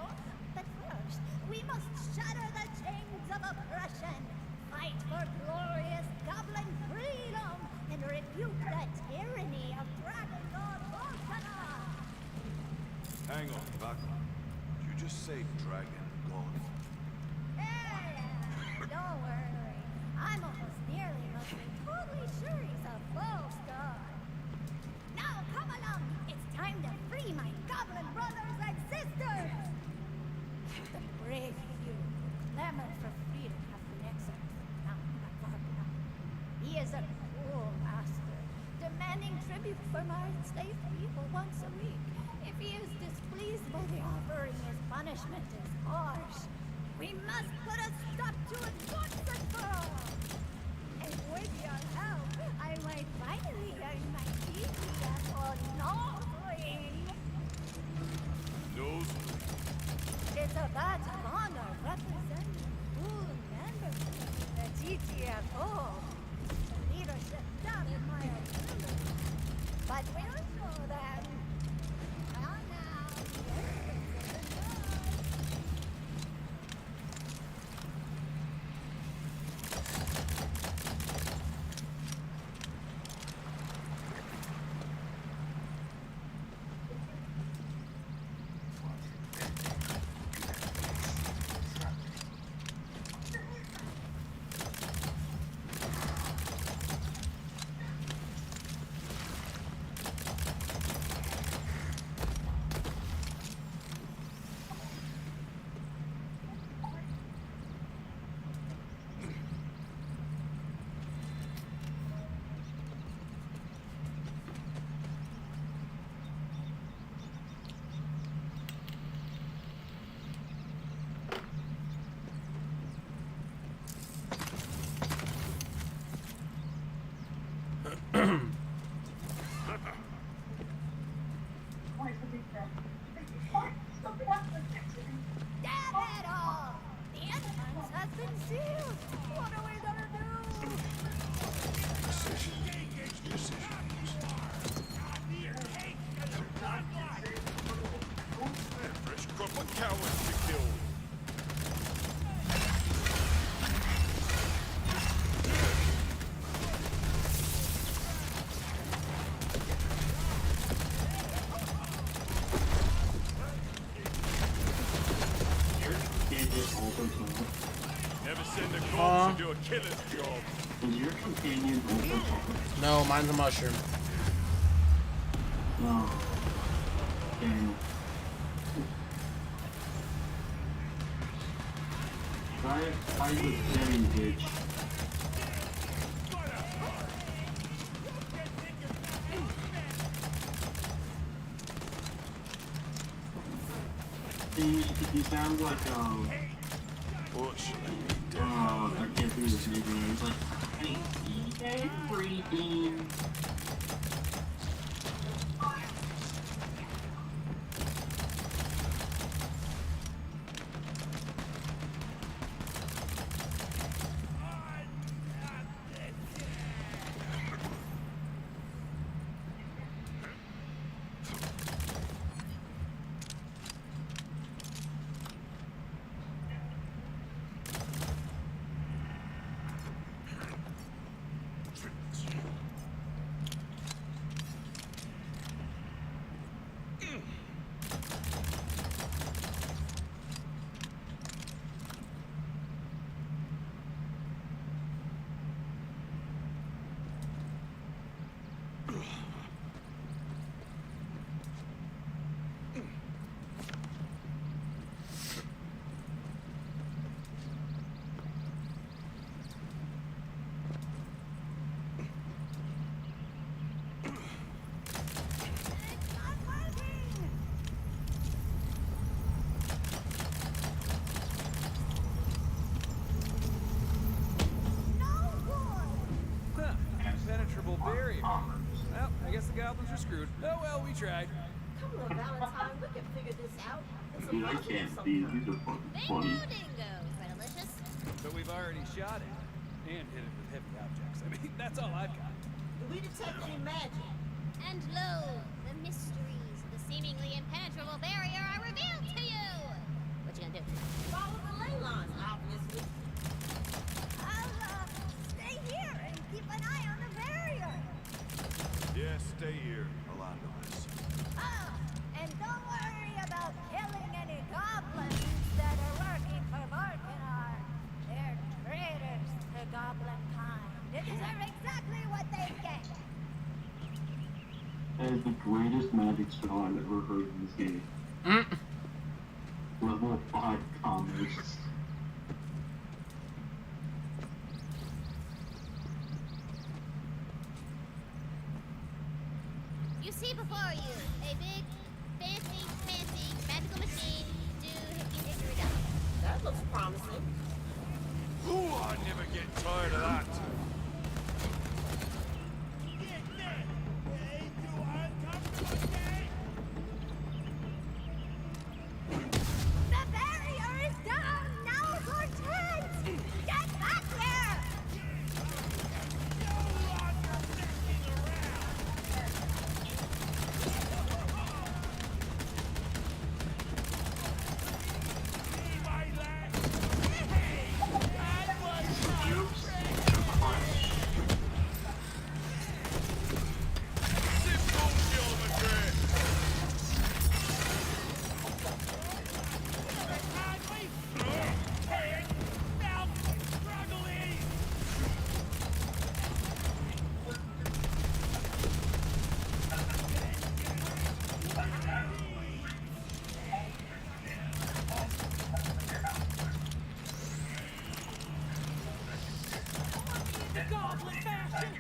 But first, we must shatter the chains of oppression, fight for glorious goblin freedom, and rebuke the tyranny of Dragon God Volcana. Hang on, back. Did you just say dragon god? Don't worry. I'm almost nearly mostly totally sure he's a false god. Now come along. It's time to free my goblin brothers and sisters. The brave few who clamor for freedom have been exiled from the mountain by Volcana. He is a cruel master, demanding tribute from our enslaved people once a week. If he is displeased by the offering, his punishment is harsh. We must put a stop to it once and for all. And with your help, I might finally earn my GTF on Northling. Nose? It's a badge of honor representing full membership of the GTFO. The leadership doubted my ability, but we'll show them. Well now, here's the Damn it all! The entrance has been sealed! What are we gonna do? Fresh crop of cowards to kill. Never send a corpse to do a killer's job. Is your companion also talking? No, mine's a mushroom. No. Daniel. I was very bitch. He sounds like I can't think of his name. He's like, hey, everything. Impenetrable barrier. Well, I guess the goblins are screwed. Oh well, we tried. Come on, Valentine, we can figure this out. It's a Dude, I puzzle can't of some see. kind. These are fucking funny. Delicious. But we've already shot it. And hit it with heavy objects. I mean, that's all I've got. Do we detect any magic? And lo, the mysteries of the seemingly impenetrable barrier are revealed to you. What you gonna do? Follow the ley lines, obviously. I'll stay here and keep an eye on the barrier. Yes, stay here. Alondo's. Oh, and don't worry about killing any goblins that are working for Vorkanar. They're traitors to goblin kind. They deserve exactly what they get. That is the greatest magic spell I've ever heard in this game. Level 5 commerce. You see before you a big, fancy magical machine do hickey dickory dock. That looks promising. Ooh, I never get tired of that. The barrier is down! Now Cortez! Get back there! Goblin fashion!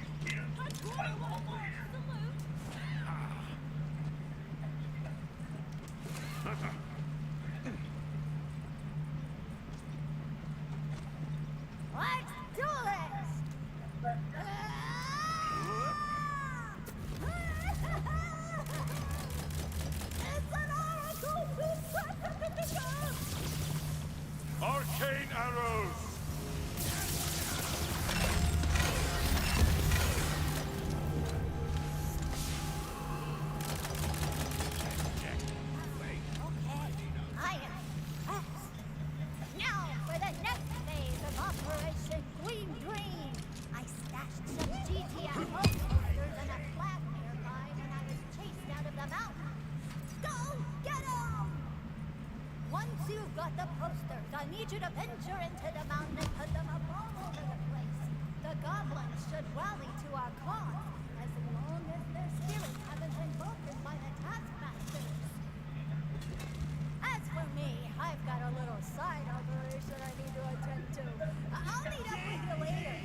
Let's do this! It's an oracle to Arcane arrows! I am fast. Now for the next phase of Operation Queen Dream. I stashed some GTM posters and a flag nearby when I was chased out of the mountain. Go get 'em! Once you've got the posters, I need you to venture into the mountain and put them up all over the place. The goblins should rally to our cause, as long as their spirits haven't been broken by the taskmasters. As for me, I've got a little side operation that I need to attend to. I'll meet up with you later.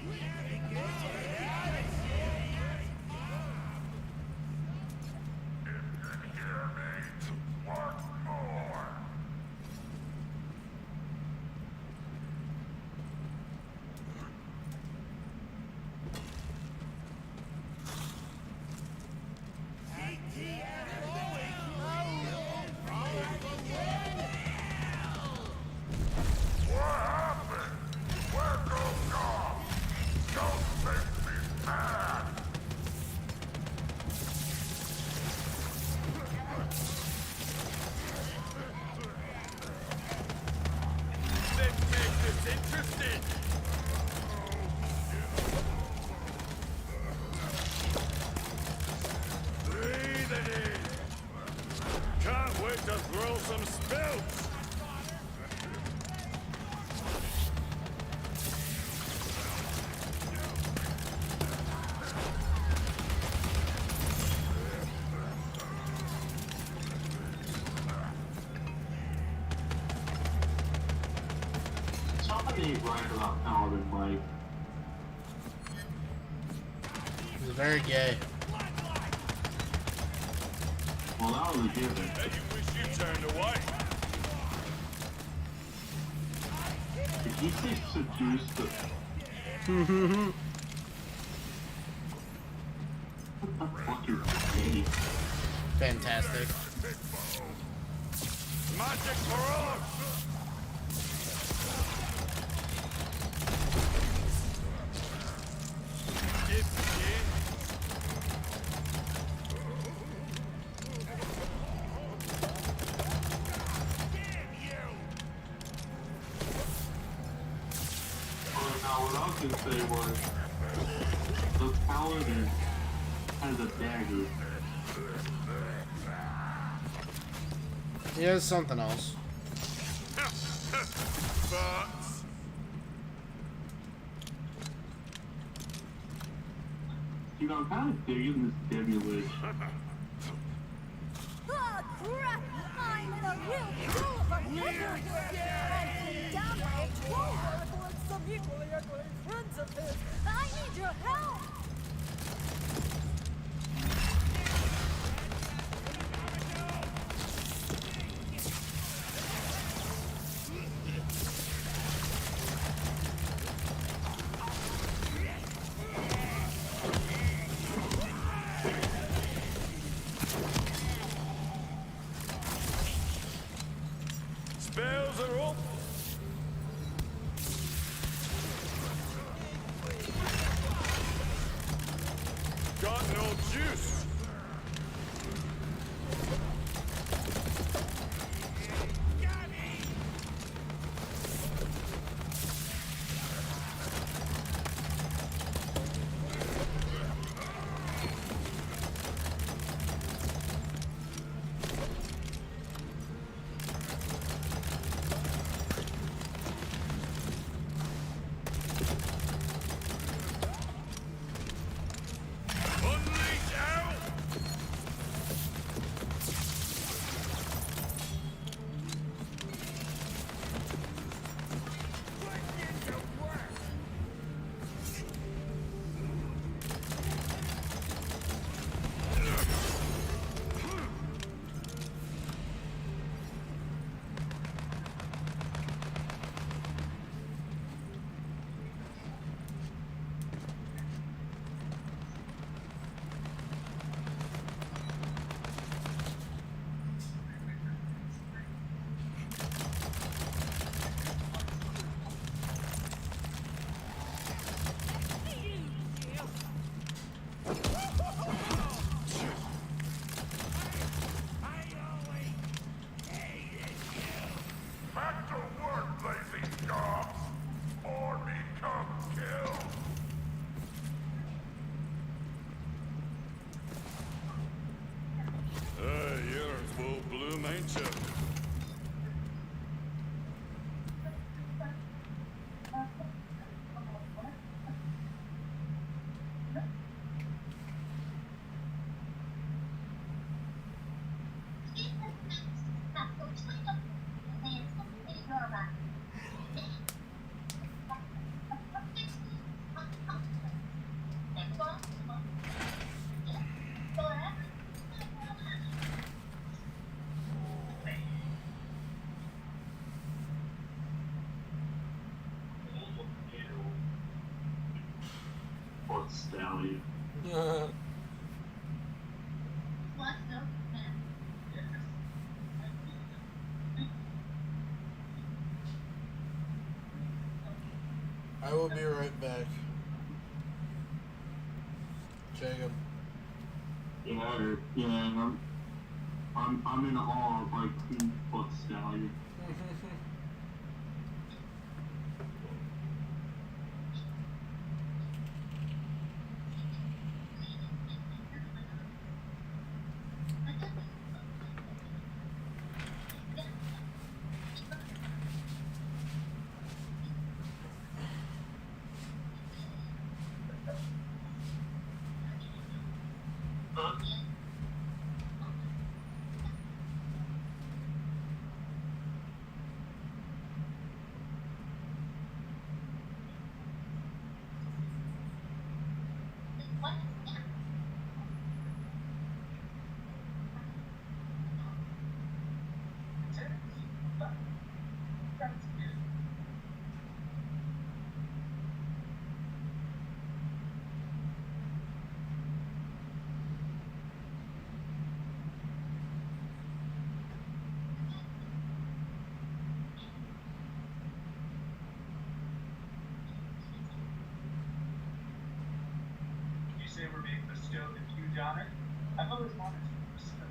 Breathe it in. Can't wait to throw some spills. Somebody right about Paladin, Mike. He's very gay. Well, that was a given. Hey, you wish you turned away. Did he say seduce the... What the fuck is gay? Fantastic. Magic for all. What I was gonna say was, the Paladin has a dagger. He has something else. Butts. Dude, I'm kind of digging this Demulich. Oh, crap! I'm in a real pool of a here! And down by a troll oracle and some equally ugly friends of his! I need your help! Spells are up. Got no juice. butt stallion. I will be right back. Jacob. Yeah, I'm in awe of like Queen Butt Stallion. You say we're being bestowed a huge honor? I've always wanted to be bestowed.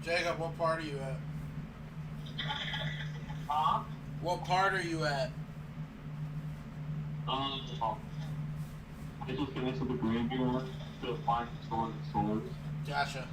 Jacob, what part are you at? Huh? What part are you at? I just get into the graveyard to find stored souls. Gotcha.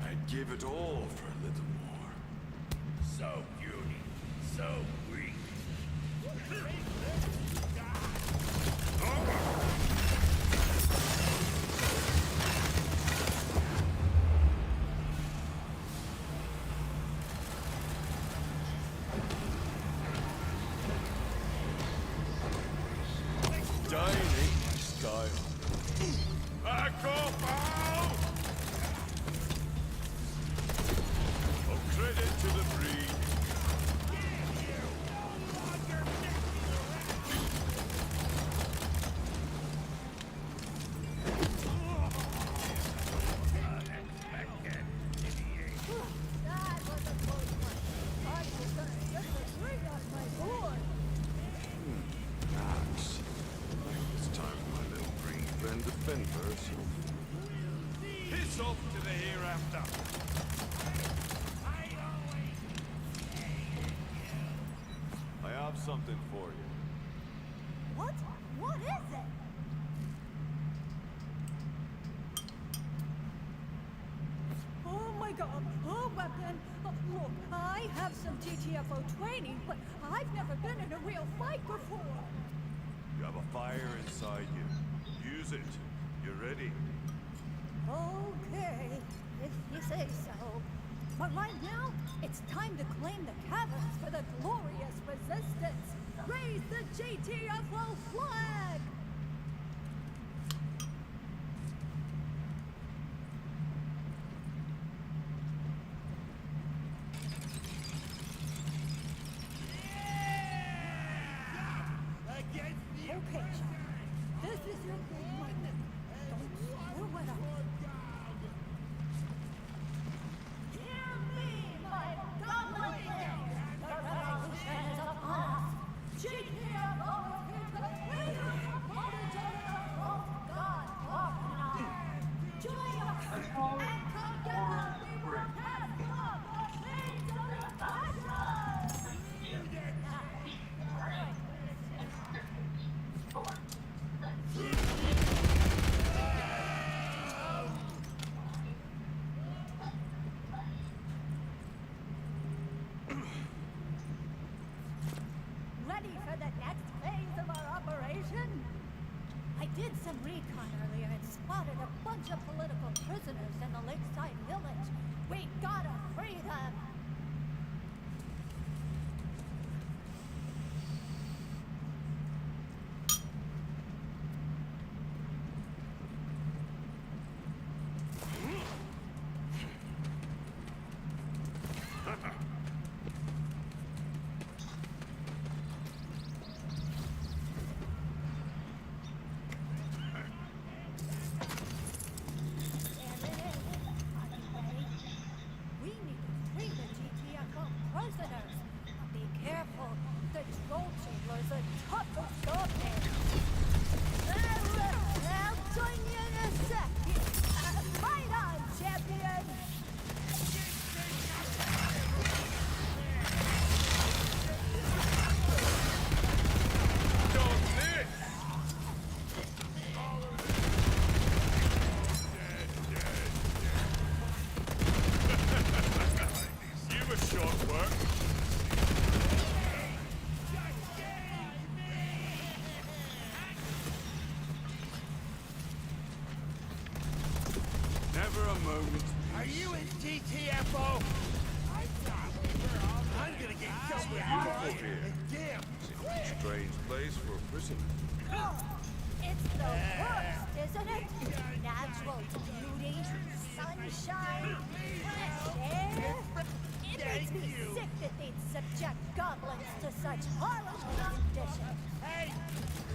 I'd give it all for a little more. So puny, so weak. Dying ain't my style. Back off, Al! Oh, credit to the breed. That was a close one. I was gonna get the ring off my board. Max. It's time for my little green friend to fend for herself. Piss off to the hereafter. I have something for you. What? What is it? Oh my god, a weapon! Look, I have some TTFO training, but I've never been in a real fight before. You have a fire inside you. Use it. You ready? Okay, if you say so. But right now, it's time to claim the caverns for the glorious resistance. Raise the GTFO flag! Okay, John. This is your big moment. Don't screw it up. Hear me, my godly king! The revolution is upon us! GTFO is here to free us from each other from God of Join us, and together we will cast off the chains of the fashion! Ready for the next phase of our operation? I did some recon earlier and spotted a bunch of political prisoners in the lakeside village. We gotta free them! We need to free the GTFO prisoners. But be careful, the troll chamber's the toughest of them. I'll join you in a sec. Fight on, champion! moments. Are you in GTFO? I'm gonna get killed with Beautiful here. damn Strange place for a prison. It's the worst, isn't it? Natural beauty, sunshine, fresh air. It makes me sick that they'd subject goblins to such horrible conditions. Hey,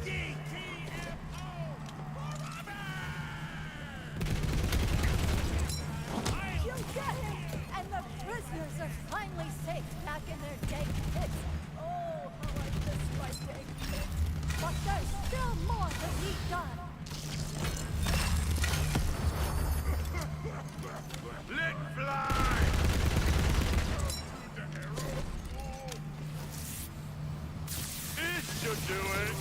GTFO! You get him! And the prisoners are finally safe back in their dank pits. Oh, how I miss my dank pits. But there's still more to be done. Let fly! This should do it!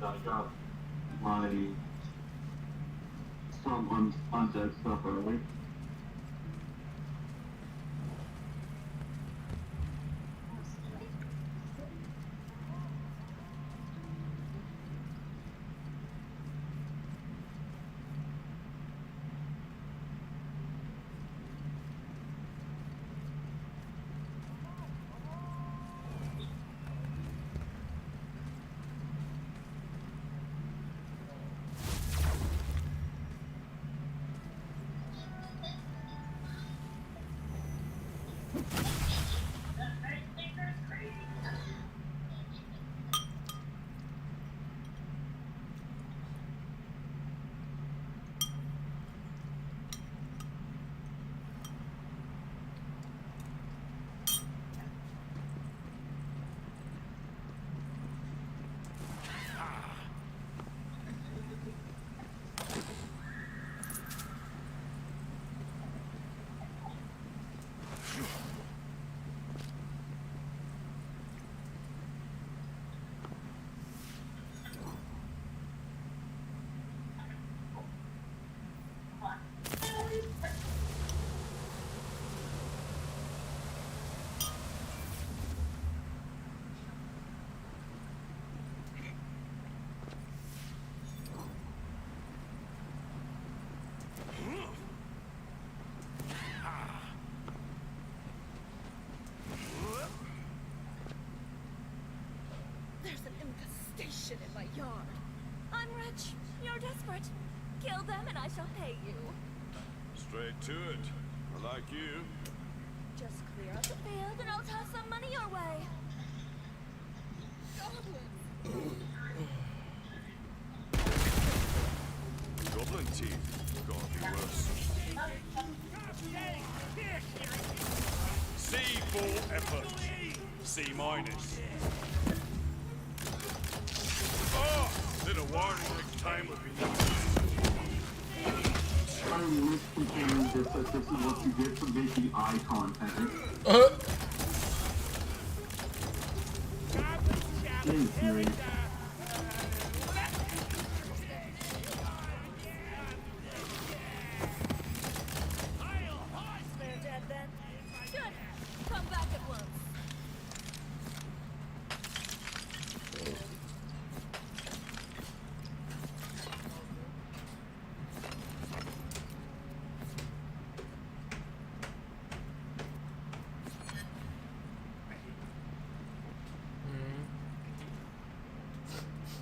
I got my some undead stuff early. In my yard. I'm rich. You're desperate. Kill them and I shall pay you. Straight to it. I like you. Just clear out the field and I'll toss some money your way. Goblin teeth. Gotta be worse. C for effort. C minus. Oh! Little warning next time would be nice. I'm misconceiving this that this is what you get for making eye contact. Infuriating. They're dead then. Good. Come back at once.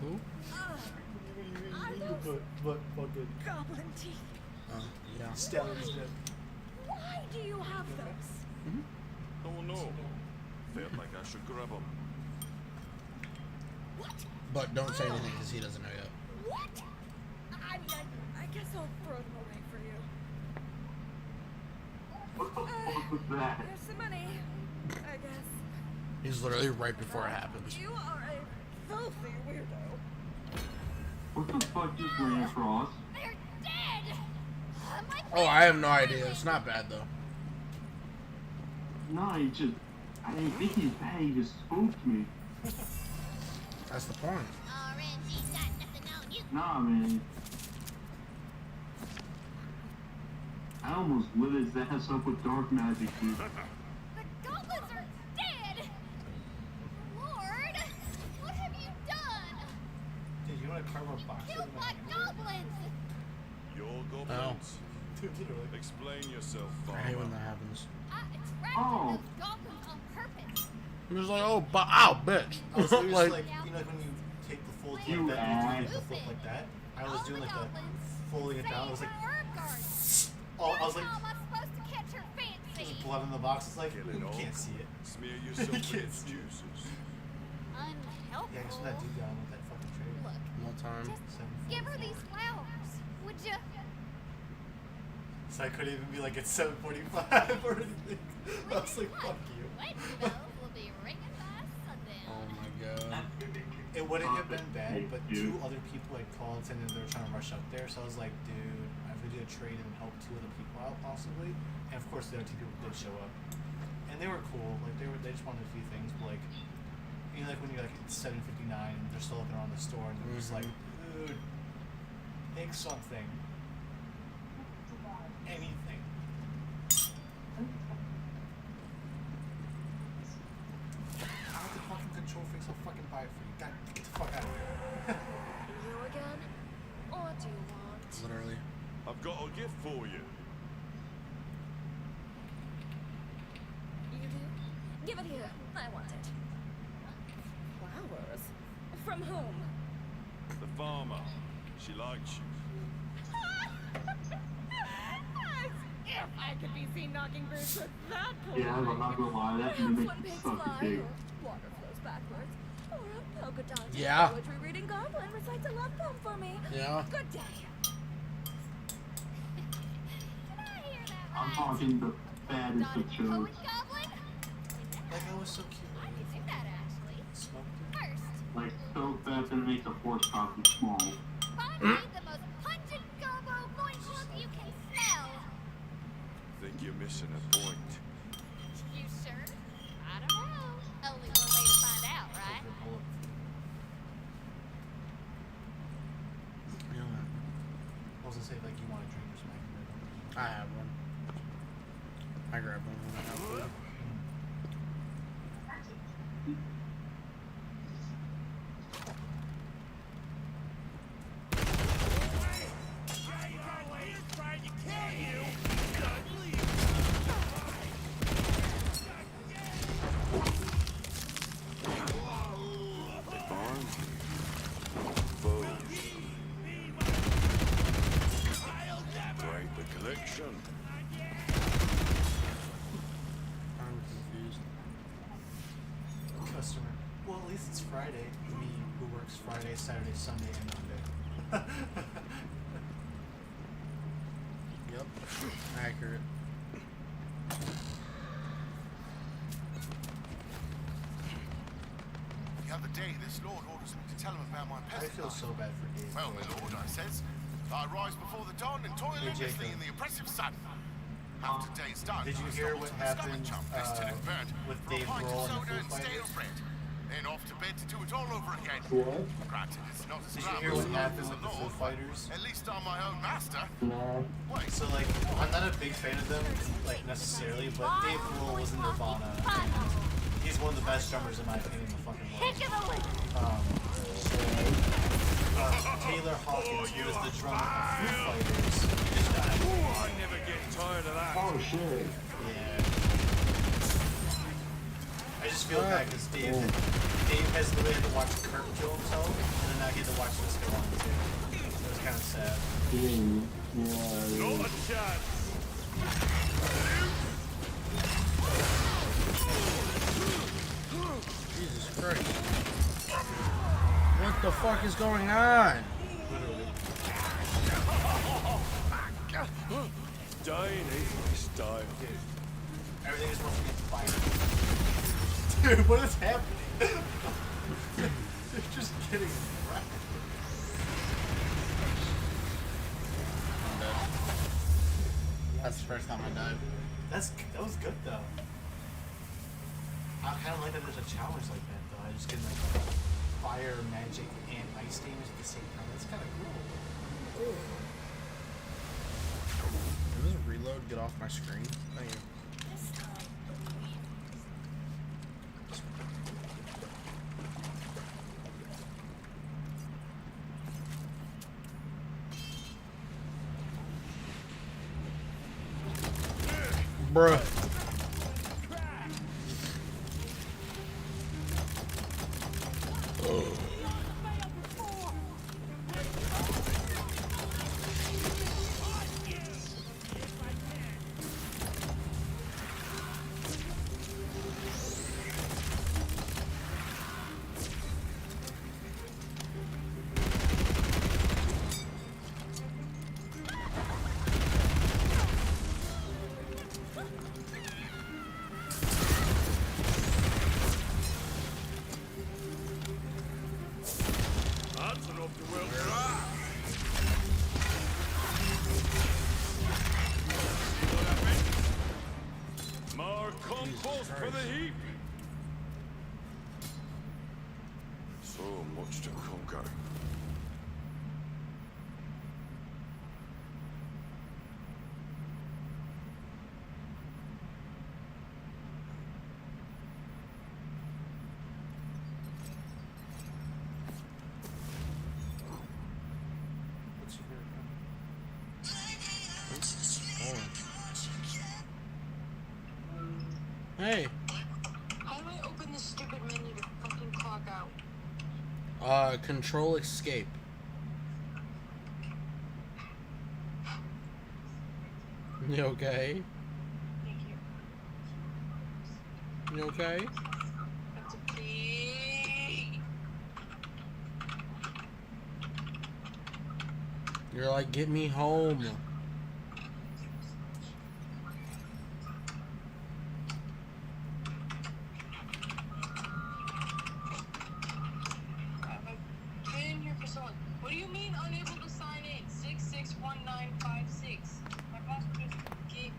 Who? What fucking Goblin teeth. Yeah. Stellar's dead. Why do you have those? Oh no. Felt like I should grab him. What? But don't say anything because he doesn't know yet. What? I guess I'll throw them away for you. What the fuck was that? Here's some money, I guess. He's literally right before it happens. You are a filthy weirdo. What the fuck just ran across? They're dead! Oh, I have no idea. It's not bad though. No, he just... I didn't think he's bad, he just spooked me. That's the point. RNG's got nothing on you. Nah, man. I almost lit his ass up with dark magic, dude. The goblins are dead! Lord, what have you done? Dude, you want to carve a box? Killed my goblins! Your goblins. Dude, literally. Explain yourself, I hate when farmer. that happens. I attracted those goblins on purpose. He was like, oh, ow, bitch. I was literally like, like, you know, like when you take the fold like You that, ass. you do the fold like that. I was doing like a folding it down. I was like, Herb garden. oh, I was like, How am I supposed to catch her fancy? there's blood in the box. It's like, Kill you it all. can't see it. Smear You yourself with can't its see it. juices. Unhelpful. Yeah, I guess when that dude down with that fucking tray. Look, no time. just give her these flowers, would you? So I couldn't even be like, it's 7:45 or anything. I was like, fuck you. We'll be ringing by sundown. Oh my god. It wouldn't have been bad, but two other people had called saying that they were trying to rush up there. So I was like, dude, I'm gonna do a trade and help two other people out possibly. And of course, the other two people did show up, and they were cool. Like they just wanted a few things, but like, you know, like when you're like it's 7:59 and they're still looking around the store and they're just like, dude, take something, anything. I have the fucking control freaks. I'll fucking buy it for you. God, get the fuck out of here. You again? What do you want? Literally. I've got a gift for you. You do? Give it here. I want it. Flowers? From whom? The farmer. She likes you. As if I could be seen knocking boots with that poor Yeah, I'm not gonna lie, that One mimic pigs such a fly, big. or water flows backwards, or a polka dot Yeah. poetry reading goblin recites a love poem for me. Yeah. Good day. I'm talking the fattest of shows. Goblin? Like I was so cute. I could do that actually. Smoked it. First, Like, so fat that it makes a horse coffee small. find me the most pungent gumbo loincloth you can smell. Think you're missing a point. You sure? I don't know. Only one way to find out, right? I was gonna say like you want a drink or something. I have one. I grabbed one when I have food. Great the collection. Friday. Me, who works Friday, Saturday, Sunday, and Monday. Yep. Accurate. The other day, this lord orders me to tell him about my I peasant feel life. so bad for Dave. Well, my lord, I says, I rise before the dawn and toil Hey, endlessly Jacob. in the oppressive sun. After day's done, Did you I hear stumble what to the stomach happened chump, pested and burnt, with for a Dave pint of Grohl and the soda Foo and stale Fighters? bread. Then off to bed to do it all over again. What? Granted, it's not as Did you hear glamorous what as happened a with the Foo lord, but Fighters? at least I'm my own master. No. So like, I'm not a big fan of them, like necessarily, but Dave Grohl was in Nirvana. He's one of the best drummers in my opinion in the fucking world. Taylor Hawkins, who was the drummer of Foo Fighters, just died. I never get tired of that. Oh shit. Yeah. I just feel bad because Dave has literally had to watch Kurt kill himself, and then now he had to watch this go on too. It was kind of sad. Yeah. Not a chance. Jesus Christ. What the fuck is going on? Dying ain't my style. Everything is supposed to be fire. Dude, what is happening? They're just getting wrecked. I'm dead. That's the first time I died. That was good though. I kind of like that there's a challenge like that though. I just get like fire, magic, and ice damage at the same time. That's kind of cool. Does this reload get off my screen? Thank you. Bruh. That's enough to well try. More compost for the heap. So much to conquer. What's your favorite gun? Hey. How do I open this stupid menu to fucking clock out? Control escape. You okay? Thank you. You okay? That's okay. You're like, get me home. I've been here for so long. What do you mean unable to sign in? 661956. My password is gate.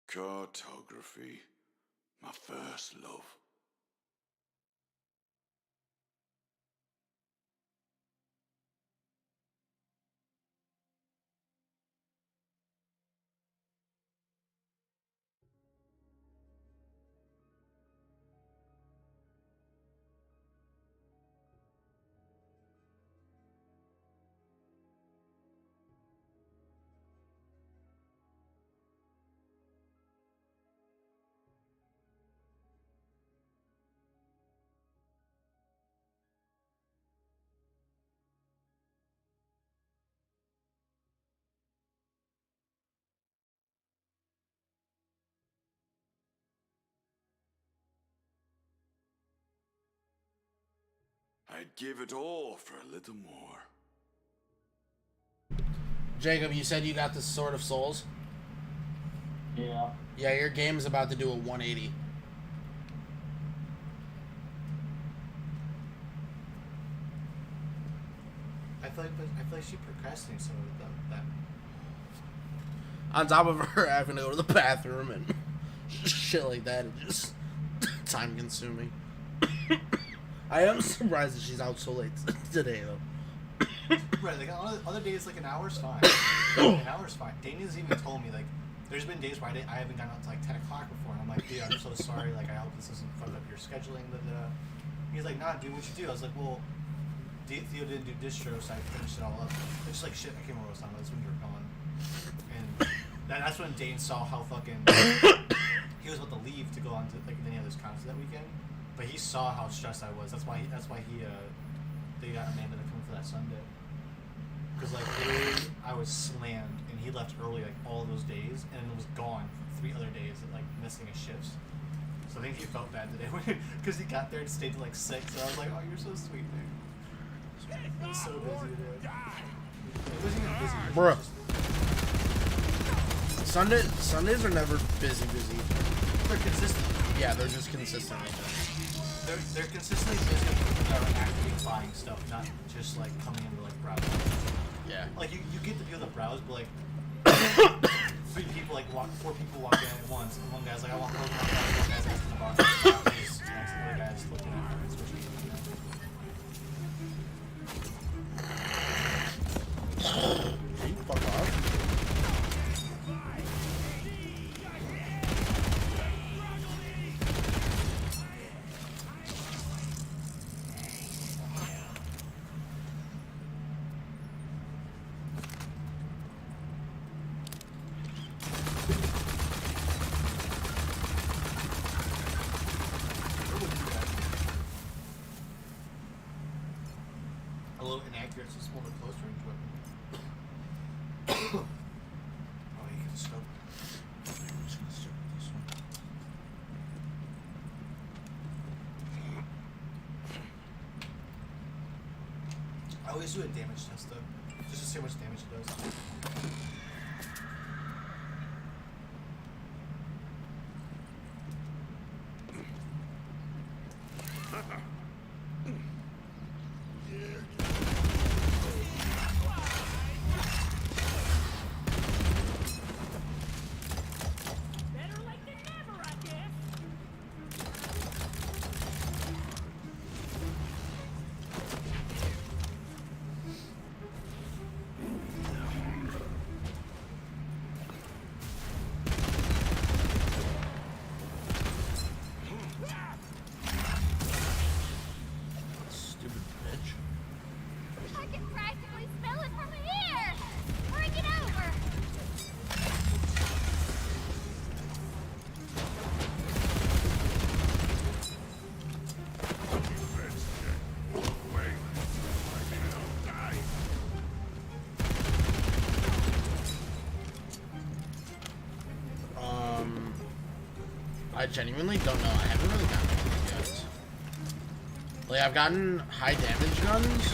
Cartography. My first love. I'd give it all for a little more. Jacob, you said you got the Sword of Souls? Yeah. Yeah, your game's about to do a 180. I feel like she procrastinates some of that. On top of her having to go to the bathroom and shit like that, it's just time consuming. I am surprised that she's out so late today, though. Right, like other days, like an hour's fine. An hour's fine. Daniel's even told me, like, there's been days where I haven't gotten out to like 10 o'clock before, and I'm like, dude, I'm so sorry. Like, I hope this doesn't fuck up your scheduling. He's like, nah, dude, what you do? I was like, well, Theo didn't do distro, so I finished it all up. It's just like shit. I can't remember what I was talking about. That's when you were gone, and that's when Dane saw how fucking he was about to leave to go on to like any other concert that weekend. But he saw how stressed I was. That's why they got Amanda to come for that Sunday. Because like literally, I was slammed, and he left early like all of those days, and then was gone for 3 other days, like missing his shifts. So I think he felt bad today because he got there and stayed till like 6. So I was like, oh, you're so sweet, dude. It was so busy today. It wasn't even busy. Bro. Sundays are never busy. They're consistent. Yeah, they're just consistently busy. They're consistently busy with people that are actively buying stuff, not just like coming in to like browse. Yeah. Like you get the people that browse, but like 4 people walk in at once, and one guy's like, I want one guy's asking about it, the other guy's looking at it, switching. Can you fuck off? A little inaccurate, so it's more of a close range weapon. Oh, you can scope. I always do a damage test though, just to see how much damage it does. Better late than never, I guess. Stupid bitch. I can practically smell it from here! Bring it over! I genuinely don't know. I haven't really gotten any guns. Like, I've gotten high damage guns,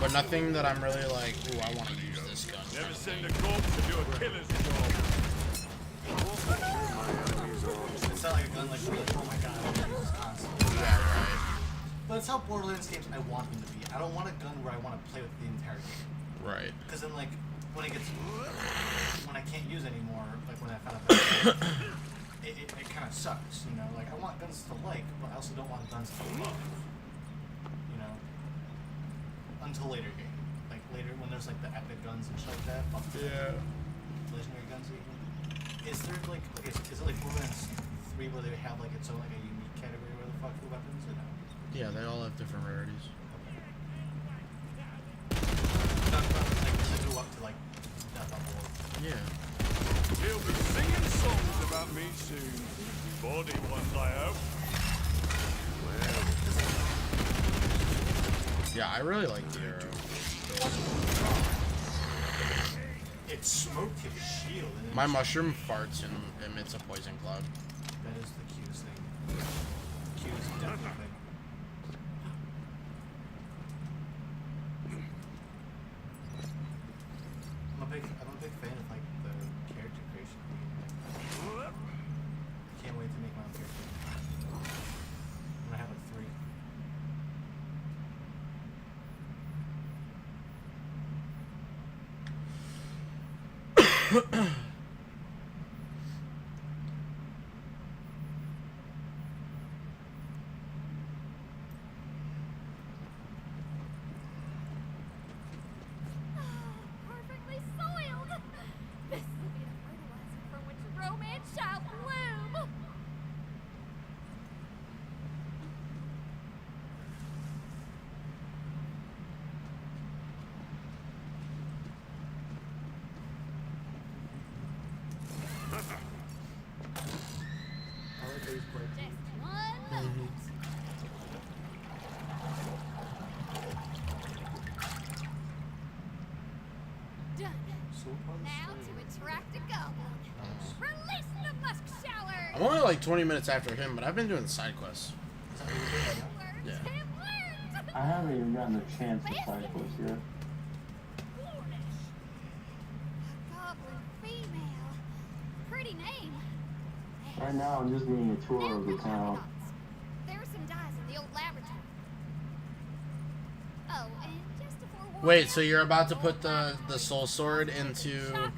but nothing that I'm really like, ooh, I want to use this gun. Never send a corpse to do a killer's job. It's not like a gun like, oh my god, I'm gonna use this constantly. Yeah, right. But it's how Borderlands games I want them to be. I don't want a gun where I want to play with the entire game. Right. Because then, like, when I can't use anymore, like when I found out it kind of sucks, you know. Like I want guns to like, but I also don't want guns to love, you know. Until later game, like later when there's like the epic guns and shit like that. Yeah. Legendary guns even. Is there like okay, is it like Wonderlands 3 where they have like its own like a unique category where the fuck the weapons or no? Yeah, they all have different rarities. Like go up to like that level. Yeah. He'll be singing songs about me soon. Body ones, I hope. Yeah, I really like the arrow. It smoked his shield. My mushroom farts and emits a poison cloud. That is the cutest thing. Cutest definitely thing. I'm a big fan of like the character creation. I can't wait to make my own character. I'm gonna have like 3. Perfectly soiled. This will be the fertilizer from which romance shall bloom. Just one moment. Done. Now to attract a goblin. Release the musk shower. I'm only like 20 minutes after him, but I've been doing the side quests. Yeah. I haven't even gotten a chance to side quest yet. Goblin female. Pretty name. Right now, I'm just getting a tour of the town. There were some dyes in the old laboratory. Oh, and just a forewarning. Wait, so you're about to put the soul sword into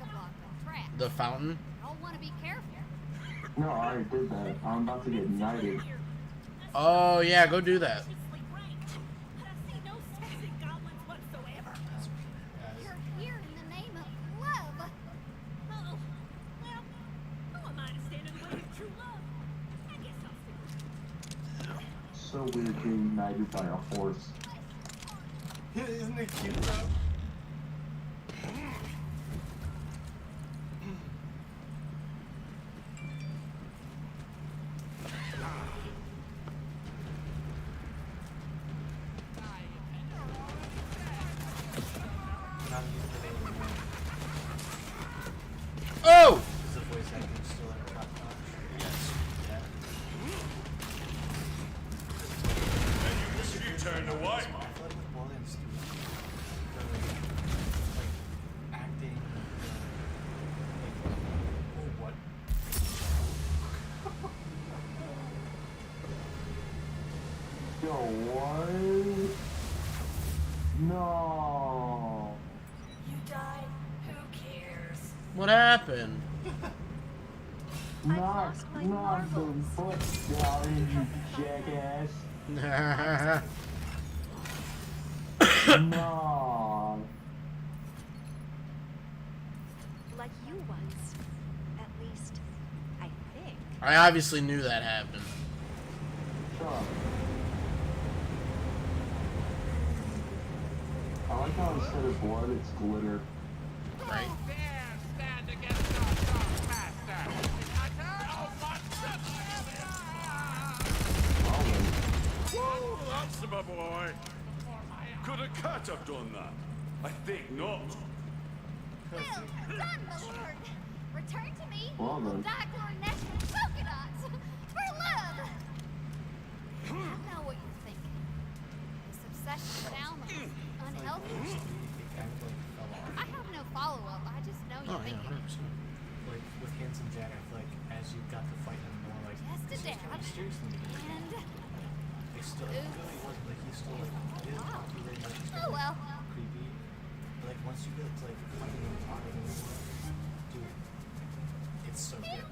the fountain? I'll want to be careful. No, I already did that. I'm about to get knighted. Oh yeah, go do that. You're here in the name of love. Oh, well, who am I to stand in the way of true love? I guess I'll stick with So weird being knighted by a horse. Isn't it cute though? Oh! Is the voice acting still at top notch? Yes. Yeah. You turned away. I feel like with Wonderlands 2, like acting, oh what? Yo, what? No. You died. Who cares? What happened? Not the foot down, you jackass. No. Like you once. At least, I think. I obviously knew that happened. Shut up. I like how instead of blood, it's glitter. Right? Whoa, that's my boy. Could a cat have done that? I think not. Well done, my lord. Return to me. Well We'll done. dye your natural polka dots for love. I know what you're thinking. This obsession with Alma is unhealthy. I have no follow-up. I just know you're Oh yeah, thinking. 100%. Like with Handsome Jack, I feel like as you got to fight him more, like Just a this was dab. kind of mysterious to me. And He still, he really wasn't like he's still like he didn't talk to you very much. He's oh well. creepy. But like once you get to like fighting on top of the dude, it's so good. He's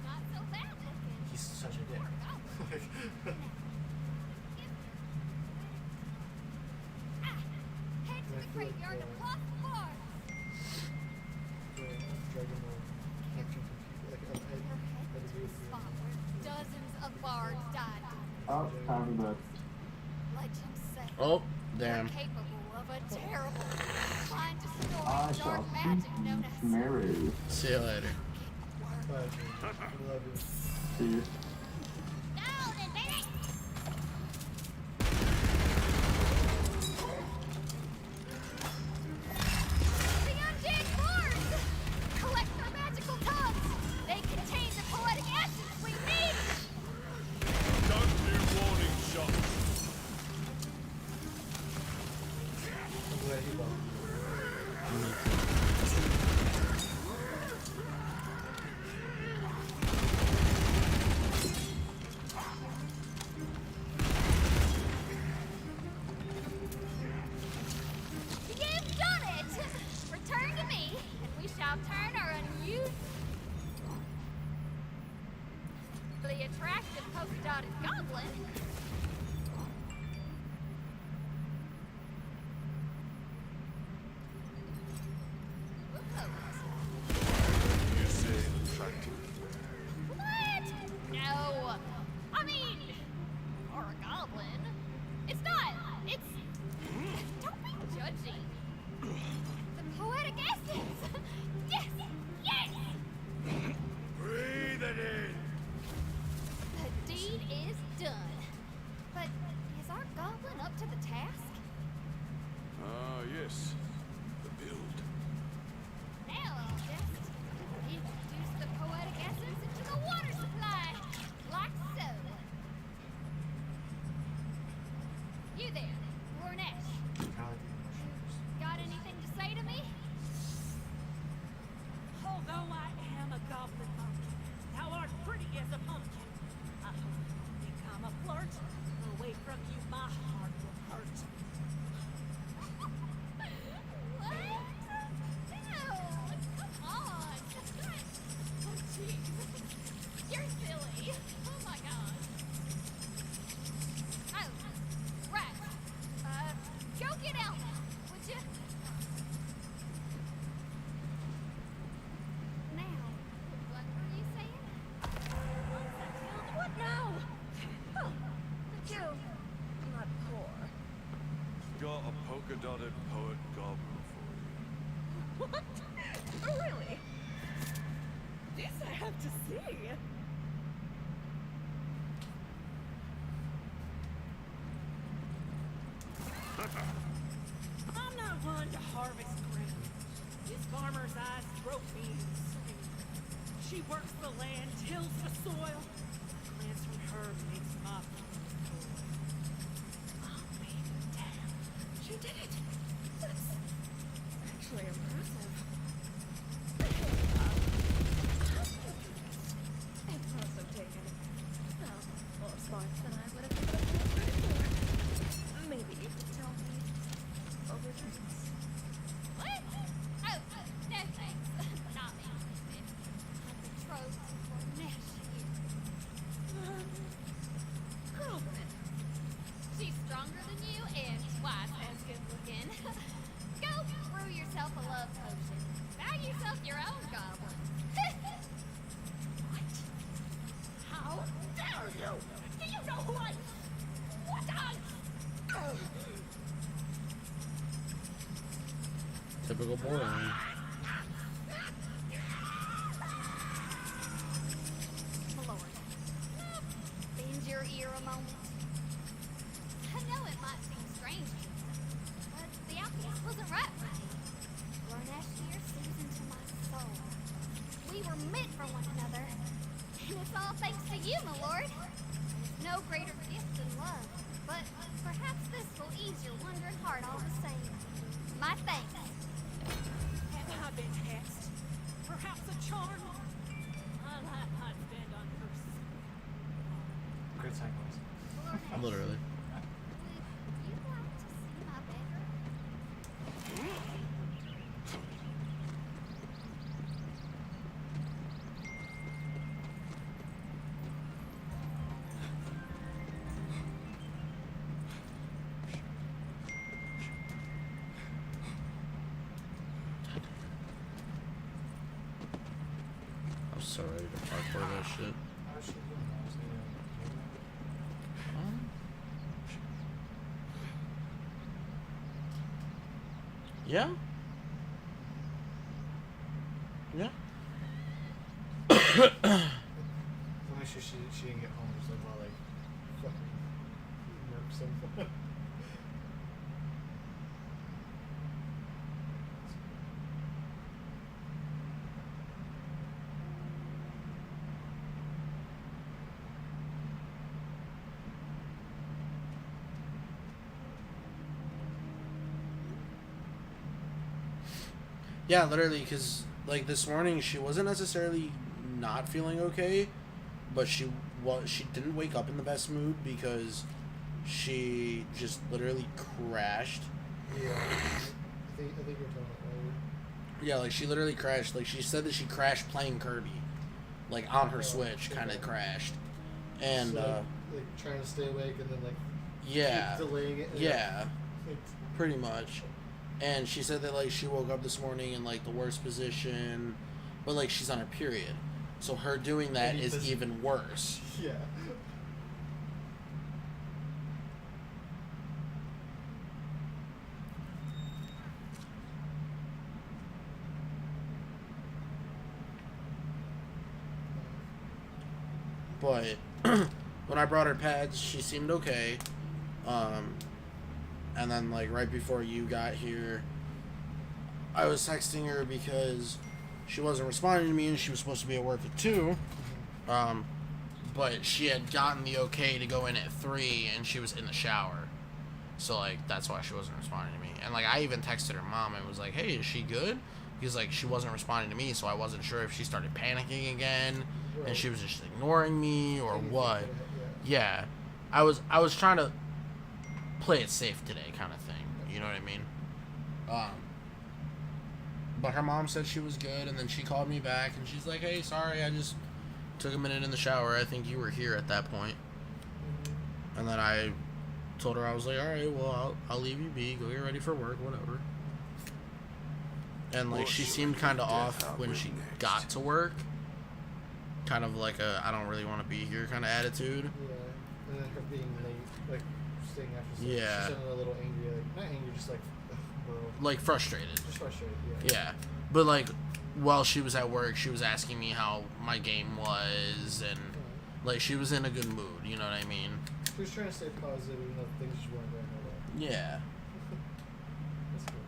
not so bad looking. He's such a dick. Head to the graveyard of lost bars. Dragon Ball capture Spot where dozens of bards died. Oh, time for bed. Legends say Oh, damn. they're capable of a terrible, mind-destroying I shall dark magic known see as Mary. See you later. See you. Down and baby! The undead bards! Collect their magical tubs! They contain the poetic essence we need! Don't do warning shots. I'm glad he left. You've done it! Return to me, and we shall turn our unusually attractive polka-dotted goblin. You say attractive? What? No. I mean, or a goblin. It's not. It's. Don't be judgy. The poetic essence. Yes. Yes. Breathe it in. The deed is done. But is our goblin up to the task? Ah, yes. The build. Now I'll just introduce the poetic essence into the water supply, like so. You there, Warnesh. Got anything to say to me? Although I am a goblin pumpkin, thou art pretty as a pumpkin. I hope you don't think I'm a flirt. Away from you, my heart will hurt. What? No, come on. Oh, jeez. You're silly. Oh, my gosh. Oh, right. Go get Elma, would you? Now, what were you saying? What now? Oh, the Jew. Not poor. Got a polka-dotted poet goblin for you. What? Oh, really? This I have to see. I'm not one to harvest grain. This farmer's eyes broke me in sleep. She works the land, tills the soil. A glance from her makes my blood boil. Oh, baby, damn. She did it. That's actually impressive. It must have taken more sparks than I would have given it credit for. Maybe you could tell me over drinks. What? Oh, no thanks. Not interested. I'm betrothed to Warnesh here. Goblin. She's stronger than you and twice as good looking. Go brew yourself a love potion. Buy yourself your own goblin. What? How dare you? Do you know who I... What I... Typical boring. Lord. Bend your ear a moment. I know it might seem strange to you, but the alchemist wasn't right for me. Warnesh here sees into my soul. We were meant for one another, and it's all thanks to you, my lord. There's no greater gift than love, but perhaps this will ease your wandering heart all the same. My thanks. Have I been hexed? Perhaps a charm? My life might spend on her. Great sacrifice. Literally. Would you like to see my bedroom? so ready to parkour that shit. Yeah? Yeah? Make sure she didn't get home just like while like fucking murk someone. Yeah, literally, because, like, this morning she wasn't necessarily not feeling okay, but she didn't wake up in the best mood because she just literally crashed. Yeah, I think you're talking about Yeah, like, she literally crashed. Like, she said that she crashed playing Kirby. Like, on her Switch, kind of crashed. And, so, like, trying to stay awake and then, like, yeah. keep delaying it. Yeah. Pretty much. And she said that, like, she woke up this morning in, like, the worst position, but, like, she's on her period. So her doing that is even worse. Yeah. But when I brought her pads, she seemed okay. And then, like, right before you got here, I was texting her because she wasn't responding to me and she was supposed to be at work at 2. But she had gotten the okay to go in at 3 and she was in the shower. So, like, that's why she wasn't responding to me. And, like, I even texted her mom and was like, hey, is she good? Because, like, she wasn't responding to me, so I wasn't sure if she started panicking again and she was just ignoring me or what. Yeah. I was trying to play it safe today kind of thing. You know what I mean? But her mom said she was good, and then she called me back, and she's like, hey, sorry, I just took a minute in the shower. I think you were here at that point. And then I told her, I was like, all right, well, I'll leave you be. Go get ready for work, whatever. And, like, she seemed kind of off when she got to work. Kind of like a, I don't really want to be here kind of attitude. Yeah, and then her being late, like, staying after. Yeah. She sounded a little angry, like, not angry, just like, bro. Like, frustrated. Just frustrated, Yeah. But, like, while she was at work, she was asking me how my game was, and, like, she was in a good mood, you know what I mean? She was trying to stay positive, even though things just weren't going her way. Yeah. That's good.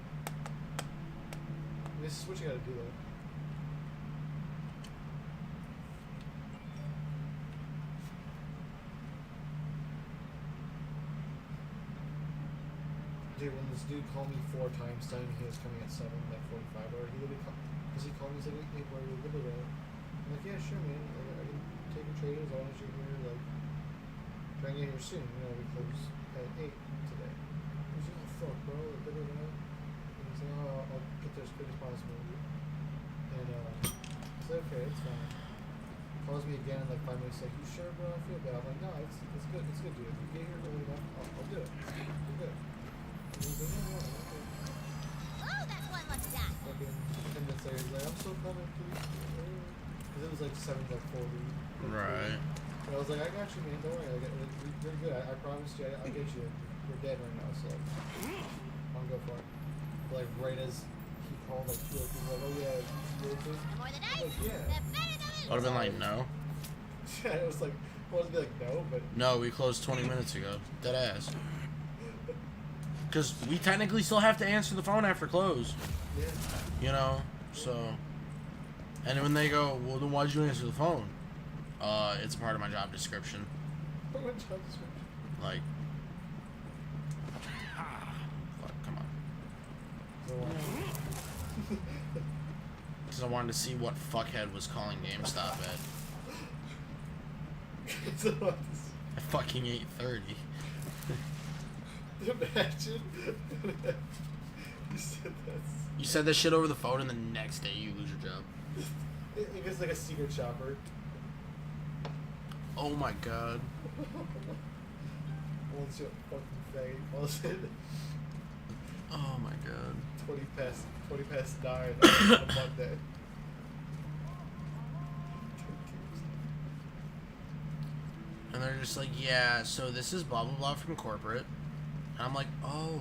This is what you gotta do, though. Dude, when this dude called me 4 times telling me he was coming at 7:45, or he literally because he called me and said, hey, bro, you're good to go. I'm like, yeah, sure, man. I can take a trade as long as you're here, like, try and get here soon. You know, we close at 8 today. I was like, oh, fuck, bro, like, da da da. And he's like, oh, I'll get there as quick as possible. And, I said, okay, it's fine. Calls me again in like 5 minutes, like, you sure, bro? I feel bad. I'm like, no, it's good, dude. If you get here early enough, I'll do it. You're good. Oh, that's one lucky die. Fucking 10 minutes later, he's like, I'm still coming, please. Because it was like 7:40. Right. And I was like, I got you, man. Don't worry. You're good. I promised you. I'll get you. You're dead right now, so I'm go for it. But, like, right as he called, like, 2 other people, like, oh, yeah, you really think? The more the dice, Like, yeah. the better the I would have been like, no. Yeah, it was like, I wanted to be like, no, but. No, we closed 20 minutes ago. Dead ass. Because we technically still have to answer the phone after close. Yeah. You know? So. And when they go, well, then why'd you answer the phone? It's a part of my job description. What job description? Like. Fuck, come on. Because I wanted to see what fuckhead was calling GameStop at. At fucking 8:30. Imagine. You said that shit over the phone and the next day you lose your job. It gets like a secret shopper. Oh my god. Once you fucking faggot calls it. Oh my god. 20 past 9 on a Monday. just like, yeah, so this is blah blah blah from corporate. And I'm like, oh.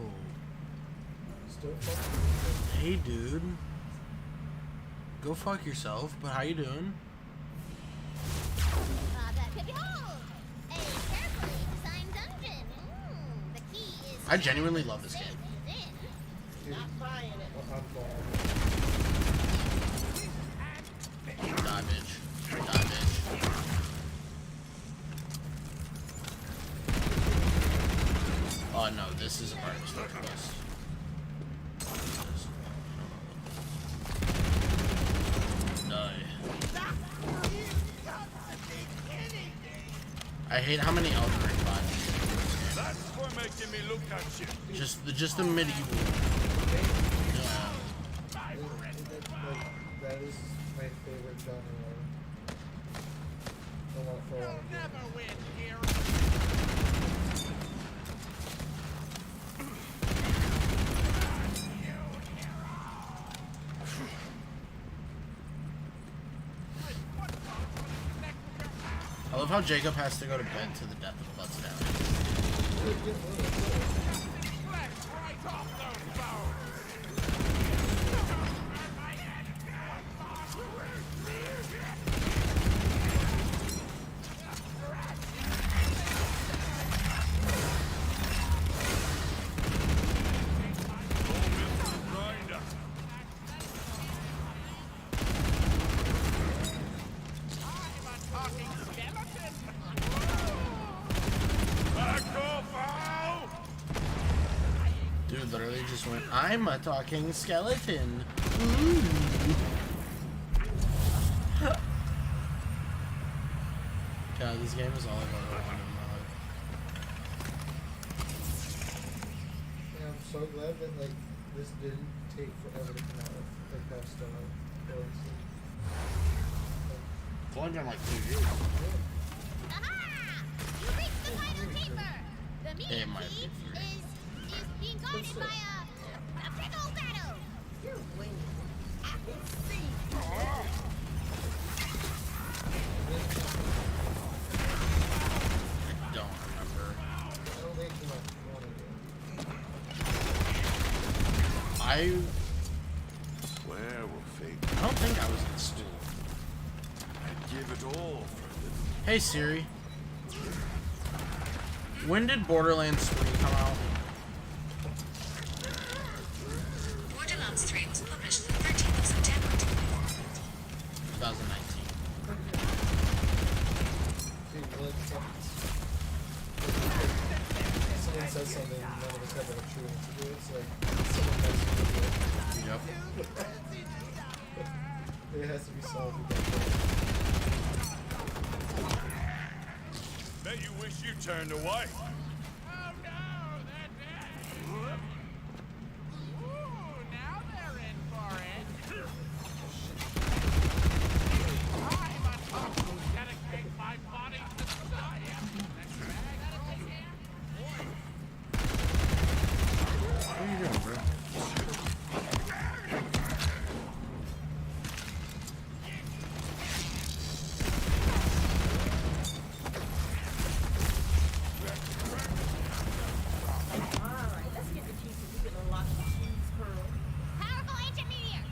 Hey, dude. Go fuck yourself, but how you doing? I genuinely love this game. Die, bitch. Die, bitch. Oh no, this is a part of the story quest. Die. I hate how many Elden Ring bodies. That's for making me look at you. Just the medieval. Yeah. That is my favorite genre. You'll never win here. I love how Jacob has to go to bed to the death of the Let's Down. Dude literally just went, I'm a talking skeleton. Ooh. God, this game is all I've ever wanted in my life. Yeah, I'm so glad that like this didn't take forever to come out. Like past Wonderlands. It's only been like 2 years. You reached the final chamber. The It meeting might key be 3. is being guarded by a big old battle. You're winning. I can see. I don't remember. I don't think you might want to do. I Where will fate? I don't think I was in school. I'd give it all for it. Hey Siri. When did Borderlands 3 come out? Wonderlands 3 was published the 13th of September 2019. Dude, like, someone says something, none of us have like a true answer to it. It's like someone has to do it. Yep. It has to be solved. Bet you wish you turned away. What are you doing, bro? Alright, let's get the key so we can unlock the cheese pearl. Powerful ancient meteor.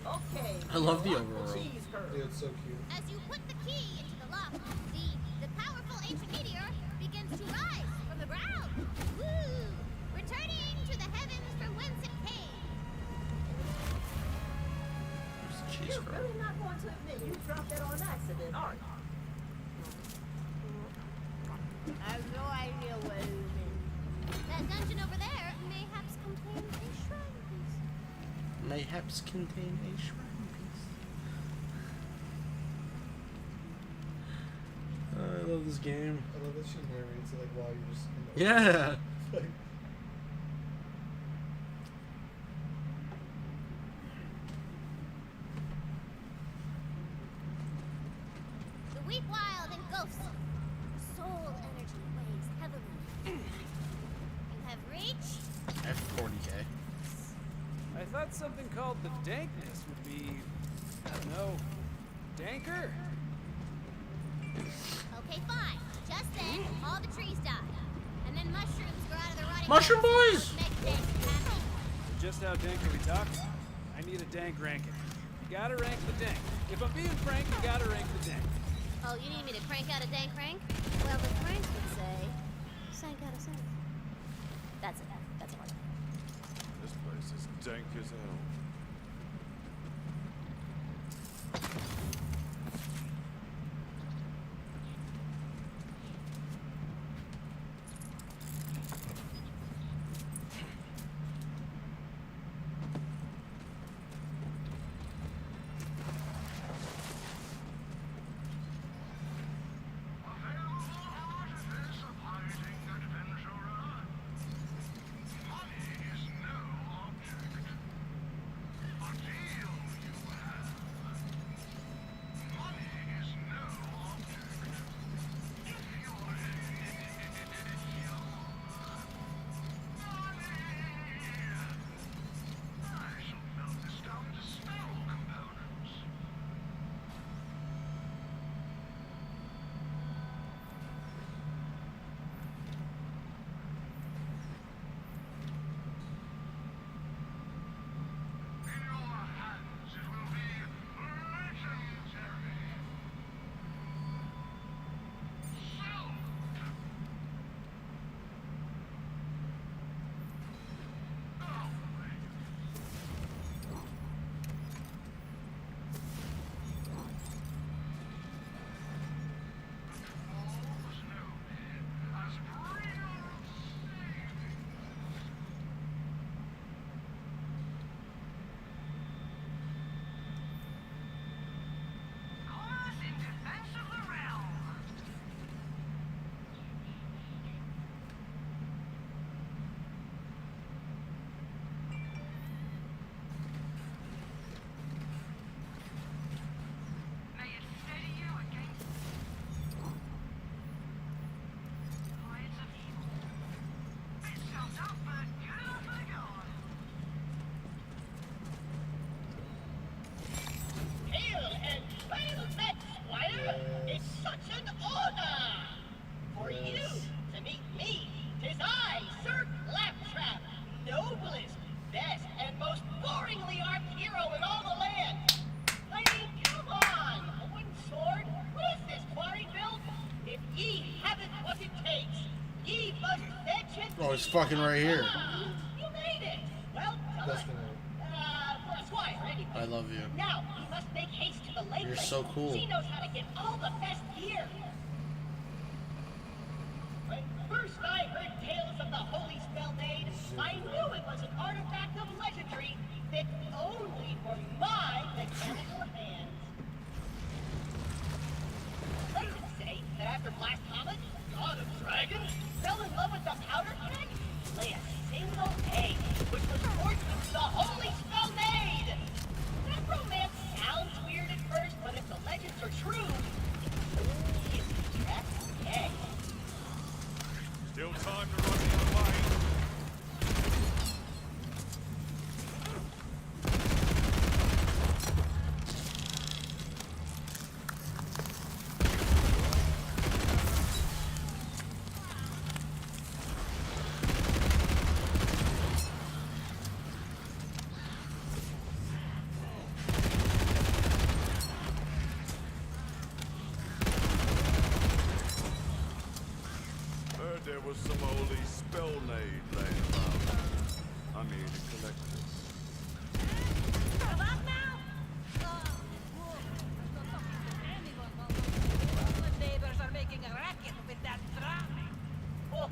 Okay. I love the unlock overworld. cheese pearl. Dude, it's so cute. As you put the key into the lock, the powerful ancient meteor begins to rise from the ground. Woo! Returning to the heavens from whence it came. You're really not going to admit you dropped that on accident, are you? I have no idea what it is. That dungeon over there mayhaps contain a shrine piece. I love this game. I love that she narrates it like while you're just in the Yeah. Like, The weak wild and ghosts. Soul energy weighs heavily. You have reach? I have 40k. I thought something called the dankness would be, I don't know, danker? Okay, fine. Just then, all the trees died. And then mushrooms grew out of the rotting Mushroom earth. boys! Make things happen. Just how dank are we talking? I need a dank ranking. You gotta rank the dank. If I'm being frank, you gotta rank the dank. Oh, you need me to crank out a dank crank? Well, the cranks would say, sank out a sank. That's it. That's all. This place is dank as hell. Oh, it's fucking right here. You made it. Well done. For a squire, anyway. I love you. Now, we must make haste to the lake. You're so cool. She knows how to get all the best gear. When first I heard tales of the Holy Spell Maid, I knew it was an artifact of legendary fit only for my mechanical hands. Legends say that after Blast Comet, God of Dragons fell in love with the powder keg, lay a single egg, which was forged with the Holy Spell Maid. That romance sounds weird at first, but if the legends are true, it's only a egg. Still time to run the other way. Heard there was some holy spell nade laying around. I need to collect this. The neighbors are making a racket with that drum.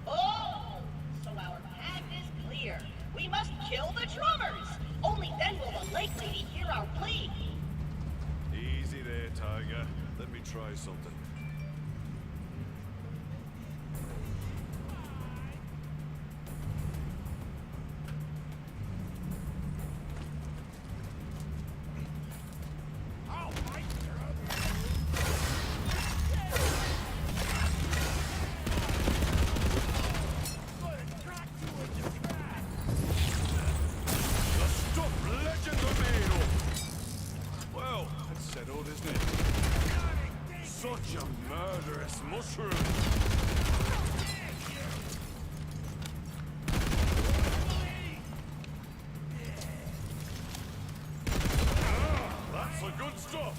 Oh, so our path is clear. We must kill the drummers. Only then then will the Lake Lady hear our plea. Easy there, Tiger. Let me try something. Well, that's settled, isn't it? Such a murderous mushroom! That's the good stuff!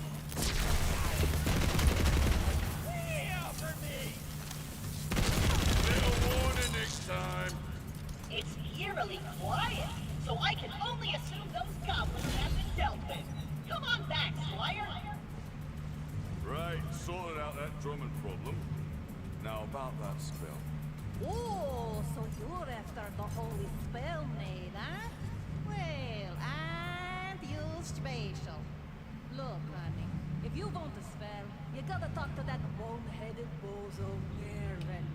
Little warning next time! It's eerily quiet, so I can only assume those goblins have been dealt with. Come on back, Squire. Right, sorted out that drumming problem. Now about that spell. Oh, so you're after the holy spell maid, huh? Well, and you special. Look, honey, if you want a spell, you gotta talk to that bone-headed bozo Mervin.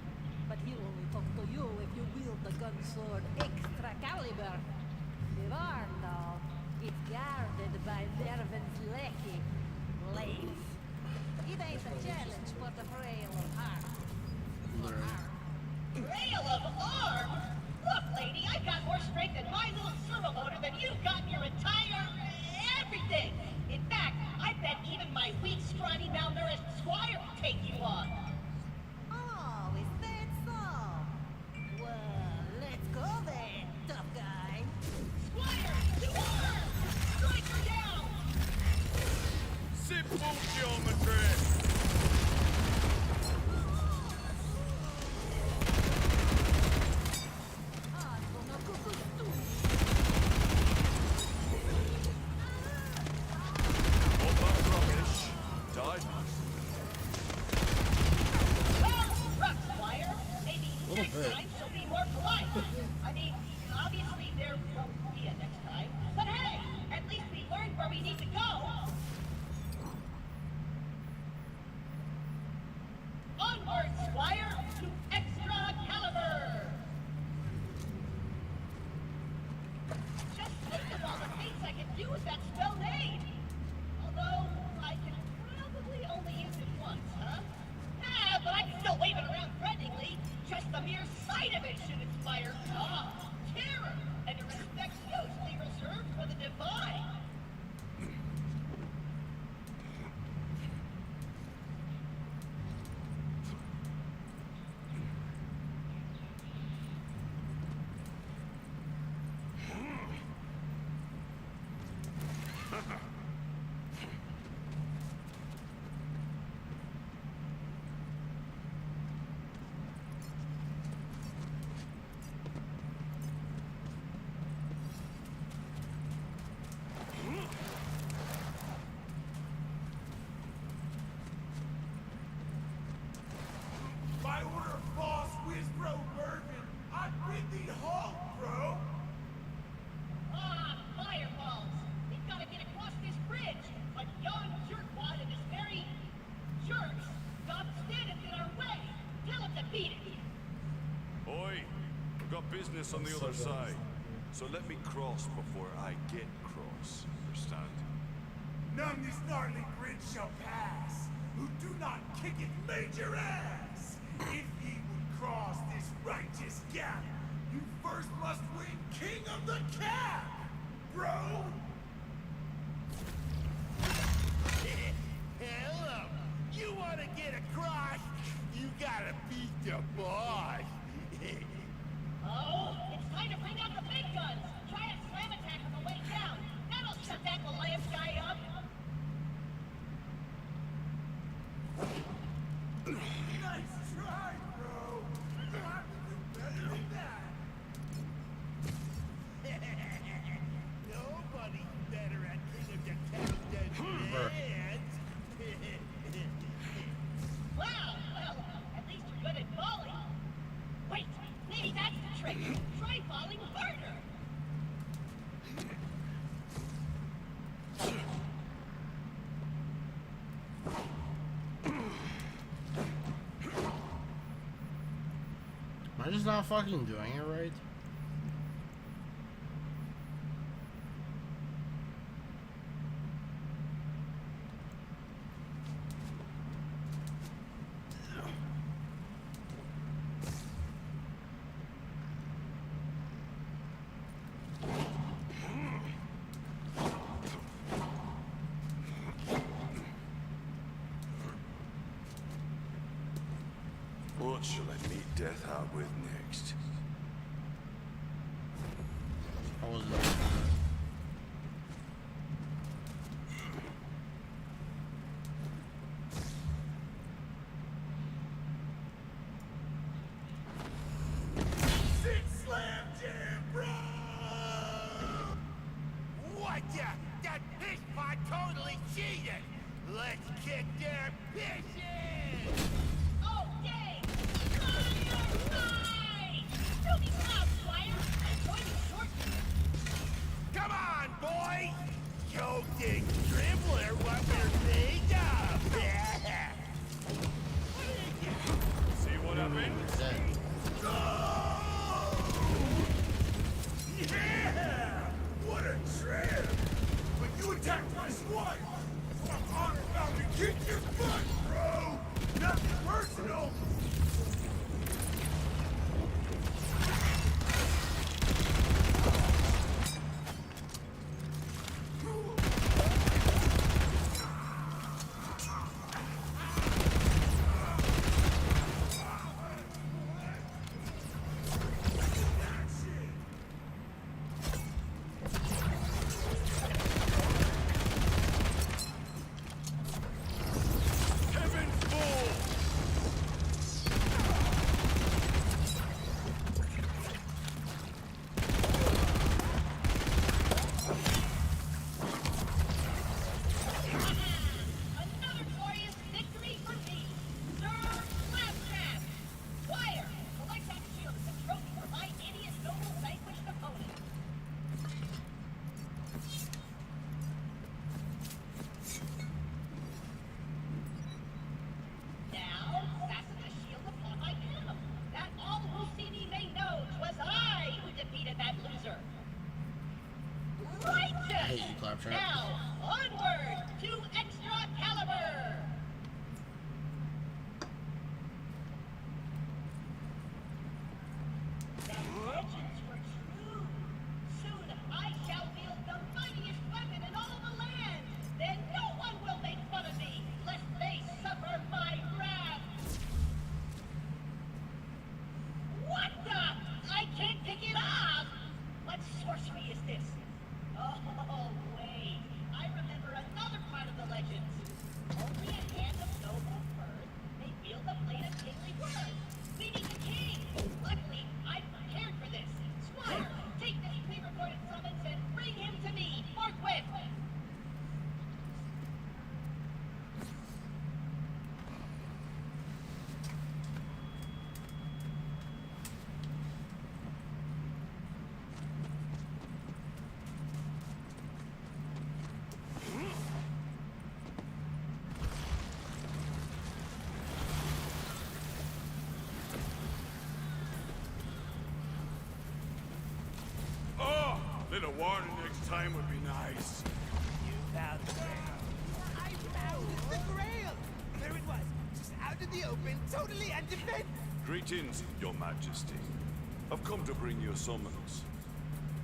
But he'll only talk to you if you wield the gun sword Excalibur. Beware, though. It's guarded by Mervin's lackey, Blaze. It ain't a challenge for the frail of heart. Trail of arms? Look, lady, I've got more strength in my little servo motor than you've got in your entire everything. In fact, I bet even my weak, scrawny, malnourished squire will take you on. Oh, is that so? Well, let's go then, tough guy. Squire, to arms! Strike her down! Simple geometry! All that rubbish died. Well, rough, Squire. Maybe Little next bit. time she'll be more polite. I mean, obviously there won't be a next time. But hey, at least we learned where we need to go. Onward, Squire, to Extra Caliber! Just think of all the things I can do with that spell name! Although, I can probably only use it once, huh? Ah, but I can still wave it around threateningly. Just the mere sight of it should inspire awe, terror, and a respect usually reserved for the divine. By order of boss, Wizbro Mervin, I bid thee halt, bro! Ah, fireballs! We've got to get across this bridge, but yon jerkwad and his very jerks got standing in our way. Tell him to beat it. Oi, I've got business on the other side, so let me cross before I get cross. Understand? None this gnarly bridge shall pass, who do not kick it major ass. If ye would cross this righteous gap, you first must win King of the Cap, bro! Hello! You wanna get across, you gotta beat the boss! Oh, it's time to bring out the big guns. Try a slam attack on the way down. That'll shut that Goliath guy up. Nice try, bro! You have to do better than that! Nobody's better at King of the Cap than Lance! Wow, well, at least you're good at falling. Wait, maybe that's the trick. Try falling harder. not fucking doing it right? What shall I meet death out with next? I was Sit slam jam, bro! What the? That piss pot totally cheated! Let's kick their pisses! Oh, dang! Fire! Fire! Don't be proud, Squire! I'm going to short you. Come on, boys! Show Dick Dribbler what we're made of! See what I mean? Yeah! What a trip! When you attacked my squad, I'm about to kick your butt, bro! Nothing personal! Another glorious victory for me! Sir Claptrap! Squire, collect that shield as a trophy for my idiot noble vanquished opponent. Now, fasten the shield upon my panel, that all who see me may know 'twas I who defeated that loser. Righteous! I hate you, Claptrap. Now, onward to extra caliber! The legends were true. Soon I shall wield the mightiest weapon in all the land. Then no one will make fun of me, lest they suffer my wrath. What the? I can't pick it up! What sorcery is this? Oh, wait. I remember another part of the legends. Only a hand of noble bird may wield the blade of kingly words. We need the king. Luckily, I'm prepared for this. Squire, take this pre-recorded summons and bring him to me forthwith. Oh, little warning next time would be nice. You found the grail. I found the grail! There it was, just out in the open, totally undefended. Greetings, Your Majesty. I've come to bring you a summons.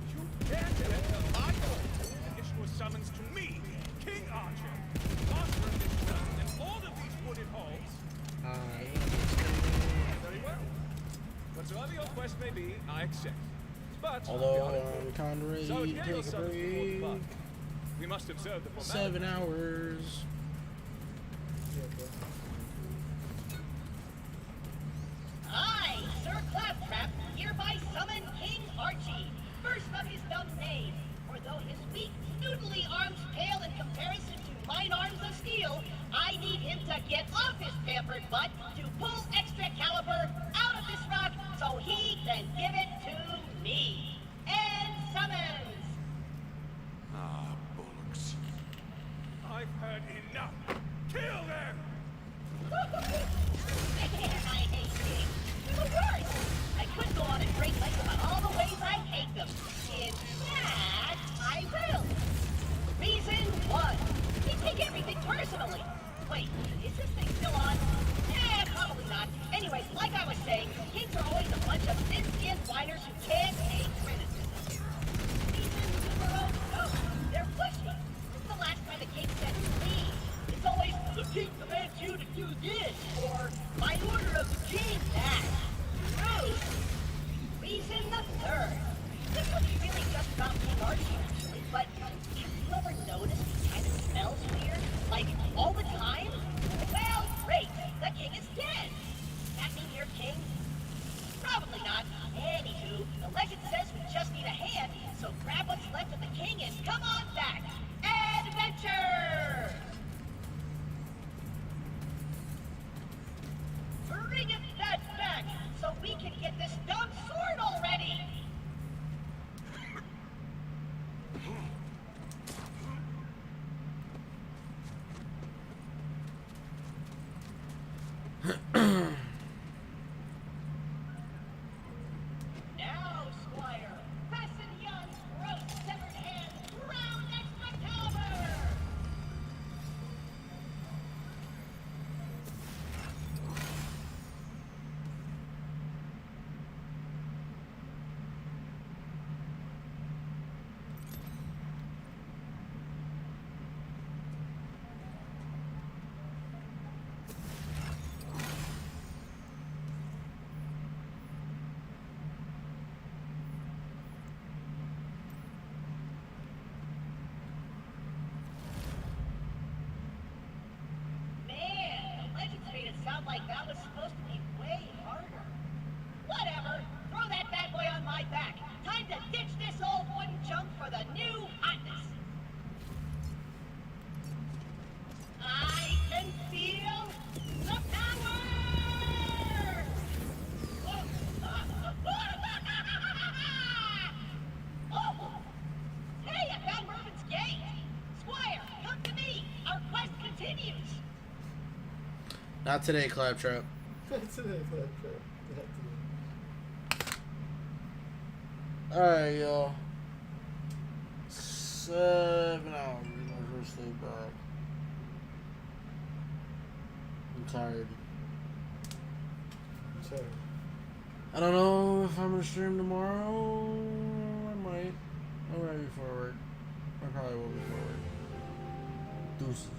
You dare to enter my court and issue a summons to me, King Archer, master of this realm and all of these wooded halls? Very well. Whatsoever your quest may be, I accept. But Although I'm kind of ready so to here take your a summons before the break. bug. We must observe the formality. 7 hours. I, Sir Claptrap, hereby summon King Archie, first of his dumb name. For though his weak, noodly arms pale in comparison to mine arms of steel, I need him to get off his pampered butt to pull extra caliber out of this rock so he can give it to me. And summons! Ah, bollocks. I've heard enough. them. In fact, I will. Reason 1. They take everything personally. Wait, is this thing still on? Probably not. Anyway, like I was saying, kings are always a bunch of thin-skinned whiners who can't take criticism. Reason numero dos. They're pushy. This is the last time the king said please. It's always, the king commands you to do this, or by order of the king, that. Rude. Reason the third. This one's really just about King Archie, actually, but have you ever noticed he kind of smells weird? Like, all the time? Well, great. The king is dead. Does that mean you're king? Probably not. Anywho, the legend says we just need a hand, so grab what's left of the king and come on back. Adventure! Bring it that back, so we can get this dumb sword already! Now, Squire, fasten yon gross severed hand round Excalibur! Man, the legends made it sound like that was supposed to be way harder. Whatever, throw that bad boy on my back. Time to ditch this old wooden junk for the new hotness. I can feel the power! Oh! Hey, I found Mervin's gate! Squire, come to me! Our quest continues! Not today, Claptrap. That's an Claptrap. Alright, y'all. 7 hours. My first day back. I'm tired. Sorry. I don't know if I'm gonna stream tomorrow. I might. I'm ready for work. I probably will be for work. Deuces.